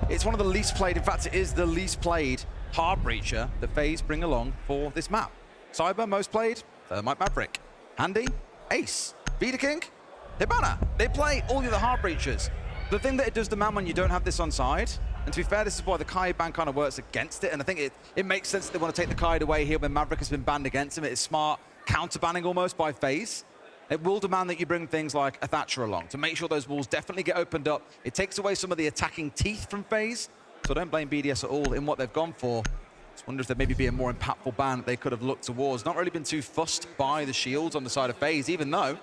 it's one of the least played, in fact, it is the least played hard breacher that FaZe bring along for this map. Cyber, most played, Thermite Maverick. Handy, Ace, Vita King, Hibana. They play all the other hard breachers. The thing that it does demand when you don't have this on side, and to be fair, this is why the Kai ban kind of works against it, and I think it makes sense that they want to take the Kai away here when Maverick has been banned against him. It is smart counter-banning almost by FaZe. It will demand that you bring things like a Thatcher along to make sure those walls definitely get opened up. It takes away some of the attacking teeth from FaZe, so don't blame BDS at all in what they've gone for. Just wonder if there maybe be a more impactful ban that they could have looked towards. Not really been too fussed by the shields on the side of FaZe, even though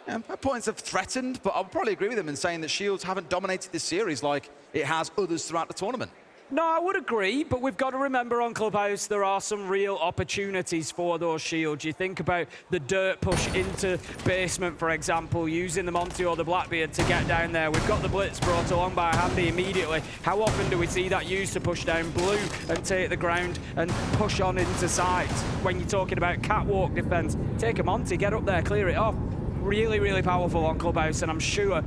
at points have threatened, but I'll probably agree with them in saying that shields haven't dominated this series like it has others throughout the tournament. No, I would agree, but we've got to remember on Clubhouse there are some real opportunities for those shields. You think about the dirt push into basement, for example, using the Monty or the Blackbeard to get down there. We've got the Blitz brought along by Handy immediately. How often do we see that used to push down Blue and take the ground and push on into sides? When you're talking about catwalk defense, take a Monty, get up there, clear it off. Really, really powerful on Clubhouse, and I'm sure,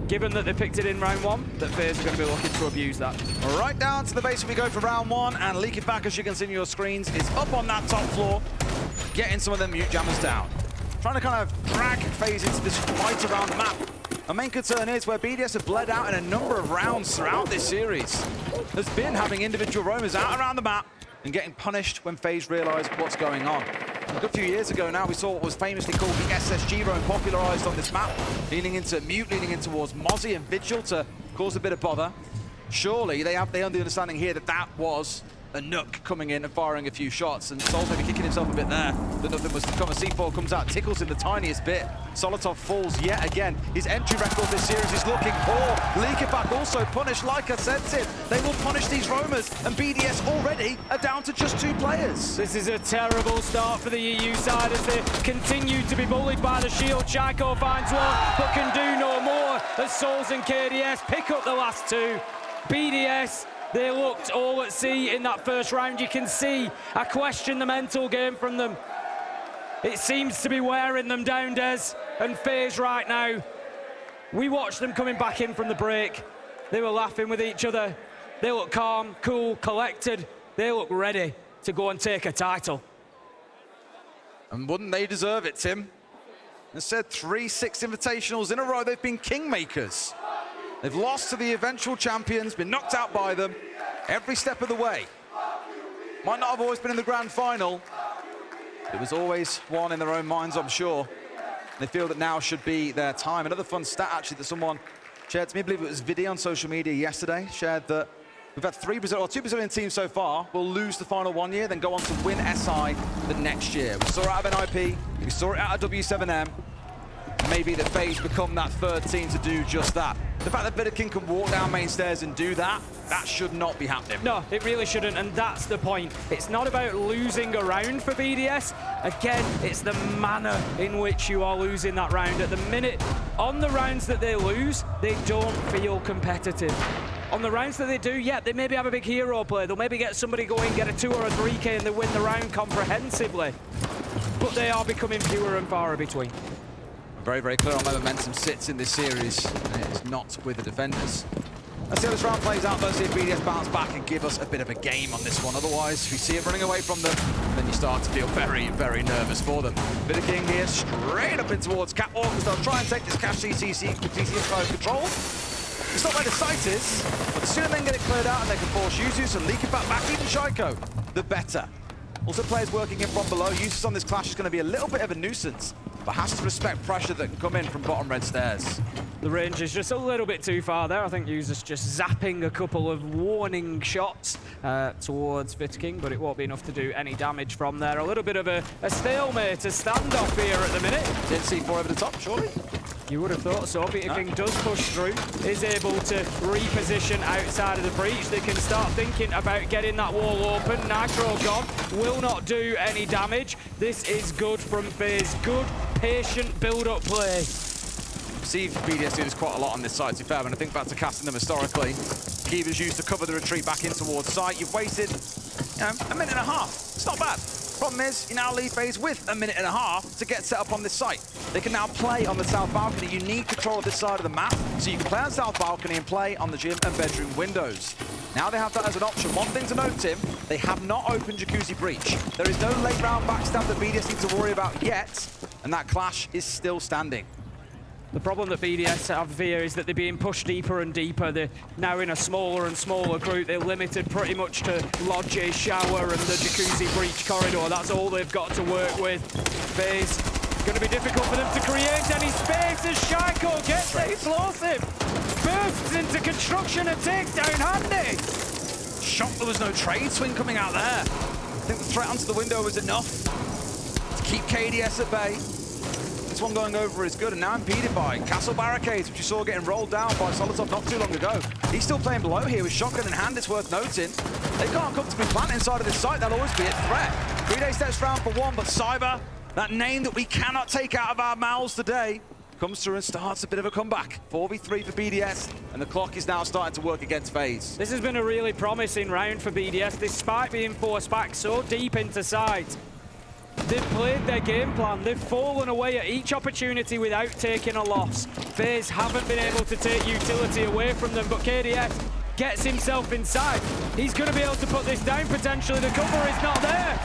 given that they picked it in round one, that FaZe are going to be looking to abuse that. Right down to the base we go for round one, and Leaky Back, as you can see on your screens, is up on that top floor, getting some of them mute jammers down. Trying to kind of drag FaZe into this fight around the map. Our main concern is where BDS have bled out in a number of rounds throughout this series. Has been having individual roamers out around the map and getting punished when FaZe realise what's going on. A good few years ago now, we saw what was famously called the SSG roam popularised on this map, leaning into Mute, leaning in towards Mozzie and Vigil to cause a bit of bother. Surely they have the understanding here that that was a Nook coming in and firing a few shots, and Sol's maybe kicking himself a bit there, that nothing was to come. A C4 comes out, tickles him the tiniest bit. Solotov falls yet again. His entry record this series is looking poor. Leakerback also punished, like I said, Tim. They will punish these roamers, and BDS already are down to just 2 players. This is a terrible start for the EU side as they continue to be bullied by the shield. Chaiko finds one, but can do no more as Souls and KDS pick up the last 2. BDS, they looked all at sea in that first round. You can see, I question the mental game from them. It seems to be wearing them down, Des, and FaZe right now. We watched them coming back in from the break. They were laughing with each other. They look calm, cool, collected. They look ready to go and take a title. And wouldn't they deserve it, Tim? Instead, 3 Six Invitationals in a row. They've been kingmakers. They've lost to the eventual champions, been knocked out by them every step of the way. Might not have always been in the grand final. It was always one in their own minds, I'm sure. They feel that now should be their time. Another fun stat, actually, that someone shared to me, I believe it was Vidi on social media yesterday, shared that we've had 2 Brazilian teams so far will lose the final one year, then go on to win SI the next year. We saw it out of NIP, we saw it out of W7M. Maybe the FaZe become that 3rd team to do just that. The fact that Vidikin can walk down main stairs and do that, that should not be happening. No, it really shouldn't, and that's the point. It's not about losing a round for BDS. Again, it's the manner in which you are losing that round. At the minute, on the rounds that they lose, they don't feel competitive. On the rounds that they do, yeah, they maybe have a big hero play. They'll maybe get somebody going, get a 2 or a 3K, and they win the round comprehensively. But they are becoming fewer and far between. Very, very clear on where momentum sits in this series, and it is not with the defenders. Let's see how this round plays out, though, see if BDS bounce back and give us a bit of a game on this one. Otherwise, if we see it running away from them, then you start to feel very, very nervous for them. Vidiking here, straight up in towards Catwalk, as they'll try and take this cash CC inside control. It's not where the site is, but the sooner they can get it cleared out and they can force Yuzus and leak it back, even Shaiko, the better. Also, players working in from below. Yuzus on this clash is going to be a little bit of a nuisance, but has to respect pressure that can come in from bottom red stairs. The range is just a little bit too far there. I think Yuzus just zapping a couple of warning shots towards Vidiking, but it won't be enough to do any damage from there. A little bit of a stalemate, a standoff here at the minute. Did C4 over the top, surely? You would have thought so. Vidiking does push through, is able to reposition outside of the breach. They can start thinking about getting that wall open. Nitro gone, will not do any damage. This is good from FaZe. Good, patient build-up play. See BDS do this quite a lot on this side, to be fair. When I think back to casting them historically, Kiva's used to cover the retreat back in towards site. You've wasted, a minute and a half. It's not bad. Problem is, you now leave FaZe with a minute and a half to get set up on this site. They can now play on the south balcony. You need control of this side of the map, so you can play on south balcony and play on the gym and bedroom windows. Now they have that as an option. One thing to note, Tim, they have not opened Jacuzzi Breach. There is no late round backstab that BDS need to worry about yet, and that clash is still standing. The problem that BDS have here is that they're being pushed deeper and deeper. They're now in a smaller and smaller group. They're limited pretty much to Lodge's shower and the jacuzzi breach corridor. That's all they've got to work with. FaZe, going to be difficult for them to create any space as Shaiko gets the explosive. Bursts into construction and takes down Handy. Shocked there was no trade swing coming out there. I think the threat onto the window was enough to keep KDS at bay. This one going over is good, and now impeded by castle barricades, which you saw getting rolled down by Solotov not too long ago. He's still playing below here with shotgun in hand, it's worth noting. They can't comfortably plant inside of this site, they'll always be a threat. 3-Day steps round for one, but Cyber, that name that we cannot take out of our mouths today, comes through and starts a bit of a comeback. 4v3 for BDS, and the clock is now starting to work against FaZe. This has been a really promising round for BDS, despite being forced back so deep into site. They've played their game plan. They've fallen away at each opportunity without taking a loss. FaZe haven't been able to take utility away from them, but KDS gets himself inside. He's going to be able to put this down potentially. The cover is not there.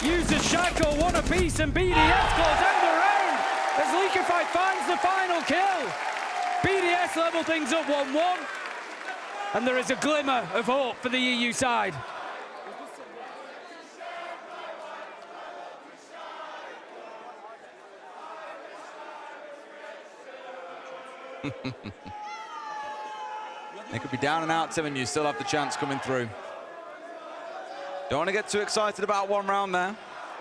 Uses Shaiko one apiece, and BDS close out the round as Liquify finds the final kill. BDS level things up 1-1, and there is a glimmer of hope for the EU side. They could be down and out, Tim, and you still have the chance coming through. Don't want to get too excited about one round there.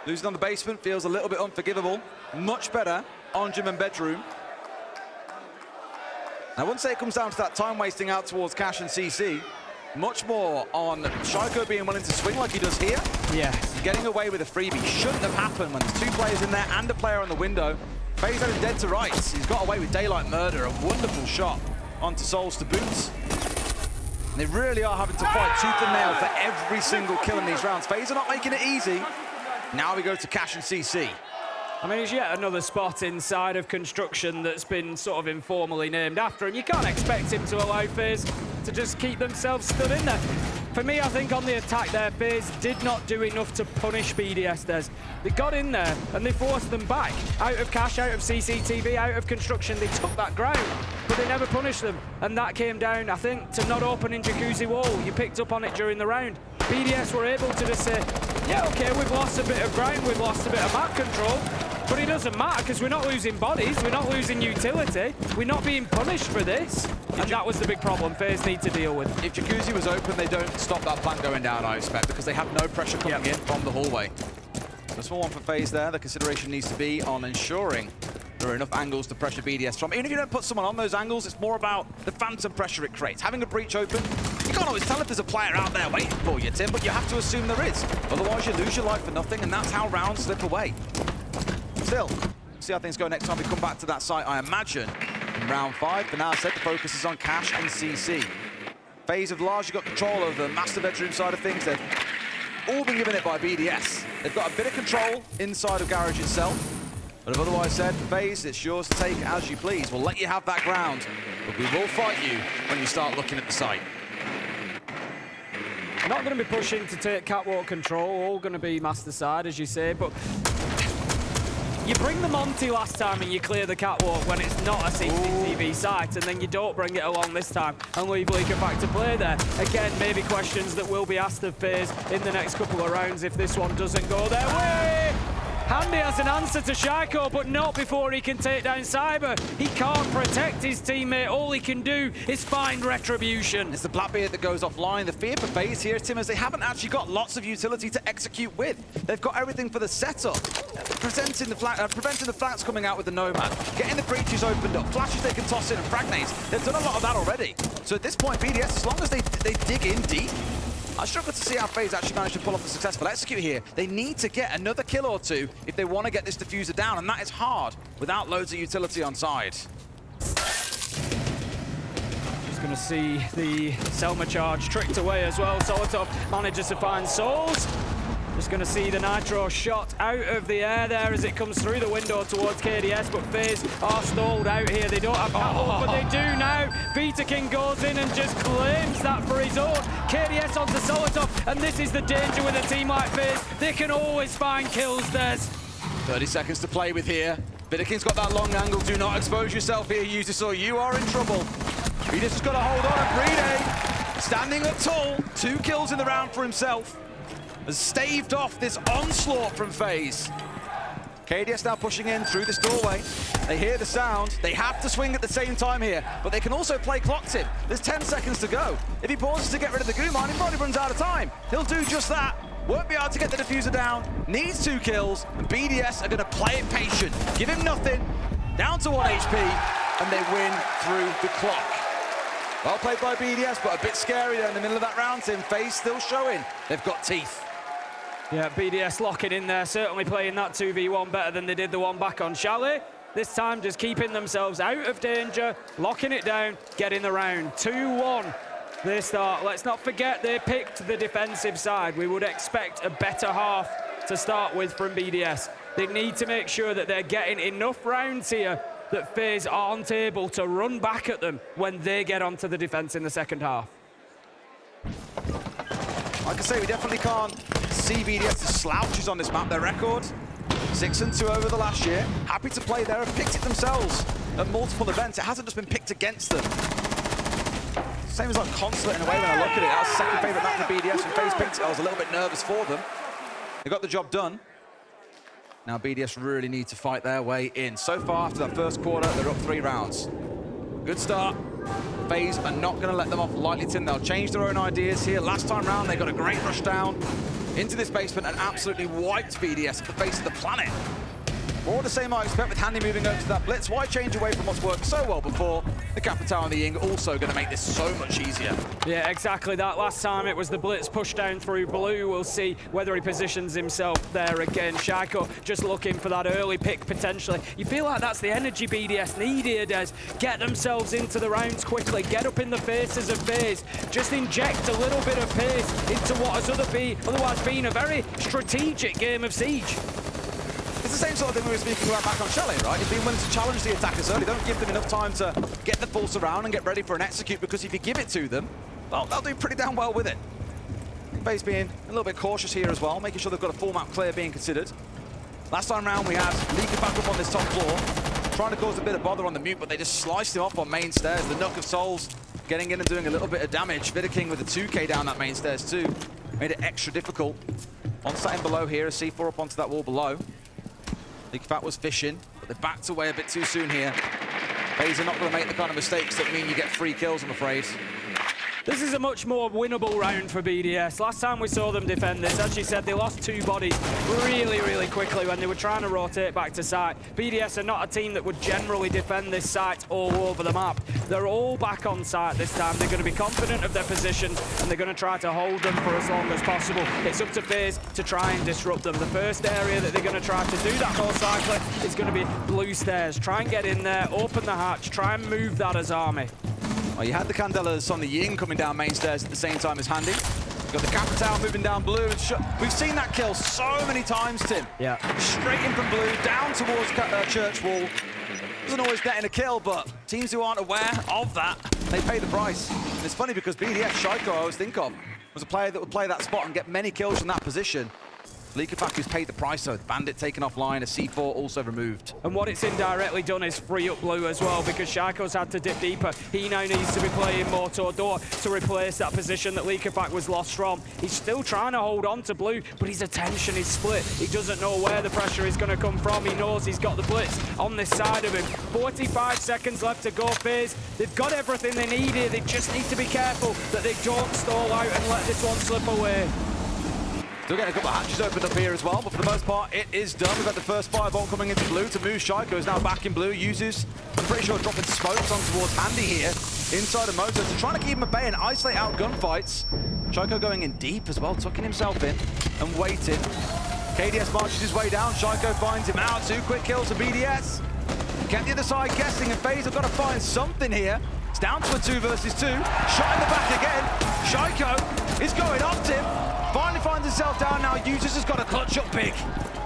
Losing on the basement feels a little bit unforgivable. Much better on gym and bedroom. I wouldn't say it comes down to that time wasting out towards Cash and CC. Much more on Shaiko being willing to swing like he does here. Yeah. Getting away with a freebie shouldn't have happened when there's two players in there and a player on the window. FaZe had him dead to rights. He's got away with daylight murder. A wonderful shot onto Souls to boots. And they really are having to fight tooth and nail for every single kill in these rounds. FaZe are not making it easy. Now we go to Cash and CC. I mean, it's yet another spot inside of construction that's been sort of informally named after him. You can't expect him to allow FaZe to just keep themselves stood in there. For me, I think on the attack there, FaZe did not do enough to punish BDS, Des. They got in there and they forced them back. Out of Cash, out of CCTV, out of construction, they took that ground, but they never punished them. And that came down, I think, to not opening Jacuzzi Wall. You picked up on it during the round. BDS were able to just say, yeah, okay, we've lost a bit of ground, we've lost a bit of map control, but it doesn't matter because we're not losing bodies, we're not losing utility, we're not being punished for this. And that was the big problem FaZe need to deal with. If Jacuzzi was open, they don't stop that plant going down, I expect, because they have no pressure coming in from the hallway. The small one for FaZe there. The consideration needs to be on ensuring there are enough angles to pressure BDS from. Even if you don't put someone on those angles, it's more about the phantom pressure it creates. Having a breach open, you can't always tell if there's a player out there waiting for you, Tim, but you have to assume there is. Otherwise, you lose your life for nothing, and that's how rounds slip away. Still, see how things go next time we come back to that site, I imagine. In round 5, for now, said the focus is on Cash and CC. FaZe have largely got control of the master bedroom side of things. They've all been given it by BDS. They've got a bit of control inside of Garage itself. But have otherwise said, FaZe, it's yours to take as you please. We'll let you have that ground, but we will fight you when you start looking at the site. Not going to be pushing to take catwalk control, all going to be master side, as you say, but you bring the Monty last time and you clear the catwalk when it's not a CCTV site, and then you don't bring it along this time and leave Leaker back to play there. Again, maybe questions that will be asked of FaZe in the next couple of rounds if this one doesn't go their way. Handy has an answer to Shaiko, but not before he can take down Cyber. He can't protect his teammate. All he can do is find retribution. It's the Blackbeard that goes offline. The fear for FaZe here, Tim, is they haven't actually got lots of utility to execute with. They've got everything for the setup. Preventing the flanks coming out with the Nomad. Getting the breaches opened up. Flashes they can toss in and frag nades. They've done a lot of that already. So at this point, BDS, as long as they dig in deep, I struggle to see how FaZe actually managed to pull off a successful execute here. They need to get another kill or two if they want to get this diffuser down, and that is hard without loads of utility on side. Just going to see the Selma charge tricked away as well. Solotov manages to find Souls. Just going to see the Nitro shot out of the air there as it comes through the window towards KDS, but FaZe are stalled out here. They don't have catwalk, but they do now. Vita King goes in and just claims that for his own. KDS onto Solotov, and this is the danger with a team like FaZe. They can always find kills, Des. 30 seconds to play with here. Bidiking's got that long angle. Do not expose yourself here, Usis, or you are in trouble. He just has got to hold on, and Brede, standing up tall, 2 kills in the round for himself, has staved off this onslaught from FaZe. KDS now pushing in through this doorway. They hear the sound. They have to swing at the same time here, but they can also play clocked him. There's 10 seconds to go. If he pauses to get rid of the goo mine, he probably runs out of time. He'll do just that. Won't be able to get the diffuser down. Needs 2 kills, and BDS are going to play it patient. Give him nothing. Down to 1 HP, and they win through the clock. Well played by BDS, but a bit scary there in the middle of that round, Tim. FaZe still showing they've got teeth. Yeah, BDS locking in there, certainly playing that 2v1 better than they did the one back on Chalet. This time just keeping themselves out of danger, locking it down, getting the round. 2-1 they start. Let's not forget they picked the defensive side. We would expect a better half to start with from BDS. They need to make sure that they're getting enough rounds here that FaZe aren't able to run back at them when they get onto the defense in the second half. Like I say, we definitely can't see BDS as slouches on this map. Their record, 6-2 over the last year. Happy to play there, have picked it themselves at multiple events. It hasn't just been picked against them. Same as like Consulate in a way when I look at it. That was second favorite map for BDS, and FaZe picked it. I was a little bit nervous for them. They got the job done. Now BDS really need to fight their way in. So far, after that first quarter, they're up 3 rounds. Good start. FaZe are not going to let them off lightly, Tim. They'll change their own ideas here. Last time round, they got a great rush down into this basement and absolutely wiped BDS at the face of the planet. More the same I expect with Handy moving over to that blitz. Why change away from what's worked so well before? The Capitao and the Ying also going to make this so much easier. Yeah, exactly that. Last time it was the blitz push down through blue. We'll see whether he positions himself there again. Shaiko just looking for that early pick potentially. You feel like that's the energy BDS need here, Des. Get themselves into the rounds quickly. Get up in the faces of FaZe. Just inject a little bit of pace into what has otherwise been a very strategic game of Siege. It's the same sort of thing we were speaking about back on Chalet, right? You've been willing to challenge the attackers early. Don't give them enough time to get the full surround and get ready for an execute, because if you give it to them, well, they'll do pretty damn well with it. FaZe being a little bit cautious here as well, making sure they've got a full map clear being considered. Last time round we had Leaker back up on this top floor, trying to cause a bit of bother on the mute, but they just sliced him off on main stairs. The Nook of Souls getting in and doing a little bit of damage. Vidaking with a 2k down that main stairs too. Made it extra difficult. On setting below here, a C4 up onto that wall below. Leakyfat was fishing, but they backed away a bit too soon here. FaZe are not going to make the kind of mistakes that mean you get 3 kills, I'm afraid. This is a much more winnable round for BDS. Last time we saw them defend this, as you said, they lost 2 bodies really, really quickly when they were trying to rotate back to site. BDS are not a team that would generally defend this site all over the map. They're all back on site this time. They're going to be confident of their positions, and they're going to try to hold them for as long as possible. It's up to FaZe to try and disrupt them. The first area that they're going to try to do that most likely is going to be blue stairs. Try and get in there, open the hatch, try and move that as army. Well, you had the Candelas on the Ying coming down main stairs at the same time as Handy. You've got the Capitao moving down blue. We've seen that kill so many times, Tim. Yeah. Straight in from blue, down towards Church Wall. Doesn't always get in a kill, but teams who aren't aware of that, they pay the price. And it's funny because BDS, Shaiko, I always think of, was a player that would play that spot and get many kills from that position. Leakyfat, who's paid the price, so Bandit taken offline, a C4 also removed. And what it's indirectly done is free up blue as well, because Shaiko's had to dip deeper. He now needs to be playing more toward door to replace that position that Leakyfat was lost from. He's still trying to hold on to blue, but his attention is split. He doesn't know where the pressure is going to come from. He knows he's got the blitz on this side of him. 45 seconds left to go, FaZe. They've got everything they need here. They just need to be careful that they don't stall out and let this one slip away. Still getting a couple of hatches opened up here as well, but for the most part, it is done. We've got the first fireball coming into blue to move. Shaiko is now back in blue, uses, I'm pretty sure, dropping smokes on towards Handy here, inside of Moto. So trying to keep him at bay and isolate out gunfights. Shaiko going in deep as well, tucking himself in and waiting. KDS marches his way down, Shaiko finds him out. 2 quick kills to BDS. Get the other side guessing, and FaZe have got to find something here. It's down to a 2 versus 2. Shot in the back again. Shaiko is going off Tim. Finally finds himself down now. Users has got a clutch up big.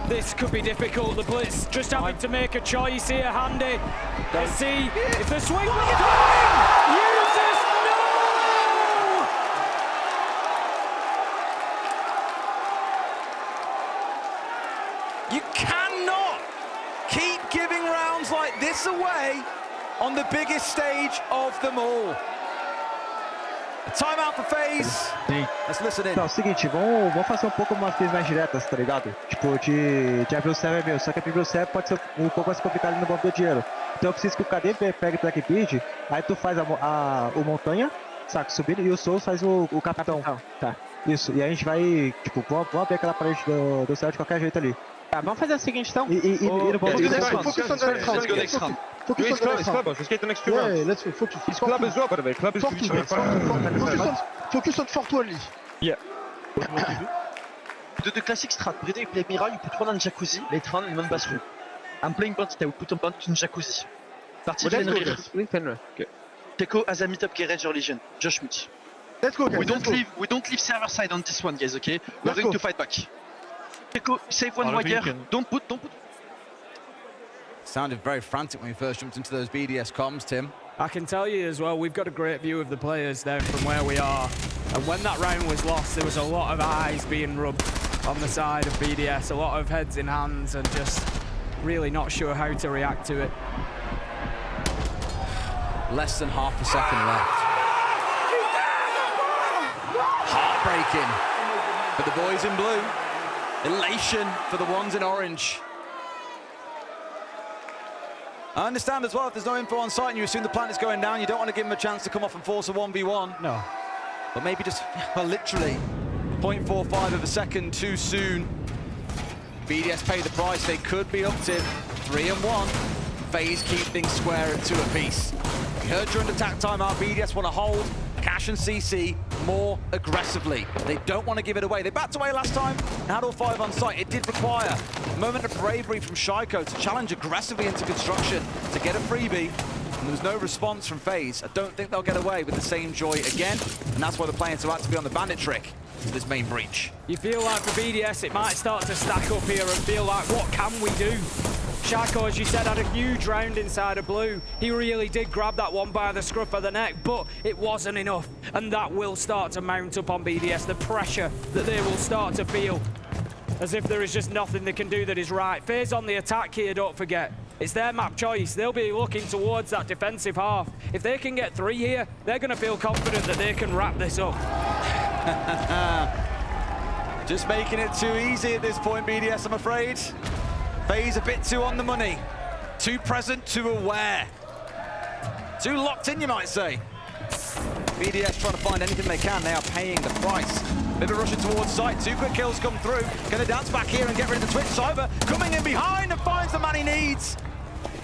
This could be difficult. The blitz just having to make a choice here, Handy. Let's see if the swing will go. Users, no! You cannot keep giving this away on the biggest stage of them all. A timeout for FaZe. Let's listen in. Não, é o seguinte, vamos fazer um pouco umas plays mais diretas, tá ligado? Tipo, de Avril 7 é meu, só que a Avril 7 pode ser um pouco mais complicado no banco do dinheiro. Então eu preciso que o KD pegue o Black Beard, aí tu faz o Montanha, saca, subindo, e o Soul faz o Capitão. Tá, isso, e a gente vai, tipo, vamos abrir aquela parede do céu de qualquer jeito ali. Tá, vamos fazer o seguinte então. E no banco do dinheiro. Focus on the next round. Focus on let's get the next 2 Yeah, rounds. let's focus. He's club as well, by the way. Club is Focus on 4-2 only. Yeah. The classic strat. Brede, you play Mira, you put one on Jacuzzi, late round, and one bathroom. I'm playing Bandit, I will put a Bandit in Jacuzzi. Party Let's go, Fenrir. let's Fenrir. Okay. Teko as a meetup garage or Legion. Josh Mitch. Let's go, guys. We don't leave server side on this one, guys, okay? We're going to fight back. Teko, save one Wagger. Don't put. Sounded very frantic when we first jumped into those BDS comms, Tim. I can tell you as well, we've got a great view of the players there from where we are. And when that round was lost, there was a lot of eyes being rubbed on the side of BDS, a lot of heads in hands and just really not sure how to react to it. Less than half a second left. Heartbreaking for the boys in blue. Elation for the ones in orange. I understand as well, if there's no info on site and you assume the plant is going down, you don't want to give them a chance to come off and force a 1v1. No. But maybe just, well, literally 0.45 of a second too soon. BDS pay the price. They could be up to 3-1. FaZe keep things square at 2 apiece. We heard during the attack timeout, BDS want to hold Cash and CC more aggressively. They don't want to give it away. They backed away last time and had all 5 on site. It did require a moment of bravery from Shaiko to challenge aggressively into construction to get a freebie. And there was no response from FaZe. I don't think they'll get away with the same joy again. And that's why they're playing so actively on the bandit trick to this main breach. You feel like for BDS, it might start to stack up here and feel like, what can we do? Shaiko, as you said, had a huge round inside of blue. He really did grab that one by the scruff of the neck, but it wasn't enough. And that will start to mount up on BDS, the pressure that they will start to feel. As if there is just nothing they can do that is right. FaZe on the attack here, don't forget. It's their map choice. They'll be looking towards that defensive half. If they can get 3 here, they're going to feel confident that they can wrap this up. Just making it too easy at this point, BDS, I'm afraid. FaZe a bit too on the money. Too present, too aware. Too locked in, you might say. BDS trying to find anything they can. They are paying the price. Bit of rushing towards site. 2 quick kills come through. Gonna dance back here and get rid of the Twitch. Cyber coming in behind and finds the man he needs.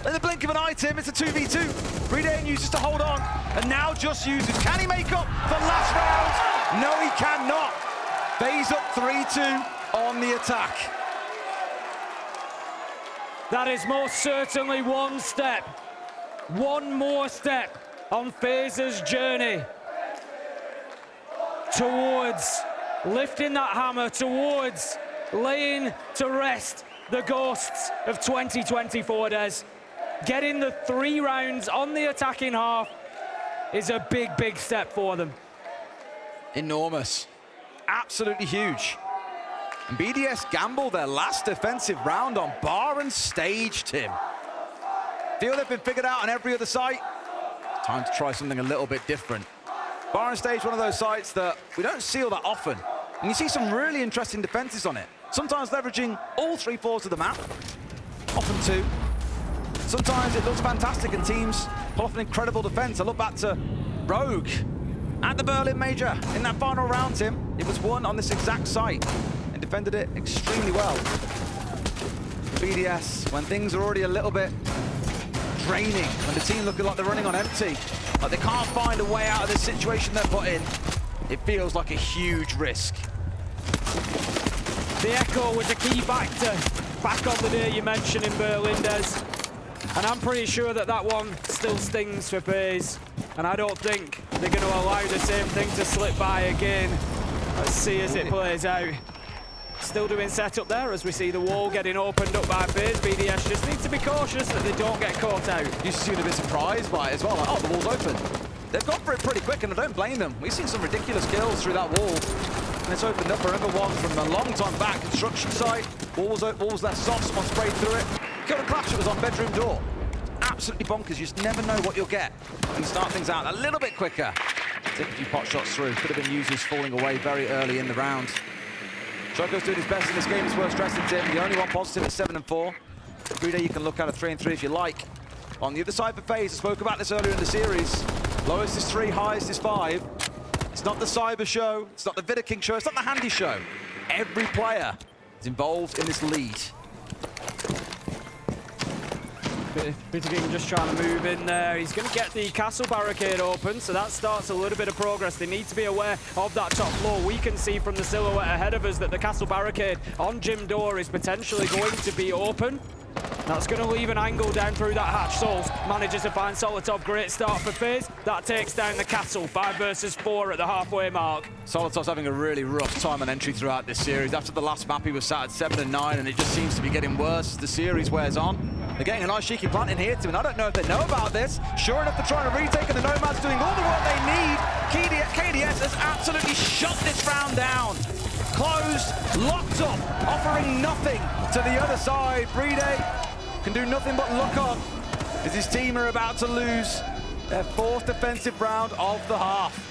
In the blink of an eye, Tim, it's a 2v2. Redan uses to hold on, and now just uses. Can he make up for last round? No, he cannot. FaZe up 3-2 on the attack. That is most certainly one step. One more step on FaZe's journey towards lifting that hammer, towards laying to rest the ghosts of 2024, Des. Getting the 3 rounds on the attacking half is a big, big step for them. Enormous. Absolutely huge. And BDS gambled their last defensive round on bar and stage, Tim. Feel they've been figured out on every other site? It's time to try something a little bit different. Bar and stage, one of those sites that we don't see all that often. And you see some really interesting defenses on it. Sometimes leveraging all 3 floors of the map, often 2. Sometimes it looks fantastic and teams pull off an incredible defense. I look back to Rogue at the Berlin Major in that final round, Tim. It was won on this exact site and defended it extremely well. BDS, when things are already a little bit draining, when the team looking like they're running on empty, like they can't find a way out of this situation they're put in, it feels like a huge risk. The Echo was a key factor back on the day you mentioned in Berlin, Des. And I'm pretty sure that that one still stings for FaZe. And I don't think they're going to allow the same thing to slip by again. Let's see as it plays out. Still doing setup there as we see the wall getting opened up by FaZe. BDS just need to be cautious that they don't get caught out. You seem a bit surprised by it as well. Like, oh, the wall's open. They've gone for it pretty quick, and I don't blame them. We've seen some ridiculous kills through that wall. And it's opened up. I remember one from a long time back, construction site. Wall was left soft, someone sprayed through it. Killed a clash, it was on bedroom door. absolutely bonkers. You just never know what you'll get. And start things out a little bit quicker. Take a few pot shots through. Could have been users falling away very early in the round. Choco's doing his best in this game. It's worth stressing, Tim. The only one positive at 7-4. Every day you can look at a 3-3 if you like. On the other side for FaZe, I spoke about this earlier in the series. Lowest is 3, highest is 5. It's not the Cyber show. It's not the Vida King show. It's not the Handy show. Every player is involved in this lead. Vida King just trying to move in there. He's going to get the castle barricade open, so that starts a little bit of progress. They need to be aware of that top floor. We can see from the silhouette ahead of us that the castle barricade on Gym Door is potentially going to be open. That's going to leave an angle down through that hatch. Souls manages to find Solotov. Great start for FaZe. That takes down the castle. 5 versus 4 at the halfway mark. Solotov's having a really rough time on entry throughout this series. After the last map, he was sat at 7-9, and it just seems to be getting worse as the series wears on. They're getting a nice cheeky plant in here, Tim, and I don't know if they know about this. Sure enough, they're trying to retake, and the Nomads doing all the work they need. KDS has absolutely shut this round down. Closed, locked up, offering nothing to the other side. Brede can do nothing but look on as his team are about to lose their 4th defensive round of the half.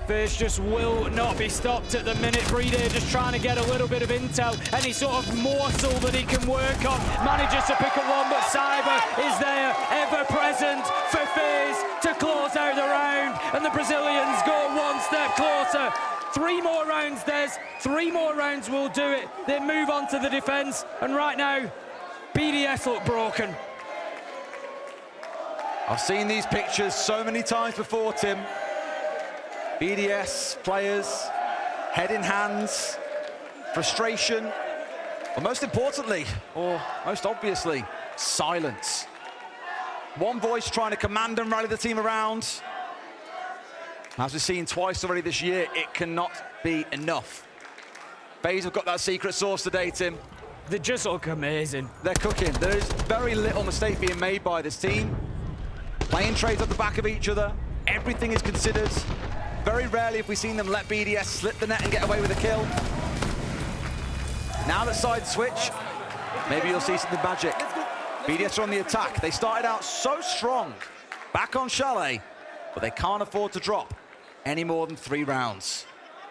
FaZe just will not be stopped at the minute. Brede just trying to get a little bit of intel, any sort of morsel that he can work on. Manages to pick up one, but Cyber is there, ever present for FaZe to close out the round. And the Brazilians go one step closer. 3 more rounds, Des. 3 more rounds will do it. They move on to the defense, and right now, BDS look broken. I've seen these pictures so many times before, Tim. BDS players, head in hands, frustration, but most importantly, or most obviously, silence. One voice trying to command and rally the team around. As we've seen twice already this year, it cannot be enough. FaZe have got that secret sauce today, Tim. They just look amazing. They're cooking. There is very little mistake being made by this team. Playing trades off the back of each other. Everything is considered. Very rarely have we seen them let BDS slip the net and get away with a kill. Now that side switch, maybe you'll see something magic. BDS are on the attack. They started out so strong, back on Chalet, but they can't afford to drop any more than 3 rounds.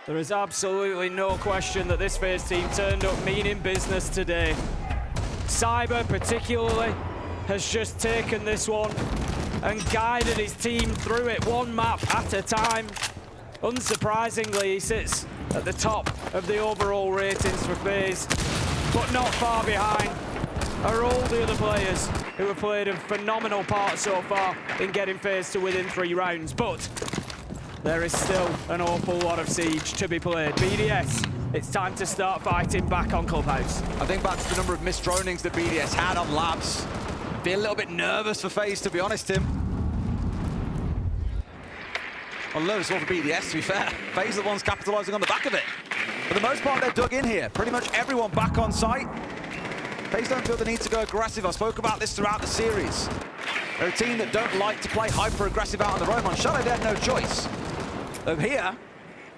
There is absolutely no question that this FaZe team turned up meaning business today. Cyber particularly has just taken this one and guided his team through it 1 map at a time. Unsurprisingly, he sits at the top of the overall ratings for FaZe, but not far behind are all the other players who have played a phenomenal part so far in getting FaZe to within 3 rounds. But there is still an awful lot of siege to be played. BDS, it's time to start fighting back on Clubhouse. I think back to the number of missed dronings that BDS had on labs. Be a little bit nervous for FaZe, to be honest, Tim. Well, loads more for BDS, to be fair. FaZe are the ones capitalizing on the back of it. For the most part, they're dug in here. Pretty much everyone back on site. FaZe don't feel the need to go aggressive. I spoke about this throughout the series. They're a team that don't like to play hyper-aggressive out on their own. On Chalet, they had no choice. Over here,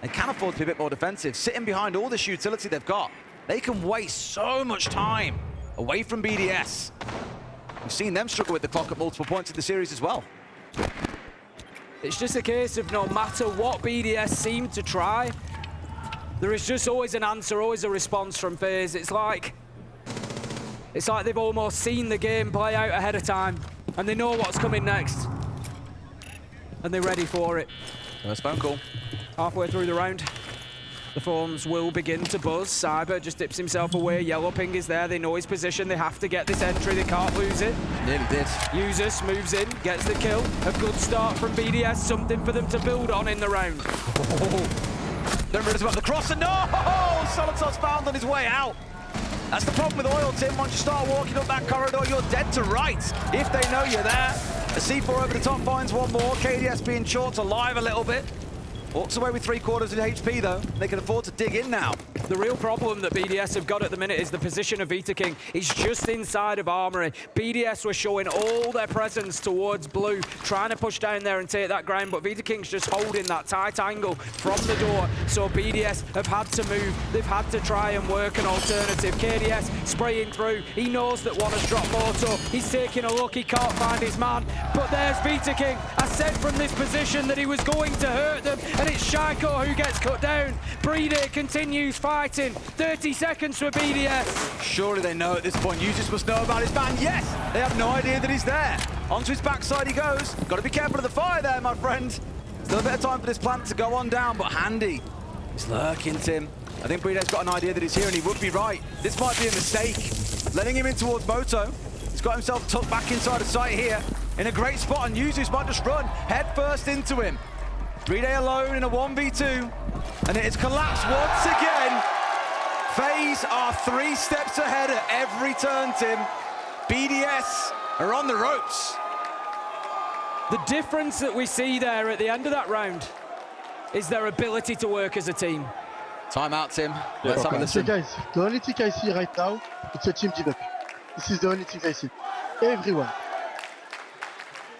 they can afford to be a bit more defensive. Sitting behind all this utility they've got, they can waste so much time away from BDS. We've seen them struggle with the clock at multiple points in the series as well. It's just a case of no matter what BDS seem to try, there is just always an answer, always a response from FaZe. It's like they've almost seen the game play out ahead of time, and they know what's coming next, and they're ready for it. First phone call. Halfway through the round, the phones will begin to buzz. Cyber just dips himself away. Yellow ping is there. They know his position. They have to get this entry. They can't lose it. Nearly did. Usus moves in, gets the kill. A good start from BDS. Something for them to build on in the round. Don't realize about the cross, and no! Solotov's found on his way out. That's the problem with oil, Tim. Once you start walking up that corridor, you're dead to rights. If they know you're there. A C4 over the top finds one more. KDS being short alive a little bit. Walks away with 3/4 of HP, though. They can afford to dig in now. The real problem that BDS have got at the minute is the position of Vita King. He's just inside of Armory. BDS were showing all their presence towards blue, trying to push down there and take that ground, but Vita King's just holding that tight angle from the door. So BDS have had to move. They've had to try and work an alternative. KDS spraying through. He knows that one has dropped Moto. He's taking a look. He can't find his man. But there's Vita King. I said from this position that he was going to hurt them, and it's Shaiko who gets cut down. Brede continues fighting. 30 seconds for BDS. Surely they know at this point. Users must know about his man. Yes, they have no idea that he's there. Onto his backside he goes. Got to be careful of the fire there, my friend. Still a bit of time for this plant to go on down, but Handy is lurking, Tim. I think Brede's got an idea that he's here, and he would be right. This might be a mistake. Letting him in towards Moto. He's got himself tucked back inside of sight here. In a great spot, and Users might just run head first into him. Brede alone in a 1v2, and it has collapsed once again. FaZe are 3 steps ahead at every turn, Tim. BDS are on the ropes. The difference that we see there at the end of that round is their ability to work as a team. Time out, Tim. Let's have a listen. Guys, the only thing I see right now, it's a team give up. This is the only thing I see. Everyone.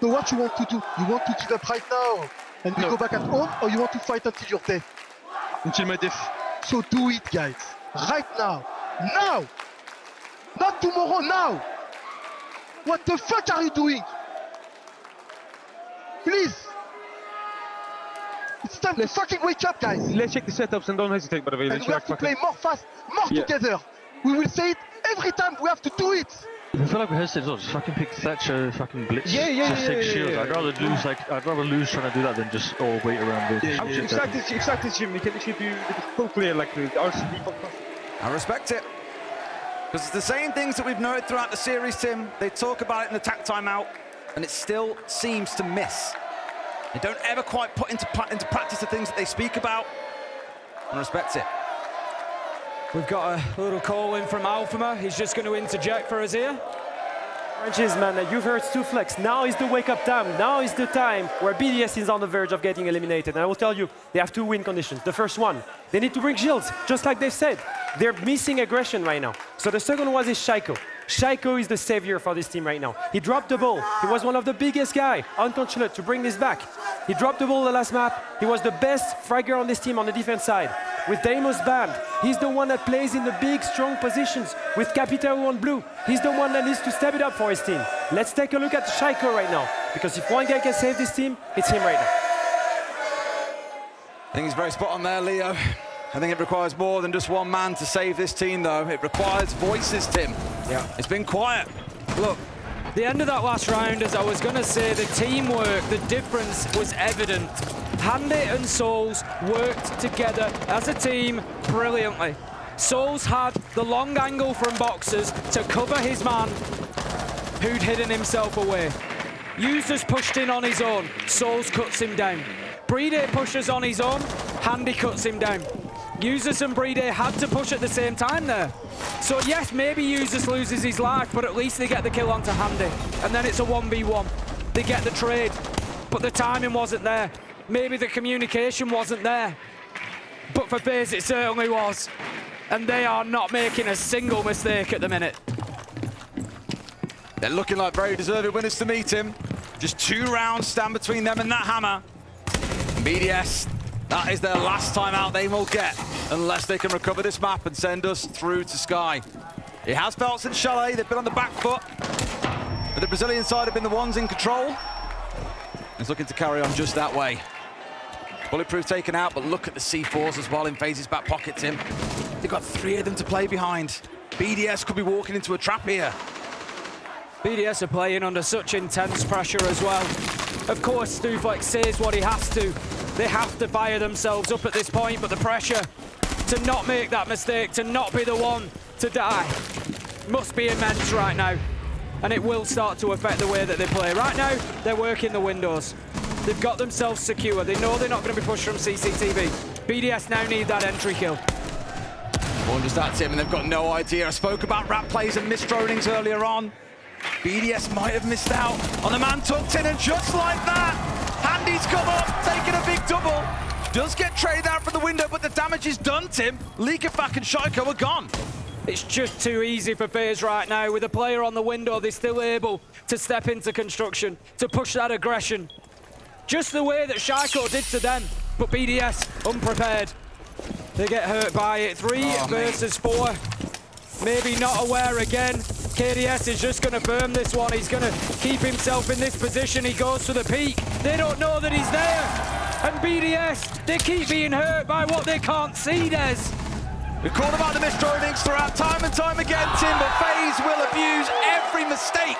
So what you want to do? You want to give up right now and we go back at home, or you want to fight until your death? Until my death. So do it, guys. Right now. Now! Not tomorrow, now! What the fuck are you doing? Please! It's time to fucking wake up, guys! Let's check the setups and don't hesitate, by the way. And we have to play more fast, more together. We will say it every time, we have to do it! If I feel like we hesitate as well, just fucking pick Thatcher, fucking blitz, just take shields. I'd rather lose, I'd rather lose trying to do that than just all wait around. Exactly, Jim. You can literally do the full clear, like the RCB. I respect it. Because it's the same things that we've noted throughout the series, Tim. They talk about it in the attack timeout, and it still seems to miss. They don't ever quite put into practice the things that they speak about. I respect it. We've got a little call in from Alphama. He's just going to interject for us here. Oranges, man, you've heard Stu Flex. Now is the wake-up time. Now is the time where BDS is on the verge of getting eliminated. And I will tell you, they have 2 win conditions. The first one, they need to bring shields, just like they've said. They're missing aggression right now. So the second one is Shaiko. Shaiko is the savior for this team right now. He dropped the ball. He was one of the biggest guys, uncontrolled, to bring this back. He dropped the ball the last map. He was the best fragger on this team on the defense side. With Deimos banned, he's the one that plays in the big, strong positions. With Capitao on blue, he's the one that needs to step it up for his team. Let's take a look at Shaiko right now, because if one guy can save this team, it's him right now. I think he's very spot on there, Leo. I think it requires more than just one man to save this team, though. It requires voices, Tim. Yeah. It's been quiet. Look, the end of that last round, as I was going to say, the teamwork, the difference was evident. Handy and Souls worked together as a team brilliantly. Souls had the long angle from boxers to cover his man, who'd hidden himself away. Users pushed in on his own. Souls cuts him down. Brede pushes on his own. Handy cuts him down. Users and Brede had to push at the same time there. So yes, maybe Users loses his life, but at least they get the kill onto Handy. And then it's a 1v1. They get the trade, but the timing wasn't there. Maybe the communication wasn't there. But for FaZe, it certainly was. And they are not making a single mistake at the minute. They're looking like very deserving winners to me, Tim. Just 2 rounds stand between them and that hammer. And BDS, that is their last time out they will get, unless they can recover this map and send us through to Sky. It has felt since Chalet, they've been on the back foot. But the Brazilian side have been the ones in control. It's looking to carry on just that way. Bulletproof taken out, but look at the C4s as well in FaZe's back pocket, Tim. They've got 3 of them to play behind. BDS could be walking into a trap here. BDS are playing under such intense pressure as well. Of course, Stuflex says what he has to. They have to fire themselves up at this point, but the pressure to not make that mistake, to not be the one to die, must be immense right now. And it will start to affect the way that they play. Right now, they're working the windows. They've got themselves secure. They know they're not going to be pushed from CCTV. BDS now need that entry kill. More than just that, Tim, and they've got no idea. I spoke about rat plays and missed dronings earlier on. BDS might have missed out on the man tucked in, and just like that, Handy's come up, taking a big double. does get traded out from the window, but the damage is done, Tim. Leakafak and Shaiko are gone. It's just too easy for FaZe right now. With a player on the window, they're still able to step into construction, to push that aggression. Just the way that Shaiko did to them, but BDS unprepared. They get hurt by it. 3 versus 4. Maybe not aware again. KDS is just going to firm this one. He's going to keep himself in this position. He goes for the peak. They don't know that he's there. And BDS, they keep being hurt by what they can't see, Des. We've called about the misdrownings throughout time and time again, Tim, but FaZe will abuse every mistake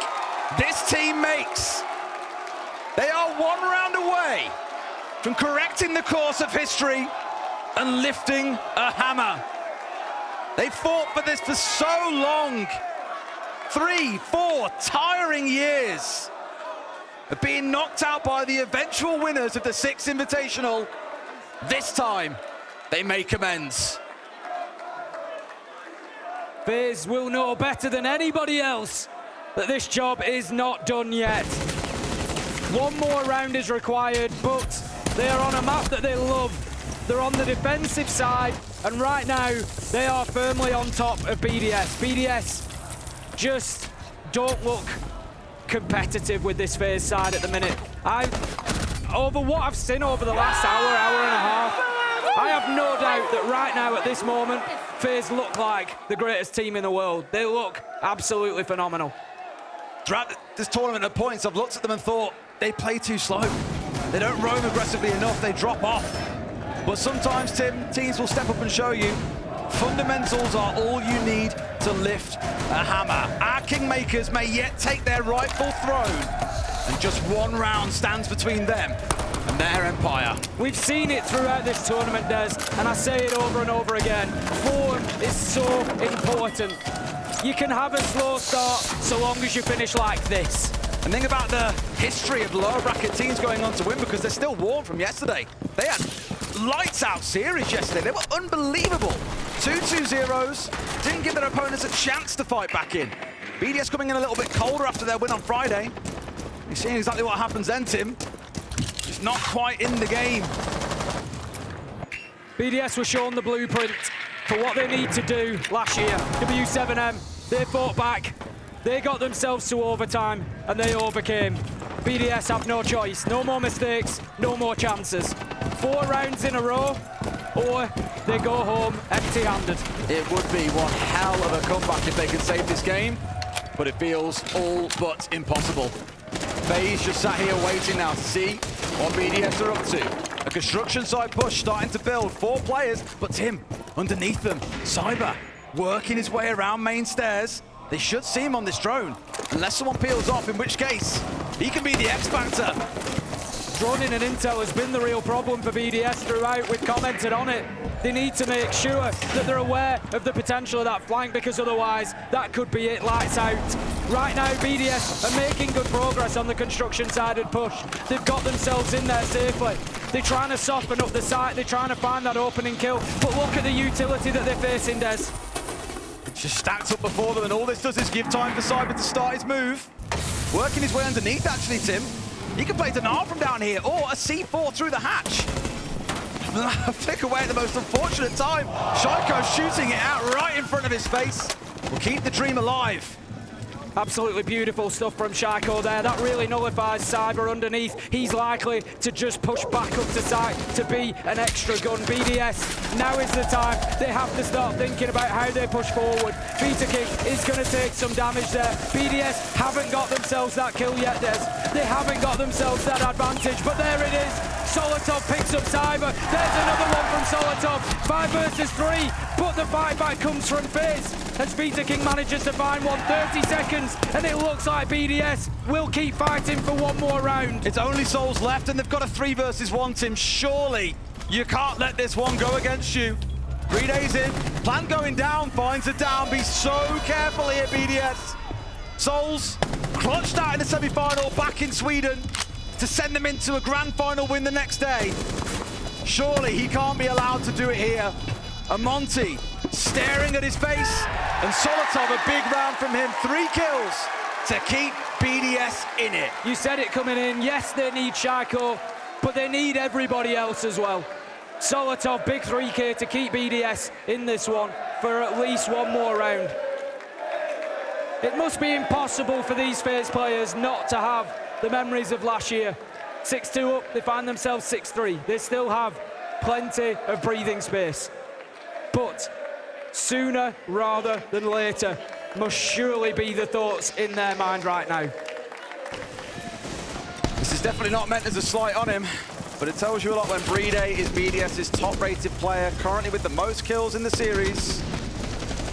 this team makes. They are 1 round away from correcting the course of history and lifting a hammer. They fought for this for so long. 3, 4 tiring years of being knocked out by the eventual winners of the Six Invitational. This time, they make amends. FaZe will know better than anybody else that this job is not done yet. 1 more round is required, but they are on a map that they love. They're on the defensive side, and right now, they are firmly on top of BDS. BDS just don't look competitive with this FaZe side at the minute. Over what I've seen over the last hour and a half, I have no doubt that right now at this moment, FaZe look like the greatest team in the world. They look absolutely phenomenal. Throughout this tournament at points, I've looked at them and thought, they play too slow. They don't roam aggressively enough, they drop off. But sometimes, Tim, teams will step up and show you fundamentals are all you need to lift a hammer. Our Kingmakers may yet take their rightful throne, and just 1 round stands between them and their empire. We've seen it throughout this tournament, Des, and I say it over and over again. Form is so important. You can have a slow start so long as you finish like this. And think about the history of lower bracket teams going on to win, because they're still warm from yesterday. They had lights out series yesterday. They were unbelievable. 2-2-0s, didn't give their opponents a chance to fight back in. BDS coming in a little bit colder after their win on Friday. You're seeing exactly what happens then, Tim. Just not quite in the game. BDS was shown the blueprint for what they need to do last year. W7M, they fought back. They got themselves to overtime, and they overcame. BDS have no choice. No more mistakes, no more chances. 4 rounds in a row, or they go home empty-handed. It would be one hell of a comeback if they could save this game, but it feels all but impossible. FaZe just sat here waiting now to see what BDS are up to. A construction site push starting to build. 4 players, but Tim, underneath them, Cyber, working his way around main stairs. They should see him on this drone, unless someone peels off, in which case, he can be the X-Factor. Droning and intel has been the real problem for BDS throughout. We've commented on it. They need to make sure that they're aware of the potential of that flank, because otherwise that could be it, lights out. Right now BDS are making good progress on the construction sided push. They've got themselves in there safely. They're trying to soften up the site, they're trying to find that opening kill, but look at the utility that they're facing, Des. It's just stacked up before them, and all this does is give time for Cyber to start his move. Working his way underneath, actually, Tim. He can play Dinar from down here, or a C4 through the hatch. Flick away at the most unfortunate time. Shaiko shooting it out right in front of his face. Will keep the dream alive. Absolutely beautiful stuff from Shaiko there. That really nullifies Cyber underneath. He's likely to just push back up to site to be an extra gun. BDS, now is the time. They have to start thinking about how they push forward. Vita King is going to take some damage there. BDS haven't got themselves that kill yet, Des. They haven't got themselves that advantage, but there it is. Solotov picks up Cyber. There's another one from Solotov. 5 versus 3, but the fight back comes from FaZe as Vita King manages to find one. 30 seconds, and it looks like BDS will keep fighting for 1 more round. It's only souls left, and they've got a 3 versus 1, Tim. Surely you can't let this one go against you. 3 days in, plan going down, finds it down. Be so careful here, BDS. Souls clutched out in the semi-final back in Sweden to send them into a grand final win the next day. Surely he can't be allowed to do it here. Amonte staring at his face, and Solotov, a big round from him. 3 kills to keep BDS in it. You said it coming in. Yes, they need Shaiko, but they need everybody else as well. Solotov, big 3K to keep BDS in this one for at least one more round. It must be impossible for these FaZe players not to have the memories of last year. 6-2 up, they find themselves 6-3. They still have plenty of breathing space. But sooner rather than later must surely be the thoughts in their mind right now. This is definitely not meant as a slight on him, but it tells you a lot when Brede is BDS's top-rated player, currently with the most kills in the series.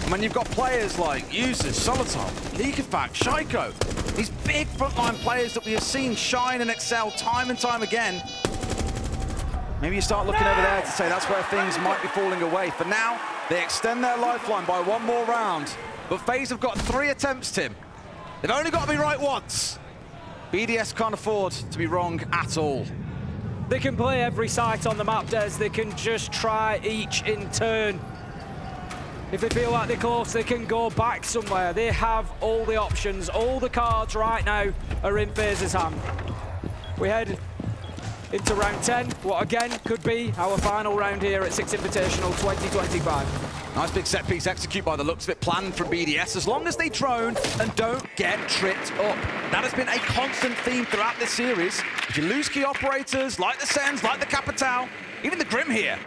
And when you've got players like Users, Solotov, Leakerfact, Shaiko, these big frontline players that we have seen shine and excel time and time again, maybe you start looking over there to say that's where things might be falling away. For now, they extend their lifeline by one more round, but FaZe have got 3 attempts, Tim. They've only got to be right once. BDS can't afford to be wrong at all. They can play every site on the map, Des. They can just try each in turn. If they feel like they're close, they can go back somewhere. They have all the options. All the cards right now are in FaZe's hand. We head into round 10, what again could be our final round here at Six Invitational 2025. Nice big set piece execute by the looks of it, planned from BDS, as long as they drone and don't get tripped up. That has been a constant theme throughout this series. If you lose key operators, like the Sens, like the Capitao, even the Grim here,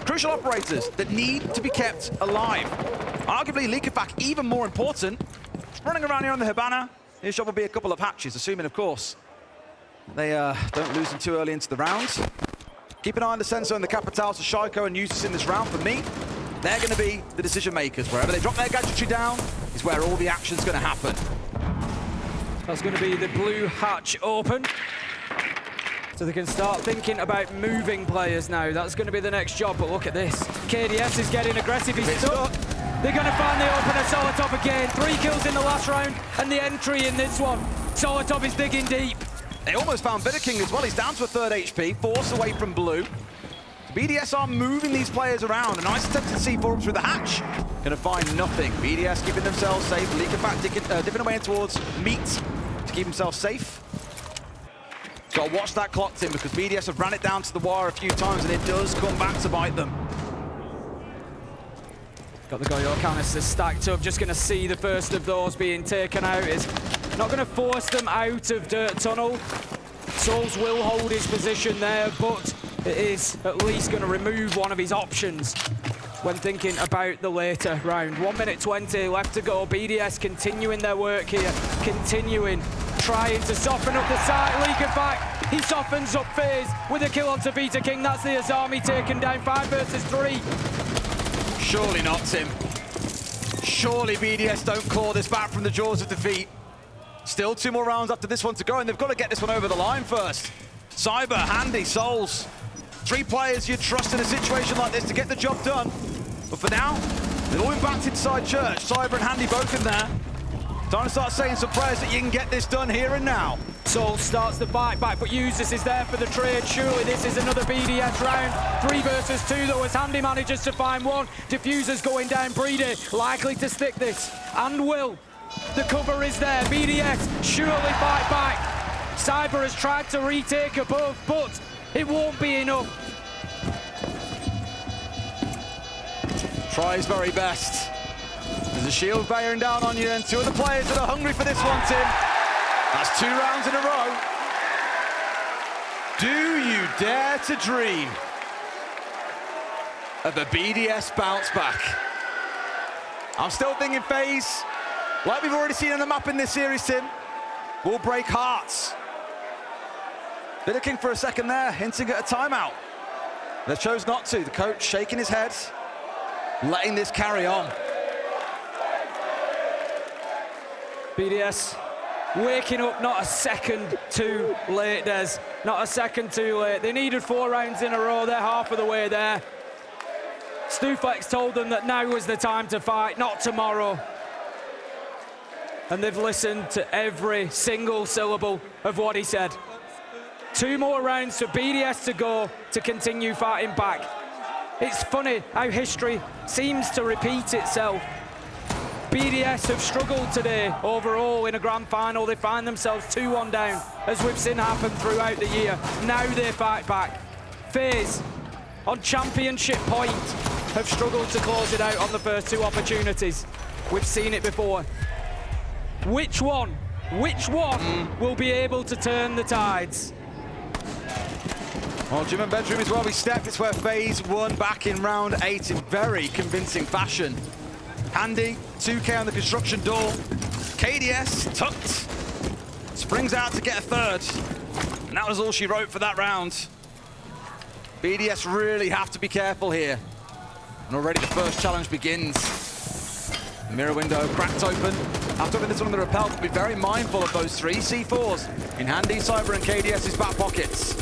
crucial operators that need to be kept alive. Arguably, Leakerfact even more important. Running around here on the Hibana, his job will be a couple of hatches, assuming, of course, they don't lose them too early into the round. Keep an eye on the Sensor and the Capitao, so Shaiko and Usus in this round. For me, they're going to be the decision makers. Wherever they drop their gadgetry down is where all the action's going to happen. That's going to be the blue hatch open. So they can start thinking about moving players now. That's going to be the next job, but look at this. KDS is getting aggressive, he's stuck. They're going to find the opener, Solotov again. 3 kills in the last round, and the entry in this one. Solotov is digging deep. They almost found Bitter King as well. He's down to a 3rd HP, force away from blue. BDS are moving these players around. A nice attempt to C4 through the hatch. Gonna find nothing. BDS keeping themselves safe. Leakerfact dipping away towards meat to keep himself safe. Got to watch that clock, Tim, because BDS have ran it down to the wire a few times, and it does come back to bite them. Got the Goyo canisters stacked up. Just gonna see the first of those being taken out. Is not gonna force them out of Dirt Tunnel. Souls will hold his position there, but it is at least going to remove one of his options when thinking about the later round. 1 minute 20 left to go. BDS continuing their work here, trying to soften up the side. Leakerfact, he softens up FaZe with a kill on Vita King. That's the Azami taken down, 5 versus 3. Surely not, Tim. Surely BDS don't claw this back from the jaws of defeat. Still 2 more rounds after this one to go, and they've got to get this one over the line first. Cyber, Handy, Souls. 3 players you trust in a situation like this to get the job done. But for now, they've all been backed inside Church. Cyber and Handy both in there. Time to start saying some prayers that you can get this done here and now. Souls starts the fight back, but Usus is there for the trade. Surely this is another BDS round. 3 versus 2 though, as Handy manages to find one. Diffuser's going down. Brede likely to stick this, and will. The cover is there. BDS surely fight back. Cyber has tried to retake above, but it won't be enough. Tries very best. There's a shield bearing down on you, and 2 of the players that are hungry for this one, Tim. That's 2 rounds in a row. Do you dare to dream of a BDS bounce back? I'm still thinking FaZe, like we've already seen on the map in this series, Tim, will break hearts. Bitter King for a second there, hinting at a timeout. They chose not to. The coach shaking his head, letting this carry on. BDS waking up not a second too late, Des. Not a second too late. They needed 4 rounds in a row. They're half of the way there. Stuflex told them that now was the time to fight, not tomorrow. And they've listened to every single syllable of what he said. 2 more rounds for BDS to go to continue fighting back. It's funny how history seems to repeat itself. BDS have struggled today overall in a grand final. They find themselves 2-1 down, as we've seen happen throughout the year. Now they fight back. FaZe on championship point have struggled to close it out on the first 2 opportunities. We've seen it before. Which one will be able to turn the tides? Well, gym and bedroom is where we stepped. It's where FaZe won back in round 8 in very convincing fashion. Andy, 2K on the construction door. KDS tucked. Springs out to get a third. And that was all she wrote for that round. BDS really have to be careful here. And already the first challenge begins. The mirror window cracked open. After this one on the rappel, be very mindful of those 3 C4s in Handy, Cyber, and KDS's back pockets.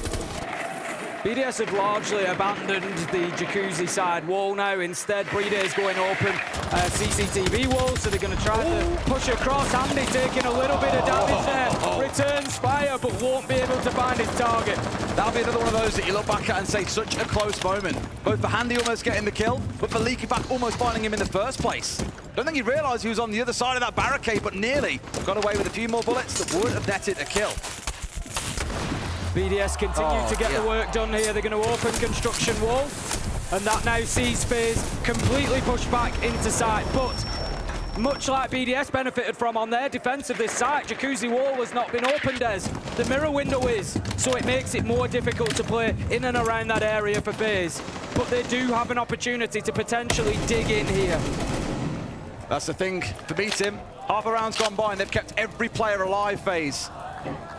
BDS have largely abandoned the Jacuzzi side wall now. Instead, Breeder is going open CCTV wall, so they're going to try to push across. Andy taking a little bit of damage there. Returns fire, but won't be able to find his target. That'll be another one of those that you look back at and say, such a close moment. Both for Handy almost getting the kill, but for Leakyback almost finding him in the first place. Don't think he realized he was on the other side of that barricade, but nearly got away with a few more bullets that would have netted a kill. BDS continue to get the work done here. They're going to open construction wall, and that now sees FaZe completely pushed back into site. But much like BDS benefited from on their defense of this site, Jacuzzi wall has not been opened as the mirror window is, so it makes it more difficult to play in and around that area for FaZe. But they do have an opportunity to potentially dig in here. That's the thing to beat him. Half a round's gone by and they've kept every player alive, FaZe.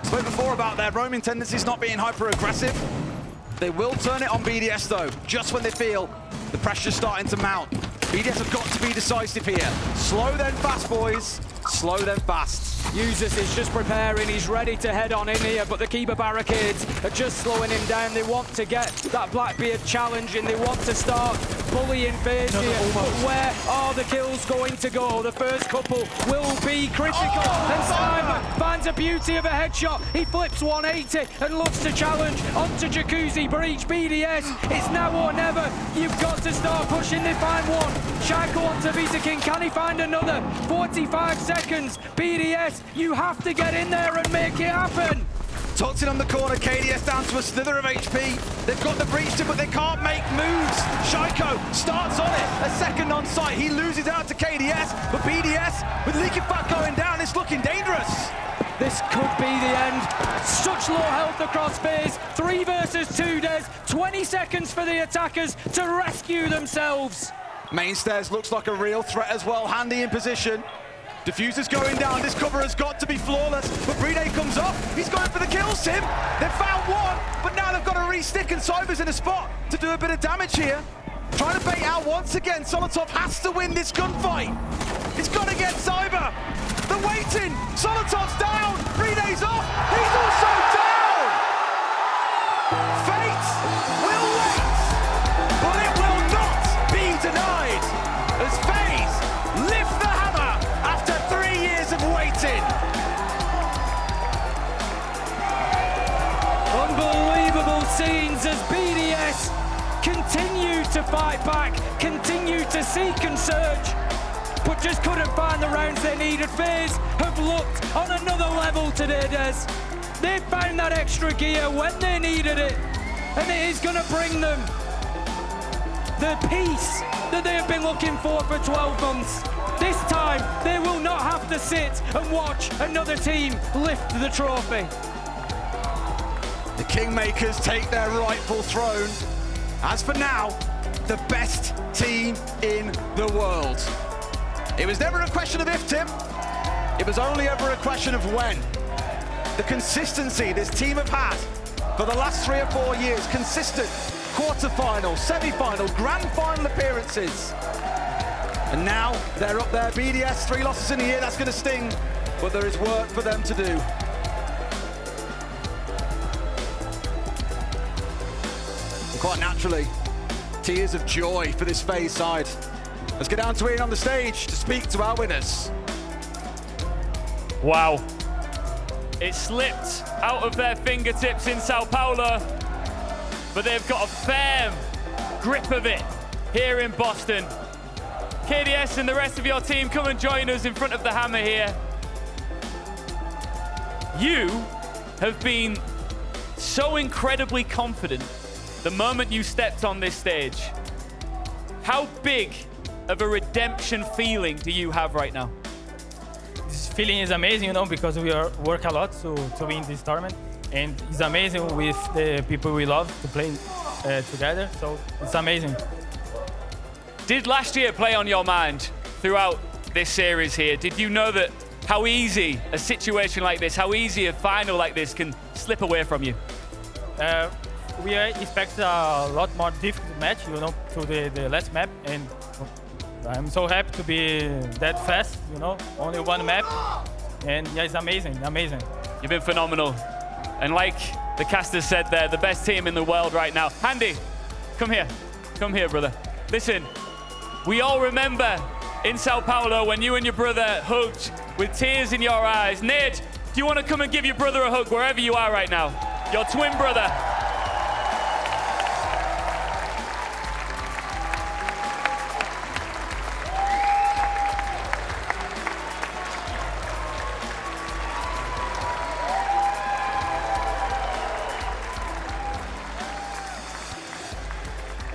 Spoke before about their roaming tendencies not being hyper-aggressive. They will turn it on BDS though, just when they feel the pressure's starting to mount. BDS have got to be decisive here. Slow then fast, boys. Slow then fast. Users is just preparing, he's ready to head on in here, but the keeper barricades are just slowing him down. They want to get that Blackbeard challenge and they want to start bullying FaZe here. But where are the kills going to go? The first couple will be critical. And Simon finds a beauty of a headshot. He flips 180 and looks to challenge onto Jacuzzi Breach. BDS, it's now or never. You've got to start pushing. They find one. Shaco onto Vita King. Can he find another? 45 seconds. BDS, you have to get in there and make it happen. Tucked in on the corner, KDS down to a slither of HP. They've got the breach to, but they can't make moves. Shaiko starts on it, a second on site. He loses out to KDS, but BDS, with Leakyback going down, it's looking dangerous. This could be the end. Such low health across FaZe. 3 versus 2 Des. 20 seconds for the attackers to rescue themselves. Main stairs looks like a real threat as well. Handy in position. Diffuser's going down. This cover has got to be flawless. But Brine comes up. He's going for the kills, Tim. They've found one, but now they've got to re-stick, and Cyber's in a spot to do a bit of damage here. Trying to bait out once again. Solotov has to win this gunfight. He's got to get Cyber. They're waiting. Solotov's down. Brine's off. He's also down. Fate will wait, but it will not be denied as FaZe lift the hammer after 3 years of waiting. Unbelievable scenes as BDS continue to fight back, continue to seek and search, but just couldn't find the rounds they needed. FaZe have looked on another level today, Des. They found that extra gear when they needed it, and it is going to bring them the peace that they have been looking for 12 months. This time, they will not have to sit and watch another team lift the trophy. The Kingmakers take their rightful throne. As for now, the best team in the world. It was never a question of if, Tim. It was only ever a question of when. The consistency this team have had for the last 3 or 4 years, consistent quarter-final, semi-final, grand final appearances. And now they're up there. BDS, 3 losses in a year, that's going to sting, but there is work for them to do. And quite naturally, tears of joy for this FaZe side. Let's get down to Ian on the stage to speak to our winners. Wow. It slipped out of their fingertips in Sao Paulo, but they've got a firm grip of it here in Boston. KDS and the rest of your team, come and join us in front of the hammer here. You have been so incredibly confident the moment you stepped on this stage, how big of a redemption feeling do you have right now? This feeling is amazing, you know, because we work a lot to win this tournament. And it's amazing with the people we love to play together, so it's amazing. Did last year play on your mind throughout this series here? Did you know that how easy a situation like this, how easy a final like this can slip away from you? We expect a lot more difficult match, you know, to the last map, and I'm so happy to be that fast, you know, only one map, and yeah, it's amazing, amazing. You've been phenomenal. And like the casters said there, the best team in the world right now. Handy, come here, brother. Listen, we all remember in Sao Paulo when you and your brother hugged with tears in your eyes. Ned, do you want to come and give your brother a hug wherever you are right now? Your twin brother.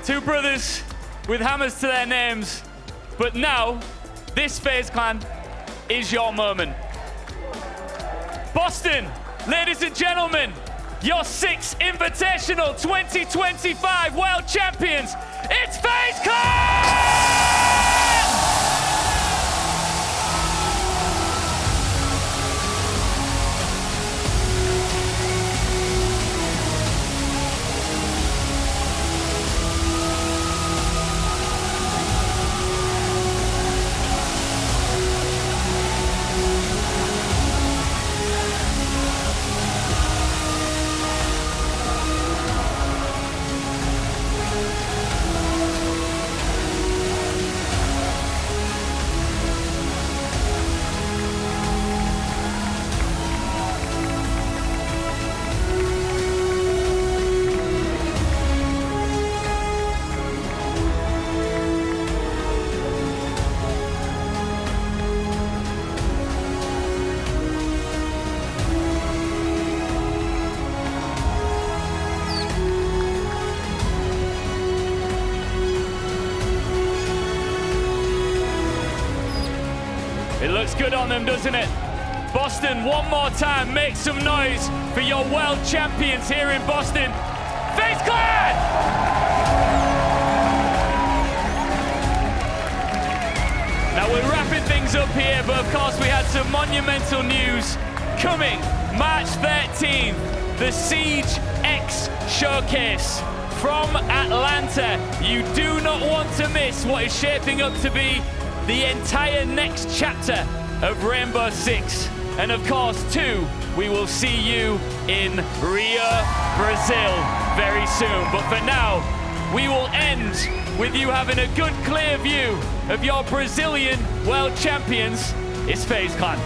Two brothers with hammers to their names. But now, this FaZe clan is your moment. Boston, ladies and gentlemen, your Six Invitational 2025 World Champions, it's FaZe clan! It looks good on them, doesn't it? Boston, one more time, make some noise for your world champions here in Boston. FaZe clan! Now we're wrapping things up here, but of course we had some monumental news coming. March 13th, the Siege X Showcase from Atlanta. You do not want to miss what is shaping up to be the entire next chapter of Rainbow Six. And of course, too, we will see you in Rio, Brazil very soon. But for now, we will end with you having a good, clear view of your Brazilian world champions. It's FaZe clan.